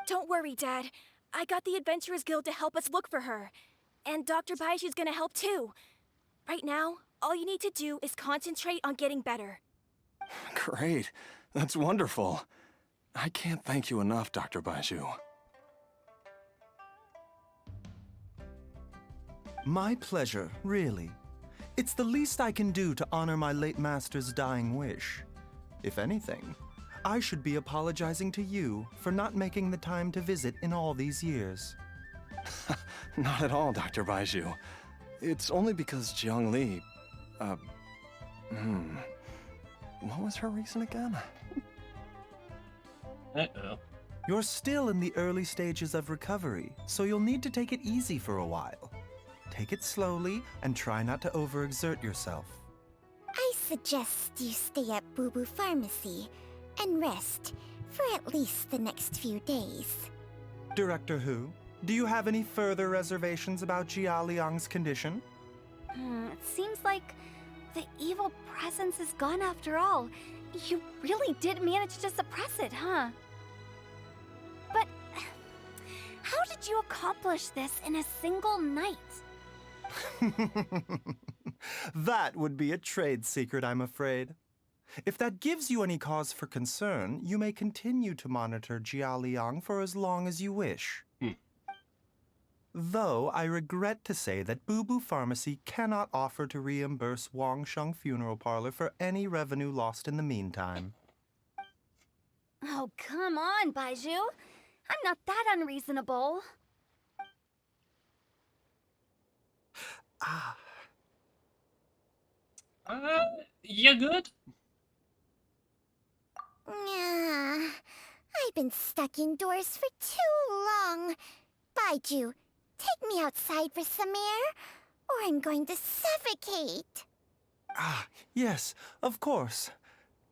Don't worry, Dad. I got the Adventurers Guild to help us look for her. And Dr. Baiju's gonna help too. Right now, all you need to do is concentrate on getting better. Great. That's wonderful. I can't thank you enough, Dr. Baiju. My pleasure, really. It's the least I can do to honor my late master's dying wish. If anything, I should be apologizing to you for not making the time to visit in all these years. Not at all, Dr. Baiju. It's only because Jiang Li... What was her reason again? Uh-oh. You're still in the early stages of recovery, so you'll need to take it easy for a while. Take it slowly and try not to overexert yourself. I suggest you stay at Boo Boo Pharmacy and rest for at least the next few days. Director Hu, do you have any further reservations about Jia Liang's condition? It seems like the evil presence is gone after all. You really did manage to suppress it, huh? But how did you accomplish this in a single night? That would be a trade secret, I'm afraid. If that gives you any cause for concern, you may continue to monitor Jia Liang for as long as you wish. Though I regret to say that Boo Boo Pharmacy cannot offer to reimburse Wangsheng Funeral Parlor for any revenue lost in the meantime. Oh, come on, Baiju. I'm not that unreasonable. You good? Yeah, I've been stuck indoors for too long. Baiju, take me outside for some air, or I'm going to suffocate. Yes, of course.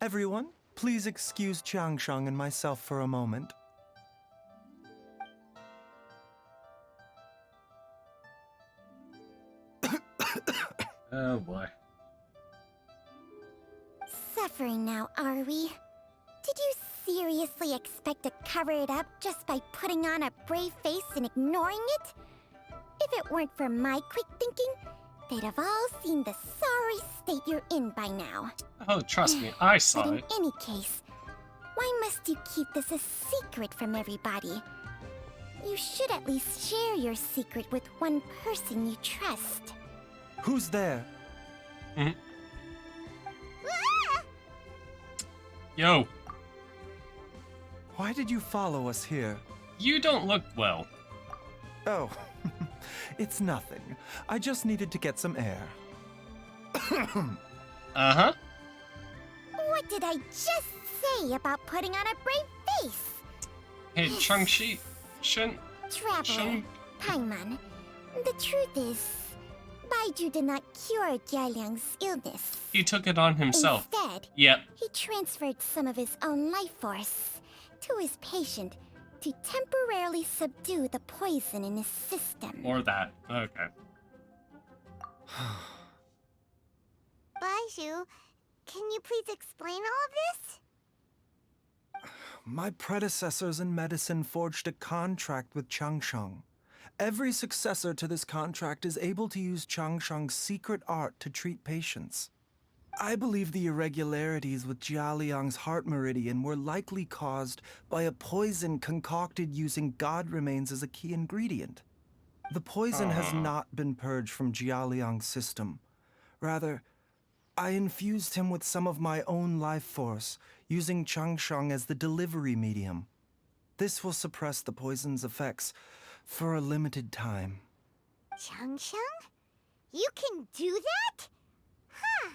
Everyone, please excuse Changsheng and myself for a moment. Oh boy. Suffering now, are we? Did you seriously expect to cover it up just by putting on a brave face and ignoring it? If it weren't for my quick thinking, they'd have all seen the sorry state you're in by now. Oh, trust me, I saw But in it. any case, why must you keep this a secret from everybody? You should at least share your secret with one person you trust. Who's there? Yo. Why did you follow us here? You don't look well. Oh, it's nothing. I just needed to get some air. Uh-huh. What did I just say about putting on a brave face? Hey, Changshi, Traveler, Paimon, the truth is, Baiju did not cure Jialiang's illness. he took it on himself. Instead, Yep. he transferred some of his own life force to his patient to temporarily subdue the poison in his system. Or that. Okay. Baiju, can you please explain all of this? My predecessors in medicine forged a contract with Changsheng. Every successor to this contract is able to use Changsheng's secret art to treat patients. I believe the irregularities with Jia Liang's heart meridian were likely caused by a poison concocted using god remains as a key ingredient. The poison has not been purged from Jialiang's system. Rather, I infused him with some of my own life force, using Changsheng as the delivery medium. This will suppress the poison's effects for a limited time. Changsheng? You can do that? Huh.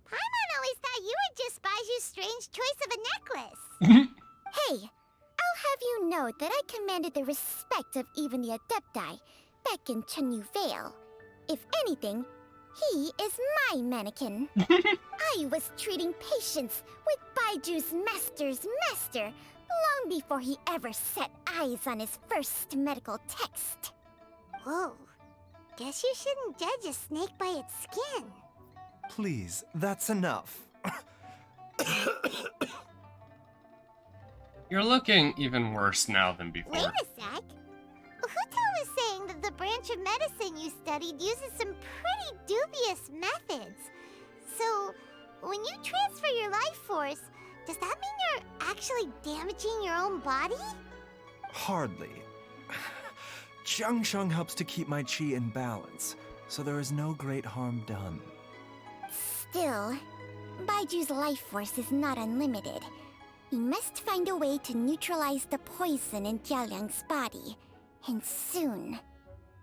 Paimon always thought you were just Baiju's strange choice of a necklace. Hey, I'll have you know that I commanded the respect of even the Adepti back in Chenyu Vale. If anything, he is my mannequin. I was treating patients with Baiju's master's master long before he ever set eyes on his first medical text. Whoa. Guess you shouldn't judge a snake by its skin. Please, that's enough. You're looking even worse now than before. Wait a sec. Huto was saying that the branch of medicine you studied uses some pretty dubious methods. So, when you transfer your life force, does that mean you're actually damaging your own body? Hardly. Changsheng helps to keep my chi in balance, so there is no great harm done. Still, Baiju's life force is not unlimited. We must find a way to neutralize the poison in Jialiang's body, and soon.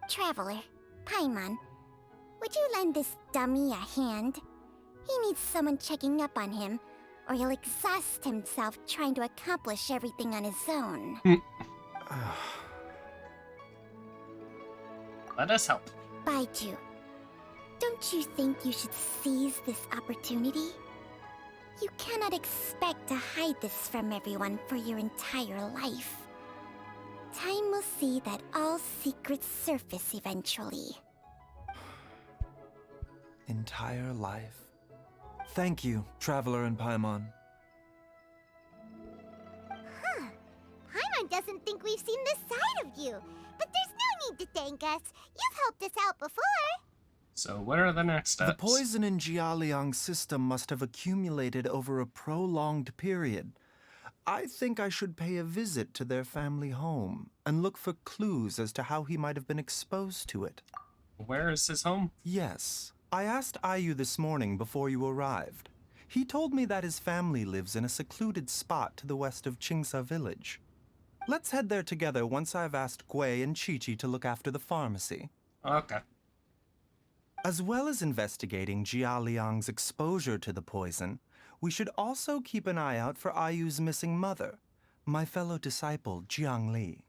Traveler, Paimon, would you lend this dummy a hand? He needs someone checking up on him, or he'll exhaust himself trying to accomplish everything on his own. Let us help. Baiju, don't you think you should seize this opportunity? You cannot expect to hide this from everyone for your entire life. Time will see that all secrets surface eventually. Entire life. Thank you, Traveler and Paimon. Huh. Paimon doesn't think we've seen this side of you. But there's no need to thank us. You've helped us out before. So what are the next steps? The poison in Jialiang's system must have accumulated over a prolonged period. I think I should pay a visit to their family home and look for clues as to how he might have been exposed to it. Where is his home? Yes. I asked Ayu this morning before you arrived. He told me that his family lives in a secluded spot to the west of Qingsa village. Let's head there together once I've asked Gui and Qiqi to look after the pharmacy. Okay. As well as investigating Jialiang's exposure to the poison, we should also keep an eye out for Ayu's missing mother, my fellow disciple Jiang Li.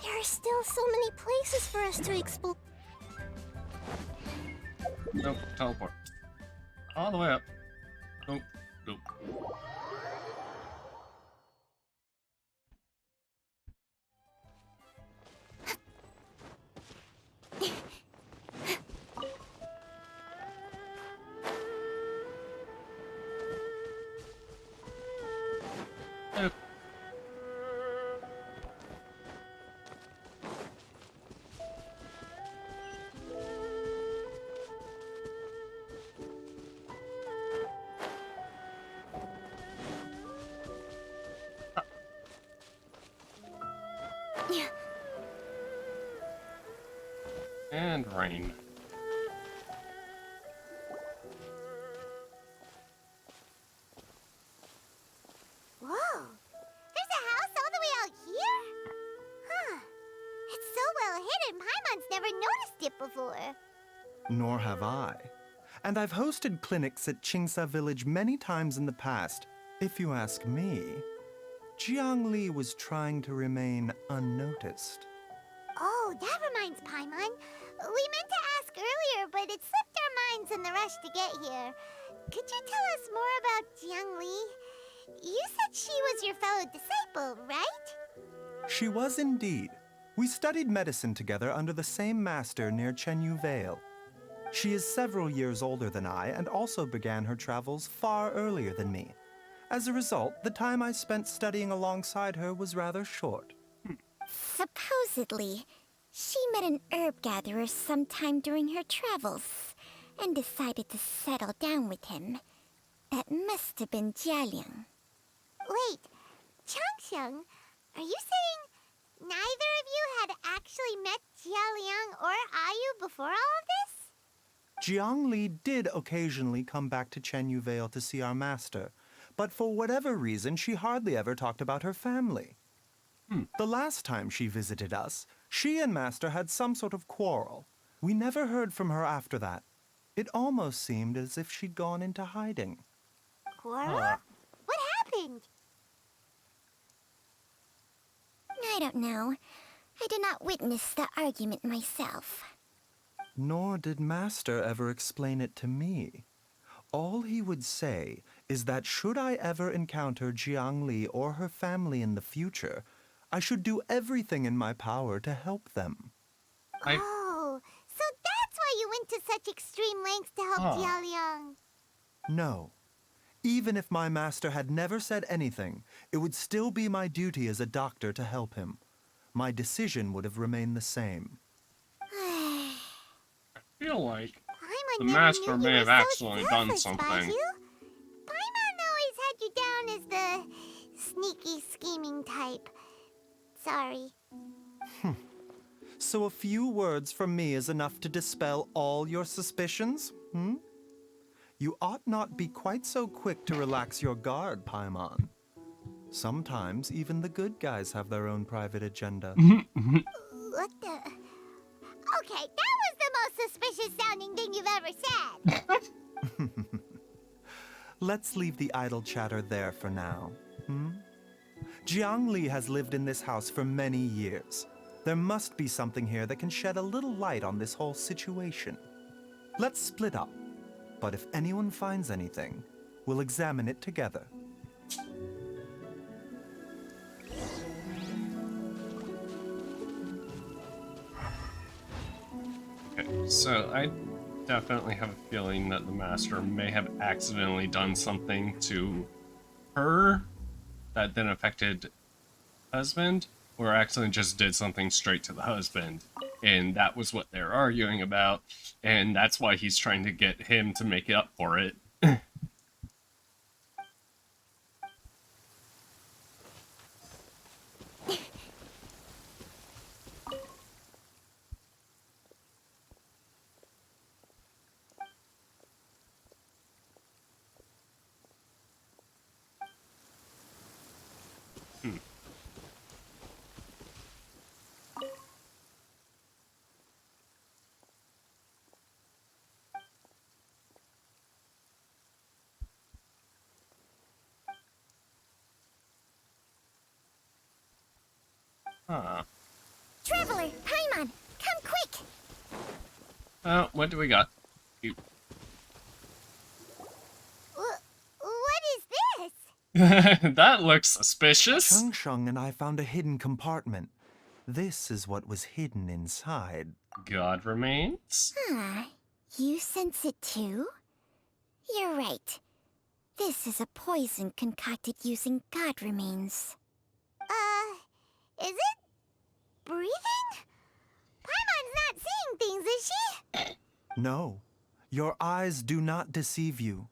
There are still so many places for us to explore. Nope, teleport. All the way up. Nope, nope. And rain. Whoa! There's a house all the way out here? Huh. It's so well hidden, Paimon's never noticed it before. Nor have I. And I've hosted clinics at Qingsa village many times in the past. If you ask me, Jiang Li was trying to remain unnoticed. Oh, that reminds Paimon. We meant to ask earlier, but it slipped our minds in the rush to get here. Could you tell us more about Jiang Li? You said she was your fellow disciple, right? She was indeed. We studied medicine together under the same master near Chenyu Vale. She is several years older than I and also began her travels far earlier than me. As a result, the time I spent studying alongside her was rather short. Supposedly, she met an herb gatherer sometime during her travels and decided to settle down with him. That must have been Jialiang. Wait, Changsheng, are you saying neither of you had actually met Jialiang or Ayu before all of this? Jiang Li did occasionally come back to Chenyu Vale to see our master, but for whatever reason, she hardly ever talked about her family. The last time she visited us, she and Master had some sort of quarrel. We never heard from her after that. It almost seemed as if she'd gone into hiding. Quarrel? What happened? I don't know. I did not witness the argument myself. Nor did Master ever explain it to me. All he would say is that should I ever encounter Jiang Li or her family in the future, I should do everything in my power to help them. Oh, so that's why you went to such extreme lengths to help Jialiang. No. Even if my master had never said anything, it would still be my duty as a doctor to help him. My decision would have remained the same. I feel like the never master knew may you have were so actually done selfless, something. Baidu. Paimon always had you down as the sneaky, scheming type. Sorry. So a few words from me is enough to dispel all your suspicions, You ought not be quite so quick to relax your guard, Paimon. Sometimes even the good guys have their own private agenda. What the? Okay, that was the most suspicious sounding thing you've ever said. Let's leave the idle chatter there for now. Jiang Li has lived in this house for many years. There must be something here that can shed a little light on this whole situation. Let's split up, but if anyone finds anything, we'll examine it together. Okay, so I definitely have a feeling that the master may have accidentally done something to her that then affected husband, or accidentally just did something straight to the husband. And that was what they're arguing about, and that's why he's trying to get him to make up for it. Traveler, Paimon, come quick! What do we got? What is this? That looks suspicious. Changsheng and I found a hidden compartment. This is what was hidden inside. God remains? You sense it too? You're right. This is a poison concocted using God remains. Is it breathing? Paimon's not seeing things, is she? No, your eyes do not deceive you.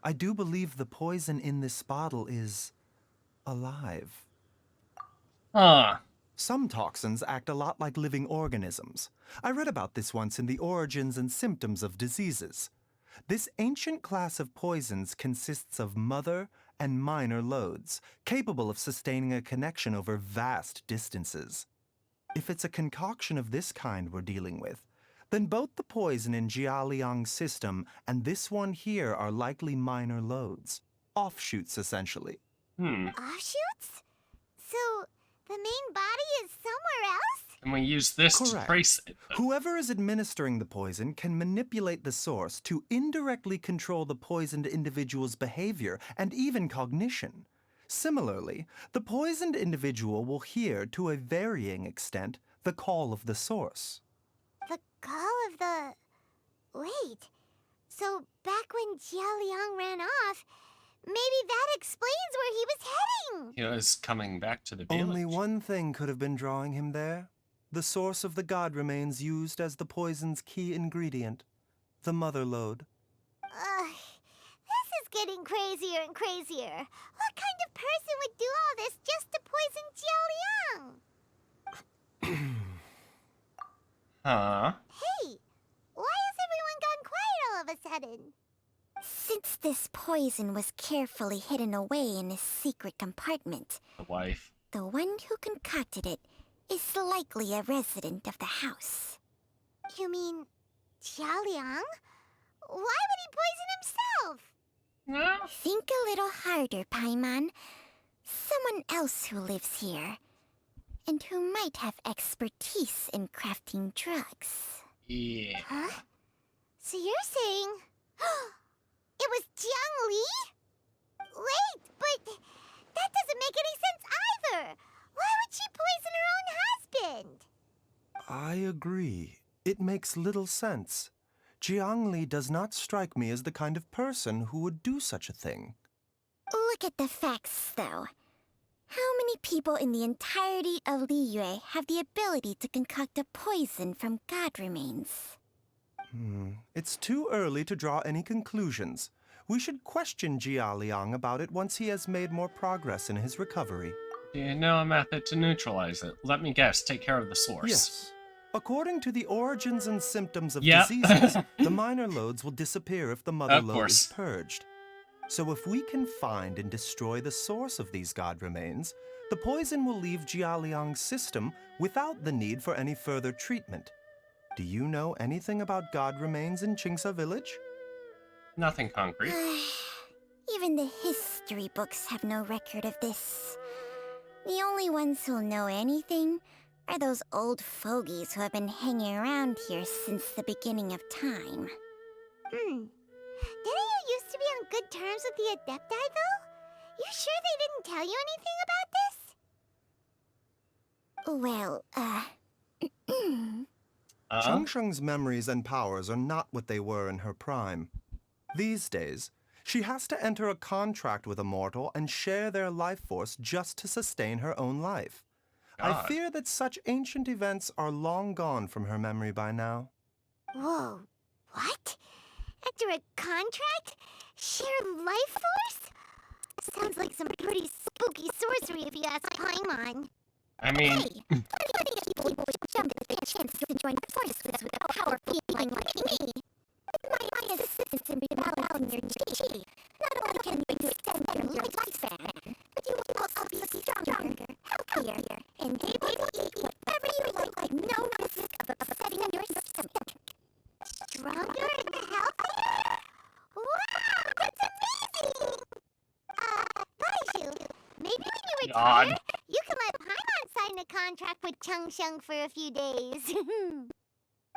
I do believe the poison in this bottle is alive. Some toxins act a lot like living organisms. I read about this once in the Origins and Symptoms of Diseases. This ancient class of poisons consists of mother and minor loads, capable of sustaining a connection over vast distances. If it's a concoction of this kind we're dealing with, then both the poison in Jialiang's system and this one here are likely minor loads. Offshoots, essentially. Offshoots? So, the main body is somewhere else? And we use this to Correct. trace it. Whoever is administering the poison can manipulate the source to indirectly control the poisoned individual's behavior and even cognition. Similarly, the poisoned individual will hear, to a varying extent, the call of the source. The call of the... Wait. So, back when Jialiang ran off, Maybe that explains where he was heading. He was coming back to the village. Only one thing could have been drawing him there. The source of the god remains used as the poison's key ingredient, the mother lode. This is getting crazier and crazier. What kind of person would do all this just to poison Jiao Liang? Huh? Hey, why has everyone gone quiet all of a sudden? Since this poison was carefully hidden away in a secret compartment, The wife. the one who concocted it is likely a resident of the house. You mean Jiao Liang? Why would he poison himself? No. Think a little harder, Paimon. Someone else who lives here, and who might have expertise in crafting drugs. Yeah. Huh? So you're saying it was Jiang Li? Wait, but that doesn't make any sense either. Why would she poison her own husband? I agree. It makes little sense. Jiang Li does not strike me as the kind of person who would do such a thing. Look at the facts, though. How many people in the entirety of Liyue have the ability to concoct a poison from god remains? It's too early to draw any conclusions. We should question Jia Liang about it once he has made more progress in his recovery. Do you know a method to neutralize it? Let me guess, take care of the source. Yes. According to the origins and symptoms of Yep. diseases, the minor lodes will disappear if the mother Of lode course. is purged. So if we can find and destroy the source of these god remains, the poison will leave Jia Liang's system without the need for any further treatment. Do you know anything about god remains in Qingsa village? Nothing concrete. Even the history books have no record of this. The only ones who'll know anything are those old fogies who have been hanging around here since the beginning of time. Didn't you used to be on good terms with the Adepti, though? You sure they didn't tell you anything about this? Well, Changsheng's memories and powers are not what they were in her prime. These days, she has to enter a contract with a mortal and share their life force just to sustain her own life. I God. fear that such ancient events are long gone from her memory by now. Whoa, what? Enter a contract? Share life force? Sounds like some pretty spooky sorcery if you ask Paimon. I mean, people will jump at the chance to join forces with a powerful being like me. My assistance in rebalancing your chi. Not only can you extend your lifespan, but you will also be stronger, healthier, and able to eat whatever you like with no risk of upsetting your stomach. Stronger and healthier? Wow, that's amazing! Baiju, maybe when you retire, God. you can let Paimon sign a contract with Changsheng for a few days.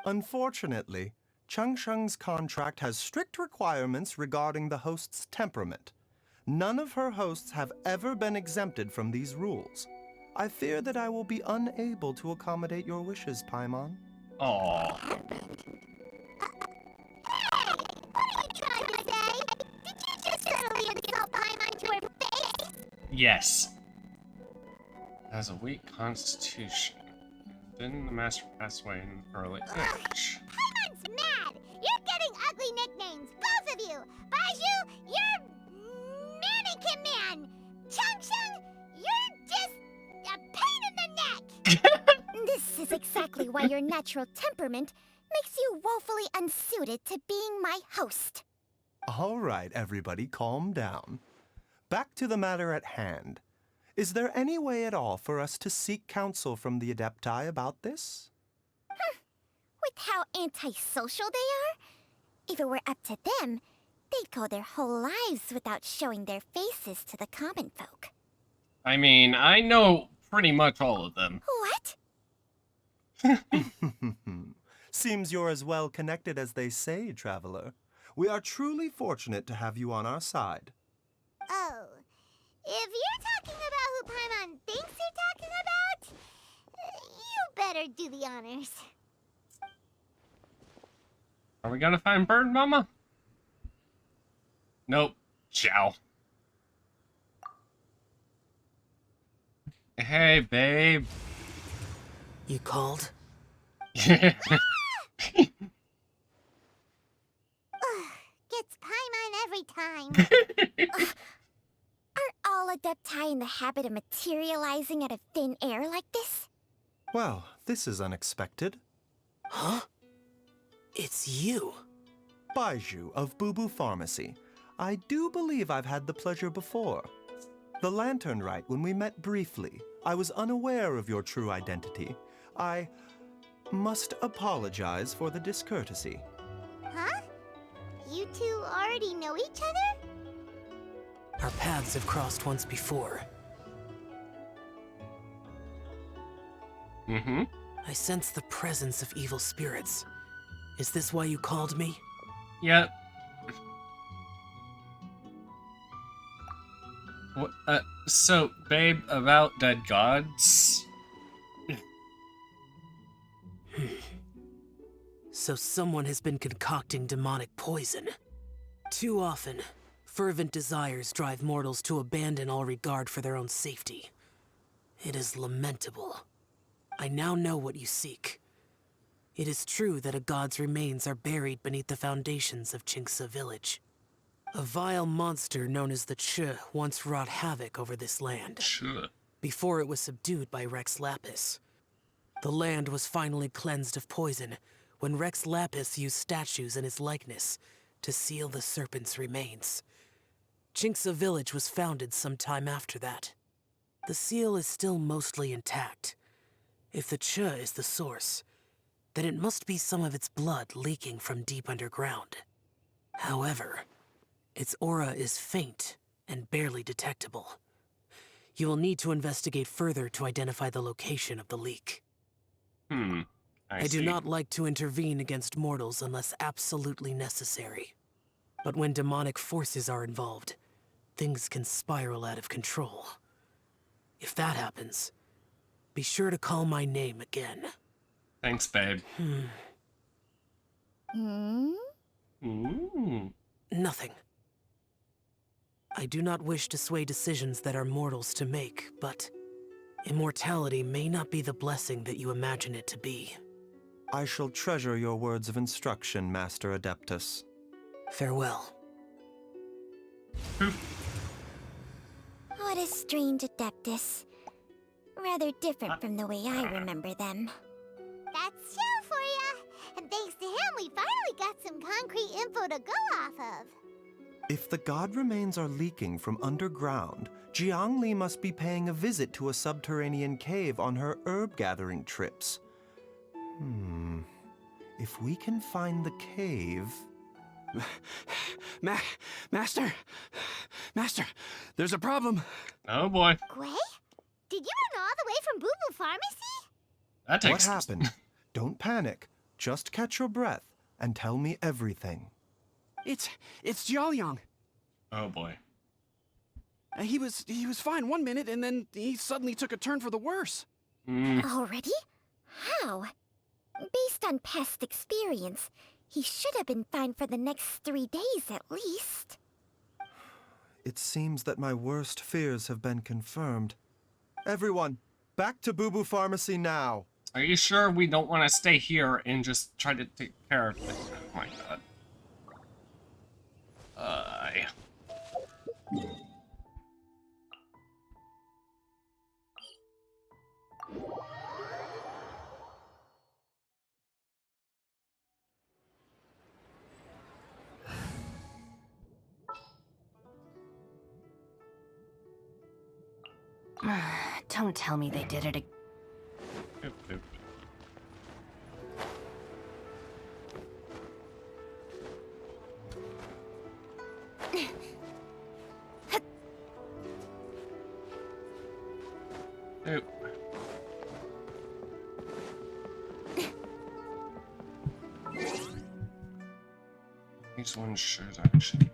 Unfortunately, Changsheng's contract has strict requirements regarding the host's temperament. None of her hosts have ever been exempted from these rules. I fear that I will be unable to accommodate your wishes, Paimon. Aww. What are you trying to say? Did you just suddenly insult Paimon to her face? Yes. Has a weak constitution. Didn't the master pass away in early age? Paimon's mad! You're getting ugly nicknames, both of you! Baiju, you're Mannequin Man! Changsheng, you're just a pain in the neck! This is exactly why your natural temperament makes you woefully unsuited to being my host. All right, everybody, calm down. Back to the matter at hand. Is there any way at all for us to seek counsel from the Adepti about this? With how antisocial they are? If it were up to them, they'd go their whole lives without showing their faces to the common folk. I mean, I know pretty much all of them. What? Seems you're as well connected as they say, traveler. We are truly fortunate to have you on our side. Oh, if you're talking about who Paimon thinks you're talking about, you better do the honors. Are we gonna find Bird Mama? Nope. Ciao. Hey, babe. You called? Gets Paimon every time. Aren't all Adepti in the habit of materializing out of thin air like this? Well, this is unexpected. Huh? It's you. Baiju of Bubu Pharmacy. I do believe I've had the pleasure before. The Lantern Rite, when we met briefly, I was unaware of your true identity. I must apologize for the discourtesy. Huh? You two already know each other? Our paths have crossed once before. Mm-hmm. I sense the presence of evil spirits. Is this why you called me? Yep. What, so, babe, about dead gods? So someone has been concocting demonic poison. Too often, fervent desires drive mortals to abandon all regard for their own safety. It is lamentable. I now know what you seek. It is true that a god's remains are buried beneath the foundations of Qingce Village. A vile monster known as the Che once wrought havoc over this land. Before it was subdued by Rex Lapis. The land was finally cleansed of poison when Rex Lapis used statues in his likeness to seal the serpent's remains. Qingce Village was founded some time after that. The seal is still mostly intact. If the Che is the source, then it must be some of its blood leaking from deep underground. However, its aura is faint and barely detectable. You will need to investigate further to identify the location of the leak. I do not like to intervene against mortals unless absolutely necessary. But when demonic forces are involved, things can spiral out of control. If that happens, be sure to call my name again. Thanks, babe. Nothing. I do not wish to sway decisions that are mortals to make, but immortality may not be the blessing that you imagine it to be. I shall treasure your words of instruction, Master Adeptus. Farewell. What a strange Adeptus. Rather different from the way I remember them. That's Xiao for ya! And thanks to him, we finally got some concrete info to go off of. If the god remains are leaking from underground, Jiangli must be paying a visit to a subterranean cave on her herb-gathering trips. If we can find the cave... Master, there's a problem. Oh boy. Gwei? Did you run all the way from Bubu Pharmacy? That What takes... happened? Don't panic. Just catch your breath and tell me everything. It's Jiaoliang. Oh boy. He was fine one minute, and then he suddenly took a turn for the worse. Already? How? Based on past experience, he should have been fine for the next 3 days at least. It seems that my worst fears have been confirmed. Everyone, back to Bubu Pharmacy now. Are you sure we don't want to stay here and just try to take care of it? Oh my god. Don't tell me they did it again. Oop. These ones should actually.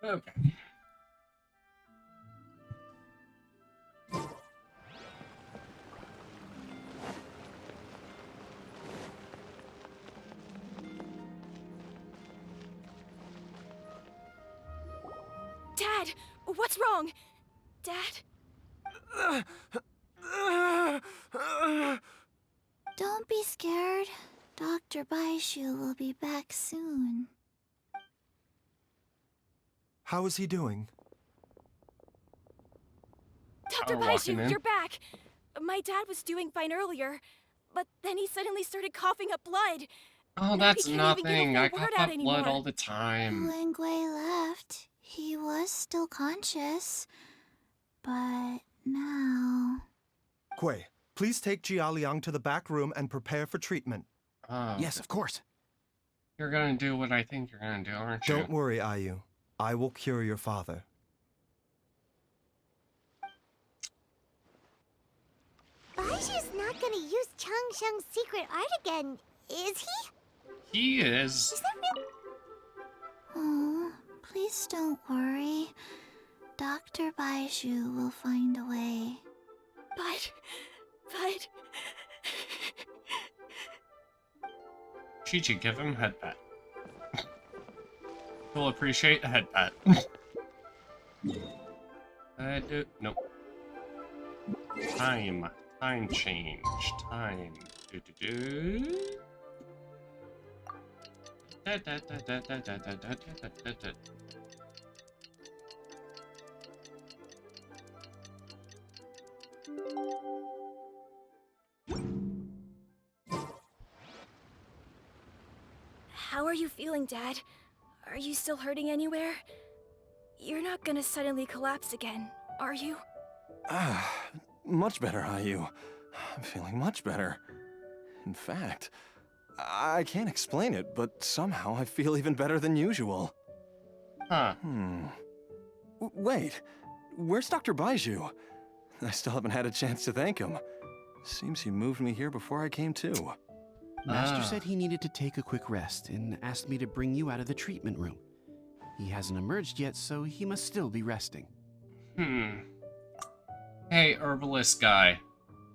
Okay. Dad, what's wrong? Dad? Don't be scared. Dr. Baishu will be back soon. How is he doing? Dr. walking in. Baishu, you're back! My dad was doing fine earlier, but then he suddenly started coughing up blood. Oh, Now that's he can't even get a nothing. full I word cough out up blood anymore. all the time. When Gui left, he was still conscious. But now... Gui, please take Jia Liang to the back room and prepare for treatment. Oh. Yes, of course. You're gonna do what I think you're gonna do, aren't you? Don't worry, Ayu. I will cure your father. Baishu's not gonna use Changsheng's secret art again, is he? He is. Is that real? Oh, please don't worry. Dr. Baishu will find a way. But... Chi-Chi, give him head pat. He'll appreciate a head pat. Nope. Time change. Time. How are you feeling, Dad? Are you still hurting anywhere? You're not gonna suddenly collapse again, are you? Much better, Ayu. I'm feeling much better. In fact, I can't explain it, but somehow I feel even better than usual. Huh. Wait, where's Dr. Baishu? I still haven't had a chance to thank him. Seems he moved me here before I came to. Master said he needed to take a quick rest and asked me to bring you out of the treatment room. He hasn't emerged yet, so he must still be resting. Hey, herbalist guy.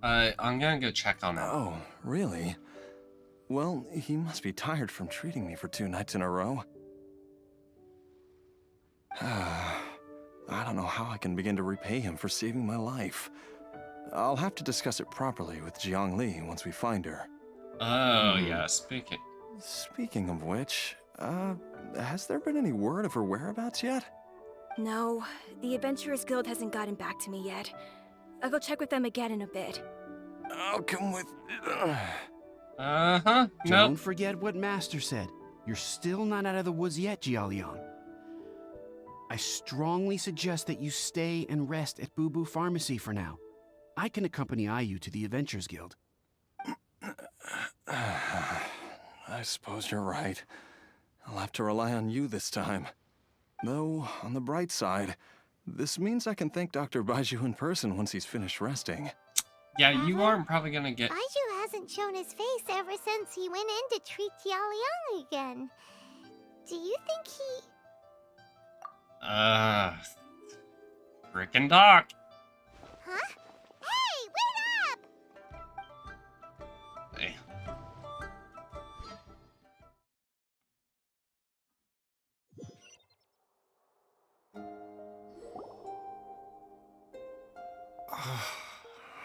I'm gonna go check on him. Oh, really? Well, he must be tired from treating me for 2 nights in a row. I don't know how I can begin to repay him for saving my life. I'll have to discuss it properly with Jiang Li once we find her. Oh, yeah, speaking. Speaking of which, has there been any word of her whereabouts yet? No, the Adventurers Guild hasn't gotten back to me yet. I'll go check with them again in a bit. I'll come with... Uh-huh. Don't forget what Master said. You're still not out of the woods yet, Jia Liang. I strongly suggest that you stay and rest at Boo Boo Pharmacy for now. I can accompany Ayu to the Adventurers Guild. I suppose you're right. I'll have to rely on you this time. Though, on the bright side, this means I can thank Dr. Baishu in person once he's finished resting. Yeah, you aren't probably gonna get... Baishu hasn't shown his face ever since he went in to treat Jia Liang again. Do you think he... Frickin' Doc. Huh? Hey, wait up! Hey.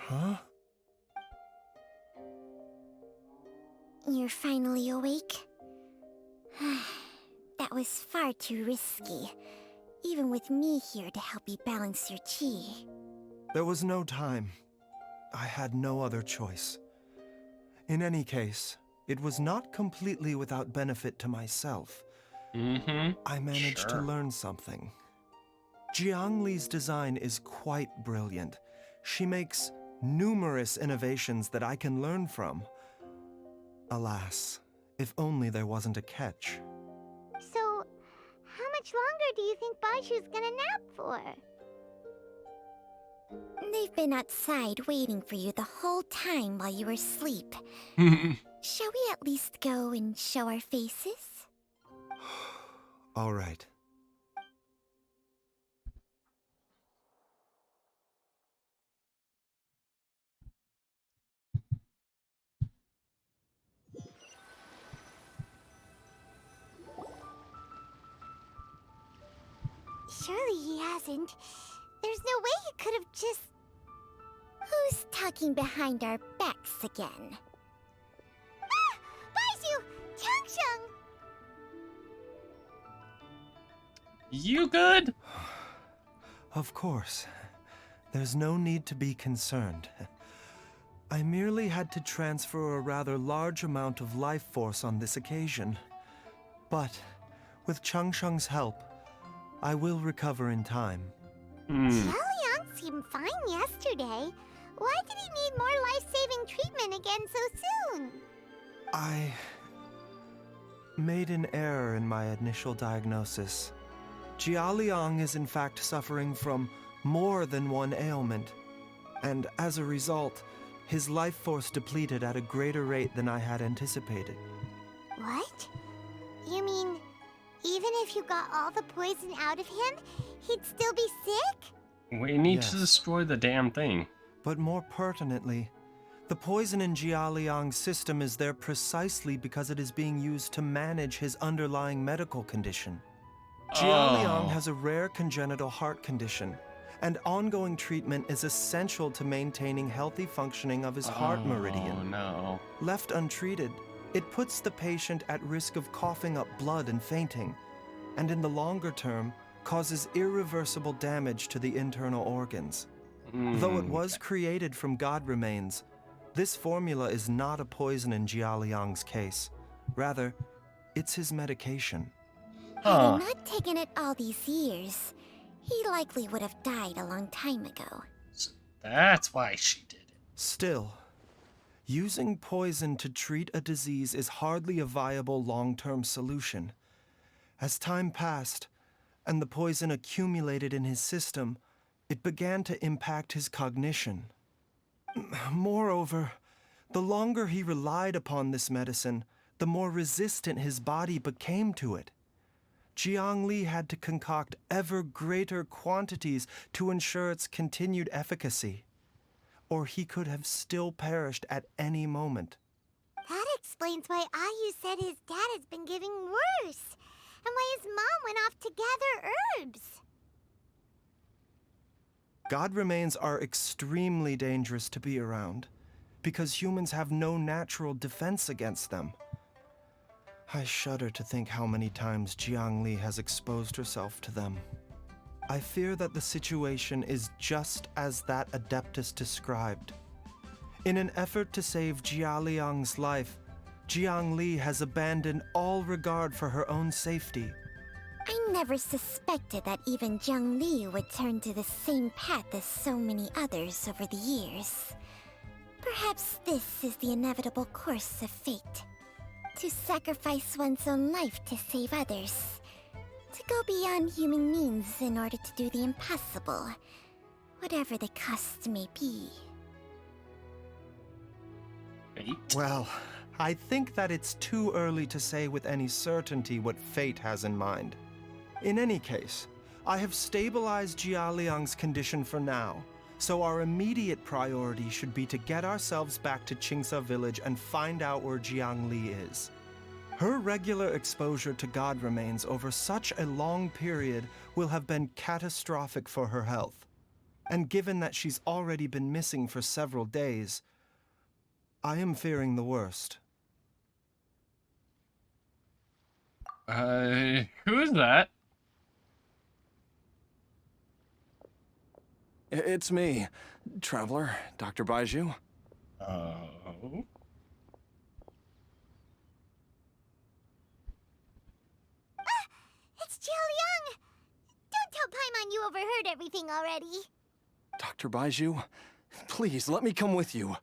Huh? You're finally awake? That was far too risky. Even with me here to help you balance your chi. There was no time. I had no other choice. In any case, it was not completely without benefit to myself. I managed to learn something. Jiang Li's design is quite brilliant. She makes numerous innovations that I can learn from. Alas, if only there wasn't a catch. So, how much longer do you think Baishu's gonna nap for? They've been outside waiting for you the whole time while you were asleep. Shall we at least go and show our faces? All right. Surely he hasn't. There's no way he could have just... Who's talking behind our backs again? Ah! Baizhu! Changsheng! You good? Of course. There's no need to be concerned. I merely had to transfer a rather large amount of life force on this occasion. But, with Changsheng's help, I will recover in time. Xiaoliang seemed fine yesterday. Why did he need more life-saving treatment again so soon? I made an error in my initial diagnosis. Jialiang is in fact suffering from more than one ailment, and as a result, his life force depleted at a greater rate than I had anticipated. What? You mean, even if you got all the poison out of him, he'd still be sick? We need Yes. to destroy the damn thing. But more pertinently, the poison in Jialiang's system is there precisely because it is being used to manage his underlying medical condition. Jialiang has a rare congenital heart condition, and ongoing treatment is essential to maintaining healthy functioning of his heart meridian. Oh no. Left untreated, it puts the patient at risk of coughing up blood and fainting, and in the longer term, causes irreversible damage to the internal organs. Though it was created from God remains, this formula is not a poison in Jialiang's case. Rather, it's his medication. Had he not taken it all these years, he likely would have died a long time ago. That's why she did it. Still, using poison to treat a disease is hardly a viable long-term solution. As time passed, and the poison accumulated in his system, it began to impact his cognition. Moreover, the longer he relied upon this medicine, the more resistant his body became to it. Jiang Li had to concoct ever greater quantities to ensure its continued efficacy, or he could have still perished at any moment. That explains why Ayu said his dad has been getting worse, and why his mom went off to gather herbs. God remains are extremely dangerous to be around, because humans have no natural defense against them. I shudder to think how many times Jiang Li has exposed herself to them. I fear that the situation is just as that Adeptus described. In an effort to save Jialiang's life, Jiang Li has abandoned all regard for her own safety. I never suspected that even Jiang Li would turn to the same path as so many others over the years. Perhaps this is the inevitable course of fate. To sacrifice one's own life to save others. To go beyond human means in order to do the impossible, whatever the cost may be. Well, I think that it's too early to say with any certainty what fate has in mind. In any case, I have stabilized Jialiang's condition for now, so our immediate priority should be to get ourselves back to Qingce village and find out where Jiang Li is. Her regular exposure to God remains over such a long period will have been catastrophic for her health. And given that she's already been missing for several days, I am fearing the worst. Who is that? It's me, Traveler, Dr. Baizhu. Oh. It's Jialiang! Don't tell Paimon you overheard everything already. Dr. Baizhu, please let me come with you.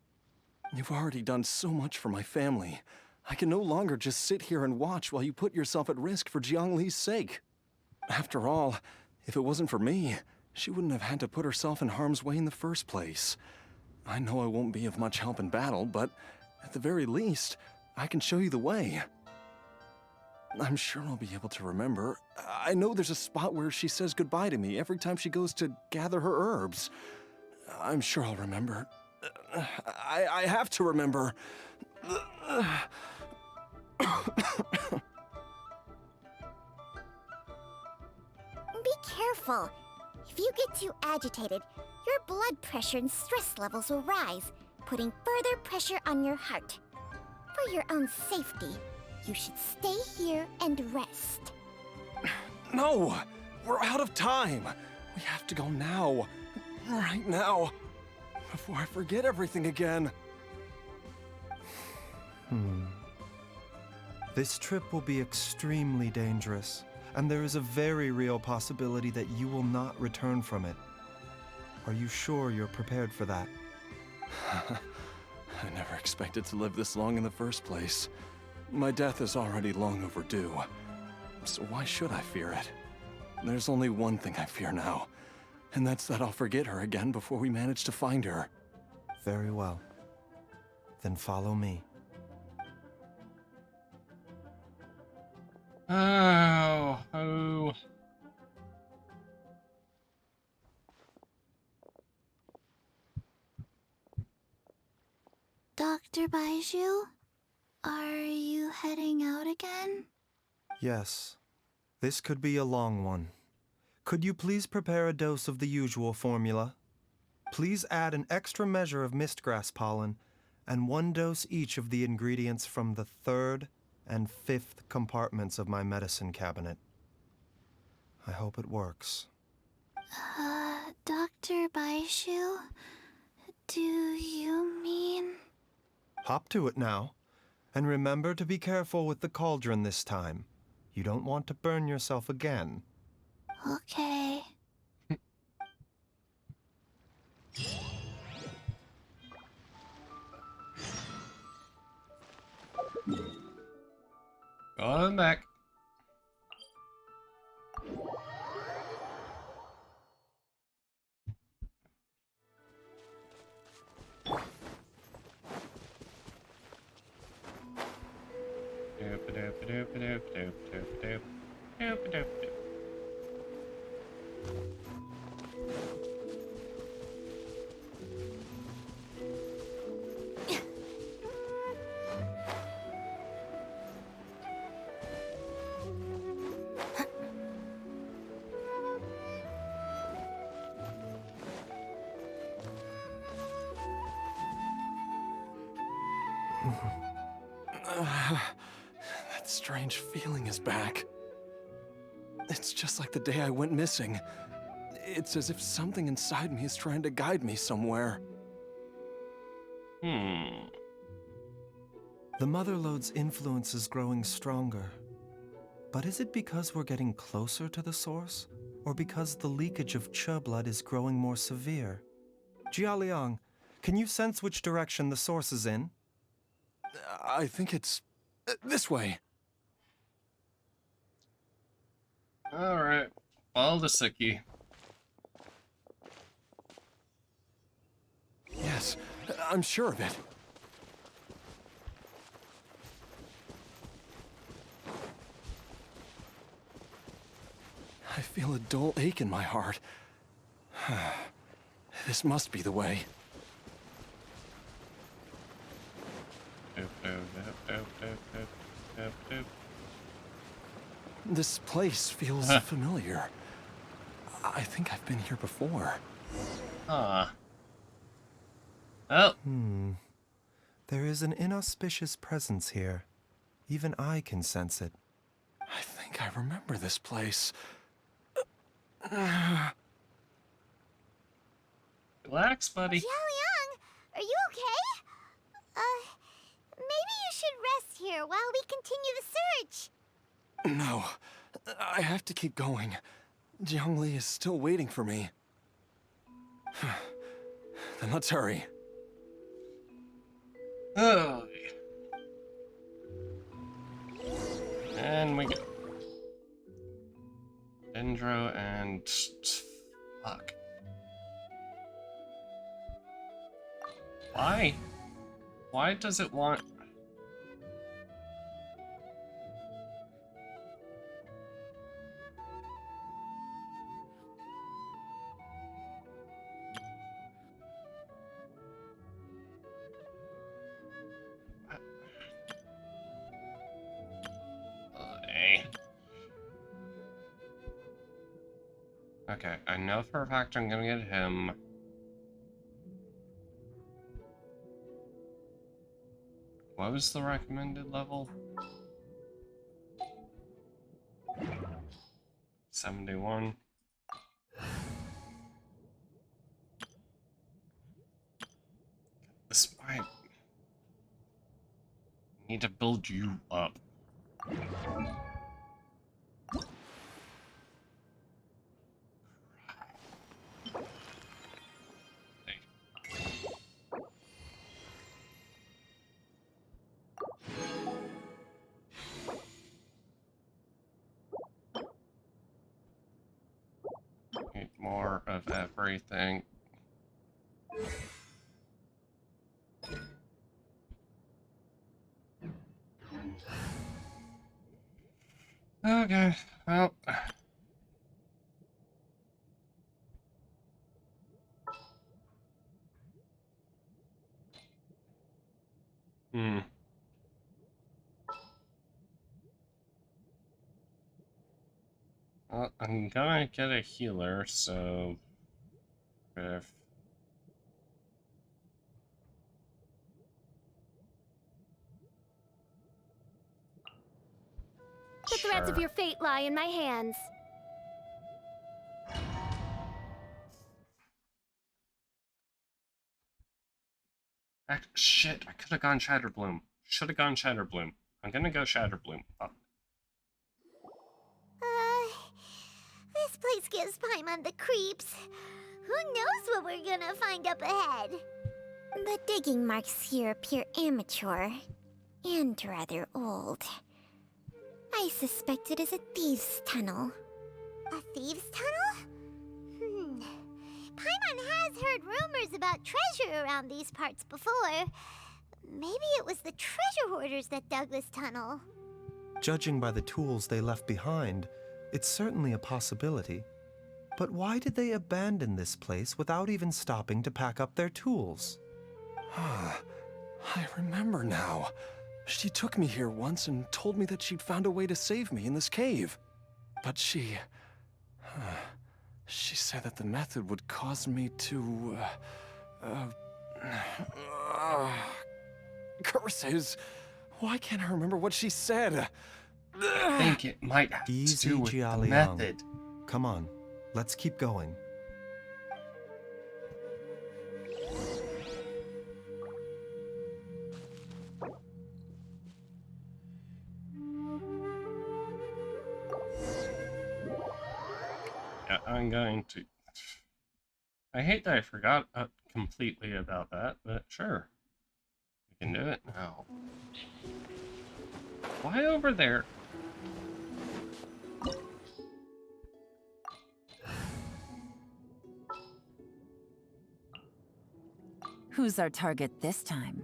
You've already done so much for my family. I can no longer just sit here and watch while you put yourself at risk for Jiang Li's sake. After all, if it wasn't for me, she wouldn't have had to put herself in harm's way in the first place. I know I won't be of much help in battle, but at the very least, I can show you the way. I'm sure I'll be able to remember. I know there's a spot where she says goodbye to me every time she goes to gather her herbs. I'm sure I'll remember. I have to remember. Be careful. If you get too agitated, your blood pressure and stress levels will rise, putting further pressure on your heart. For your own safety, you should stay here and rest. No! We're out of time! We have to go now. Right now. Before I forget everything again. This trip will be extremely dangerous, and there is a very real possibility that you will not return from it. Are you sure you're prepared for that? I never expected to live this long in the first place. My death is already long overdue. So why should I fear it? There's only one thing I fear now, and that's that I'll forget her again before we manage to find her. Very well. Then follow me. Oh. Dr. Baizhu, are you heading out again? Yes. This could be a long one. Could you please prepare a dose of the usual formula? Please add an extra measure of mistgrass pollen and 1 dose each of the ingredients from the 3rd and 5th compartments of my medicine cabinet. I hope it works. Dr. Baizhu, do you mean... Hop to it now. And remember to be careful with the cauldron this time. You don't want to burn yourself again. Okay. Going back. That strange feeling is back. It's just like the day I went missing. It's as if something inside me is trying to guide me somewhere. The Mother Lode's influence is growing stronger. But is it because we're getting closer to the source? Or because the leakage of Che blood is growing more severe? Jialiang, can you sense which direction the source is in? I think it's this way. Alright. Follow the Suki. Yes, I'm sure of it. I feel a dull ache in my heart. This must be the way. This place feels familiar. I think I've been here before. Oh. There is an inauspicious presence here. Even I can sense it. I think I remember this place. Relax, buddy. Jialiang, are you okay? Maybe you should rest here while we continue the search. No, I have to keep going. Jiangli is still waiting for me. Then let's hurry. Oh. And we go. Dendro and... Fuck. Why? Why does it want... Okay, I know for a fact I'm gonna get him. What was the recommended level? 71. This might need to build you up. Need more of everything. Okay, well. Well, I'm gonna get a healer, so if The threads of your fate lie in my hands. Shit, I could have gone Shatterbloom. Should have gone Shatterbloom. I'm gonna go Shatterbloom. Oh. This place gives Paimon the creeps. Who knows what we're gonna find up ahead? The digging marks here appear amateur and rather old. I suspect it is a thieves' tunnel. A thieves' tunnel? Paimon has heard rumors about treasure around these parts before. Maybe it was the treasure hoarders that dug this tunnel. Judging by the tools they left behind, it's certainly a possibility. But why did they abandon this place without even stopping to pack up their tools? I remember now. She took me here once and told me that she'd found a way to save me in this cave. But she said that the method would cause me to, curses. Why can't I remember what she said? I think it might have to do with the method. Come on, let's keep going. Yeah, I'm going to... I hate that I forgot completely about that, but sure. We can do it now. Why over there? Who's our target this time?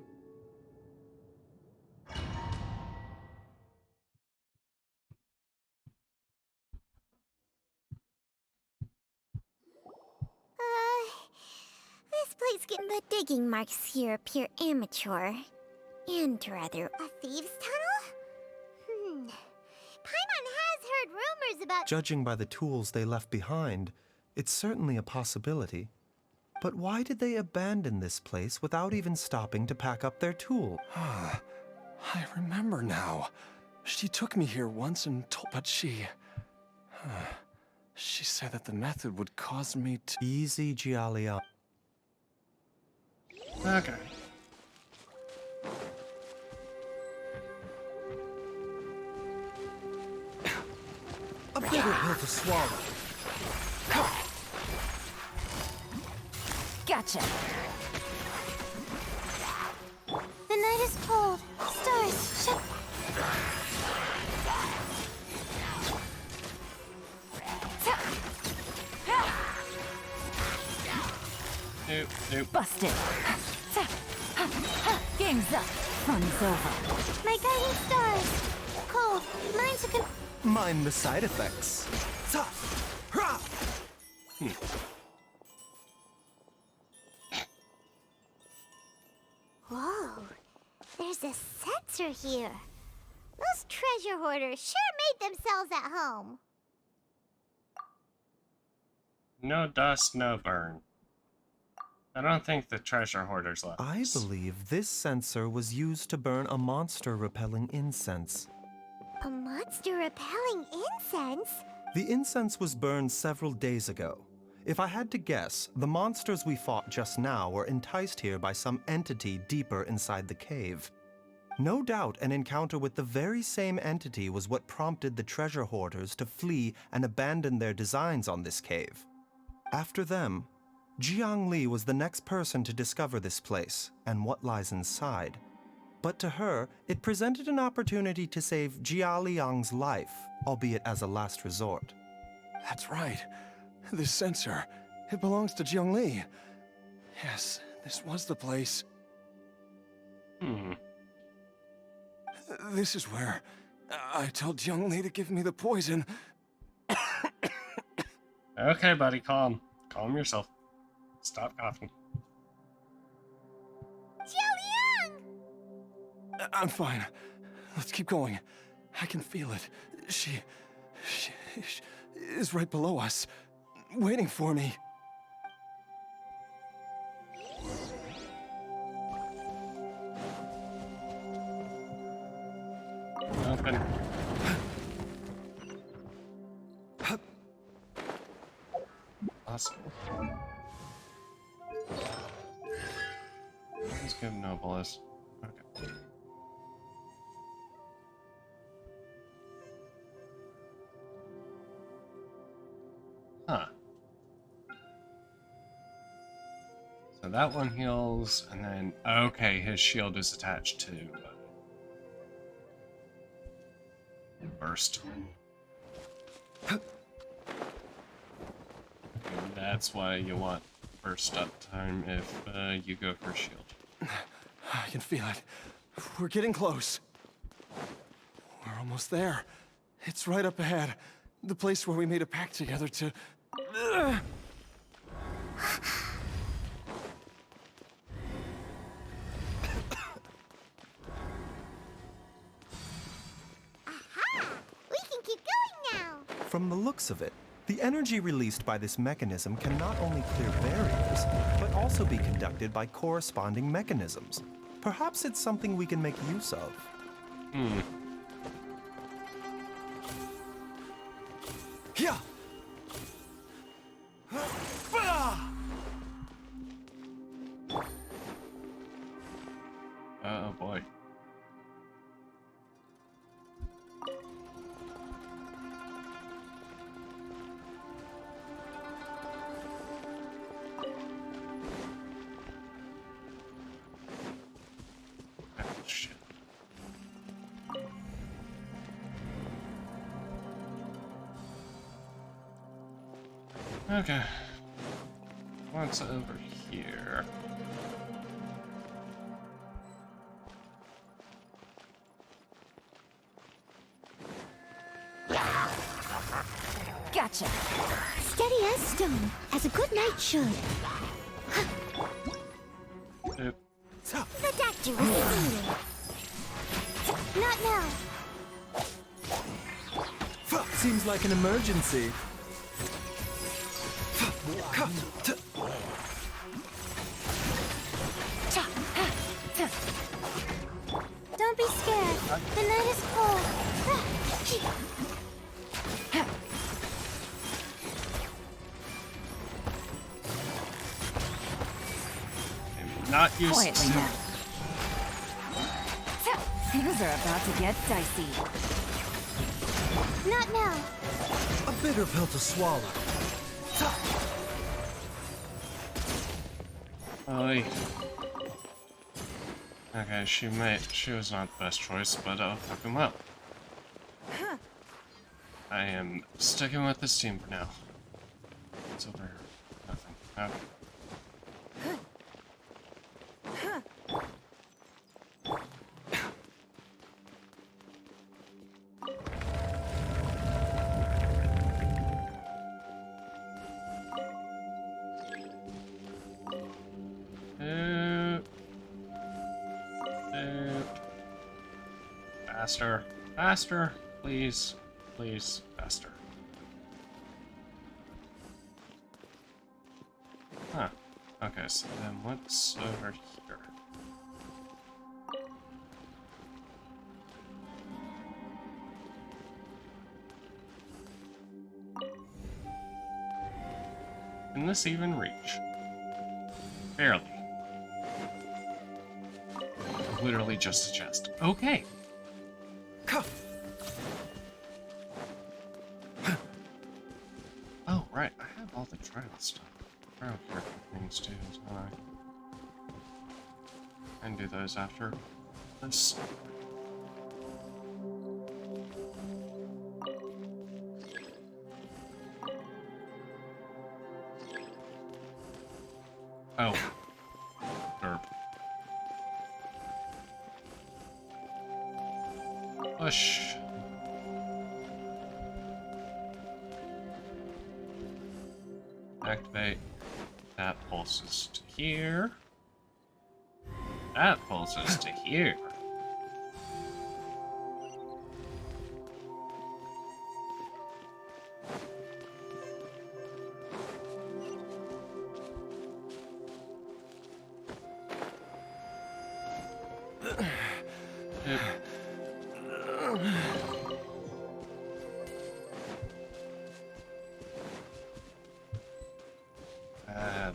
This place getting the digging marks here appear amateur and rather. A thieves' tunnel? Paimon has heard rumors about. Judging by the tools they left behind, it's certainly a possibility. But why did they abandon this place without even stopping to pack up their tools? I remember now. She took me here once and told, but she said that the method would cause me to... Easy, Jialian. Okay. A bigger pill to swallow. Gotcha. The night is cold. Stars, shut. Nope. Busted. Game's up. Fun's over. My guiding stars. Cold. Mine's a Mind the side effects. Whoa, there's a sensor here. Those treasure hoarders sure made themselves at home. No dust, no burn. I don't think the treasure hoarders left. I believe this sensor was used to burn a monster repelling incense. A monster repelling incense? The incense was burned several days ago. If I had to guess, the monsters we fought just now were enticed here by some entity deeper inside the cave. No doubt an encounter with the very same entity was what prompted the treasure hoarders to flee and abandon their designs on this cave. After them, Jiang Li was the next person to discover this place and what lies inside. But to her, it presented an opportunity to save Jia Liang's life, albeit as a last resort. That's right. This sensor, it belongs to Jiang Li. Yes, this was the place. This is where I told Jiang Li to give me the poison. Okay, buddy, calm. Calm yourself. Stop coughing. I'm fine. Let's keep going. I can feel it. She is right below us, waiting for me. Open. Awesome. Let's give Nobilis. Okay. Huh. So that one heals, and then, okay, his shield is attached to burst. And that's why you want burst up time if you go for shield. I can feel it. We're getting close. We're almost there. It's right up ahead. The place where we made a pact together to... From the looks of it, the energy released by this mechanism can not only clear barriers, but also be conducted by corresponding mechanisms. Perhaps it's something we can make use of. Yeah. Oh boy. Shit. Okay. What's over here? Gotcha. Steady as stone, as a good knight should. Oop. The doctor was needed. Not now. Seems like an emergency. Don't be scared. The night is cold. Not used Quietly to. now. Things are about to get dicey. Not now. A bitter pill to swallow. Oy. Okay, she was not the best choice, but I'll fuck him up. I am sticking with this team for now. What's over here? Nothing. Okay. Faster. Faster. Please. Please. Faster. Huh. Okay, so then what's over here? Can this even reach? Barely. Literally just a chest. Okay. Oh, right. I have all the trial stuff. Trial character things too, don't I? And do those after this. Oh. Derp. Push. Activate. That pulses to here. That pulses to here.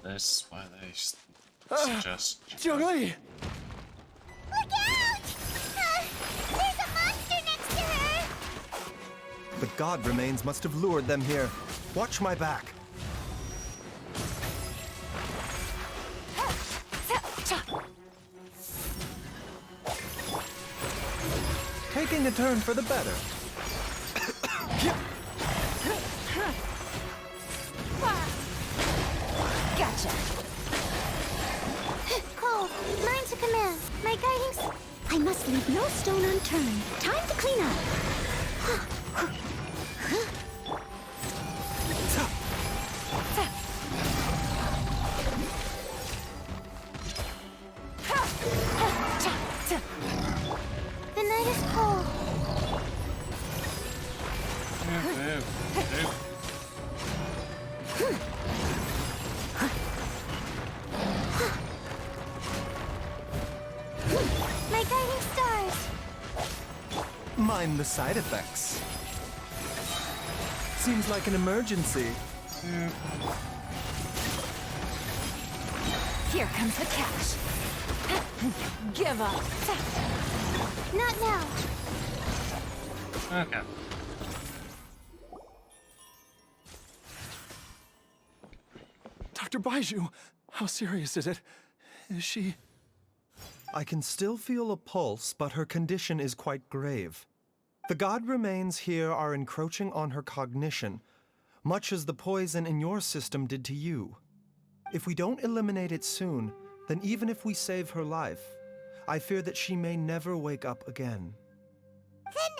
This is why they suggest. Zhongli! Look out! There's a monster next to her! The god remains must have lured them here. Watch my back. Taking a turn for the better. Gotcha. Cole, mine to command. My guiding... I must leave no stone unturned. Time to clean up. The night is cold. My guiding stars. Mind the side effects. Seems like an emergency. Here comes the catch. Give up. Not now. Okay. Dr. Baiju, how serious is it? Is she... I can still feel a pulse, but her condition is quite grave. The god remains here are encroaching on her cognition, much as the poison in your system did to you. If we don't eliminate it soon, then even if we save her life, I fear that she may never wake up again. Then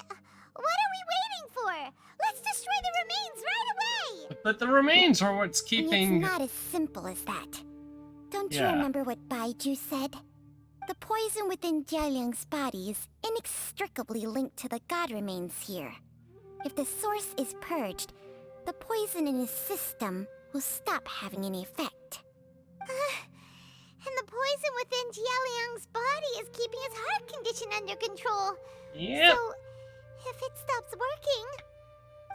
what are we waiting for? Let's destroy the remains right away! But the remains are what's keeping... It's not as simple as that. Don't you Yeah. remember what Baiju said? The poison within Jialiang's body is inextricably linked to the god remains here. If the source is purged, the poison in his system will stop having any effect. And the poison within Jialiang's body is keeping his heart condition under control. Yep. So, if it stops working...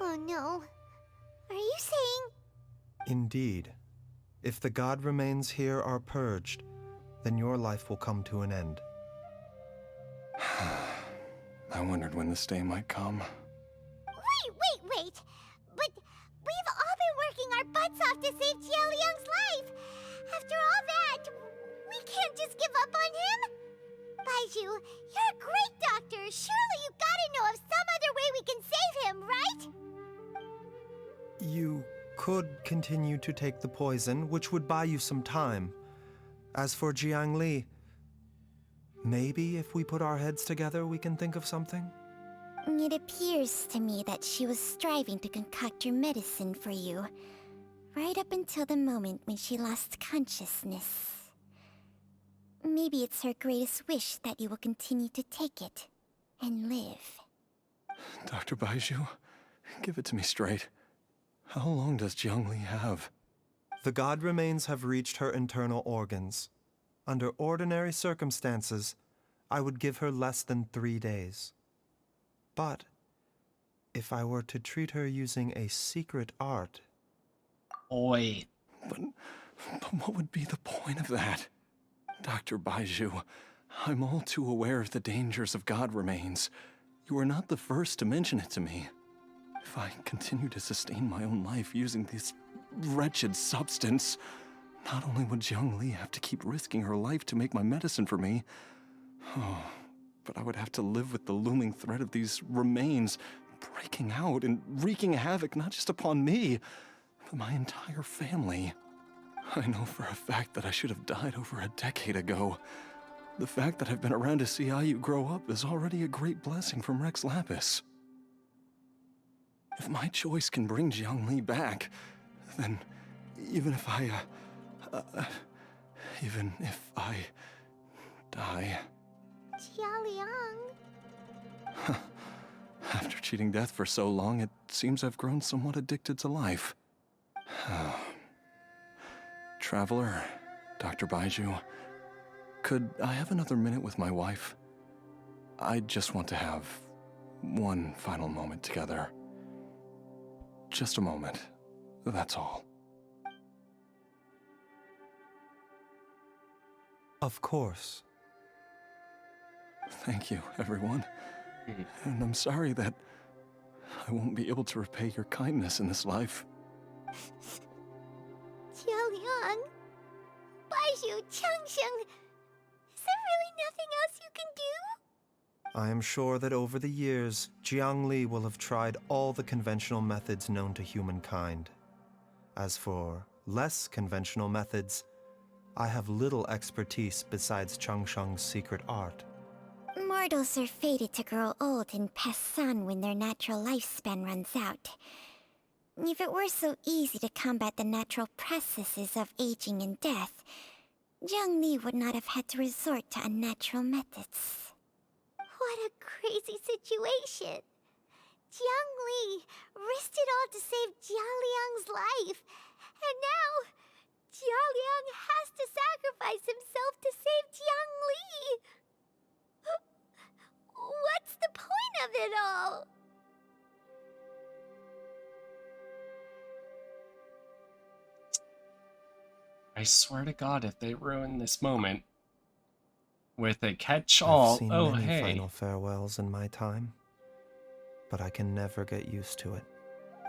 Oh no. Are you saying... Indeed. If the god remains here are purged, then your life will come to an end. I wondered when this day might come. Wait! But we've all been working our butts off to save Jialiang's life! After all that, we can't just give up on him! Baiju, you're a great doctor! Surely you gotta know of some other way we can save him, right? You could continue to take the poison, which would buy you some time. As for Jiangli, maybe if we put our heads together, we can think of something? It appears to me that she was striving to concoct your medicine for you, right up until the moment when she lost consciousness. Maybe it's her greatest wish that you will continue to take it and live. Dr. Baiju, give it to me straight. How long does Jiangli have? The god remains have reached her internal organs. Under ordinary circumstances, I would give her less than 3 days. But if I were to treat her using a secret art... Oi. But what would be the point of that? Dr. Baiju, I'm all too aware of the dangers of god remains. You are not the first to mention it to me. If I continue to sustain my own life using this wretched substance, not only would Jiang Li have to keep risking her life to make my medicine for me, but I would have to live with the looming threat of these remains breaking out and wreaking havoc not just upon me, but my entire family. I know for a fact that I should have died over a decade ago. The fact that I've been around to see Ayu grow up is already a great blessing from Rex Lapis. If my choice can bring Jiang Li back, then even if I die... Jialiang. After cheating death for so long, it seems I've grown somewhat addicted to life. Traveler, Dr. Baiju, could I have another minute with my wife? I just want to have one final moment together. Just a moment, that's all. Of course. Thank you, everyone. And I'm sorry that I won't be able to repay your kindness in this life. Jialiang. Baiju, Changsheng. Is there really nothing else you can do? I am sure that over the years, Jiang Li will have tried all the conventional methods known to humankind. As for less conventional methods, I have little expertise besides Changsheng's secret art. Mortals are fated to grow old and pass on when their natural lifespan runs out. If it were so easy to combat the natural processes of aging and death, Jiang Li would not have had to resort to unnatural methods. What a crazy situation. Jiang Li risked it all to save Jialiang's life. And now, Jialiang has to sacrifice himself to save Jiang Li. What's the point of it all? I swear to God, if they ruin this moment with a I've catch-all, seen oh many hey. final farewells in my time, but I can never get used to it.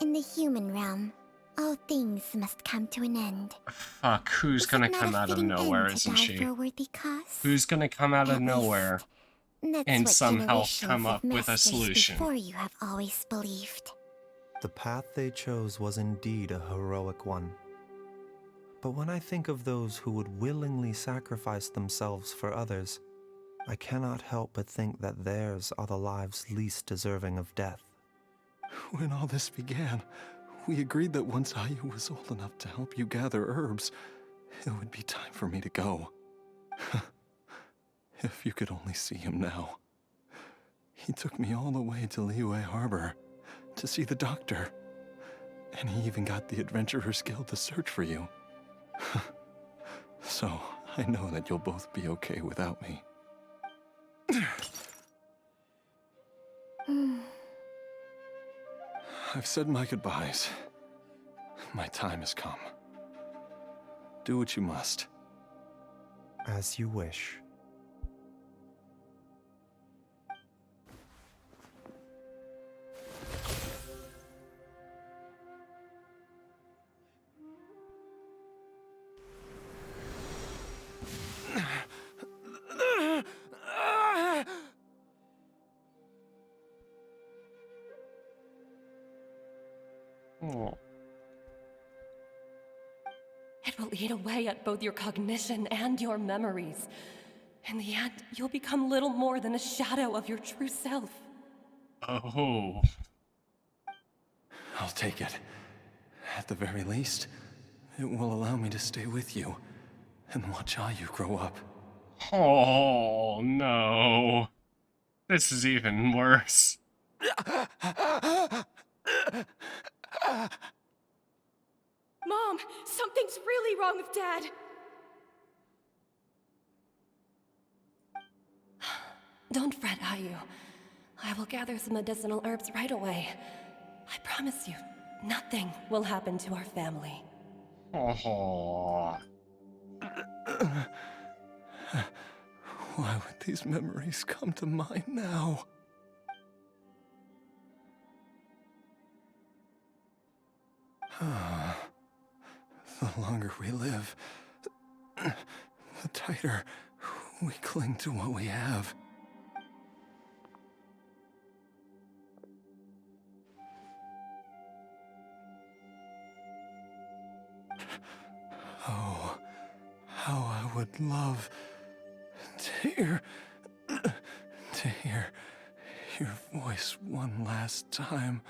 In the human realm, all things must come to an end. Fuck, who's gonna Not come a out of fitting nowhere, end to isn't die she? for a worthy cause? Who's gonna come out of nowhere That's and what somehow generations come of up with a masters solution? Before you have always believed. The path they chose was indeed a heroic one. But when I think of those who would willingly sacrifice themselves for others, I cannot help but think that theirs are the lives least deserving of death. When all this began, we agreed that once Ayu was old enough to help you gather herbs, it would be time for me to go. If you could only see him now. He took me all the way to Liyue Harbor to see the doctor. And he even got the Adventurers Guild to search for you. So, I know that you'll both be okay without me. I've said my goodbyes. My time has come. Do what you must. As you wish. Oh. It will eat away at both your cognition and your memories. In the end, you'll become little more than a shadow of your true self. Oh. I'll take it. At the very least, it will allow me to stay with you and watch Ayu grow up. Oh, no. This is even worse. Mom, something's really wrong with Dad. Don't fret, Ayu. I will gather some medicinal herbs right away. I promise you, nothing will happen to our family. Oh. Why would these memories come to mind now? The longer we live, the tighter we cling to what we have. Oh, how I would love to hear your voice one last time.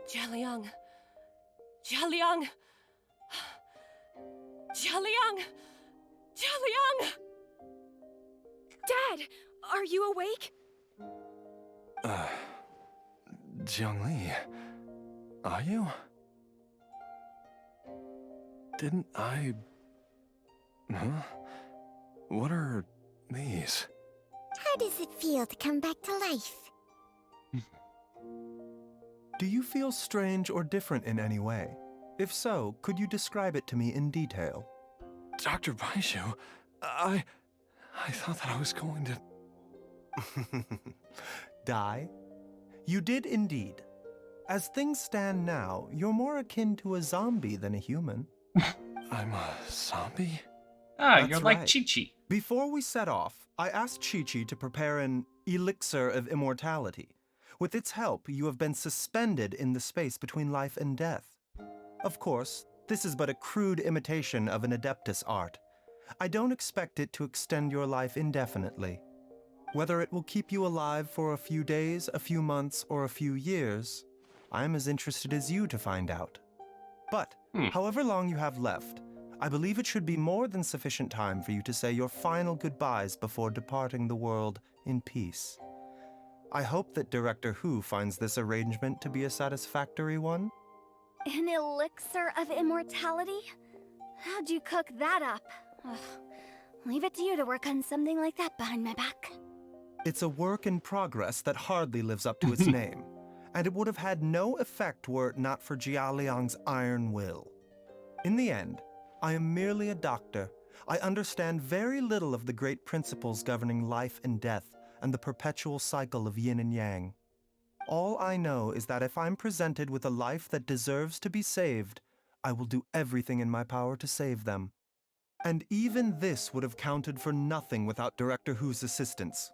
Jialiang! Jialiang! Jialiang! Jialiang! Dad, are you awake? Jiangli, are you? Didn't I... Huh? What are these? How does it feel to come back to life? Do you feel strange or different in any way? If so, could you describe it to me in detail? Dr. Baizhu, I thought that I was going to... Die? You did indeed. As things stand now, you're more akin to a zombie than a human. I'm a zombie? Ah, That's you're like right. Chi-Chi. Before we set off, I asked Chi-Chi to prepare an elixir of immortality. With its help, you have been suspended in the space between life and death. Of course, this is but a crude imitation of an Adeptus art. I don't expect it to extend your life indefinitely. Whether it will keep you alive for a few days, a few months, or a few years, I'm as interested as you to find out. But, however long you have left, I believe it should be more than sufficient time for you to say your final goodbyes before departing the world in peace. I hope that Director Hu finds this arrangement to be a satisfactory one. An elixir of immortality? How'd you cook that up? Ugh. Leave it to you to work on something like that behind my back. It's a work in progress that hardly lives up to its name, and it would have had no effect were it not for Jialiang's iron will. In the end, I am merely a doctor. I understand very little of the great principles governing life and death and the perpetual cycle of yin and yang. All I know is that if I'm presented with a life that deserves to be saved, I will do everything in my power to save them. And even this would have counted for nothing without Director Hu's assistance.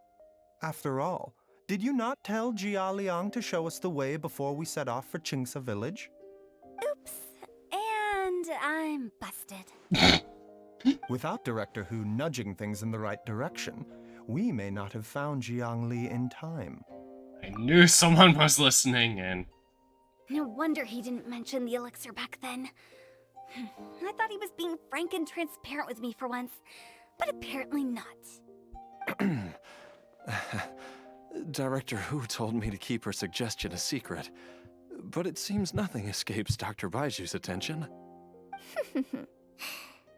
After all, did you not tell Jia Liang to show us the way before we set off for Qingce village? Oops. And I'm busted. Without Director Hu nudging things in the right direction, we may not have found Jiangli in time. I knew someone was listening and... No wonder he didn't mention the elixir back then. I thought he was being frank and transparent with me for once, but apparently not. Director Hu told me to keep her suggestion a secret, but it seems nothing escapes Dr. Baiju's attention.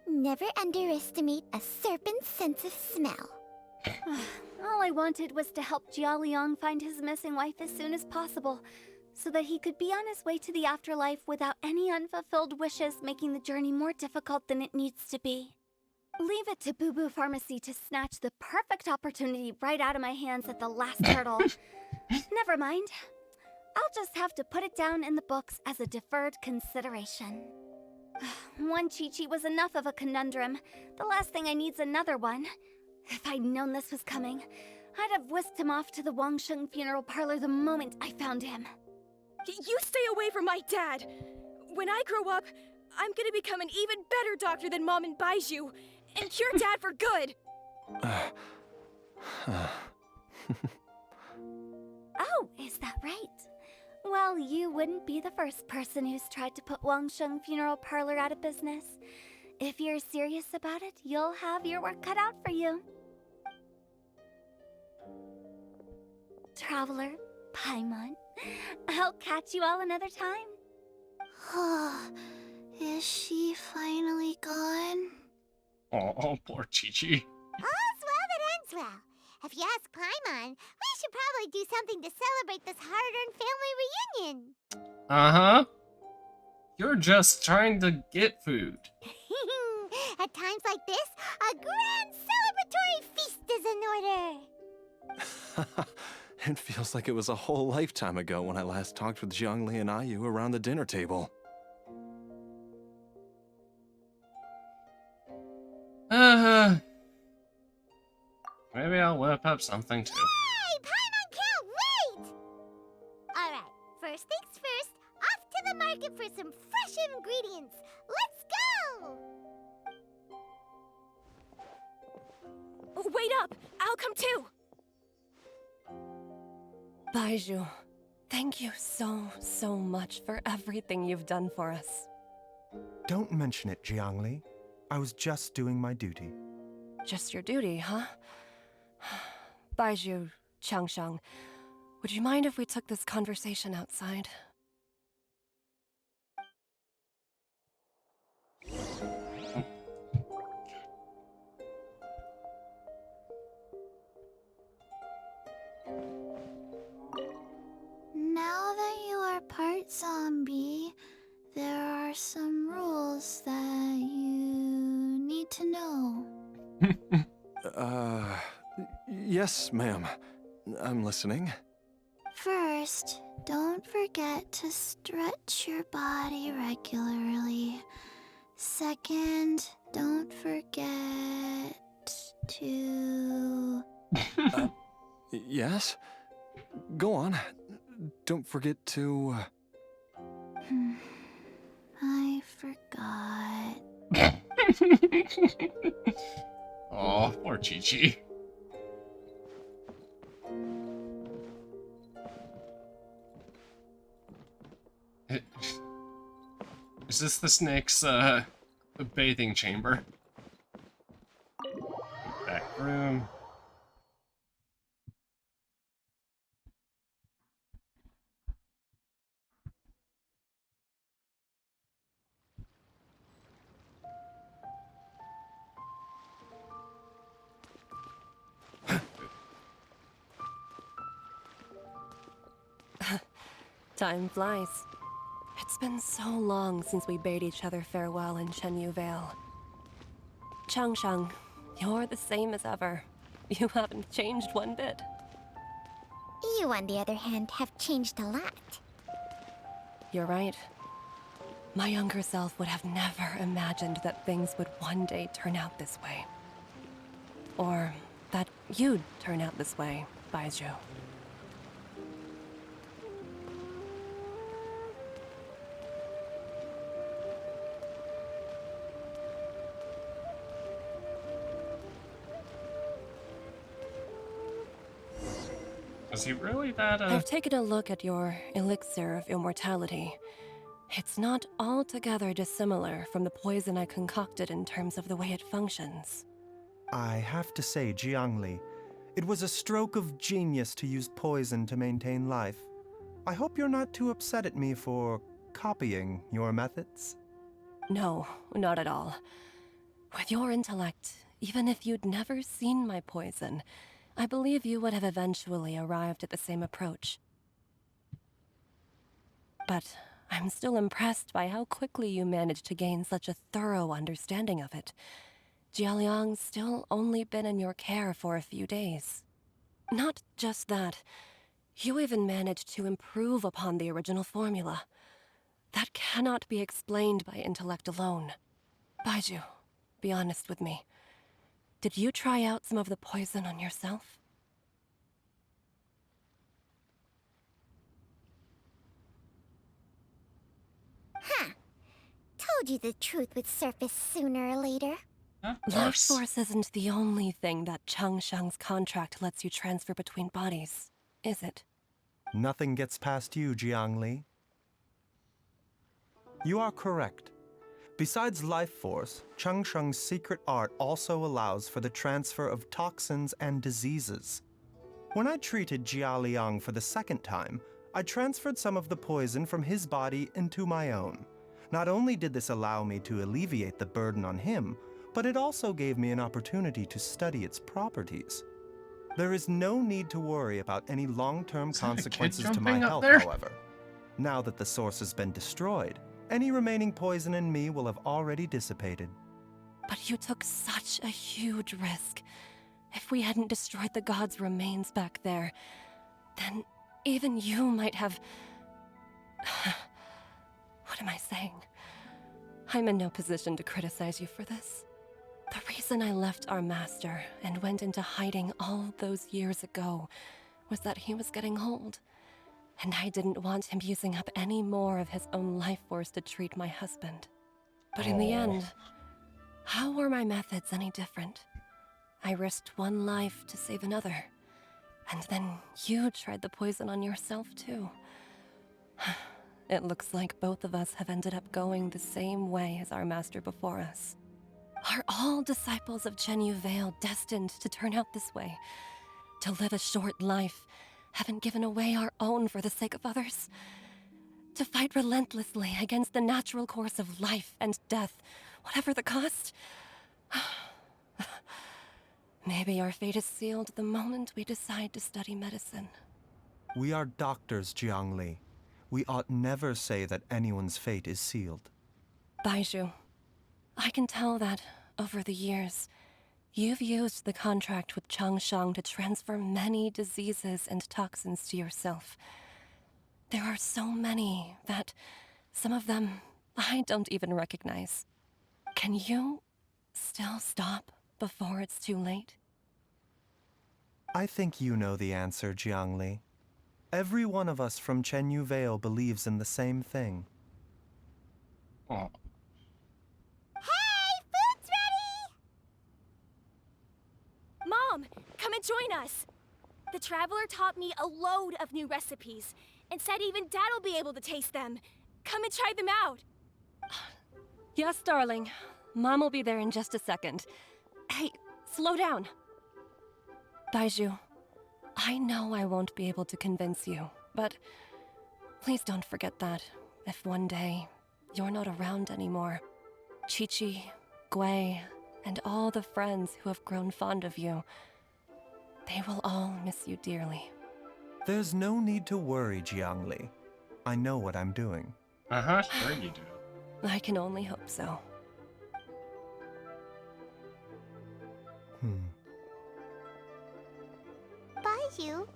Never underestimate a serpent's sense of smell. All I wanted was to help Jia Liang find his missing wife as soon as possible, so that he could be on his way to the afterlife without any unfulfilled wishes making the journey more difficult than it needs to be. Leave it to Boo Boo Pharmacy to snatch the perfect opportunity right out of my hands at the last hurdle. Never mind. I'll just have to put it down in the books as a deferred consideration. One Chi-Chi was enough of a conundrum. The last thing I need's another one. If I'd known this was coming, I'd have whisked him off to the Wangsheng funeral parlor the moment I found him. You stay away from my dad! When I grow up, I'm gonna become an even better doctor than Mom and Baizhu, and cure Dad for good! Oh, is that right? Well, you wouldn't be the first person who's tried to put Wangsheng Funeral Parlor out of business. If you're serious about it, you'll have your work cut out for you. Traveler, Paimon, I'll catch you all another time. Is she finally gone? Oh, poor Chi-Chi. All's well that ends well. If you ask Paimon, we should probably do something to celebrate this hard-earned family reunion. Uh-huh. You're just trying to get food. At times like this, a grand celebratory feast is in order. It feels like it was a whole lifetime ago when I last talked with Zhongli and Ayu around the dinner table. Maybe I'll whip up something too. Hey, Paimon can't wait! Alright, first things first, off to the market for some fresh ingredients. Let's go! Wait up! I'll come too! Baizhu, thank you so much for everything you've done for us. Don't mention it, Jiangli. I was just doing my duty. Just your duty, huh? Baizhu, Changsheng, would you mind if we took this conversation outside? Now that you are part zombie, there are some rules that you need to know. Yes, ma'am. I'm listening. First, don't forget to stretch your body regularly. Second, don't forget to... Yes? Go on. Don't forget to... I forgot. Oh, poor Chi-Chi. Is this the snake's, bathing chamber? Back room. Time flies. It's been so long since we bade each other farewell in Chenyu Vale. Changsheng, you're the same as ever. You haven't changed one bit. You, on the other hand, have changed a lot. You're right. My younger self would have never imagined that things would one day turn out this way. Or that you'd turn out this way, Baizhu. Is he really that, I've taken a look at your elixir of immortality. It's not altogether dissimilar from the poison I concocted in terms of the way it functions. I have to say, Jiangli, it was a stroke of genius to use poison to maintain life. I hope you're not too upset at me for copying your methods. No, not at all. With your intellect, even if you'd never seen my poison, I believe you would have eventually arrived at the same approach. But I'm still impressed by how quickly you managed to gain such a thorough understanding of it. Jialiang's still only been in your care for a few days. Not just that, you even managed to improve upon the original formula. That cannot be explained by intellect alone. Baizhu, be honest with me. Did you try out some of the poison on yourself? Huh. Told you the truth would surface sooner or later. Life force isn't the only thing that Changsheng's contract lets you transfer between bodies, is it? Nothing gets past you, Jiangli. You are correct. Besides life force, Changsheng's secret art also allows for the transfer of toxins and diseases. When I treated Jia Liang for the second time, I transferred some of the poison from his body into my own. Not only did this allow me to alleviate the burden on him, but it also gave me an opportunity to study its properties. There is no need to worry about any long-term consequences to my health, however. Now that the source has been destroyed, any remaining poison in me will have already dissipated. But you took such a huge risk. If we hadn't destroyed the god's remains back there, then even you might have... What am I saying? I'm in no position to criticize you for this. The reason I left our master and went into hiding all those years ago was that he was getting old, and I didn't want him using up any more of his own life force to treat my husband. But in the end, how were my methods any different? I risked one life to save another, and then you tried the poison on yourself too. It looks like both of us have ended up going the same way as our master before us. Are all disciples of Chenyu Vale destined to turn out this way? To live a short life, having given away our own for the sake of others? To fight relentlessly against the natural course of life and death, whatever the cost? Maybe our fate is sealed the moment we decide to study medicine. We are doctors, Jiangli. We ought never say that anyone's fate is sealed. Baizhu, I can tell that, over the years, you've used the contract with Changsheng to transfer many diseases and toxins to yourself. There are so many that some of them I don't even recognize. Can you still stop before it's too late? I think you know the answer, Jiangli. Every one of us from Chenyu Vale believes in the same thing. Oh. Hey, food's ready! Mom, come and join us. The Traveler taught me a load of new recipes and said even Dad'll be able to taste them. Come and try them out. Yes, darling. Mom will be there in just a second. Hey, slow down. Baizhu, I know I won't be able to convince you, but please don't forget that if one day you're not around anymore, Qiqi, Gui, and all the friends who have grown fond of you, they will all miss you dearly. There's no need to worry, Jiangli. I know what I'm doing. Sure you do. I can only hope so. Baizhu,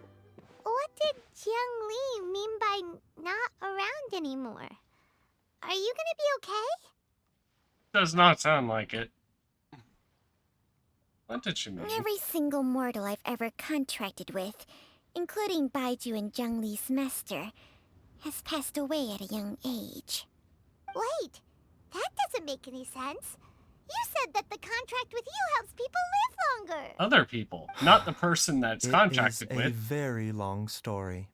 what did Jiang Li mean by not around anymore? Are you gonna be okay? Does not sound like it. What did she mean? Every single mortal I've ever contracted with, including Baizhu and Jiang Li's master, has passed away at a young age. Wait, that doesn't make any sense. You said that the contract with you helps people live longer. Other people, not the person that's contracted It is with. a very long story.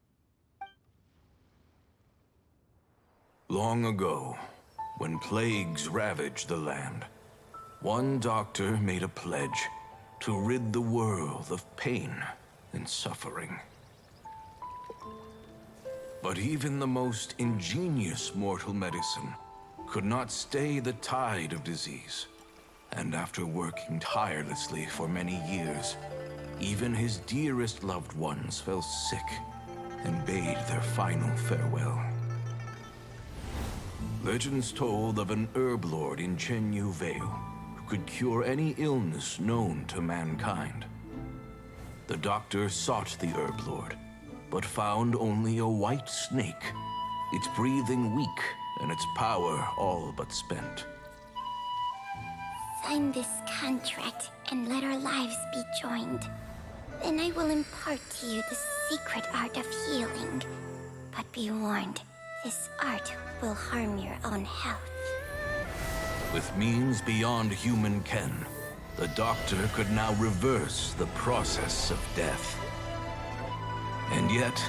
Long ago, when plagues ravaged the land, one doctor made a pledge to rid the world of pain and suffering. But even the most ingenious mortal medicine could not stay the tide of disease. And after working tirelessly for many years, even his dearest loved ones fell sick and bade their final farewell. Legends told of an herb lord in Chenyu Vale who could cure any illness known to mankind. The doctor sought the herb lord, but found only a white snake, its breathing weak and its power all but spent. Sign this contract and let our lives be joined. Then I will impart to you the secret art of healing. But be warned, this art will harm your own health. With means beyond human ken, the doctor could now reverse the process of death. And yet,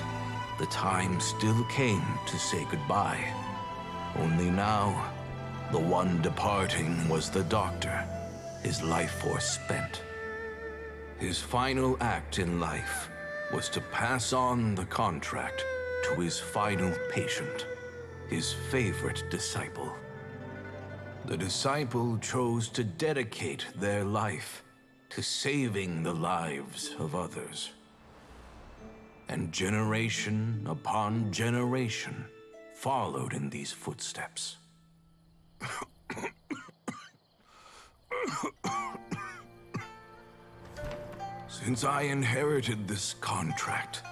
the time still came to say goodbye. Only now, The one departing was the doctor, his life force spent. His final act in life was to pass on the contract to his final patient, his favorite disciple. The disciple chose to dedicate their life to saving the lives of others. And generation upon generation followed in these footsteps. Since I inherited this contract,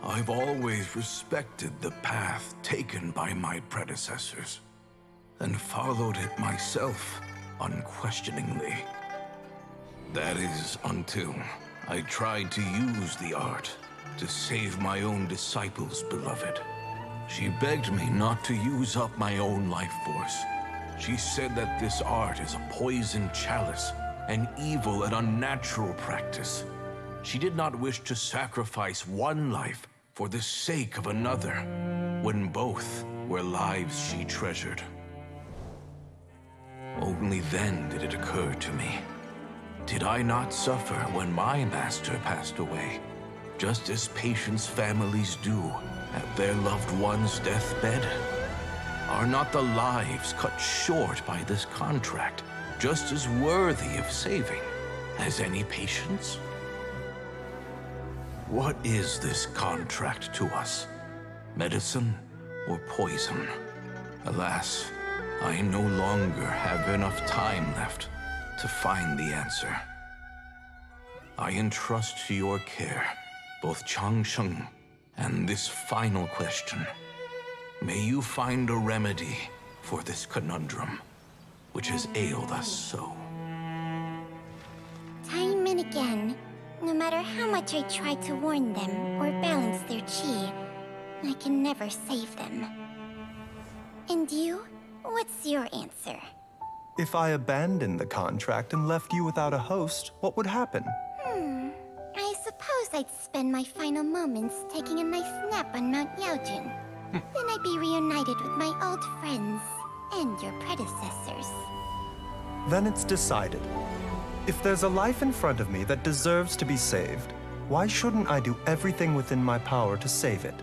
I've always respected the path taken by my predecessors, and followed it myself unquestioningly. That is until I tried to use the art to save my own disciple's beloved. She begged me not to use up my own life force. She said that this art is a poison chalice, an evil and unnatural practice. She did not wish to sacrifice one life for the sake of another, when both were lives she treasured. Only then did it occur to me. Did I not suffer when my master passed away, just as patients' families do at their loved one's deathbed? Are not the lives cut short by this contract just as worthy of saving as any patients? What is this contract to us? Medicine or poison? Alas, I no longer have enough time left to find the answer. I entrust to your care both Changsheng and this final question. May you find a remedy for this conundrum, which has ailed us so. Time and again, no matter how much I try to warn them or balance their chi, I can never save them. And you? What's your answer? If I abandoned the contract and left you without a host, what would happen? I suppose I'd spend my final moments taking a nice nap on Mount Yaojun. Then I'd be reunited with my old friends and your predecessors. Then it's decided. If there's a life in front of me that deserves to be saved, why shouldn't I do everything within my power to save it?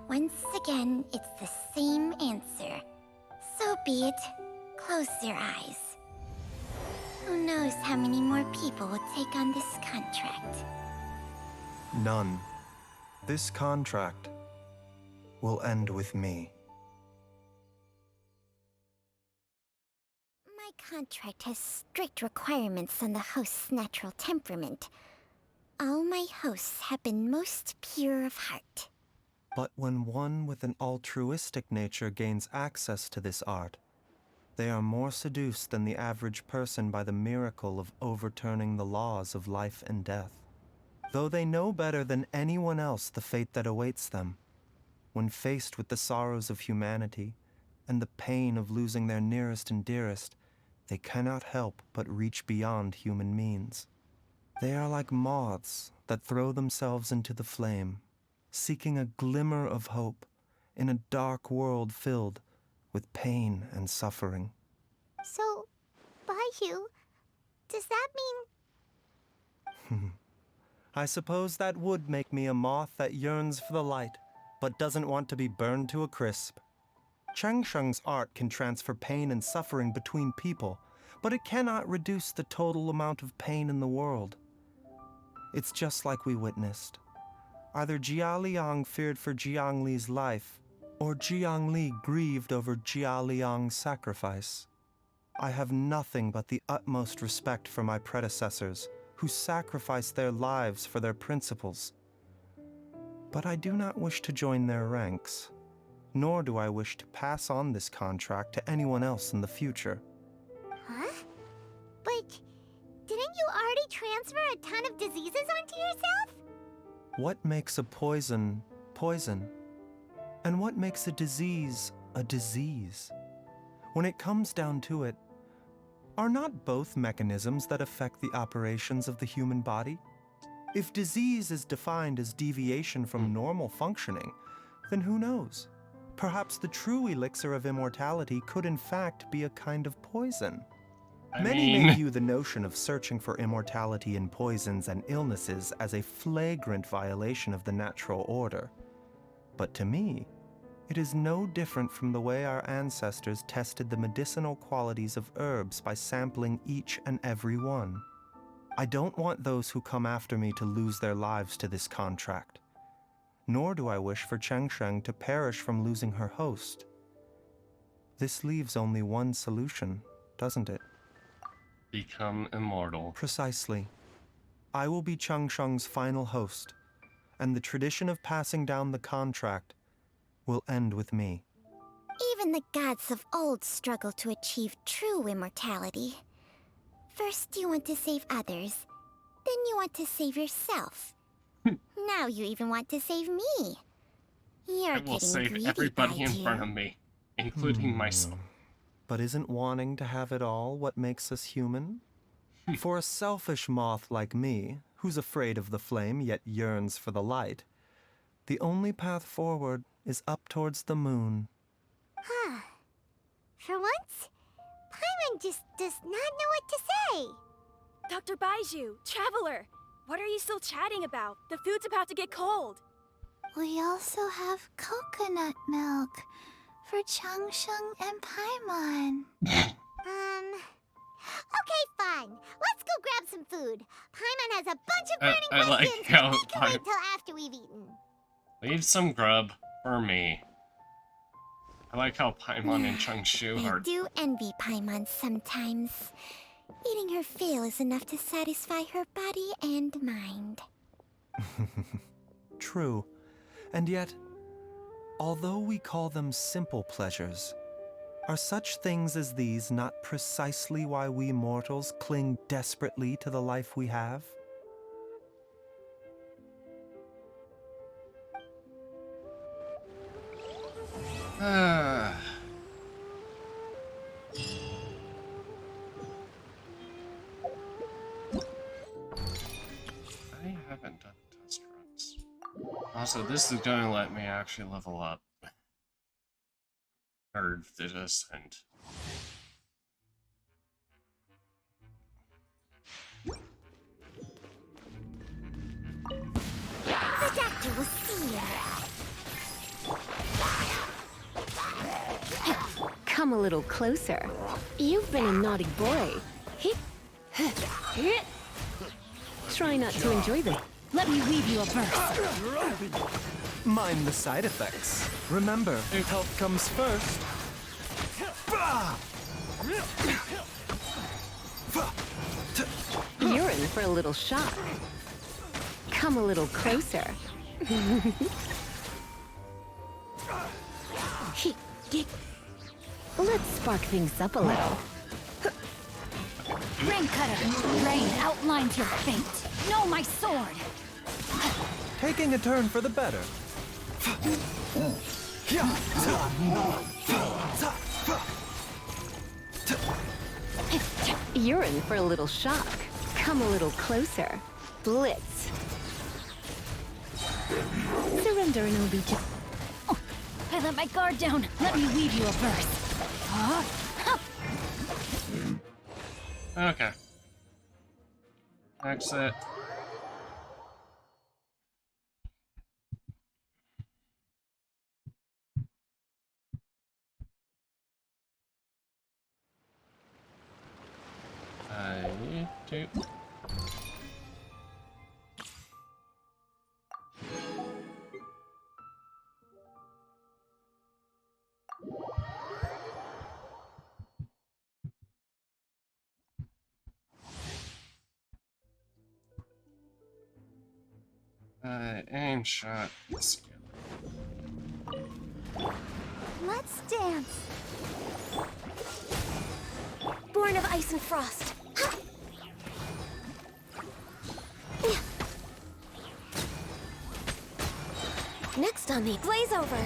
Once again, it's the same answer. So be it. Close your eyes. Who knows how many more people will take on this contract? None. This contract will end with me. My contract has strict requirements on the host's natural temperament. All my hosts have been most pure of heart. But when one with an altruistic nature gains access to this art, they are more seduced than the average person by the miracle of overturning the laws of life and death. Though they know better than anyone else the fate that awaits them, when faced with the sorrows of humanity and the pain of losing their nearest and dearest, they cannot help but reach beyond human means. They are like moths that throw themselves into the flame, seeking a glimmer of hope in a dark world filled with pain and suffering. So, Baizhu, does that mean... I suppose that would make me a moth that yearns for the light, but doesn't want to be burned to a crisp. Changsheng's art can transfer pain and suffering between people, but it cannot reduce the total amount of pain in the world. It's just like we witnessed. Either Jia Liang feared for Jiang Li's life, or Jiang Li grieved over Jia Liang's sacrifice. I have nothing but the utmost respect for my predecessors, who sacrificed their lives for their principles. But I do not wish to join their ranks, nor do I wish to pass on this contract to anyone else in the future. Huh? But didn't you already transfer a ton of diseases onto yourself? What makes a poison, poison? And what makes a disease a disease? When it comes down to it, are not both mechanisms that affect the operations of the human body? If disease is defined as deviation from normal functioning, then who knows? Perhaps the true elixir of immortality could in fact be a kind of poison. I Many mean- may view the notion of searching for immortality in poisons and illnesses as a flagrant violation of the natural order. But to me, it is no different from the way our ancestors tested the medicinal qualities of herbs by sampling each and every one. I don't want those who come after me to lose their lives to this contract. Nor do I wish for Cheng Sheng to perish from losing her host. This leaves only one solution, doesn't it? Become immortal. Precisely. I will be Cheng Sheng's final host, and the tradition of passing down the contract will end with me. Even the gods of old struggle to achieve true immortality. First you want to save others, then you want to save yourself. Now you even want to save me. You're I will getting save greedy, everybody in Baiju. front of me, including myself. But isn't wanting to have it all what makes us human? For a selfish moth like me, who's afraid of the flame yet yearns for the light, the only path forward is up towards the moon. Huh. For once, Paimon just does not know what to say. Dr. Baiju, Traveler, what are you still chatting about? The food's about to get cold. We also have coconut milk for Changsheng and Paimon. Okay, fine. Let's go grab some food. Paimon has a bunch of burning I like questions how that can wait till after we've eaten. Leave some grub for me. I like how Paimon and Changshu I are. do envy Paimon sometimes. Eating her fill is enough to satisfy her body and mind. True. And yet, although we call them simple pleasures, are such things as these not precisely why we mortals cling desperately to the life we have? I haven't done test runs. Also, this is going to let me actually level up. Or the descent. The doctor will see you. Come a little closer. You've been a naughty boy. Try not to enjoy this. Let me weave you a verse. Mind the side effects. Remember, health comes first. You're in for a little shock. Come a little closer. Let's spark things up a little. Rain Cutter, rain outlines your fate. Know my sword. Taking a turn for the better. You're in for a little shock. Come a little closer. Blitz. Surrender and I'll be just... Oh, I let my guard down. Let me weave you a verse. Okay. Exit. I need to. Aim shot skill. Let's dance. Born of ice and frost. Next on me, blaze over.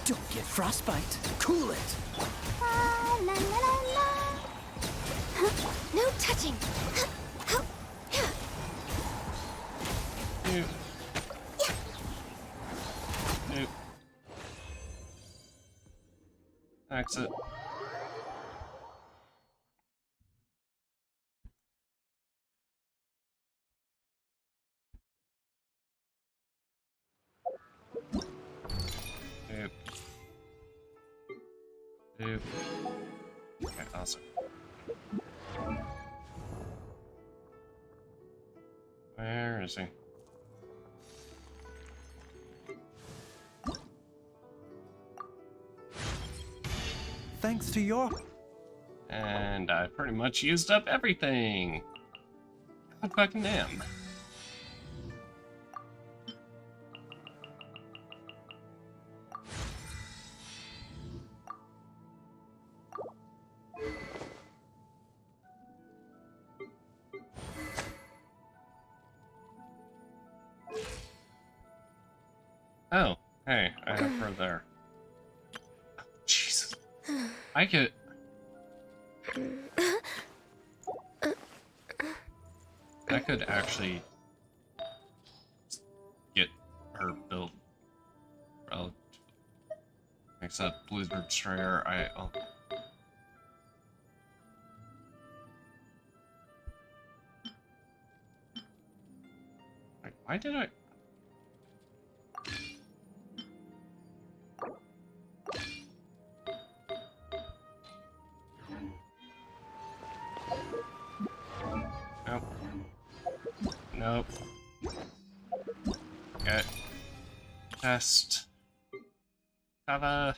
Don't get frostbite. Cool it. La, la, la, la, la. No touching. Nope. exit. Doop. Doop. Okay, awesome. Where is he? Thanks to your... And I pretty much used up everything. God fucking damn. Oh, hey, I have her there. Oh, Jesus. I could... I could actually get her built relative. Except Bluesbird Destroyer, I'll... Like, why did I... Nope. Nope. Okay. Test. Cover.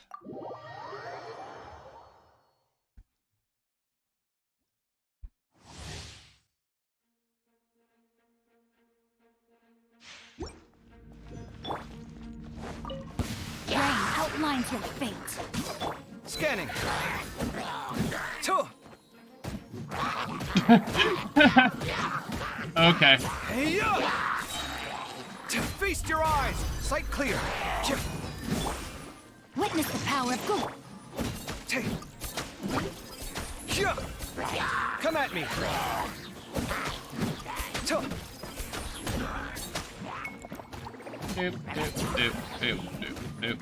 Rain outlines your fate. Scanning. Two. Okay. Hey, feast your eyes. Sight clear. Witness the power of Gu. Come at me. Doop, doop, doop, doop, doop.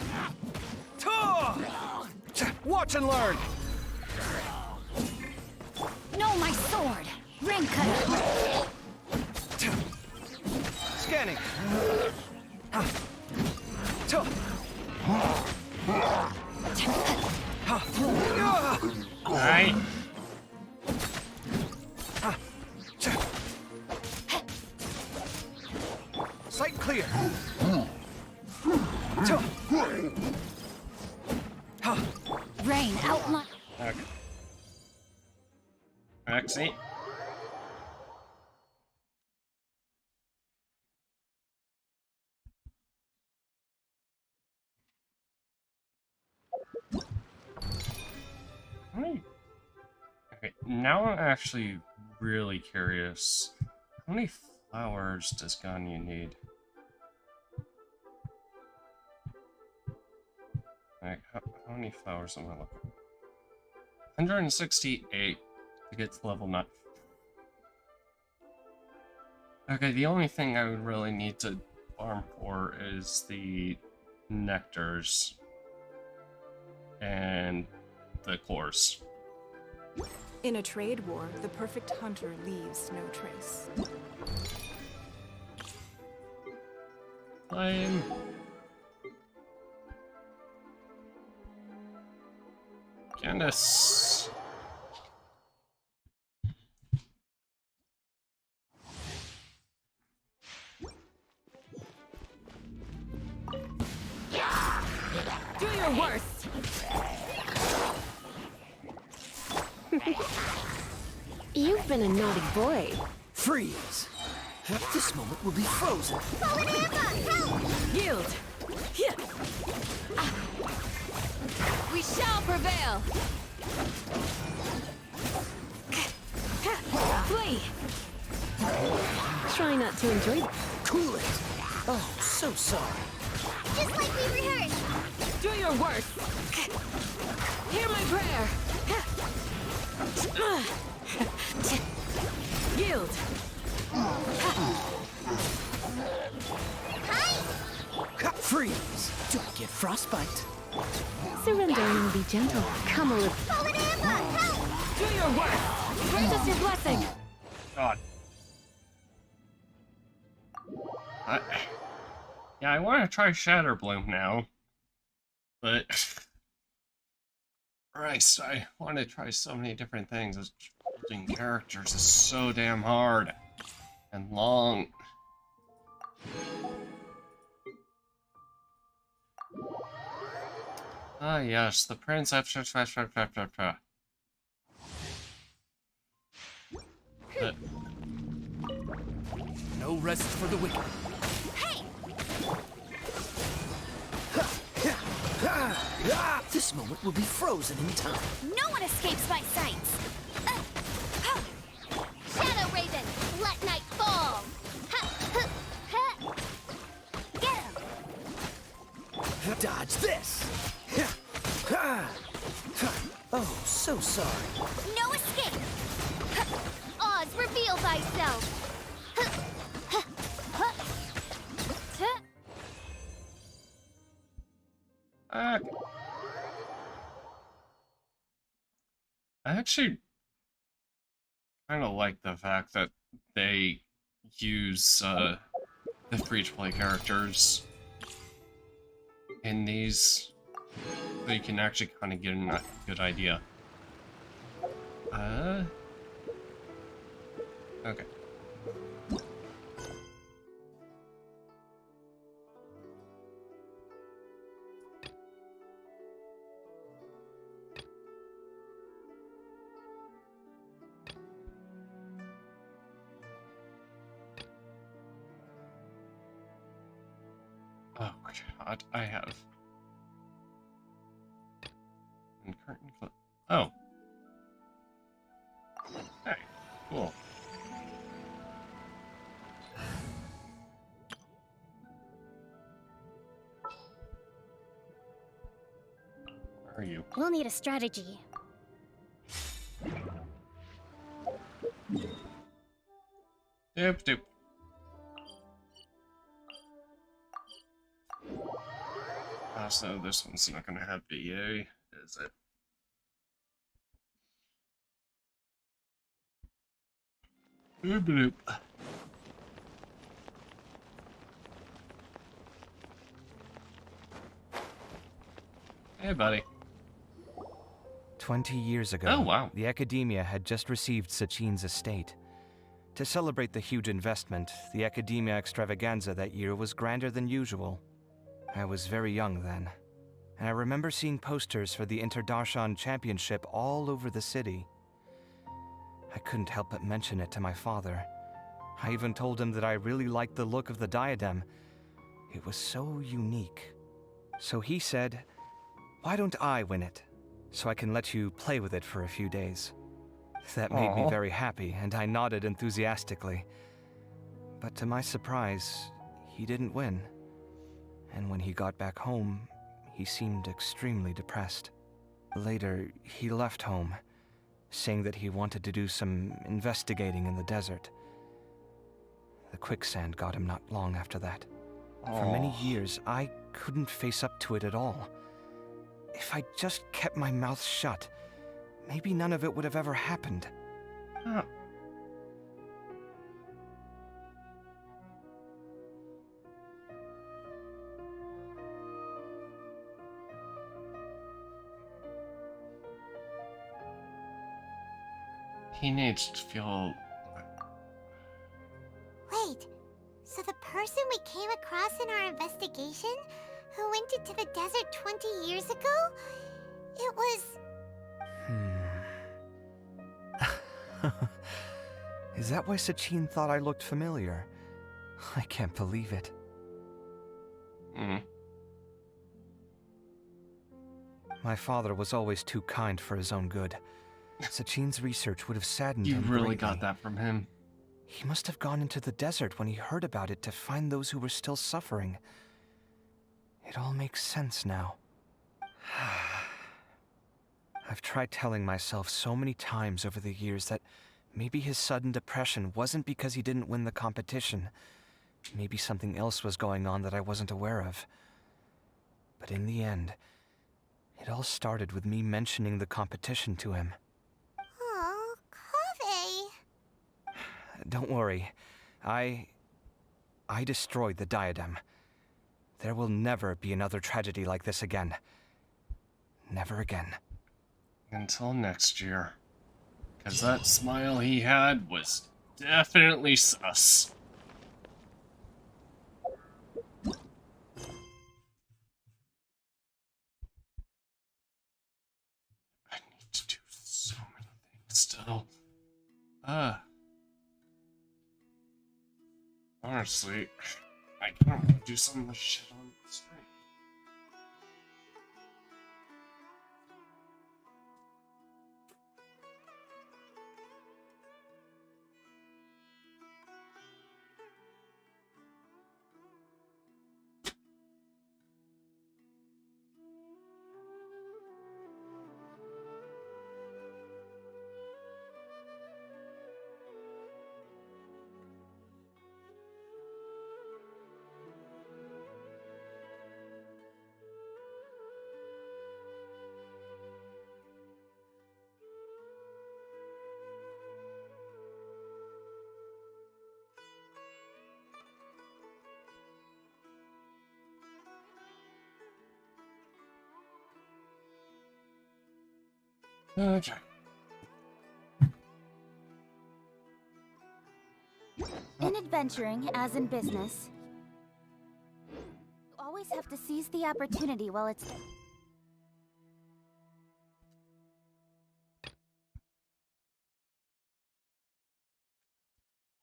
Watch and learn. No, my sword. Rain cutter. Scanning. Alright. Sight clear. Rain outline. Okay. Exit. Okay, now I'm actually really curious. How many flowers does Ganyu need? Like, how many flowers am I looking for? 168 to get to level 9. Okay, the only thing I would really need to farm for is the nectars and the cores. In a trade war, the perfect hunter leaves no trace. Flame. Candace. Do your worst. You've been a naughty boy. Freeze! This moment will be frozen. Yield. We shall prevail. Flee. Try not to enjoy it. Cool it. Oh, so sorry. Just like we rehearsed. Do your worst. Hear my prayer. Yield. Freeze! Do I get frostbite? Surrendering will be gentle. Come a little. Do your work! Grant us your blessing! God. Yeah, I want to try Shatterbloom now. But... Christ, I want to try so many different things. Building characters is so damn hard. And long. Ah, yes, the Prince of... No rest for the wicked. Hey! This moment will be frozen in time. No one escapes my sights! Shadow Raven, let night fall! Get him! Dodge this! Oh, so sorry. No escape! Oz, reveal thyself! I actually kind of like the fact that they use the free-to-play characters in these, so you can actually kind of get a good idea. Okay. Oh god, I have. And curtain clip. Oh. Hey, cool. Where are you? We'll need a strategy. Doop doop. So this one's not gonna have VA, is it? Bloop bloop. Hey, buddy. 20 years ago, Oh, wow. the Academia had just received Sachin's estate. To celebrate the huge investment, the Academia extravaganza that year was grander than usual. I was very young then, and I remember seeing posters for the Interdarshan Championship all over the city. I couldn't help but mention it to my father. I even told him that I really liked the look of the diadem. It was so unique. So he said, "Why don't I win it, so I can let you play with it for a few days?" That made me very happy, and I nodded enthusiastically. But to my surprise, he didn't win. And when he got back home, he seemed extremely depressed. Later, he left home, saying that he wanted to do some investigating in the desert. The quicksand got him not long after that. For many years, I couldn't face up to it at all. If I just kept my mouth shut, maybe none of it would have ever happened. Huh. He needs to feel... Wait, so the person we came across in our investigation, who went into the desert 20 years ago, it was... Is that why Sachin thought I looked familiar? I can't believe it. My father was always too kind for his own good. Sachin's research would have saddened You him really greatly. got that from him. He must have gone into the desert when he heard about it to find those who were still suffering. It all makes sense now. I've tried telling myself so many times over the years that maybe his sudden depression wasn't because he didn't win the competition. Maybe something else was going on that I wasn't aware of. But in the end, It all started with me mentioning the competition to him. Oh, Kaveh. Don't worry. I destroyed the diadem. There will never be another tragedy like this again. Never again. Until next year. Because that smile he had was definitely sus. I need to do so many things still. Honestly, I kind of want to do some of the shit on the stream. Okay. In adventuring, as in business, you always have to seize the opportunity while it's there.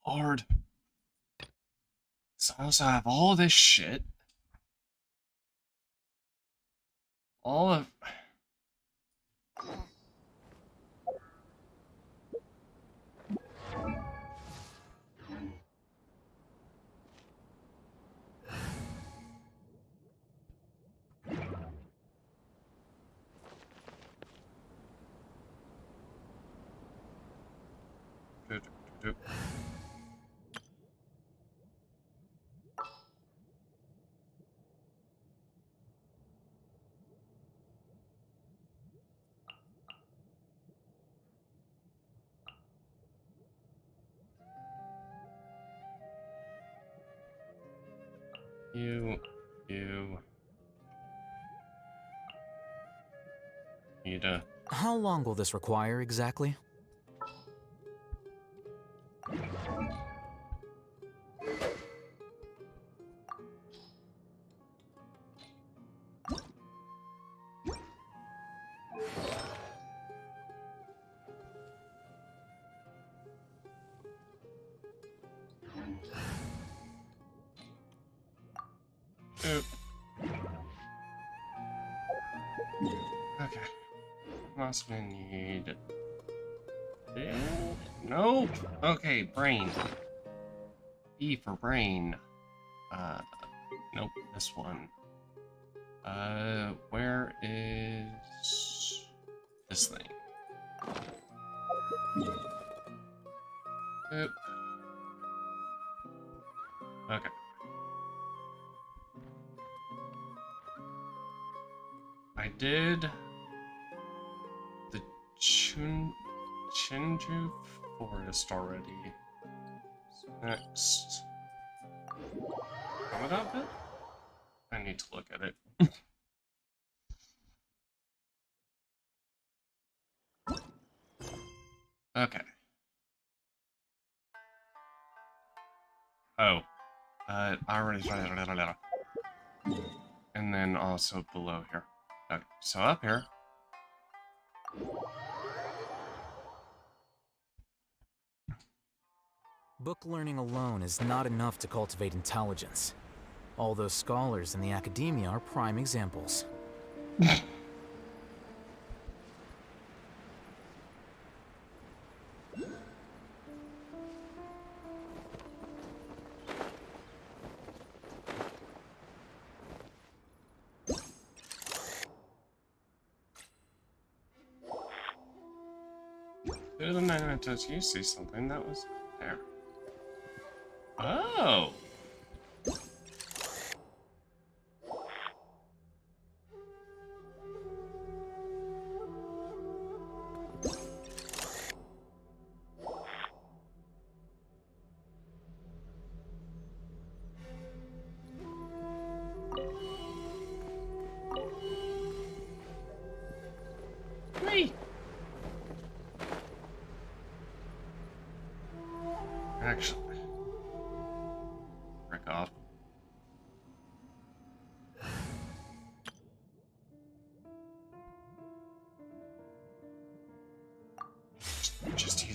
Lord. So I also have all this shit. All of... You need a... How long will this require exactly? Okay. What's gonna need? Nope. Okay, brain. E for brain. Nope, this one. Where is this thing? Oop. Okay. I did the Chinju Forest already. So next, what outfit? I need to look at it. Okay. Oh, I already. And then also below here. Okay, so up here. Book learning alone is not enough to cultivate intelligence. All those scholars in the academia are prime examples. Through the magnetite, you see something that was there. Oh!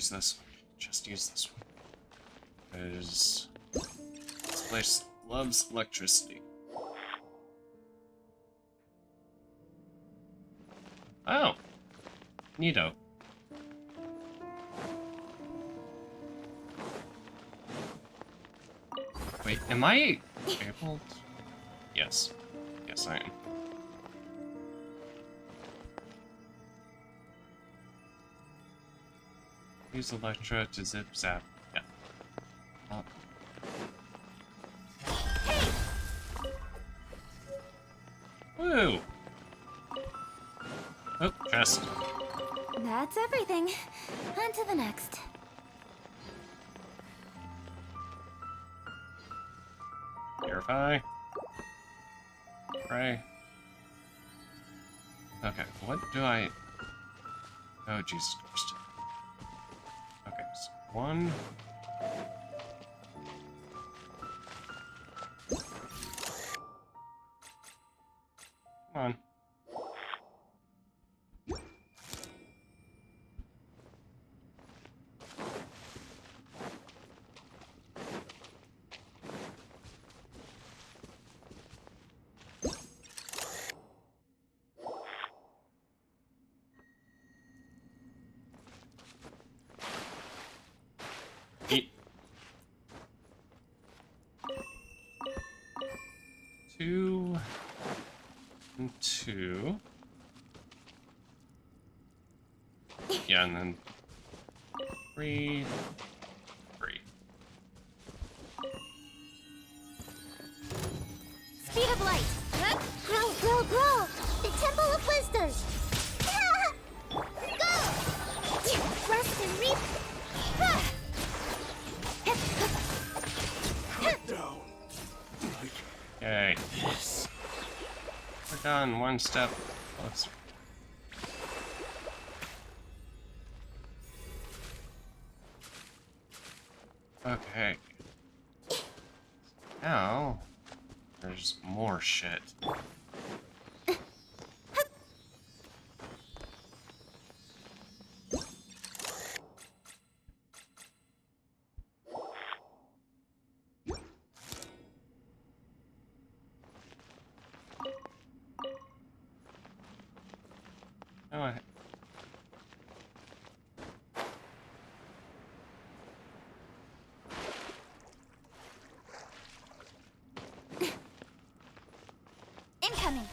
use this one. Just use this one. Because this place loves electricity. Oh! Neato. Wait, am I able to... Yes. Yes, I am. Use Electra to zip zap. Yeah. Woo! Oh, chest. That's everything. On to the next. Purify. Pray. Okay, what do I... Oh, Jesus Christ. Okay, so 1... Come on. Eat. 2 and 2. Yeah, and then 3, 3. Speed of light. Grow, grow, grow. The Temple of Wisdom. Go. Rest and reap. Down. Okay. Yes. We're done. One step closer. Okay. Now, there's more shit. Oh, Incoming.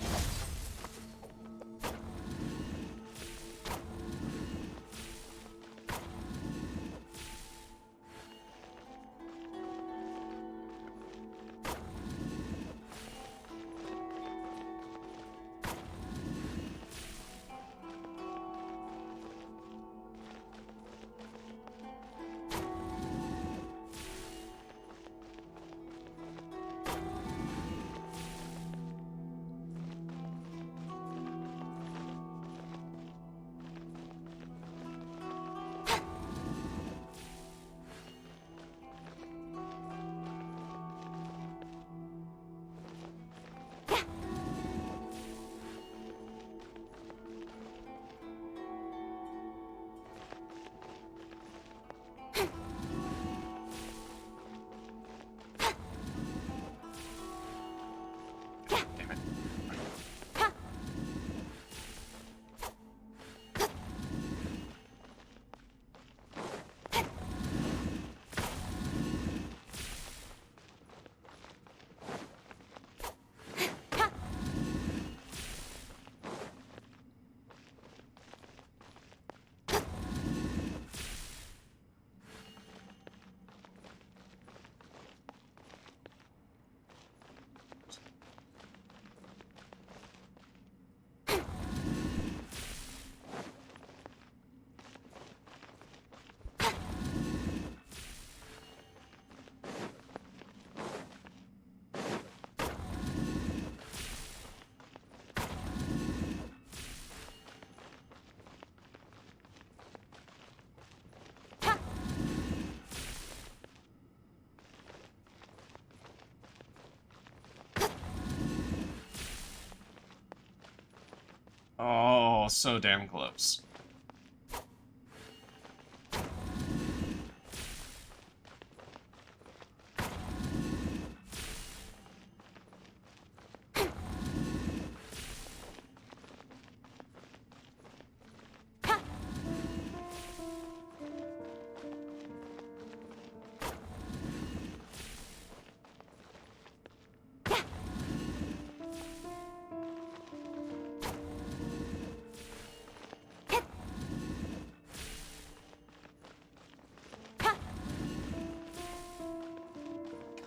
oh, so damn close.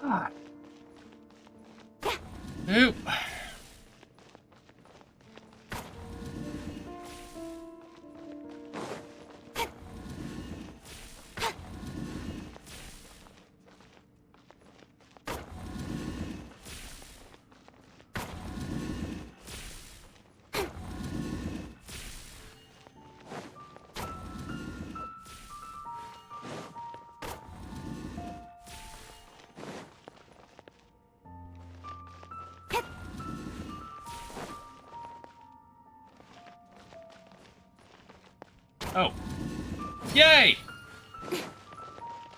God. Nope. Oh. Yay!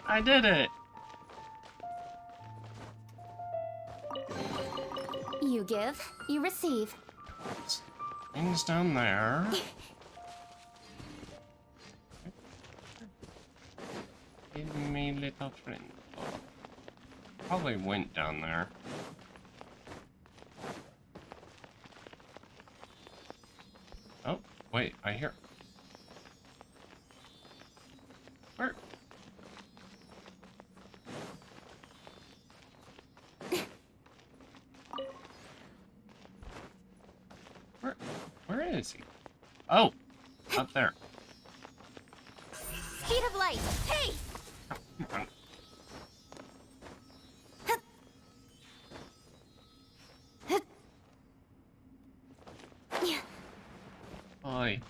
I did it! You give, you receive. Things down there. Give me little friend. Probably went down there. Oh, wait, I hear. Where? Where is he? Oh, up there. Speed of light. Hey! Come on. Oi.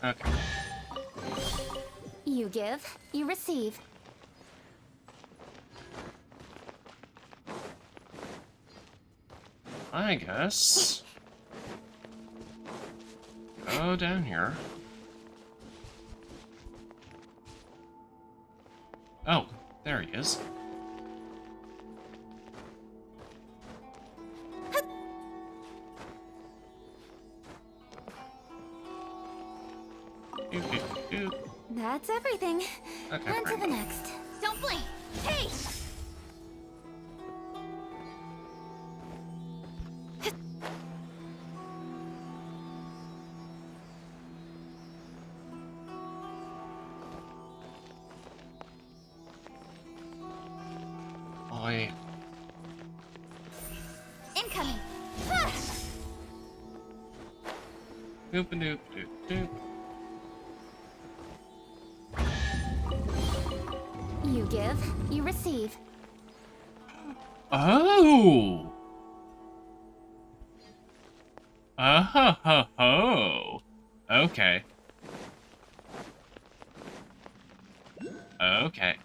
Okay. You give, you receive. I guess. Go down here. Oh, there he is. That's everything. Okay, On to the next. Don't blink. Hey! Oi. Incoming. Doop doop doop doop. You give, you receive. Oh! Oh. Okay. Okay.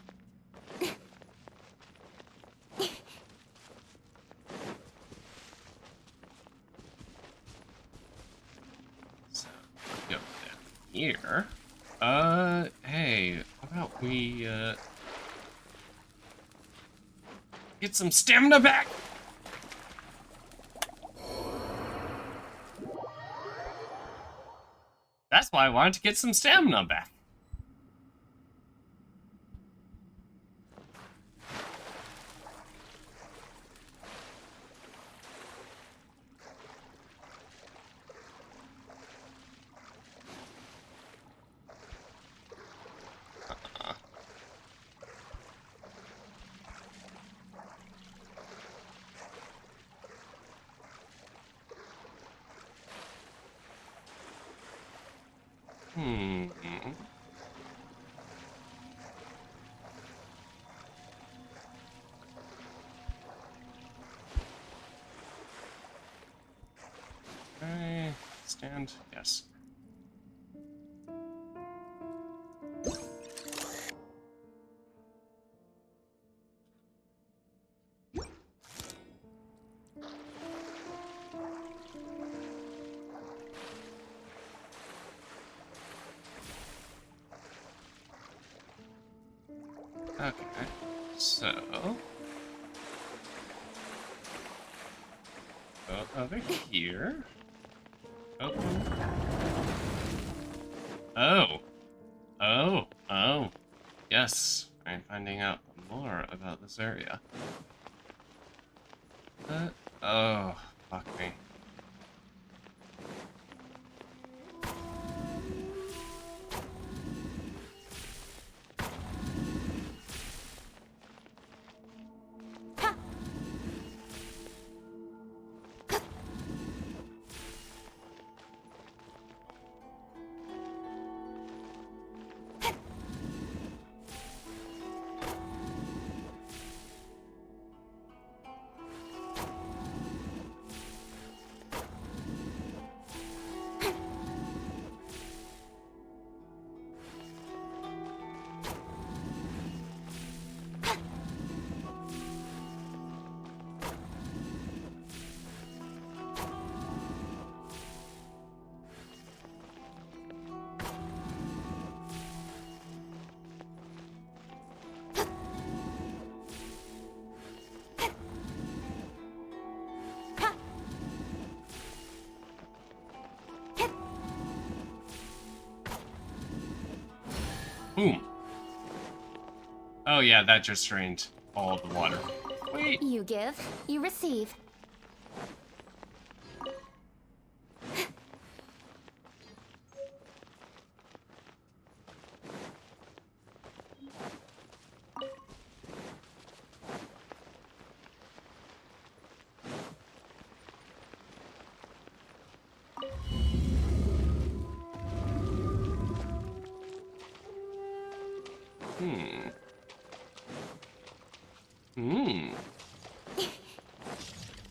So, go down here. Hey, how about we, get some stamina back? That's why I wanted to get some stamina back. Okay, stand, yes. Okay, so go over here. Open. Oh. Oh. Oh. Yes. I'm finding out more about this area. Oh. Fuck me. Boom. Oh yeah, that just drained all of the water. Wait. You give, you receive.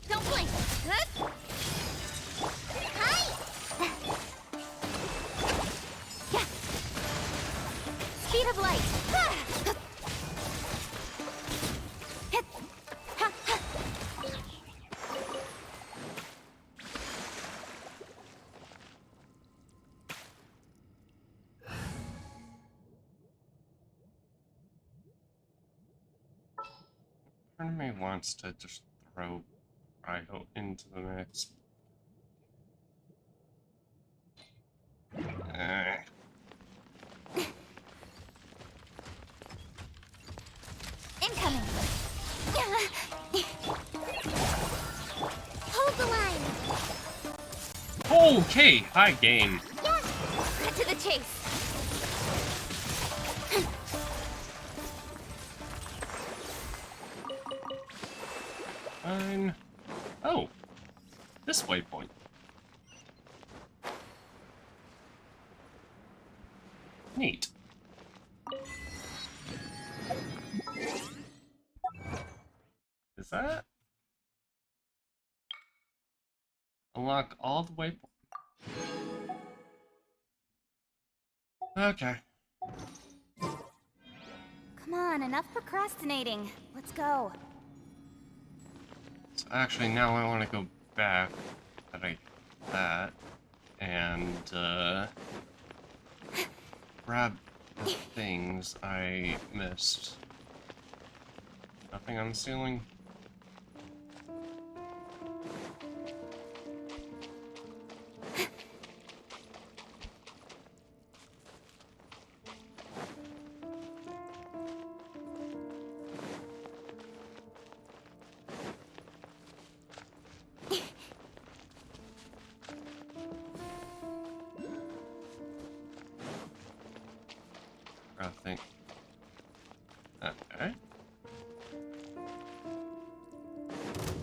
Don't blink. Hi. Yeah. Speed of light. Part of me wants to just throw Ryo into the mix. Incoming. Hold the line. Okay, hi game. Yeah. Cut to the chase. Fine. Oh, this waypoint. Neat. Is that? Unlock all the waypoints. Okay. Come on, enough procrastinating. Let's go. So actually, now I want to go back. That and grab the things I missed. Nothing on the ceiling. I think. Okay.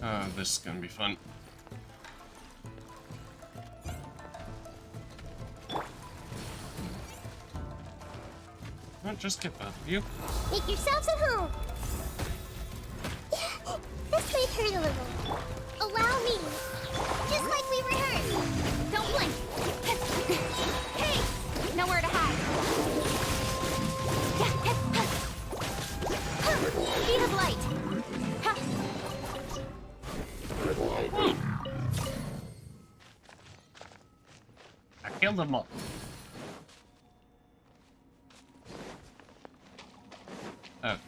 Oh, this is gonna be fun. Not just get both of you. Make yourselves at home. This may hurt a little. Allow me. Just like we rehearsed. Don't blink. Hey! Nowhere to hide. Speed of light. I killed them all. Okay.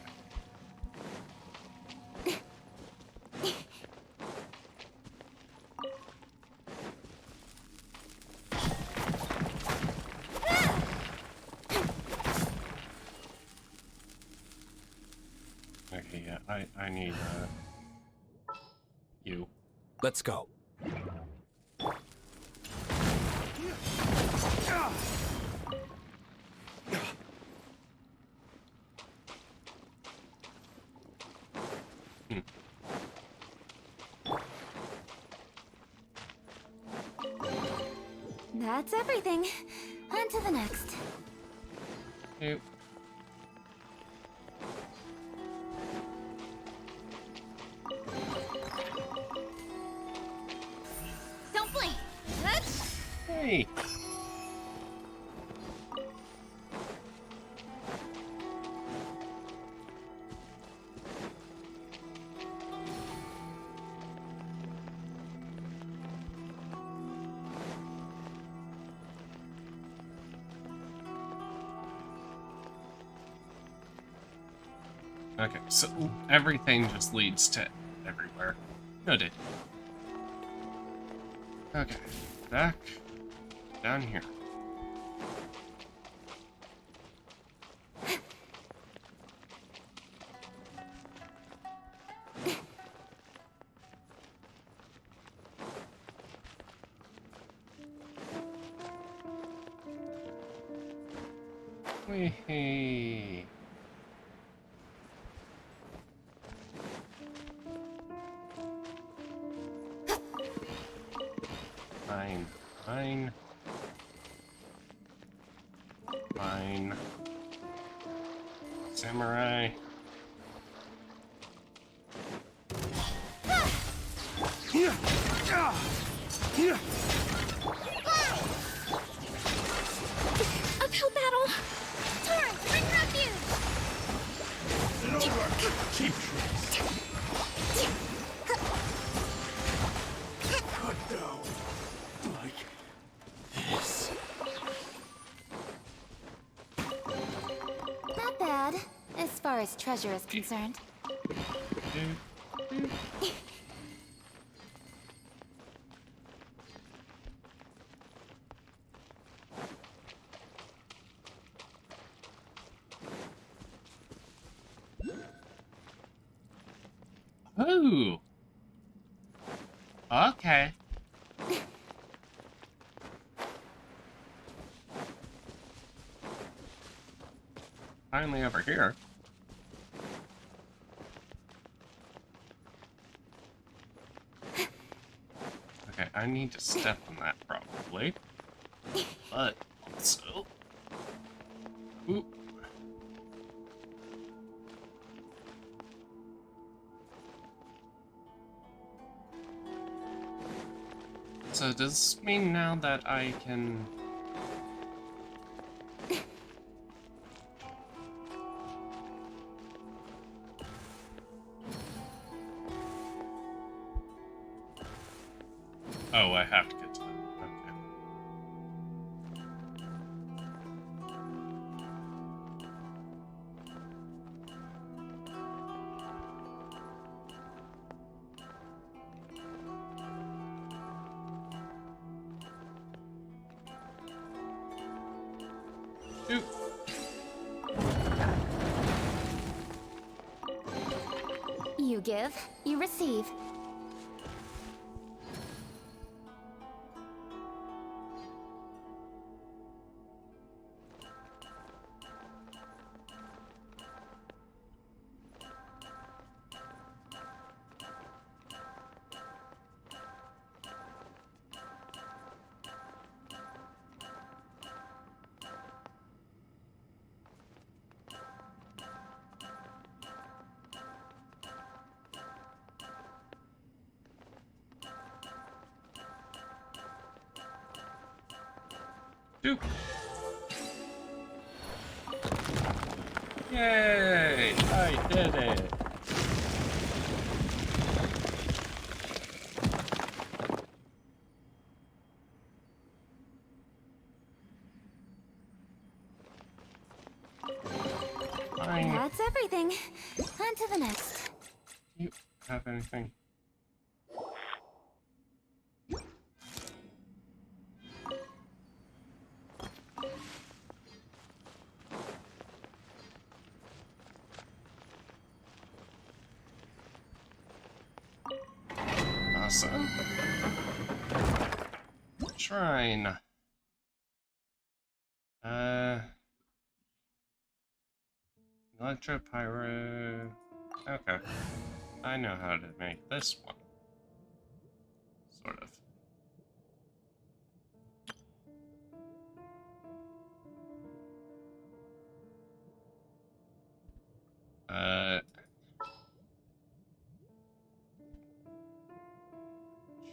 Okay, yeah, I need, you. Let's go. That's everything. On to the next. Yep. Don't blink. Hey. Okay, so everything just leads to everywhere. Noted. Okay, back down here. Wee. Fine. Fine. Fine. Samurai. Uphill battle. Torrent, bring refuge. Cheap cut down like this. Not bad, as far as treasure is concerned. Ooh. Okay. Finally over here. Okay, I need to step on that probably. But also... Ooh. So does this mean now that I can... Oh, I have to get to that. Okay. Oop. You give, you receive. Oop. Yay! I did it! Fine. That's everything. On to the next. You have anything? Awesome. Shrine. Electropyro. Okay. I know how to make this one. Sort of.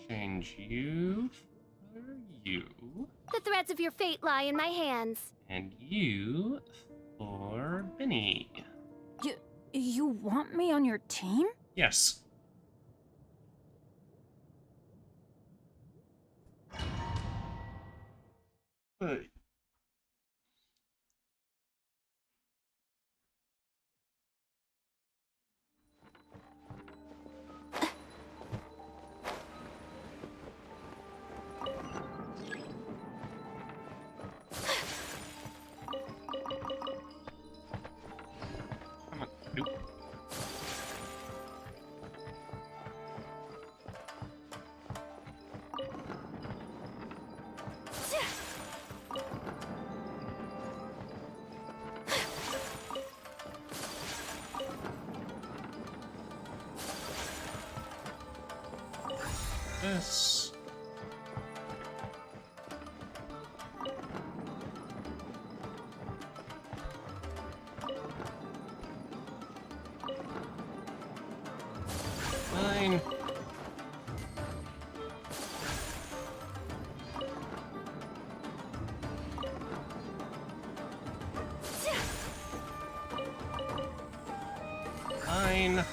Change you for you. The threads of your fate lie in my hands. And you for Benny. You want me on your team? Yes. Hey. This. Fine. Fine.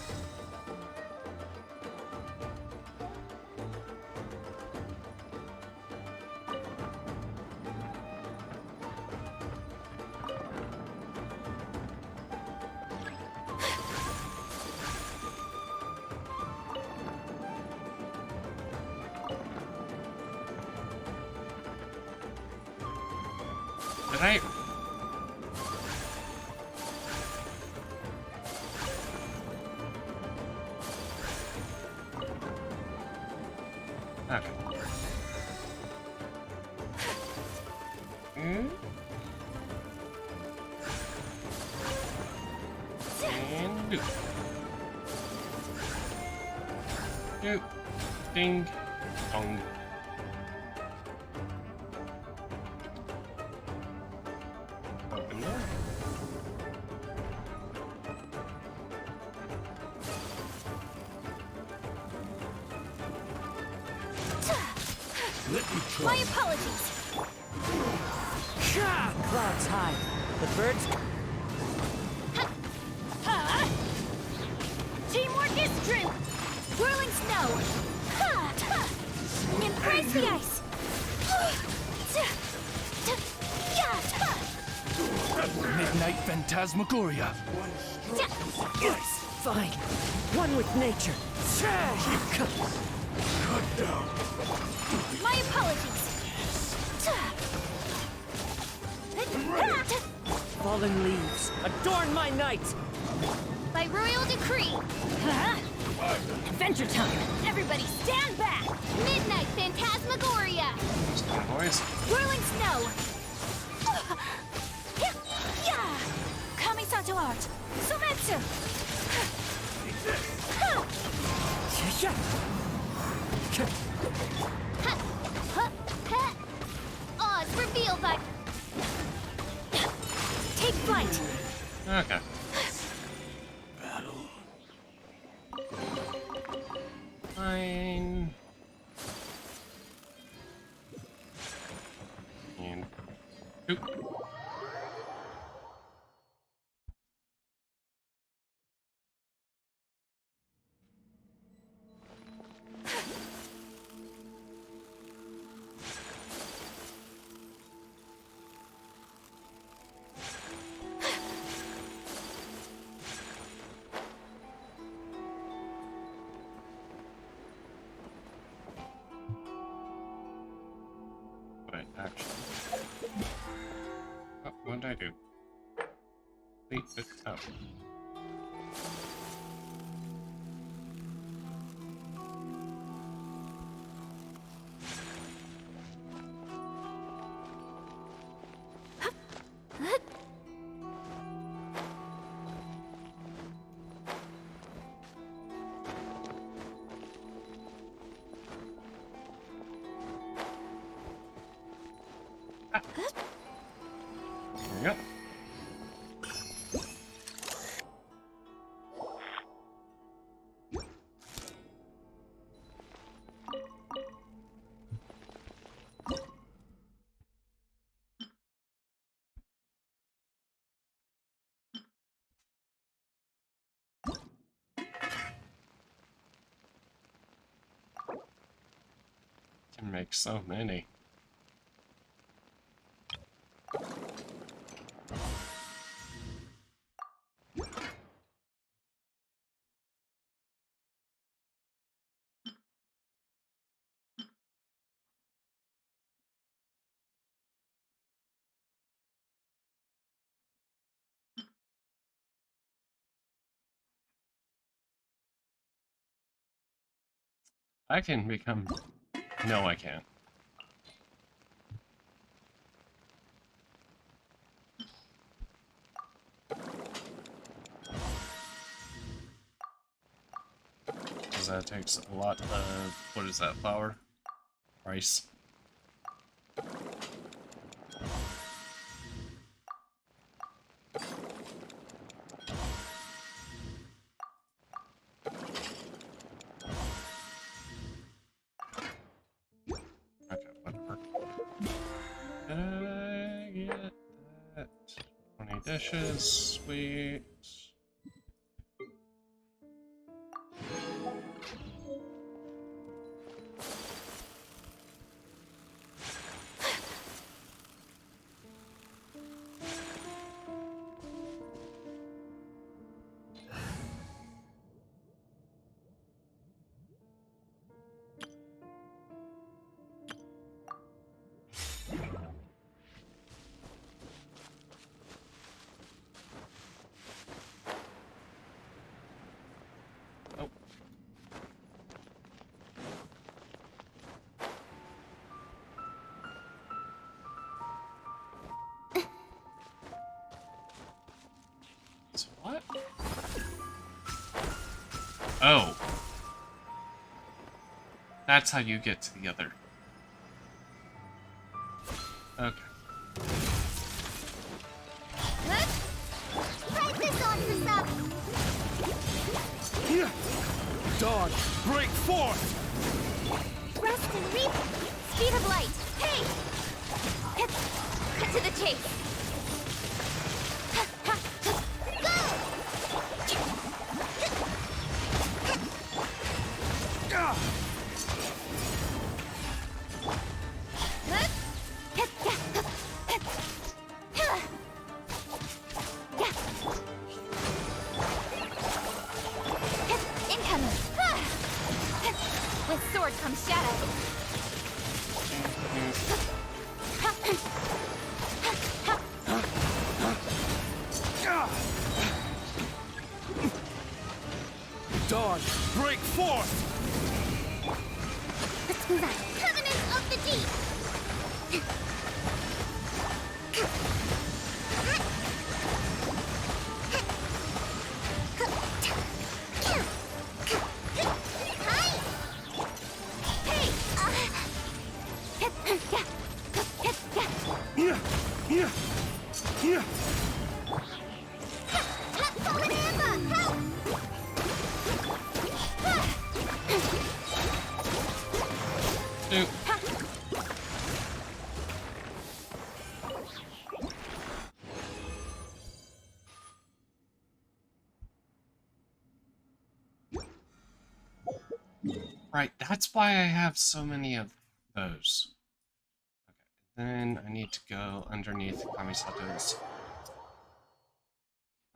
Did I? Okay. And do. Do. Ding. Dong. Open door. Let me try. My apologies. Clouds high. The birds. Teamwork is true. Whirling snow. Embrace the ice. Midnight Phantasmagoria. Yes, fine. One with nature. Cut down. My apologies. Fallen leaves. Adorn my night. By royal decree. Adventure time. Everybody stand back. Midnight Phantasmagoria. Boys. Whirling snow. Kamisato art. Sometsu. Oz revealed by. Take flight. Okay. Battle. Fine. And oop. Wait, actually. Oh, what did I do? Leave it up. There we go. Can make so many. I can become... No, I can't. Because that takes a lot of... What is that, flour? Rice. Okay, whatever. Did I get that? 20 dishes, sweet. What? Oh. That's how you get to the other. Okay. Try this on for some. Dawn, break forth! Rest and reap. Speed of light. Hey! Cut to the chase. With sword comes shadow. Dawn, break forth! Let's move on. Covenant of the Deep. Right, that's why I have so many of those. Okay, then I need to go underneath Kamisato's.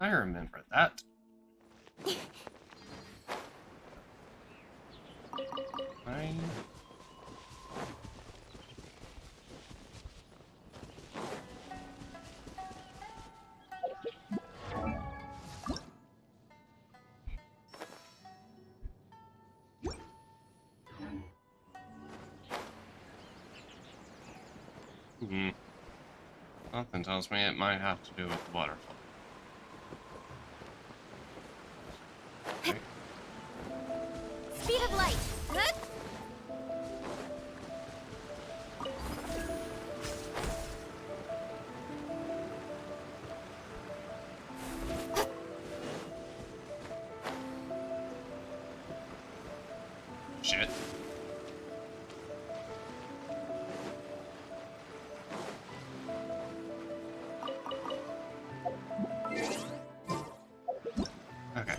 I remember that. Fine. Something tells me it might have to do with the waterfall. Okay. Speed of light. shit. Okay.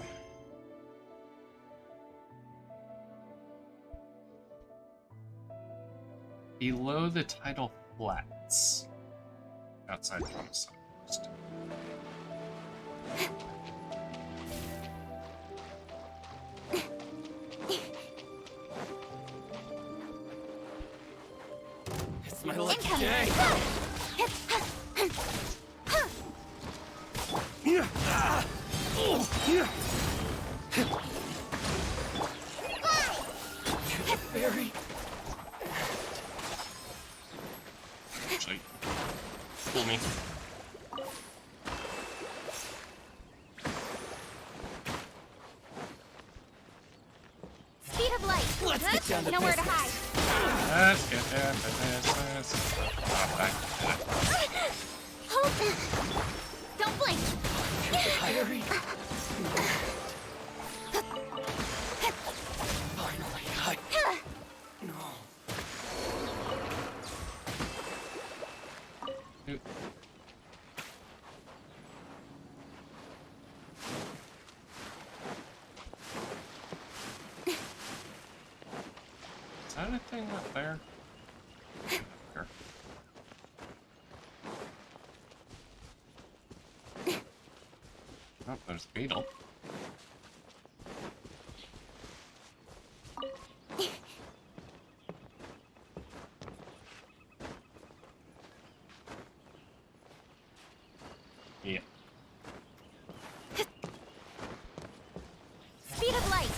Below the tidal flats. Outside Thomas Outpost. It's my lucky day. Very. Actually, fool me. Speed of light. Let's get down to Nowhere to business. hide. Let's get down to business. Hold. Don't blink. Diary. Finally, No. Oop. Is that a thing up there? Sure. Oh, there's a beetle. Yeah. Speed of light.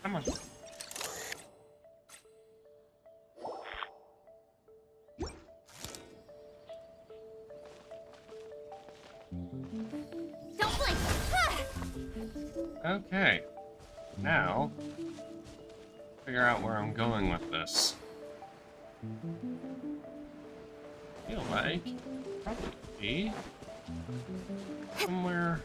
Come on. Don't blink. Okay. Now, figure out where I'm going with this. Feel like probably somewhere.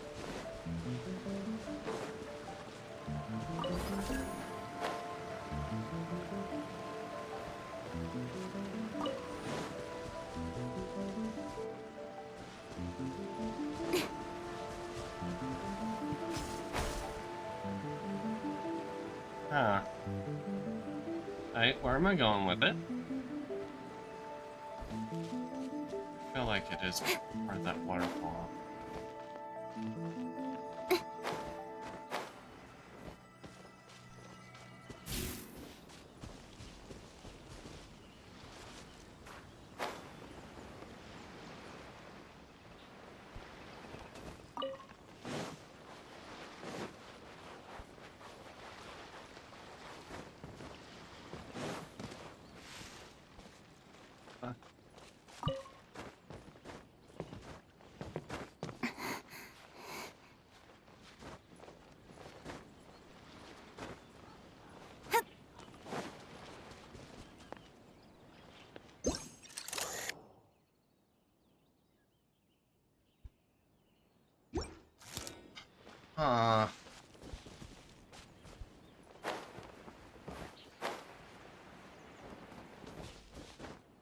Huh. Alright, where am I going with it? I feel like it is part of that waterfall.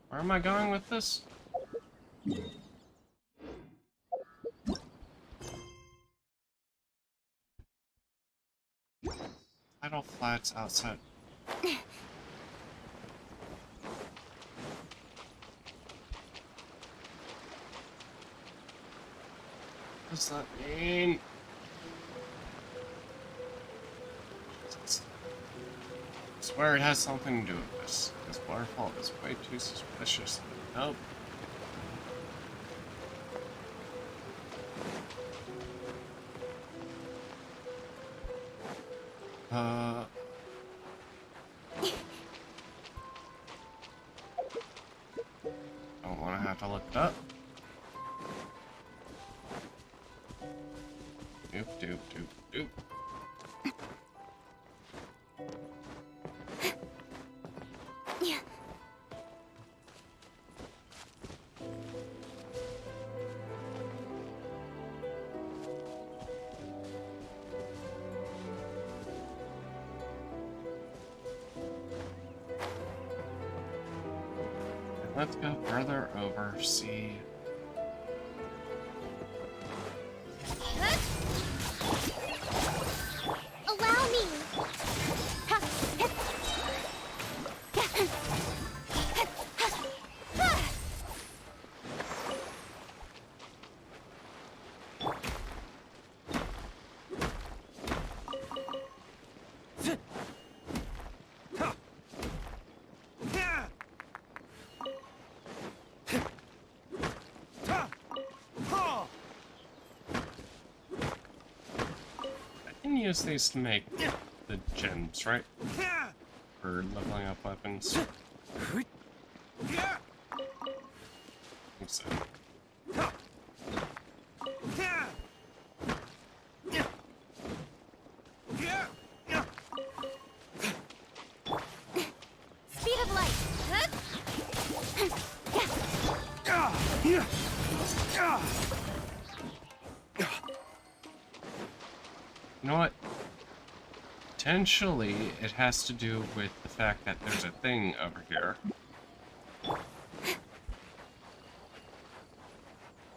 Where am I going with this? Tidal flats outside. What does that mean? I swear it has something to do with this. This waterfall is way too suspicious. Nope. Don't want to have to look it up. Doop, doop, doop, doop. Let's go further over, see. Allow me. Use these to make the gems, right? For leveling up weapons. I think so. Speed of light. You know what? Potentially, it has to do with the fact that there's a thing over here.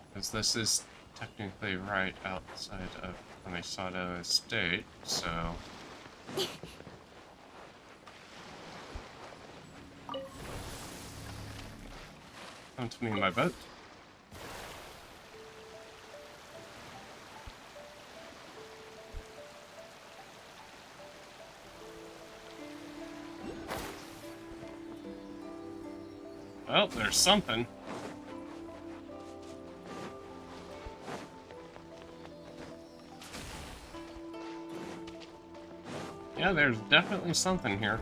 Because this is technically right outside of Kamisato Estate, so... Come to me in my boat. Well, there's something. Yeah, there's definitely something here.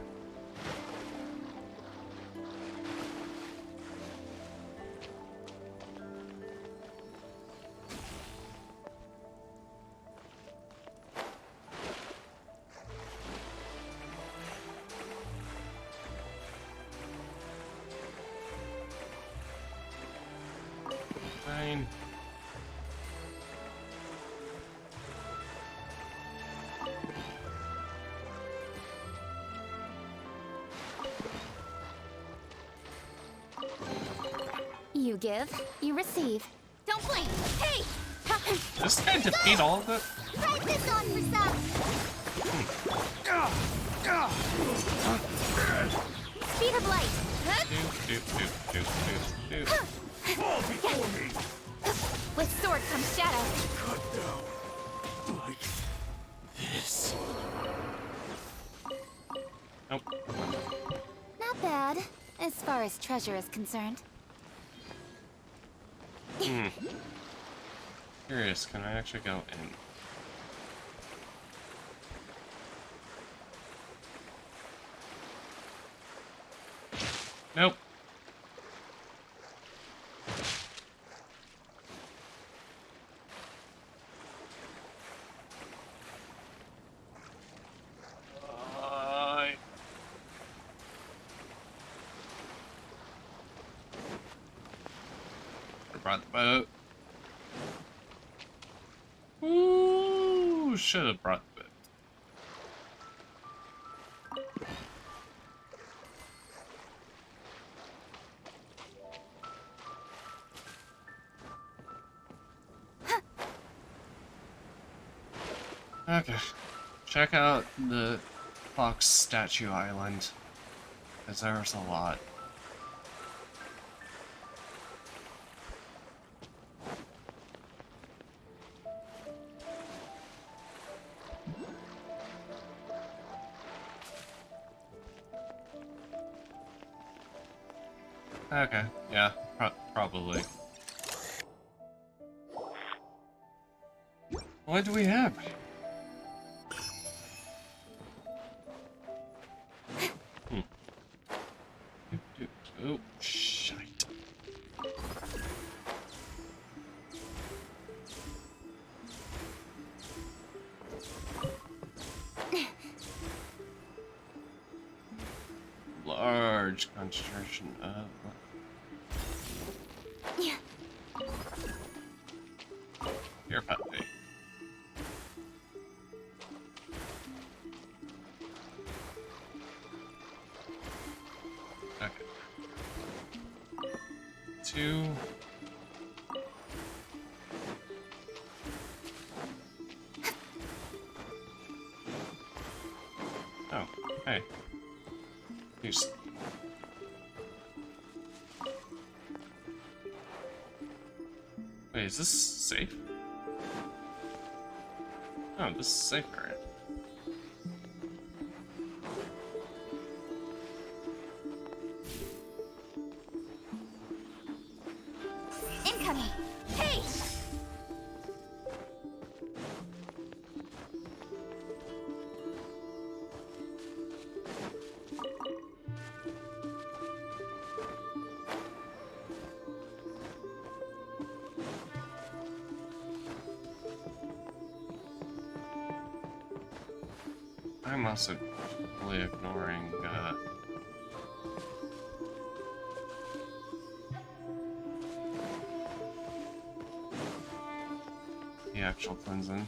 Fine. You give, you receive. Don't blink. Hey! This guy defeat all of it? Try this on for some. Speed of light. Fall before me. With sword comes shadow. Cut down. Like this. Nope. Not bad, as far as treasure is concerned. Curious, can I actually go in? Nope. Brought the boat. Ooh, should have brought the boat. Okay, check out the Fox Statue Island, because there's a lot. Okay, yeah, probably. What do we have? Oh, shite. Large concentration of... Here, puppy. Okay. 2. Oh, hey. Use. Wait, is this safe? Oh, this is safe area. Incoming! Hey! I'm also totally ignoring the actual cleansing.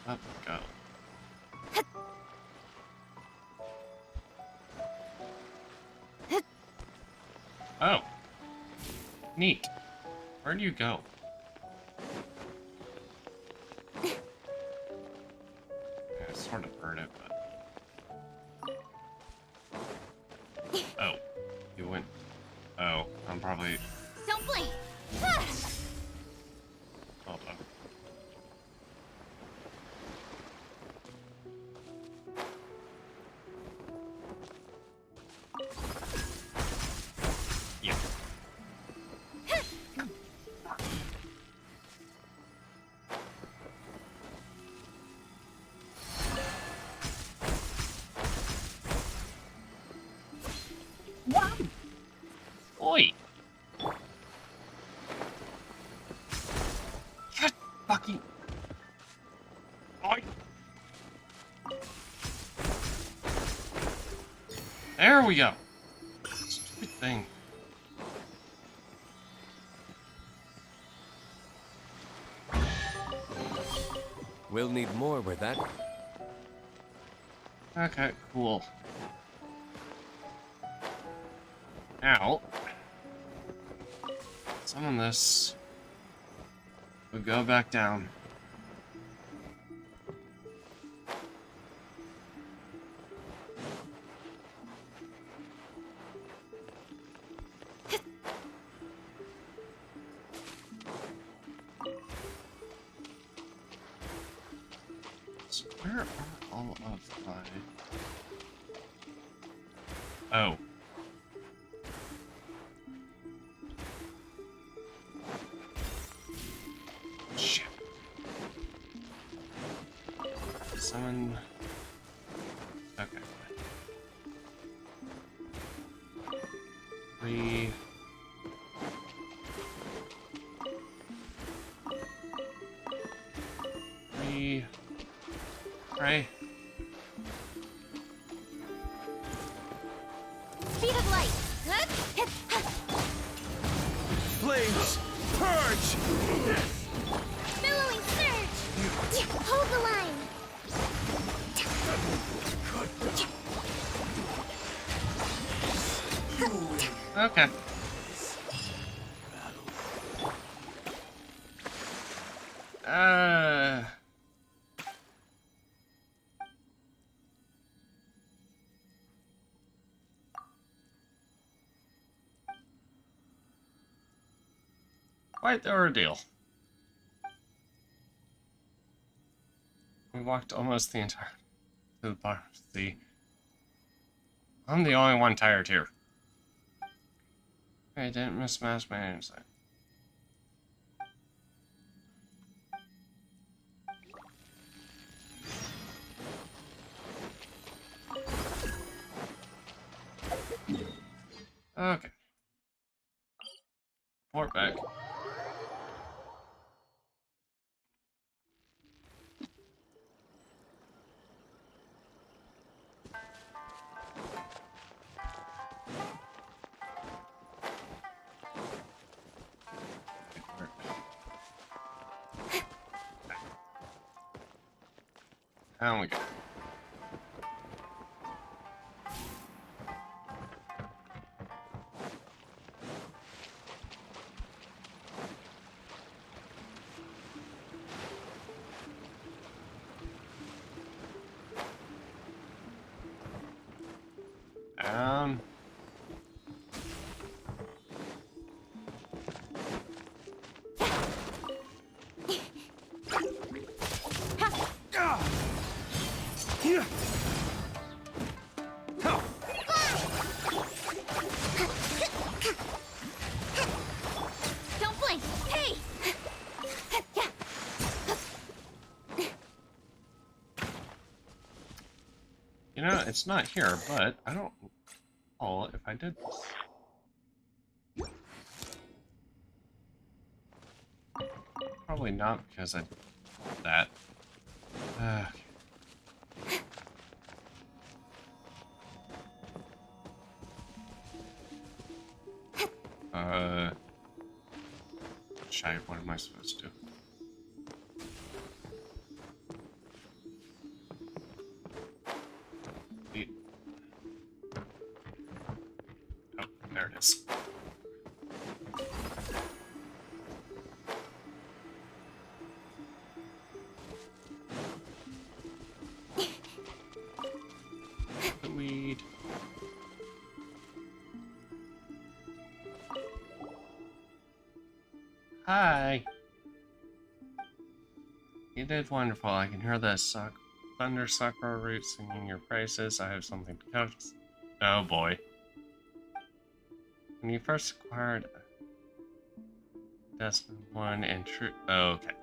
Up we go. Oh. Neat. Where do you go? Yeah, I sort of heard it, but... Oh. You went... Oh, I'm probably... Don't blink! Hold on. Yeah. Oi! God fucking... Oi! There we go! Stupid thing. We'll need more with that. Okay, cool. Now, summon this. We go back down. So where are all of my... Oh. Shit. Summon... Okay. 3... 3... Pray. Speed of light! Flames, purge! Billowing surge! Hold the line! Okay. Quite the ordeal. We walked almost the entire to the bar. See, I'm the only one tired here. I didn't miss mass management. Okay. Report back. Down we go. Down. Don't blink! Hey! You know, it's not here, but I don't recall if I did this. Probably not because I did that. Shite, what am I supposed to do? Oh, there it is. The weed. Hi. You did wonderful. I can hear the thunder sakura root singing your praises. I have something to coach. Oh boy. When you first acquired Desmond 1 and True. Oh, okay.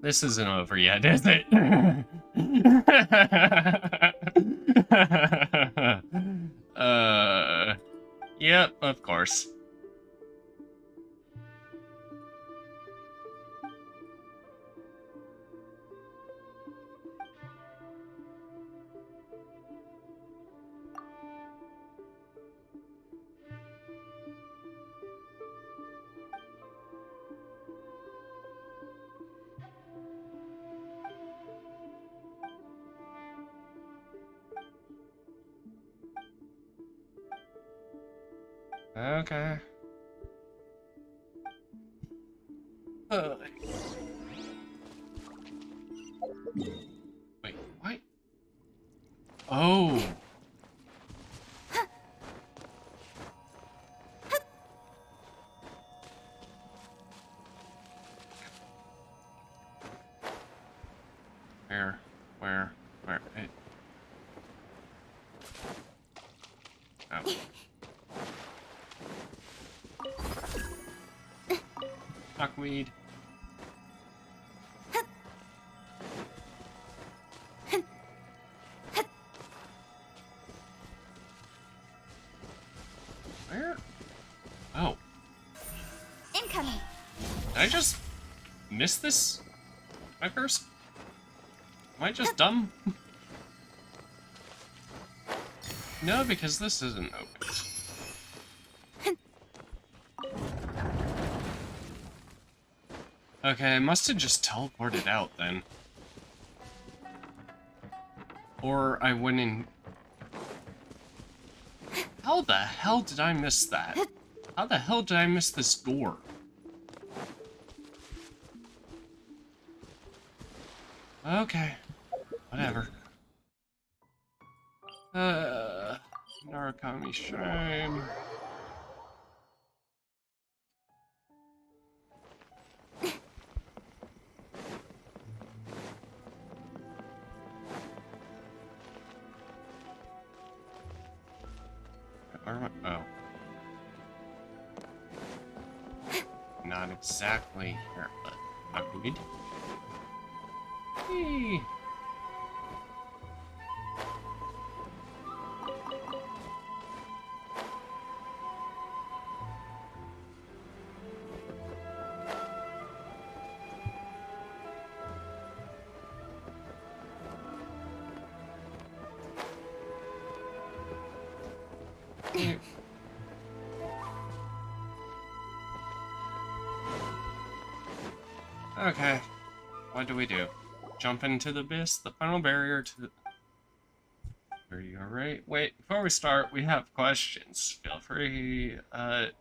This isn't over yet, is it? Yep, of course. Okay. Wait, what? Oh. Where? Hey. Oh. Duckweed. Where? Oh. Incoming! Did I just miss this? My first? Am I just dumb? No, because this isn't open. Okay, I must have just teleported out then. Or I went in... How the hell did I miss that? How the hell did I miss this door? Okay. Whatever. Narukami Shrine. Oh. Not exactly here, but not good. Hey. Okay. What do we do? Jump into the abyss? The final barrier to the... Are you alright? Wait, before we start, we have questions. Feel free, I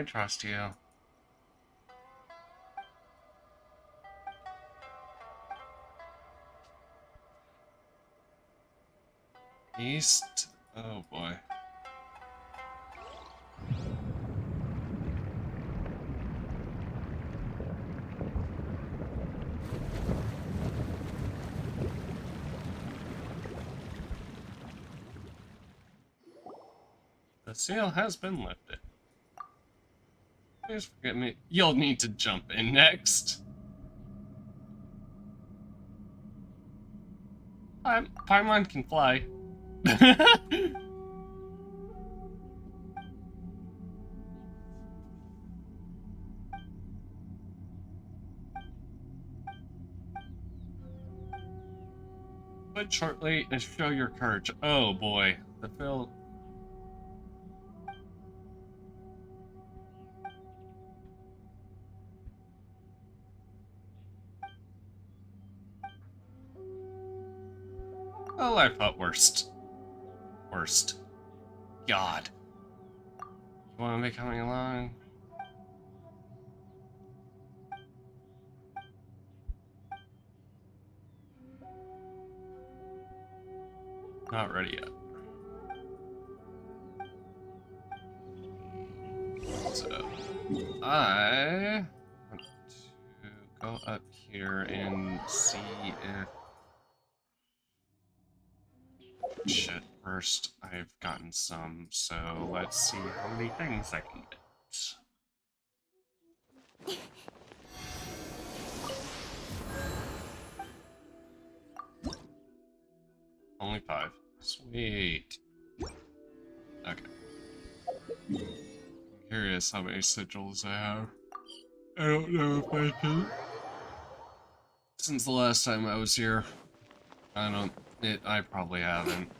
trust you. East? Oh boy. The seal has been lifted. Please forgive me. You'll need to jump in next. Paimon can fly. Quit shortly and show your courage. Oh boy. The fill. Well, I thought worst. God. You want to be coming along? Not ready yet. So, I want to go up here and see if... Shit, first I've gotten some, so let's see how many things I can get. Only 5. Sweet. Okay. I'm curious how many sigils I have. I don't know if I can. Since the last time I was here, I probably haven't,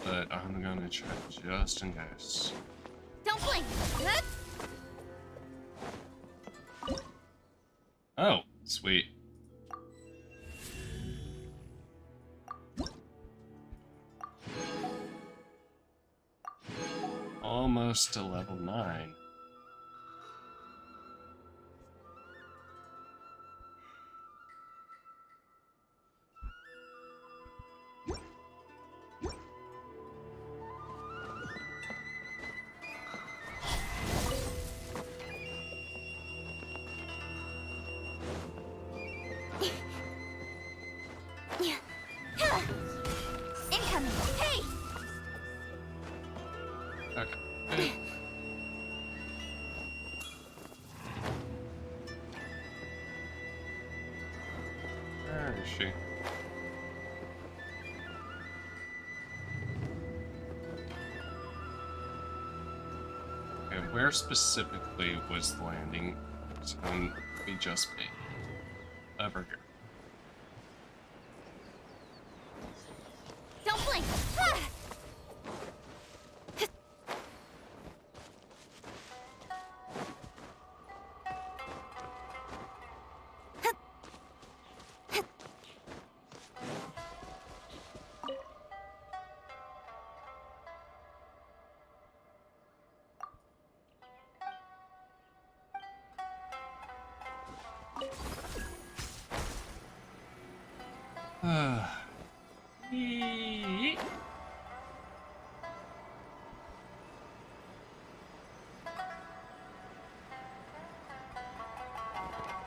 but I'm gonna check just in case. Don't blink. Oh, sweet. Almost to level 9. Incoming. Hey. Okay. Where is she? Okay, where specifically was the landing? So we just be over here. Don't blink. Yeet.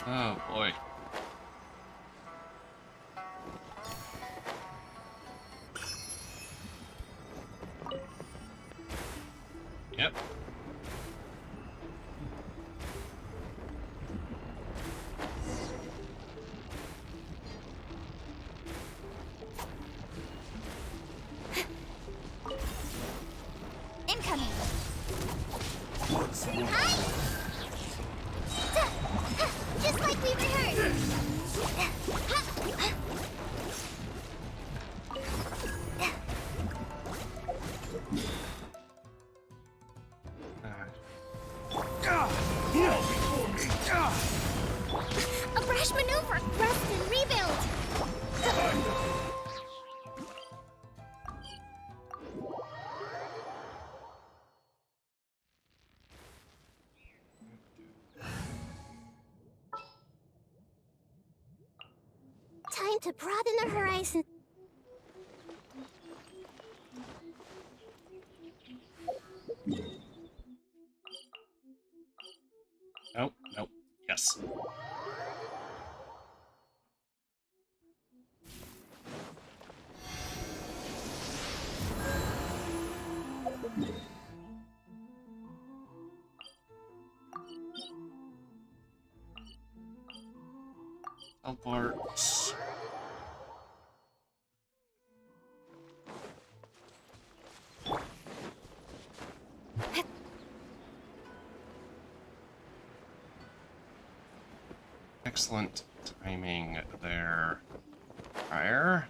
Oh boy. Yep. Incoming. Hi! Just like we rehearsed! to broaden our horizons. Nope, nope, yes. Teleport. Excellent timing there, Friar.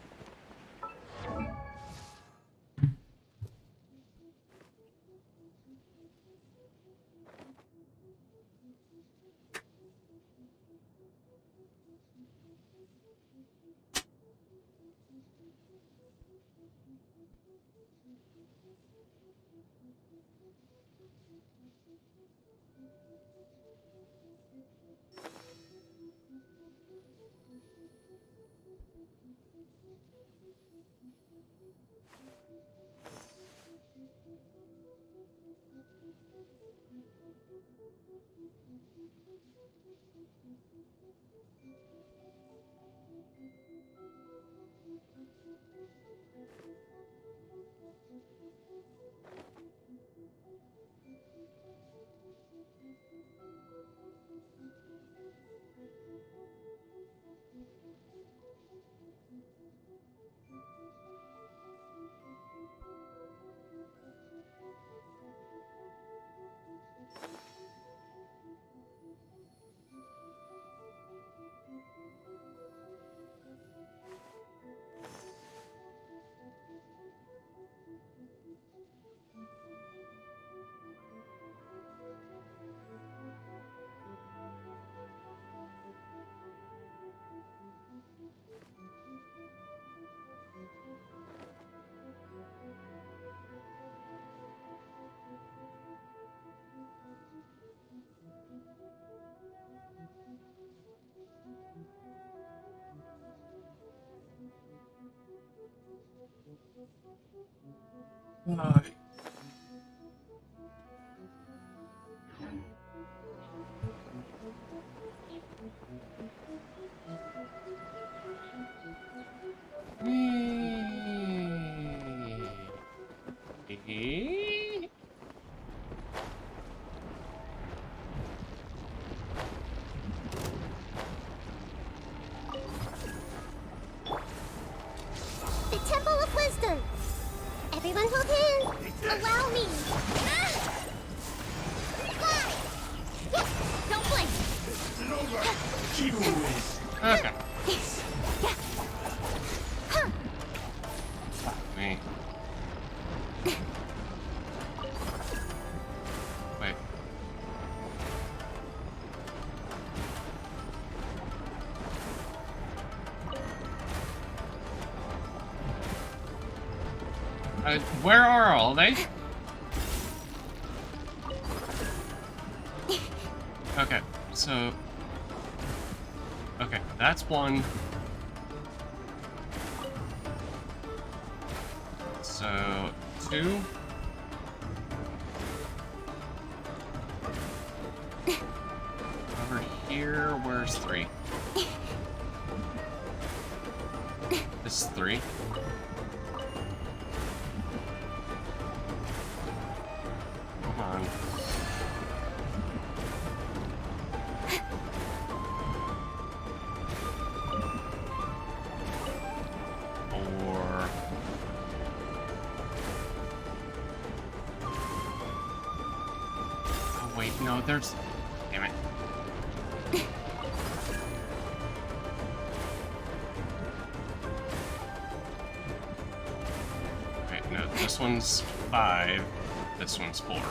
The Temple of Wisdom. Everyone hold hands. Allow me. Fly. Yes. Don't blink. Okay. Me. Wait. Where are all they? Okay, so... Okay, that's one. So, two. Over here, where's three? This is three. Come on. Four. Oh wait, no, there's... Damn it. Wait, no, this one's 5. This one's 4.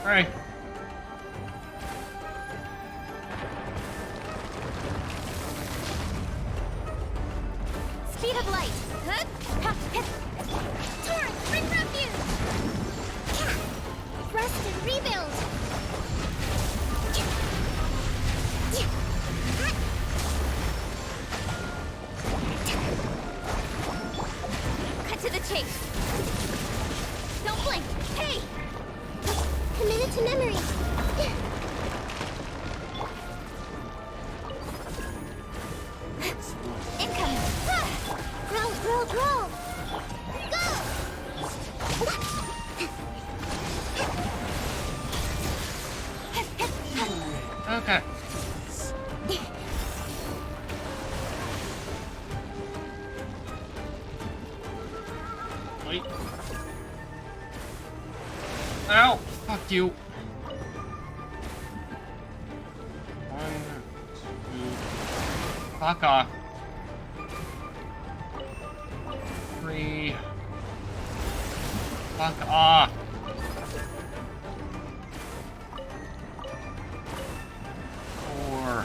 Alright. Speed of light. Torrent, bring refuge. Rest and rebuild. Okay. Wait. Ow! Fuck you. 1, 2. Fuck off. 3. Fuck off. 4.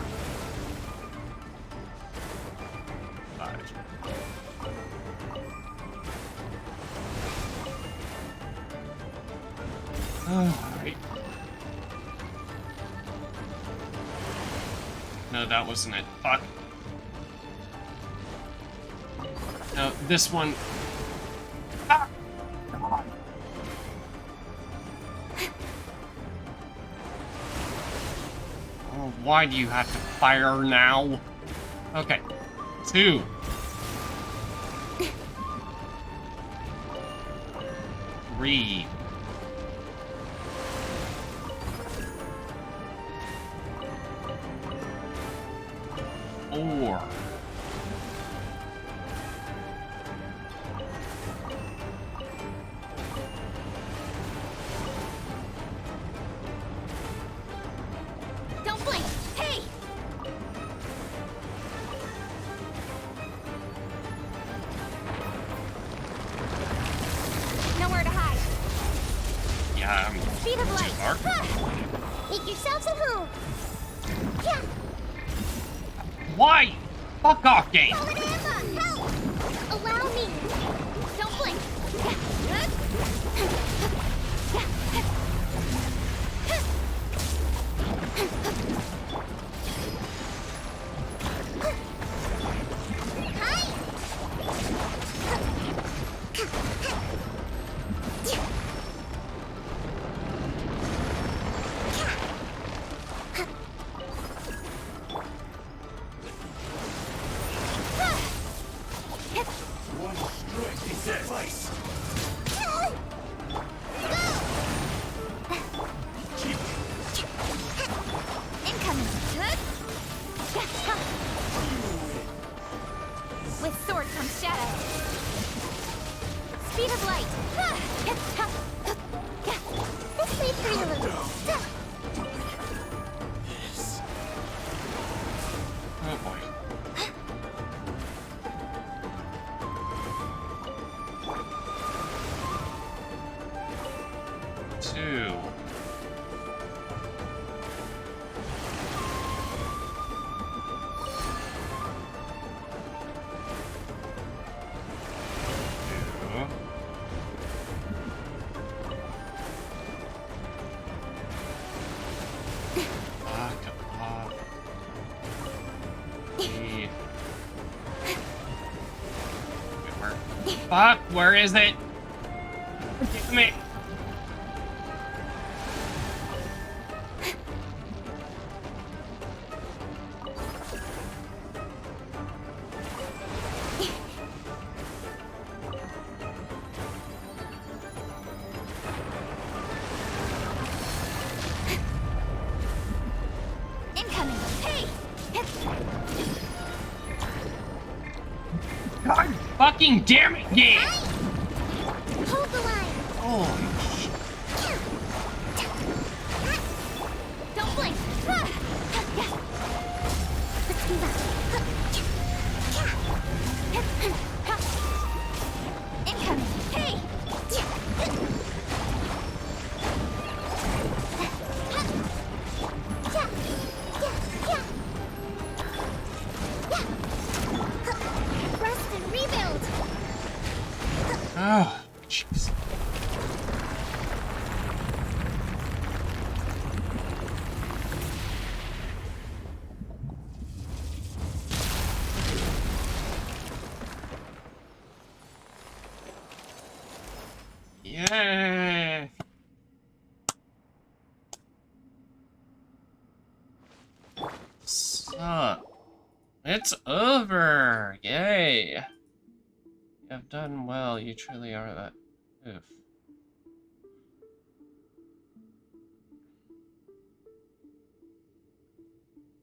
5. Alright. No, that wasn't it. Fuck. No, this one. Ah! God. Oh, why do you have to fire now? Okay. 2. 3. 4. 'em. Make yourselves at home. Yeah. Why? Fuck off, game. Help! Allow me. Don't blink. With sword comes shadow. Speed of light. This may free a little. Oh boy. Two. Fuck, where is it? Damn it. Incoming. Hey! God fucking damn it, yeah! Hold the line. Holy Don't blink. Let's move out. Incoming. Hey! Rest and rebuild. Oh, jeez. Yeah. So, it's over. Yay. You have done well. You truly are that. Oof.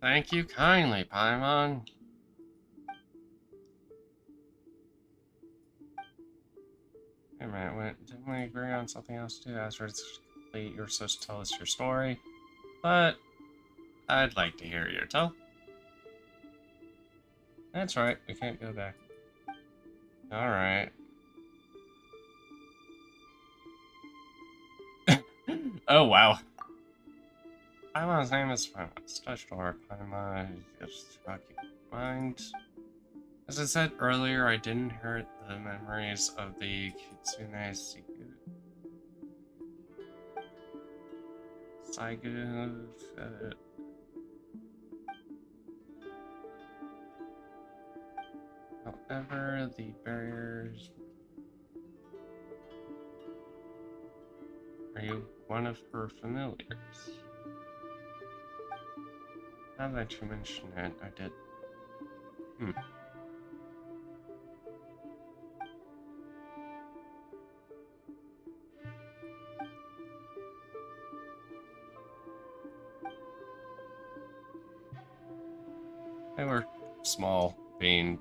Thank you kindly, Paimon. Wait a minute, didn't we agree on something else too? After it's complete, you're supposed to tell us your story. But I'd like to hear your tell. That's right, we can't go back. Alright. Oh wow. Paimon's name is Paimon's touch door. Paimon just rocky mind. As I said earlier, I didn't inherit the memories of the Kitsune Saigu. However, the barriers. Are you one of her familiars? Now that you mention it, I did. They were small beings.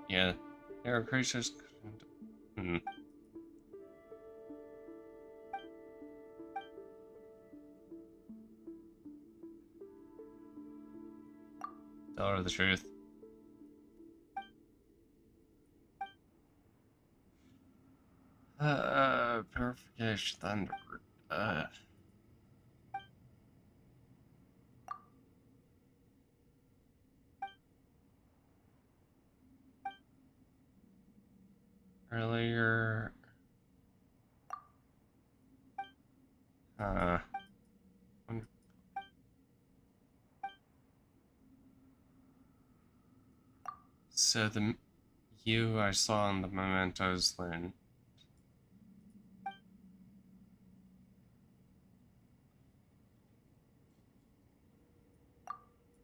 Yeah, they were creatures. Tell her the truth. Purification Thunderbird. Earlier. So the you I saw in the mementos then.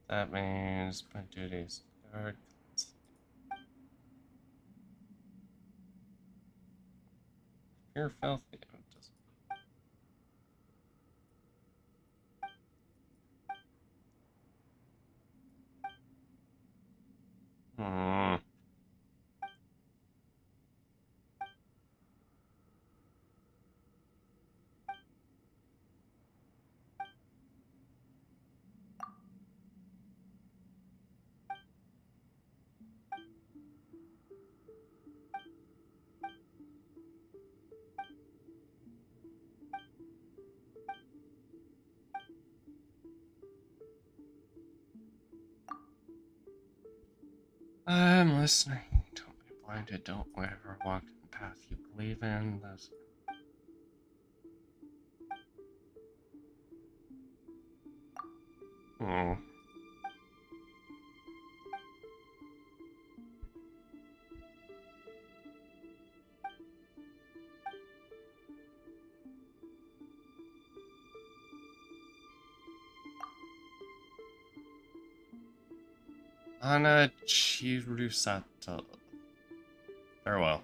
That means my duties start. You're filthy. I'm listening. Don't be blinded. Don't ever walk in the path you believe in. That's... Oh. Ana Chirusato. Farewell.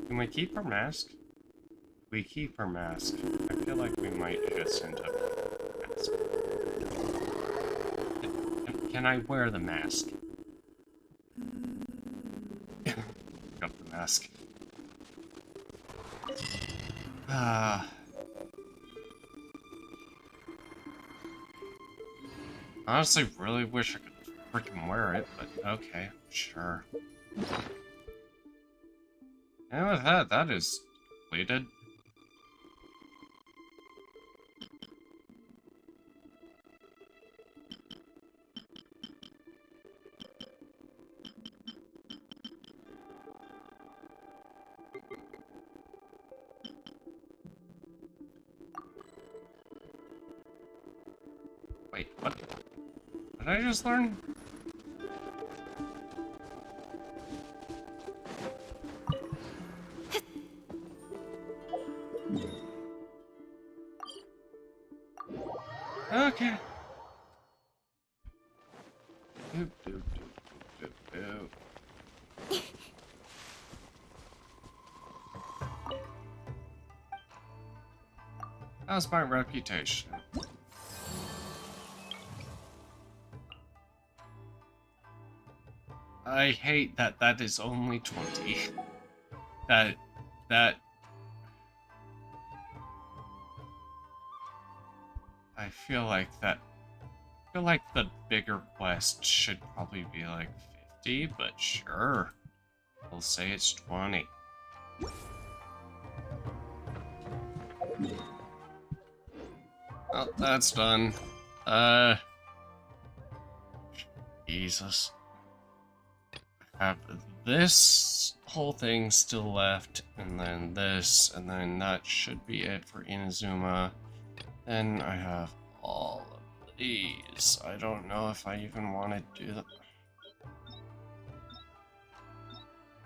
Can we keep her mask? We keep her mask. I feel like we might just end up with a mask. Can I wear the mask? Up the mask. Honestly, really wish I could freaking wear it, but okay, sure. And with that is completed. Wait, what? Did I just learn? Okay. Doop, doop, doop, doop, doop. How's my reputation? I hate that that is only 20. That I feel like the bigger quest should probably be like 50, but sure. We'll say it's 20. Well, that's done. Jesus. Have this whole thing still left, and then this, and then that should be it for Inazuma. Then I have all of these. I don't know if I even want to do them.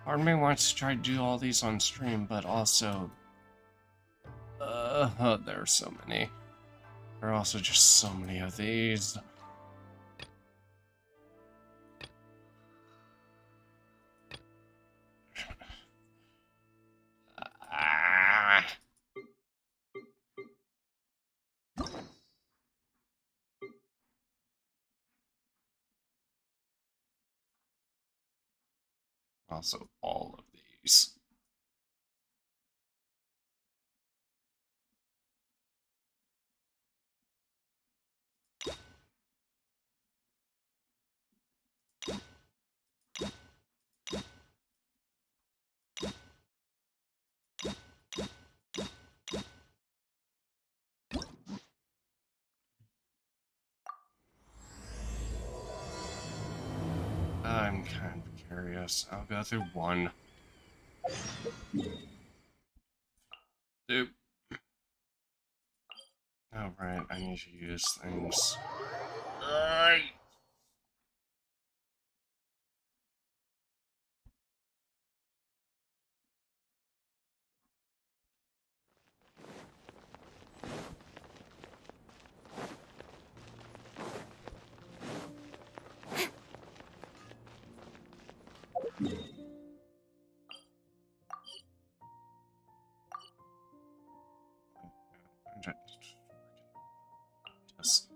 Part of me wants to try to do all these on stream, but also... there are so many. There are also just so many of these. Also, all of these. I'm kind of curious. I'll go through one. Dude. Oh, right. I need to use things. Just...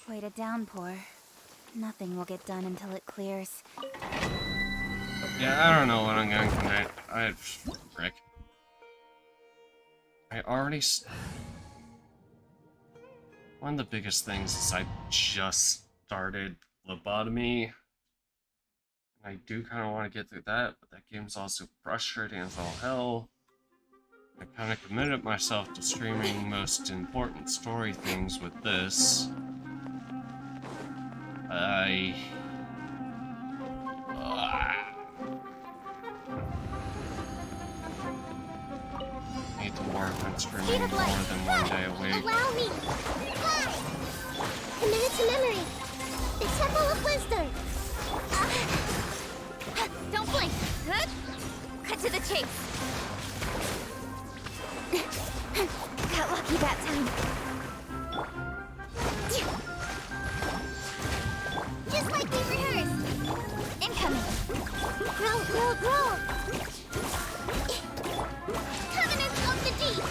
Quite a downpour. Nothing will get done until it clears. Yeah, I don't know what I'm going to commit. Frick. I already... One of the biggest things is I just started Lobotomy. And I do kind of want to get through that, but that game's also frustrating as all hell. I kind of committed myself to streaming most important story things with this. I need to work on streaming more than one day a week. Allow me! Fly! Committed to memory! The Temple of Wisdom! Don't blink! Good? Cut to the chase! Got lucky that time. Just like we rehearsed! Incoming! Grow, grow, grow! Covenants of the Deep!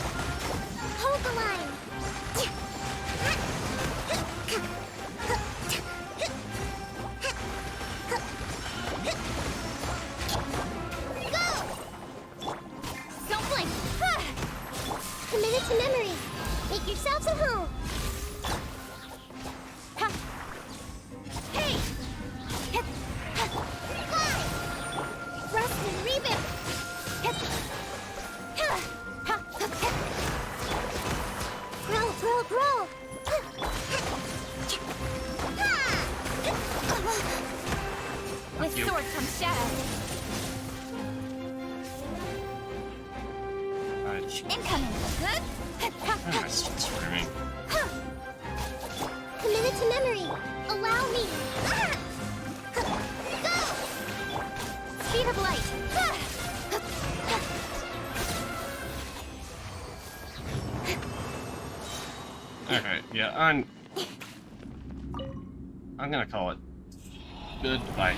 Hold the line! Go! Don't blink! Committed to memory! Make yourselves at home! Hey! Fly! Thrust me! shadow. Incoming. I'm still screaming. Commit it to memory. Allow me. Go! Speed of light. Okay, yeah, I'm gonna call it goodbye.